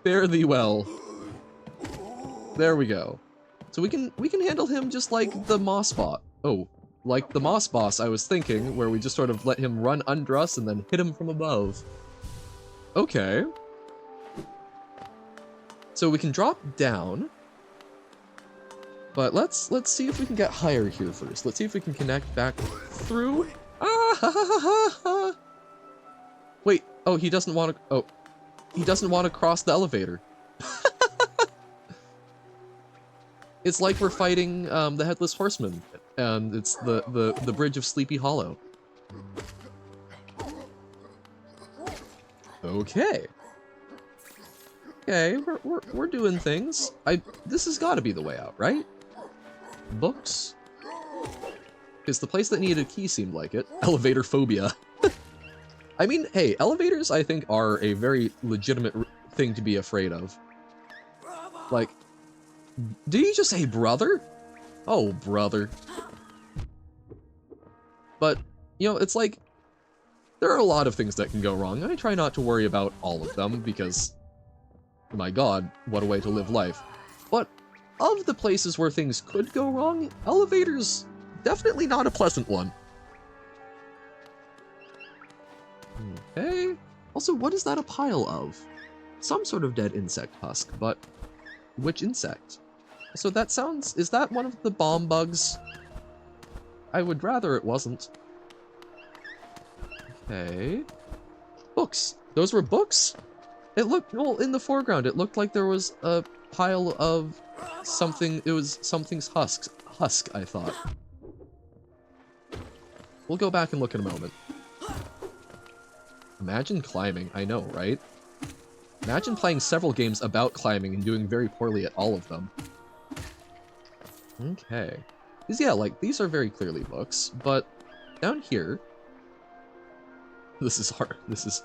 Fare thee well. There we go. So we can handle him just like the Moss Bot. Oh, like the Moss Boss I was thinking, where we just sort of let him run under us and then hit him from above. Okay. So we can drop down. But let's see if we can get higher here first. Let's see if we can connect back through. Ah, ha, ha, ha, ha. Wait, oh, he doesn't want to, oh, he doesn't want to cross the elevator. It's like we're fighting the Headless Horseman, and it's the Bridge of Sleepy Hollow. Okay. Okay, we're doing things. This has got to be the way out, right? Books? Because the place that needed a key seemed like it. Elevator phobia. I mean, hey, elevators I think are a very legitimate thing to be afraid of. Like, did you just say brother? Oh, brother. But, you know, it's like, there are a lot of things that can go wrong. I try not to worry about all of them because, my god, what a way to live life. But of the places where things could go wrong, elevators, definitely not a pleasant one. Okay. Also, what is that a pile of? Some sort of dead insect husk, but which insect? So that sounds... Is that one of the bomb bugs? I would rather it wasn't. Okay. Books. Those were books? It looked... Well, in the foreground, it looked like there was a pile of something... It was something's husk, I thought. We'll go back and look in a moment. Imagine climbing. I know, right? Imagine playing several games about climbing and doing very poorly at all of them. Okay. Because, yeah, like, these are very clearly books, but down here... This is hard. This is...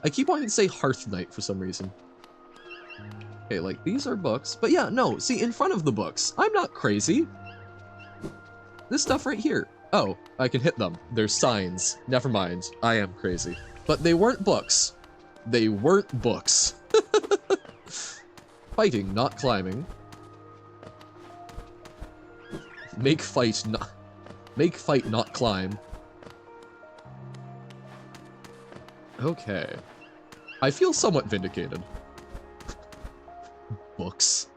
I keep wanting to say Hearth Knight for some reason. Okay, like, these are books. But yeah, no, see, in front of the books. I'm not crazy. This stuff right here. Oh, I can hit them. There's signs. Never mind. I am crazy. But they weren't books. They weren't books. Fighting, not climbing. Make fight, not climb. Okay. I feel somewhat vindicated. Books.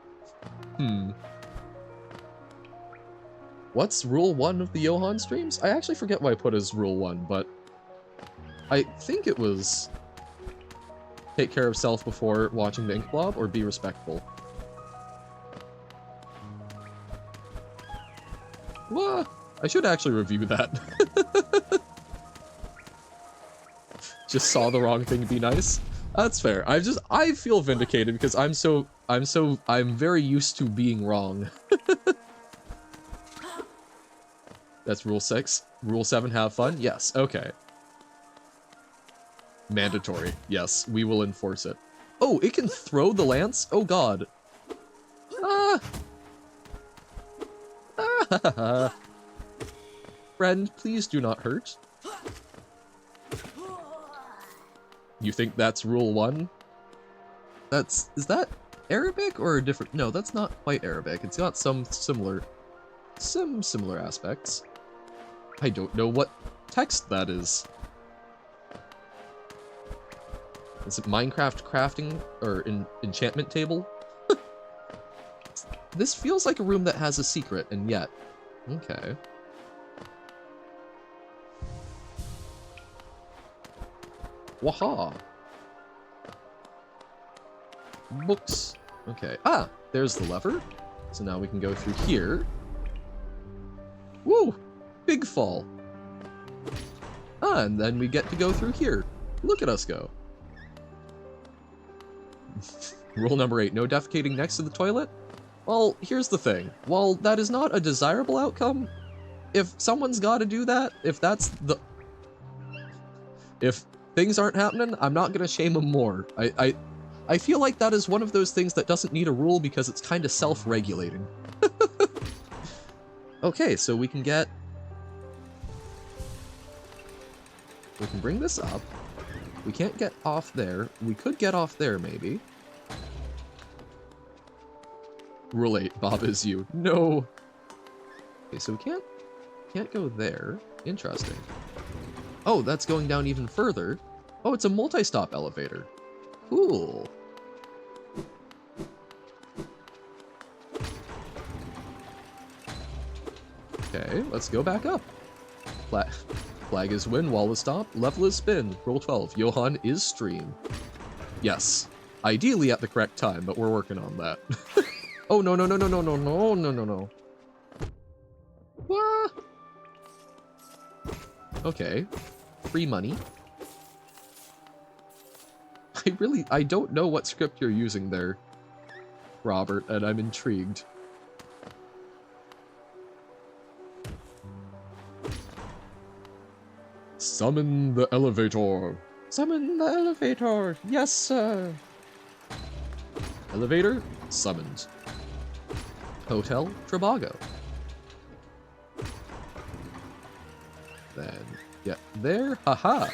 What's rule 1 of the Johan streams? I actually forget what I put as rule 1, but I think it was take care of self before watching the ink blob, or be respectful. What? I should actually review that. Just saw the wrong thing, be nice. That's fair. I feel vindicated because I'm very used to being wrong. That's rule 6. Rule 7, have fun? Yes, okay. Mandatory. Yes, we will enforce it. Oh, it can throw the lance? Oh god. Ah! Ah! Friend, please do not hurt. You think that's rule 1? Is that Arabic or a different? No, that's not quite Arabic. It's got some similar aspects. I don't know what text that is. Is it Minecraft crafting or enchantment table? This feels like a room that has a secret, and yet. Okay. Waha! Books. Okay. Ah! There's the lever. So now we can go through here. Woo! Big fall. Ah, and then we get to go through here. Look at us go. Rule number 8, no defecating next to the toilet? Well, here's the thing. While that is not a desirable outcome, if someone's gotta do that, if things aren't happening, I'm not gonna shame them more. I feel like that is one of those things that doesn't need a rule because it's kind of self-regulating. Okay, so we can bring this up. We can't get off there. We could get off there, maybe. Rule 8, Bob is you. No! Okay, so we can't go there. Interesting. Oh, that's going down even further. Oh, it's a multi-stop elevator. Cool. Okay, let's go back up. Flag is win, wall is stop, level is spin. Roll 12, Johan is stream. Yes. Ideally at the correct time, but we're working on that. Oh, no, no, no, no, no, no, no, no, no, no. What? Okay. Free money. I don't know what script you're using there, Robert, and I'm intrigued. Summon the elevator. Summon the elevator. Yes, sir. Elevator summoned. Hotel Tribago. Then get there. Haha.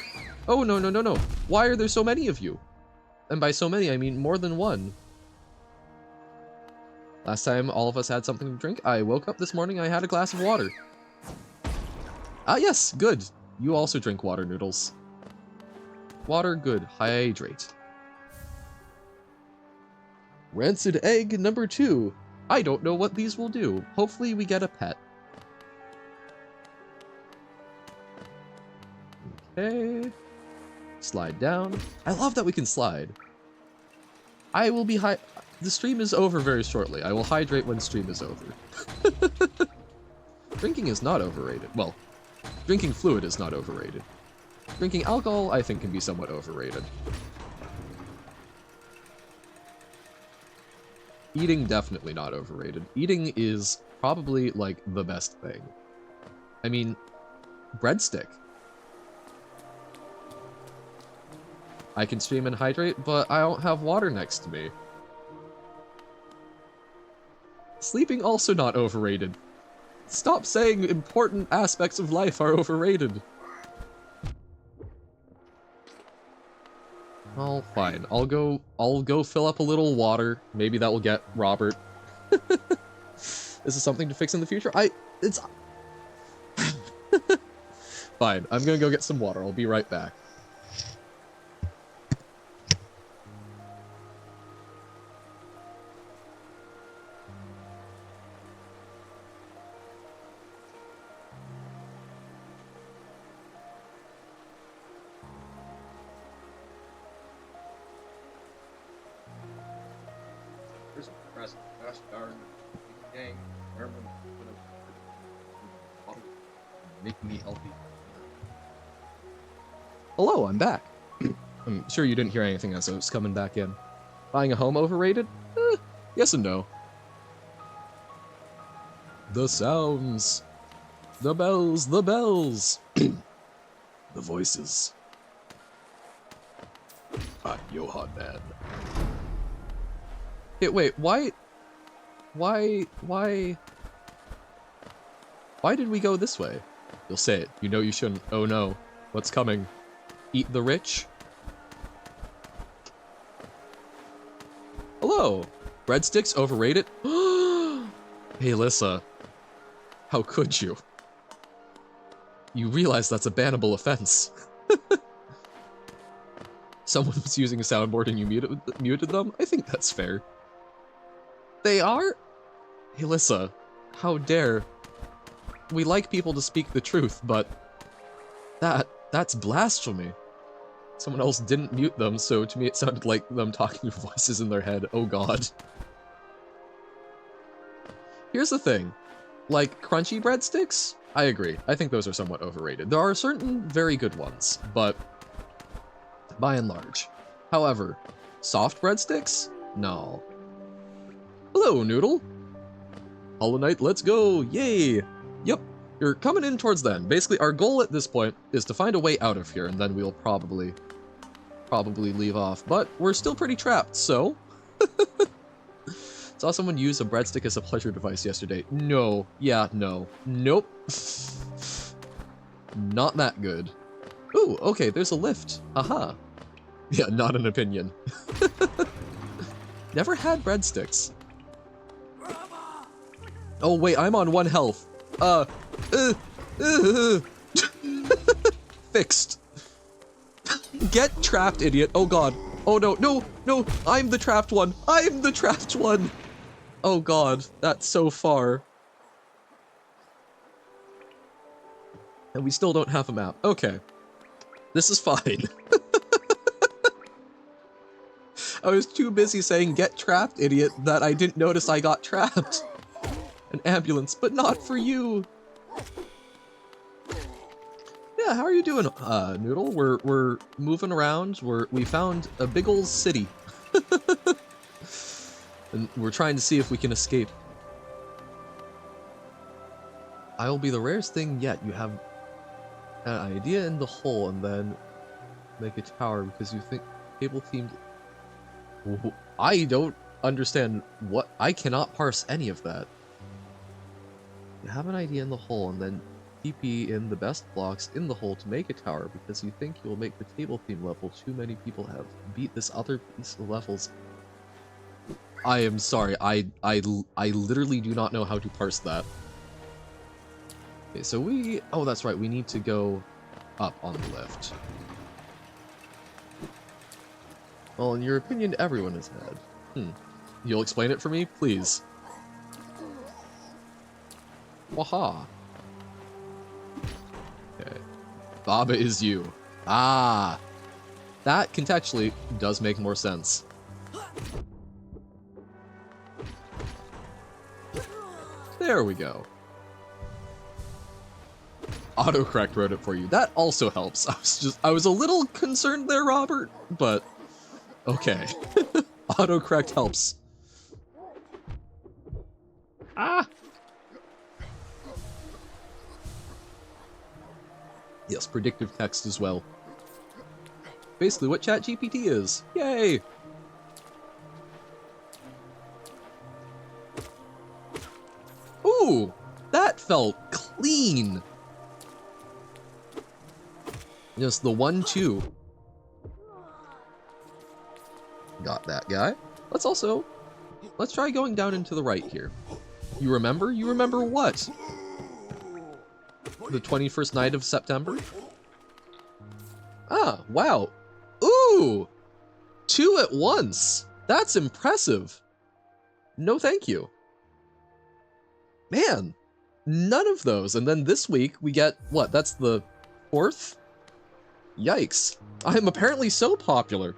Oh, no, no, no, no. Why are there so many of you? And by so many, I mean more than one. Last time all of us had something to drink, I woke up this morning, I had a glass of water. Ah, yes, good. You also drink water noodles. Water, good. Hydrate. Rancid egg number 2. I don't know what these will do. Hopefully we get a pet. Okay. Slide down. I love that we can slide. I will be the stream is over very shortly. I will hydrate when stream is over. Drinking is not overrated. Well, drinking fluid is not overrated. Drinking alcohol, I think, can be somewhat overrated. Eating, definitely not overrated. Eating is probably, like, the best thing. I mean, breadstick. I can stream and hydrate, but I don't have water next to me. Sleeping, also not overrated. Stop saying important aspects of life are overrated. Oh, fine. I'll go fill up a little water. Maybe that will get Robert. This is something to fix in the future? It's... Fine, I'm gonna go get some water. I'll be right back. Make me healthy. Hello, I'm back. I'm sure you didn't hear anything as I was coming back in. Buying a home overrated? Yes and no. The sounds. The bells, the bells. The voices. I'm Johan Man. Hey, wait, why did we go this way? You'll say it. You know you shouldn't. Oh no. What's coming? Eat the rich? Hello! Breadsticks overrated? Hey, Alyssa. How could you? You realize that's a bannable offense. Someone was using a soundboard and you muted them? I think that's fair. They are? Hey, Alyssa. How dare... We like people to speak the truth, but that's blasphemy. Someone else didn't mute them, so to me it sounded like them talking to voices in their head. Oh god. Here's the thing. Like, crunchy breadsticks? I agree. I think those are somewhat overrated. There are certain very good ones, but by and large. However, soft breadsticks? No. Hello, Noodle. Hollow Knight, let's go! Yay! Yep, you're coming in towards the end. Basically, our goal at this point is to find a way out of here, and then we'll probably leave off. But we're still pretty trapped, so... Saw someone use a breadstick as a pleasure device yesterday. No. Yeah, no. Nope. Not that good. Ooh, okay, there's a lift. Aha. Yeah, not an opinion. Never had breadsticks. Oh, wait, I'm on 1 health. Fixed. Get trapped, idiot. Oh god. Oh no, no, no, I'm the trapped one. I'm the trapped one. Oh god, that's so far. And we still don't have a map. Okay. This is fine. I was too busy saying get trapped, idiot, that I didn't notice I got trapped. An ambulance, but not for you. Yeah, how are you doing, Noodle? We're moving around. We found a big old city. And we're trying to see if we can escape. I will be the rarest thing yet. You have an idea in the hole and then make a tower because you think cable themed. I don't understand what. I cannot parse any of that. You have an idea in the hole and then TP in the best blocks in the hole to make a tower because you think you'll make the table theme level. Too many people have beat this other piece of levels. I am sorry, I literally do not know how to parse that. Okay, so oh that's right, we need to go up on the lift. Well, in your opinion, everyone has had. You'll explain it for me, please. Waha. Okay. Baba is you. Ah. That contextually does make more sense. There we go. Autocorrect wrote it for you. That also helps. I was a little concerned there, Robert, but okay. Autocorrect helps. Ah! Yes, predictive text as well. Basically what ChatGPT is. Yay! Ooh! That felt clean! Just the 1-2. Got that guy. Let's try going down into the right here. You remember? You remember what? The 21st night of September? Ah, wow. Ooh! 2 at once! That's impressive! No thank you. Man, none of those. And then this week we get, what, that's the 4th? Yikes. I am apparently so popular.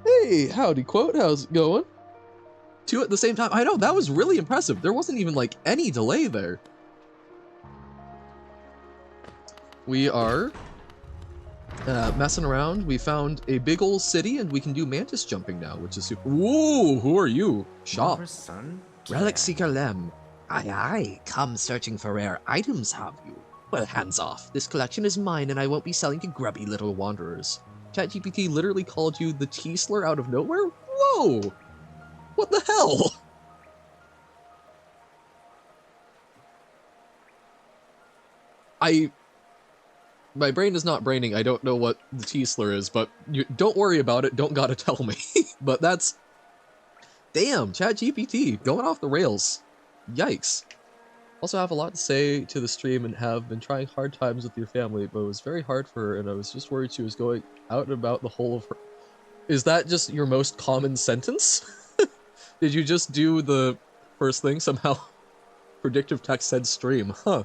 Hey, howdy quote, how's it going? 2 at the same time. I know, that was really impressive. There wasn't even like any delay there. We are messing around. We found a big old city and we can do mantis jumping now, which is super. Whoa, who are you? Shop. Relic Seeker Lem. Aye aye, come searching for rare items, have you? Well, hands off. This collection is mine and I won't be selling to grubby little wanderers. ChatGPT literally called you the T-slur out of nowhere? Whoa! What the hell? My brain is not braining. I don't know what the T-slur is, but don't worry about it. Don't gotta tell me. But that's... Damn, ChatGPT, going off the rails. Yikes. Also have a lot to say to the stream and have been trying hard times with your family, but it was very hard for her and I was just worried she was going out and about the whole of her... Is that just your most common sentence? Did you just do the first thing somehow? Predictive text said stream, huh?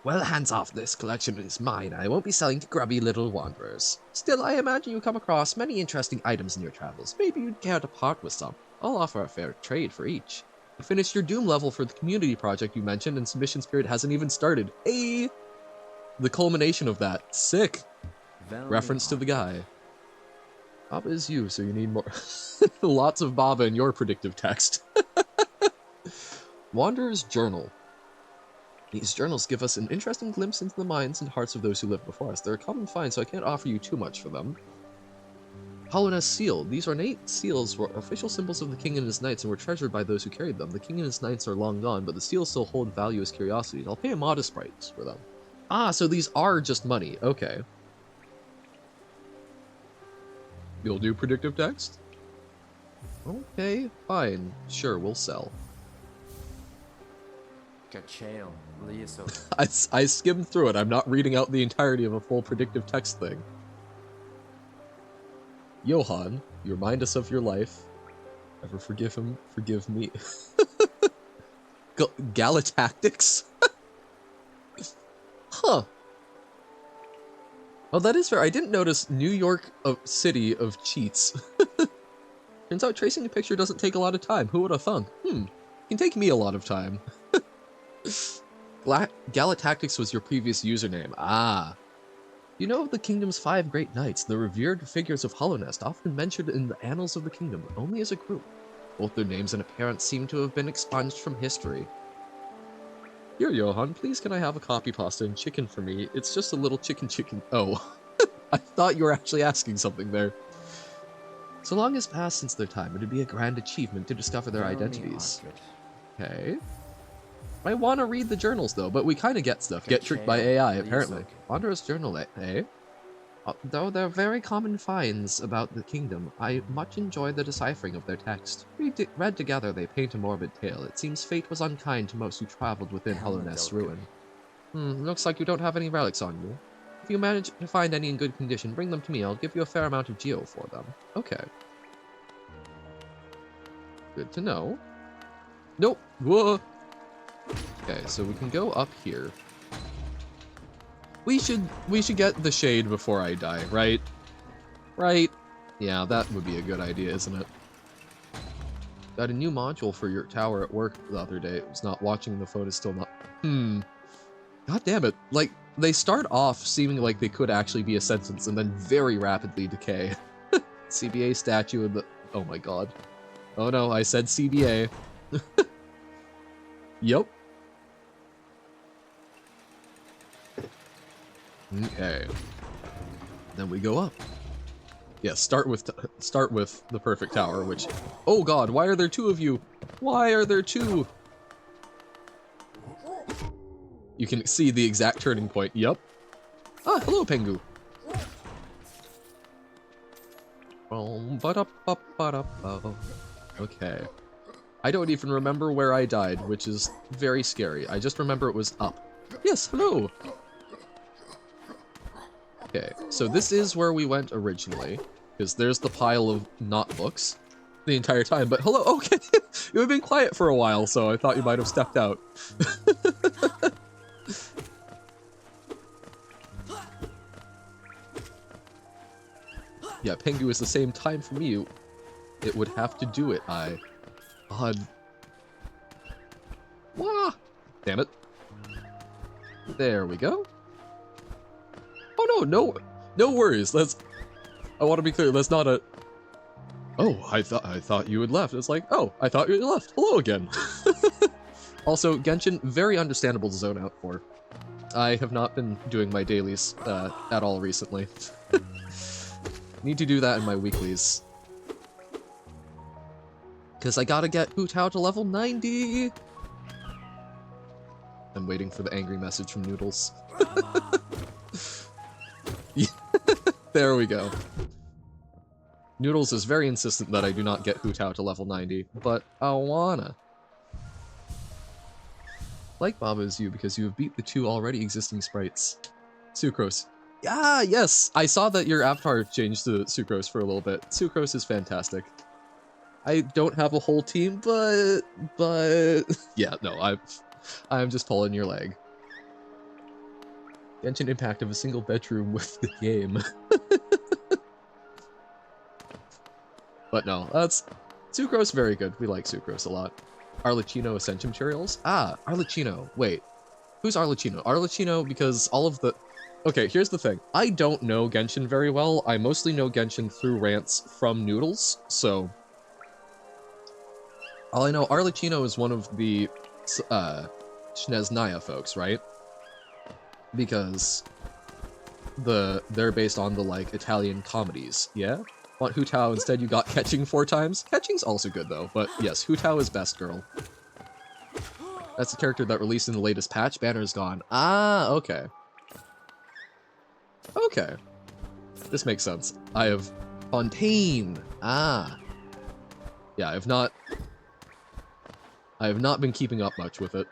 Well, hands off, this collection is mine. I won't be selling to grubby little wanderers. Still, I imagine you come across many interesting items in your travels. Maybe you'd care to part with some. I'll offer a fair trade for each. You finished your Doom level for the community project you mentioned, and submission period hasn't even started. Hey! The culmination of that. Sick! Reference to the guy. Baba is you, so you need more. Lots of Baba in your predictive text. Wanderer's Journal. These journals give us an interesting glimpse into the minds and hearts of those who lived before us. They're a common find, so I can't offer you too much for them. Hollowness Seal. These ornate seals were official symbols of the king and his knights and were treasured by those who carried them. The king and his knights are long gone, but the seals still hold value as curiosities. I'll pay a modest price for them. Ah, so these are just money. Okay. You'll do predictive text? Okay, fine. Sure, we'll sell. I skimmed through it. I'm not reading out the entirety of a full predictive text thing. Johann, you remind us of your life. Ever forgive him, forgive me. Galactactics? Huh. Oh, that is fair. I didn't notice New York City of cheats. Turns out tracing a picture doesn't take a lot of time. Who would have thunk? It can take me a lot of time. Galactactics was your previous username. Ah. You know of the kingdom's 5 great knights, the revered figures of Hollownest, often mentioned in the annals of the kingdom, but only as a group. Both their names and appearance seem to have been expunged from history. Here, Johann, please can I have a copy pasta and chicken for me? It's just a little chicken. Oh. I thought you were actually asking something there. So long has passed since their time, it'd be a grand achievement to discover their identities. Okay. I want to read the journals, though, but we kind of get stuff. Get tricked by AI, apparently. Wanderer's Journal, eh? Though they're very common finds about the kingdom, I much enjoy the deciphering of their text. Read together, they paint a morbid tale. It seems fate was unkind to most who traveled within Hollownest's ruin. Looks like you don't have any relics on you. If you manage to find any in good condition, bring them to me. I'll give you a fair amount of geo for them. Okay. Good to know. Nope. Whoa. Okay, so we can go up here. We should get the shade before I die, right? Right? Yeah, that would be a good idea, isn't it? Got a new module for your tower at work the other day. It was not watching, the phone is still not... God damn it. Like, they start off seeming like they could actually be a sentence and then very rapidly decay. CBA statue in the... Oh my god. Oh no, I said CBA. Yup. Okay. Then we go up. Yeah, start with the perfect tower, which... Oh god, why are there two of you? Why are there two? You can see the exact turning point. Yup. Ah, hello, Pengu. Okay. I don't even remember where I died, which is very scary. I just remember it was up. Yes, hello! Okay, so this is where we went originally, because there's the pile of not books the entire time, but hello, okay! You have been quiet for a while, so I thought you might have stepped out. Yeah, Pengu is the same time for me. It would have to do it, God. Wah! Damn it. There we go. Oh no worries. I want to be clear, that's not a... Oh, I thought you had left. It's like, oh, I thought you had left. Hello again. Also, Genshin, very understandable to zone out for. I have not been doing my dailies at all recently. Need to do that in my weeklies. Because I gotta get Hu Tao to level 90! I'm waiting for the angry message from Noodles. There we go. Noodles is very insistent that I do not get Hu Tao to level 90, but I wanna. Like Baba is you because you have beat the two already existing sprites. Sucrose. Yeah, yes! I saw that your avatar changed to Sucrose for a little bit. Sucrose is fantastic. I don't have a whole team, but... Yeah, no, I'm just pulling your leg. Genshin Impact of a single bedroom with the game. But no, that's... Sucrose, very good. We like Sucrose a lot. Arlecchino Ascension Materials? Ah, Arlecchino. Wait. Who's Arlecchino? Arlecchino because all of the... Okay, here's the thing. I don't know Genshin very well. I mostly know Genshin through rants from Noodles, so... All I know, Arlecchino is one of the Snezhnaya folks, right? Because they're based on the, like, Italian comedies, yeah? Want Hu Tao, instead you got Catching 4 times? Catching's also good, though, but yes, Hu Tao is best girl. That's the character that released in the latest patch. Banner is gone. Ah, okay. Okay. This makes sense. I have Fontaine. Ah. Yeah, I have not been keeping up much with it.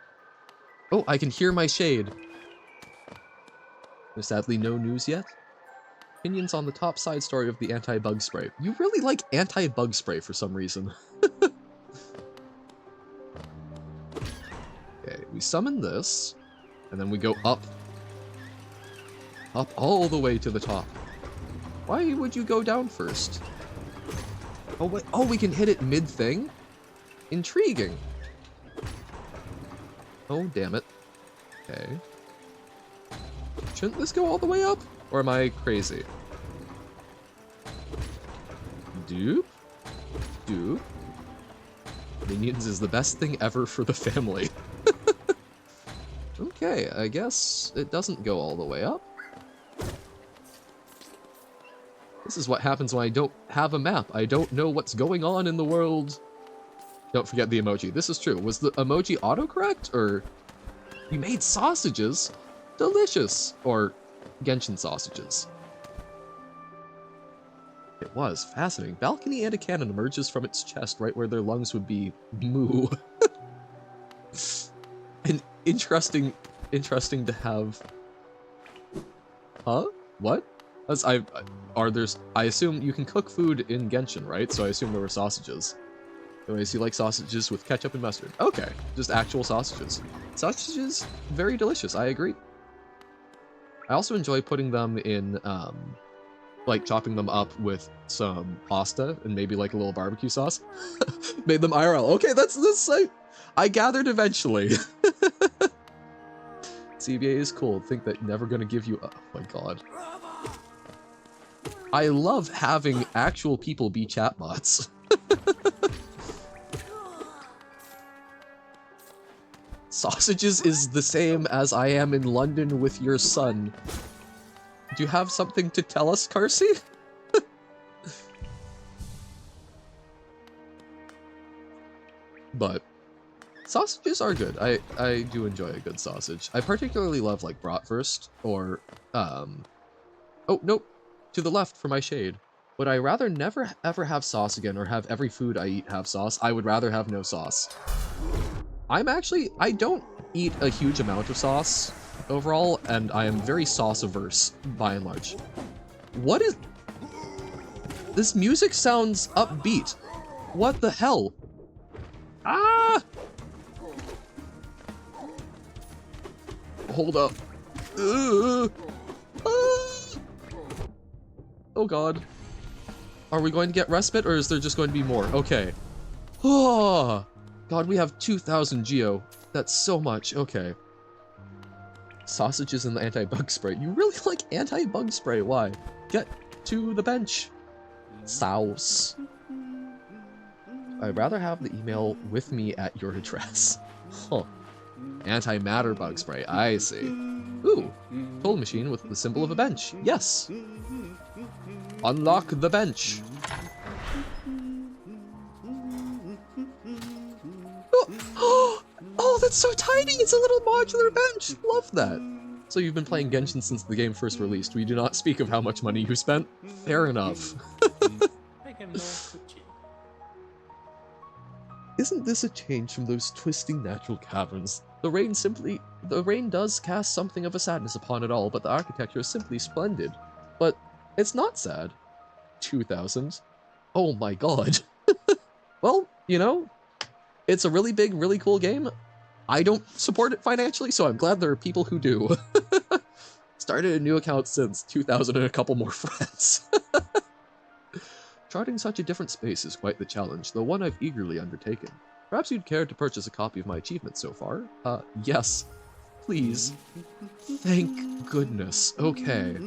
Oh, I can hear my shade. There's sadly no news yet. Opinions on the top side story of the anti-bug spray. You really like anti-bug spray for some reason. Okay, we summon this, and then we go up. Up all the way to the top. Why would you go down first? Oh, wait. Oh, we can hit it mid-thing? Intriguing. Oh, damn it. Okay. Shouldn't this go all the way up? Or am I crazy? Doop. Doop. Minions is the best thing ever for the family. Okay, I guess it doesn't go all the way up. This is what happens when I don't have a map. I don't know what's going on in the world. Don't forget the emoji. This is true. Was the emoji autocorrect, or... You made sausages? Delicious! Or Genshin sausages. It was fascinating. Balcony and a cannon emerges from its chest right where their lungs would be. Moo. And interesting to have Huh? What? I assume you can cook food in Genshin, right? So I assume there were sausages. Anyways, you like sausages with ketchup and mustard. Okay, just actual sausages. Sausages, very delicious, I agree. I also enjoy putting them in, like chopping them up with some pasta and maybe like a little barbecue sauce. Made them IRL. Okay, that's I gathered eventually. CBA is cool. Think that never gonna give you. Oh my god. I love having actual people be chatbots. Sausages is the same as I am in London with your son. Do you have something to tell us, Carsey? But sausages are good. I do enjoy a good sausage. I particularly love like bratwurst or oh nope, to the left for my shade. Would I rather never ever have sauce again or have every food I eat have sauce? I would rather have no sauce. I don't eat a huge amount of sauce overall, and I am very sauce averse by and large. What is this? Music sounds upbeat. What the hell? Ah! Hold up. Ah! Oh god. Are we going to get respite, or is there just going to be more? Okay. Oh god, we have 2,000 geo. That's so much. Okay. Sausages and the anti-bug spray. You really like anti-bug spray? Why? Get to the bench. Sauce. I'd rather have the email with me at your address. Huh. Antimatter bug spray. I see. Ooh. Toll machine with the symbol of a bench. Yes. Unlock the bench. Oh, that's so tiny! It's a little modular bench! Love that! So you've been playing Genshin since the game first released. We do not speak of how much money you spent. Fair enough. Isn't this a change from those twisting natural caverns? The rain does cast something of a sadness upon it all, but the architecture is simply splendid. But it's not sad. 2,000. Oh my god. Well, you know, it's a really big, really cool game. I don't support it financially, so I'm glad there are people who do. Started a new account since 2,000 and a couple more friends. Charting such a different space is quite the challenge, though one I've eagerly undertaken. Perhaps you'd care to purchase a copy of my achievement so far? Yes. Please. Thank goodness. Okay.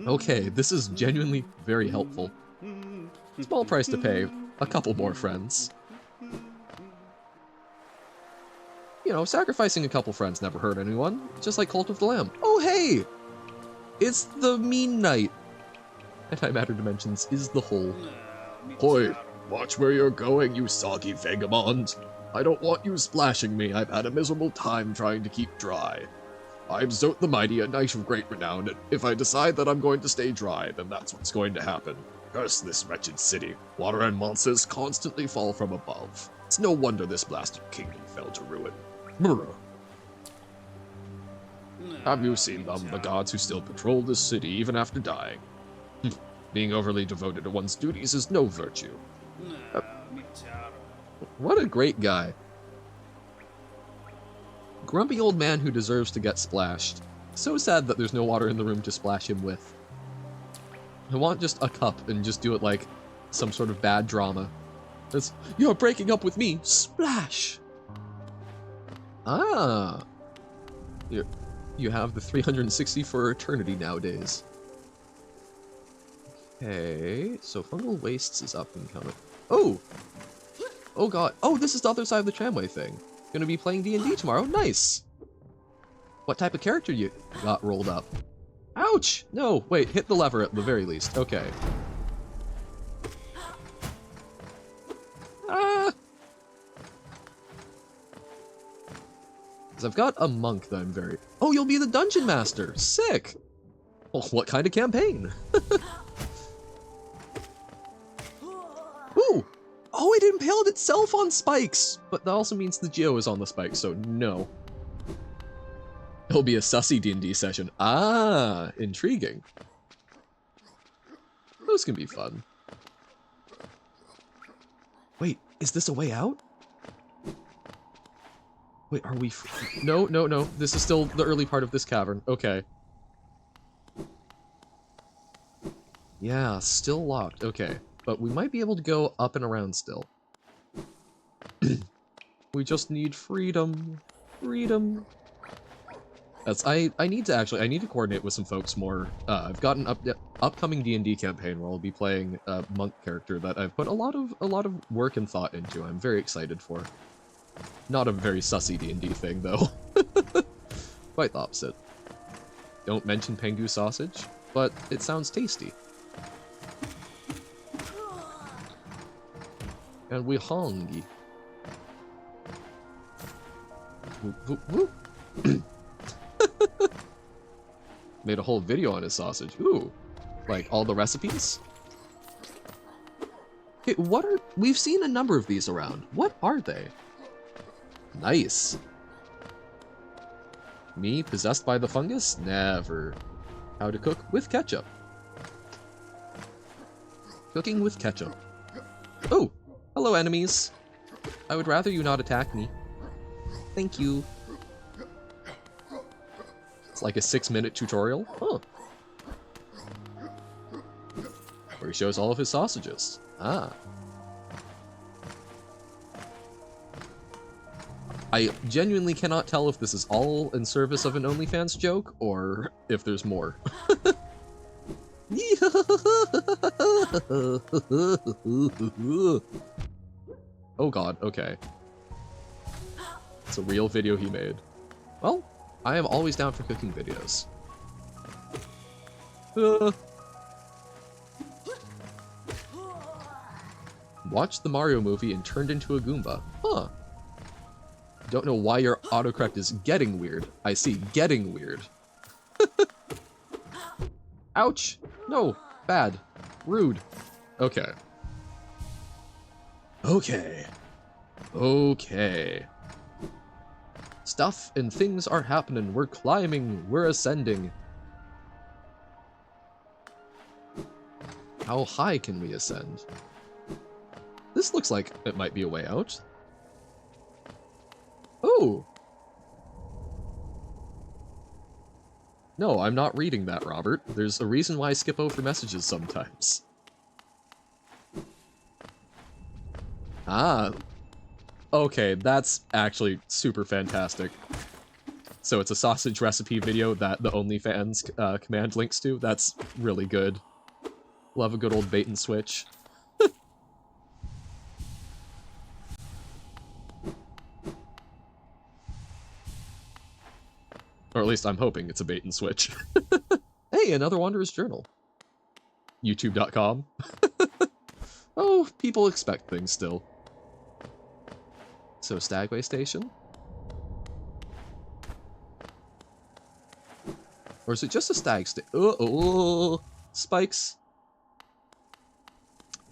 Okay, this is genuinely very helpful. Small price to pay. A couple more friends. You know, sacrificing a couple friends never hurt anyone. Just like Cult of the Lamb. Oh, hey! It's the Mean Knight. Antimatter Dimensions is the whole. Hoi, watch where you're going, you soggy vagabond. I don't want you splashing me. I've had a miserable time trying to keep dry. I'm Zote the Mighty, a knight of great renown, and if I decide that I'm going to stay dry, then that's what's going to happen. Curse this wretched city. Water and monsters constantly fall from above. It's no wonder this blasted kingdom fell to ruin. Brr. Have you seen them, the gods who still patrol this city even after dying? Being overly devoted to one's duties is no virtue. What a great guy. Grumpy old man who deserves to get splashed. So sad that there's no water in the room to splash him with. I want just a cup and just do it like some sort of bad drama. It's, you're breaking up with me, splash! Ah. You have the 360 for eternity nowadays. Okay, so Fungal Wastes is up and coming. Oh! Oh god. Oh, this is the other side of the tramway thing. Gonna be playing D&D tomorrow. Nice! What type of character you got rolled up? Ouch! No, wait, hit the lever at the very least. Okay. Ah! Because I've got a monk that I'm very... Oh, you'll be the dungeon master! Sick! Well, what kind of campaign? Ooh! Oh, it impaled itself on spikes! But that also means the geo is on the spikes, so no. It'll be a sussy D&D session. Ah, intriguing. Those can be fun. Wait, is this a way out? Wait, are we... No, no, no. This is still the early part of this cavern. Okay. Yeah, still locked. Okay. But we might be able to go up and around still. We just need freedom. Freedom. I need to coordinate with some folks more. I've got an upcoming D&D campaign where I'll be playing a monk character that I've put a lot of work and thought into. I'm very excited for. Not a very sussy D&D thing though. Quite the opposite. Don't mention Pengu sausage, but it sounds tasty. And we hungry. Whoop, whoop, whoop. Made a whole video on his sausage. Ooh. Like, all the recipes? Okay, we've seen a number of these around. What are they? Nice. Me, possessed by the fungus? Never. How to cook with ketchup. Cooking with ketchup. Oh! Hello, enemies. I would rather you not attack me. Thank you. It's like a 6-minute tutorial. Huh. Where he shows all of his sausages. Ah. I genuinely cannot tell if this is all in service of an OnlyFans joke, or if there's more. Oh god, okay. It's a real video he made. Well, I am always down for cooking videos. Watched the Mario movie and turned into a Goomba. Huh. Don't know why your autocorrect is getting weird. I see, getting weird. Ouch! No, bad. Rude. Okay. Okay. Okay. Stuff and things are happening. We're climbing. We're ascending. How high can we ascend? This looks like it might be a way out. Oh! No, I'm not reading that, Robert. There's a reason why I skip over messages sometimes. Ah. Okay, that's actually super fantastic. So it's a sausage recipe video that the OnlyFans command links to. That's really good. Love a good old bait and switch. Or at least I'm hoping it's a bait and switch. Hey, another Wanderer's Journal. YouTube.com. Oh, people expect things still. So, Stagway Station? Or is it just a stag oh, spikes.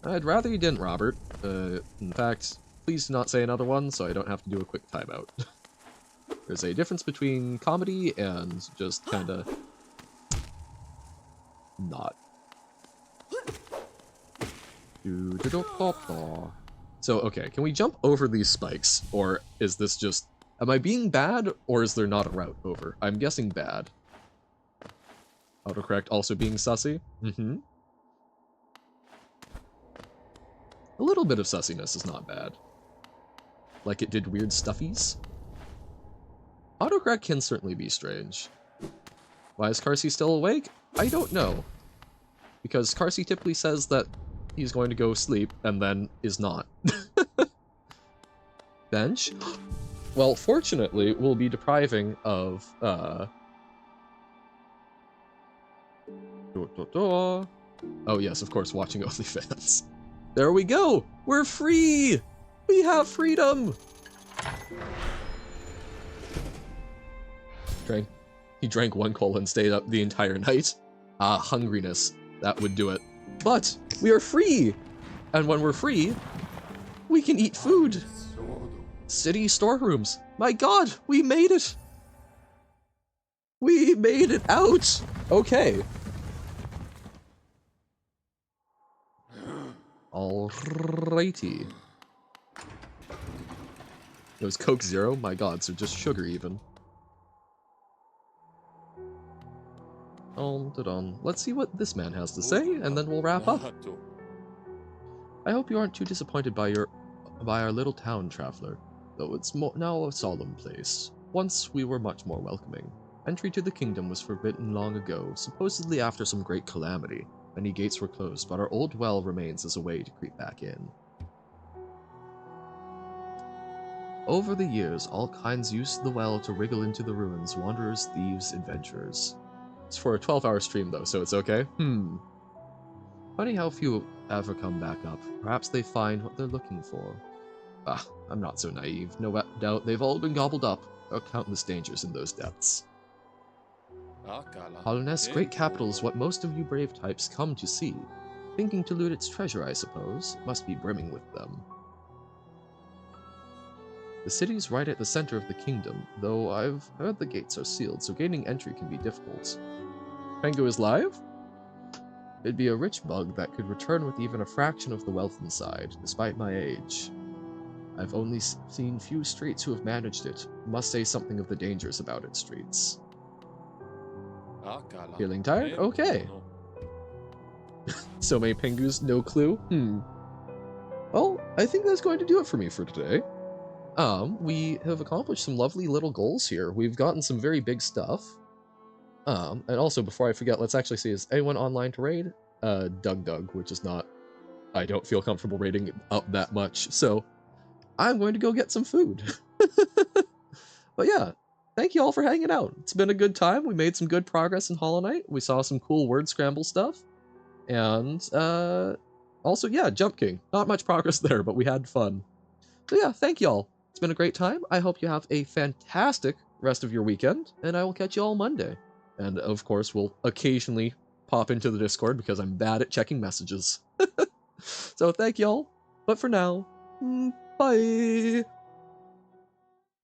I'd rather you didn't, Robert. In fact, please do not say another one so I don't have to do a quick timeout. There's a difference between comedy and just kinda... not. So, okay, can we jump over these spikes? Or is this just... am I being bad, or is there not a route over? I'm guessing bad. Autocorrect also being sussy? Mm-hmm. A little bit of sussiness is not bad. Like it did weird stuffies? Autocorrect can certainly be strange. Why is Carsey still awake? I don't know. Because Carsey typically says that he's going to go sleep, and then is not. Bench? Well, fortunately, we'll be depriving of, Oh yes, of course, watching OnlyFans. There we go! We're free! We have freedom! He drank one cola and stayed up the entire night. Ah, hungriness. That would do it. But we are free! And when we're free, we can eat food. City storerooms. My god, we made it! We made it out! Okay. Alrighty. It was Coke Zero? My god, so just sugar even. Let's see what this man has to say, and then we'll wrap up. I hope you aren't too disappointed by our little town, traveler, though it's now a solemn place. Once we were much more welcoming. Entry to the kingdom was forbidden long ago, supposedly after some great calamity. Many gates were closed, but our old well remains as a way to creep back in. Over the years, all kinds used the well to wriggle into the ruins, wanderers, thieves, adventurers. It's for a 12-hour stream though, so it's okay. Funny how few ever come back up. Perhaps they find what they're looking for. I'm not so naive. No doubt they've all been gobbled up. There are countless dangers in those depths. Hallownest, great capital is what most of you brave types come to see. Thinking to loot its treasure, I suppose. It must be brimming with them. The city's right at the center of the kingdom, though I've heard the gates are sealed, so gaining entry can be difficult. Pengu is live? It'd be a rich bug that could return with even a fraction of the wealth inside, despite my age. I've only seen few streets who have managed it. Must say something of the dangers about its streets. Feeling tired? Okay. So many Pengus, no clue? Well, I think that's going to do it for me for today. We have accomplished some lovely little goals here. We've gotten some very big stuff. And also, before I forget, let's actually see, is anyone online to raid? Doug, which is not... I don't feel comfortable raiding it up that much, so I'm going to go get some food. But yeah, thank you all for hanging out. It's been a good time. We made some good progress in Hollow Knight. We saw some cool word scramble stuff. And, also, yeah, Jump King. Not much progress there, but we had fun. So yeah, thank y'all. It's been a great time. I hope you have a fantastic rest of your weekend, and I will catch you all Monday. And of course, we'll occasionally pop into the Discord because I'm bad at checking messages. So thank y'all. But for now, bye!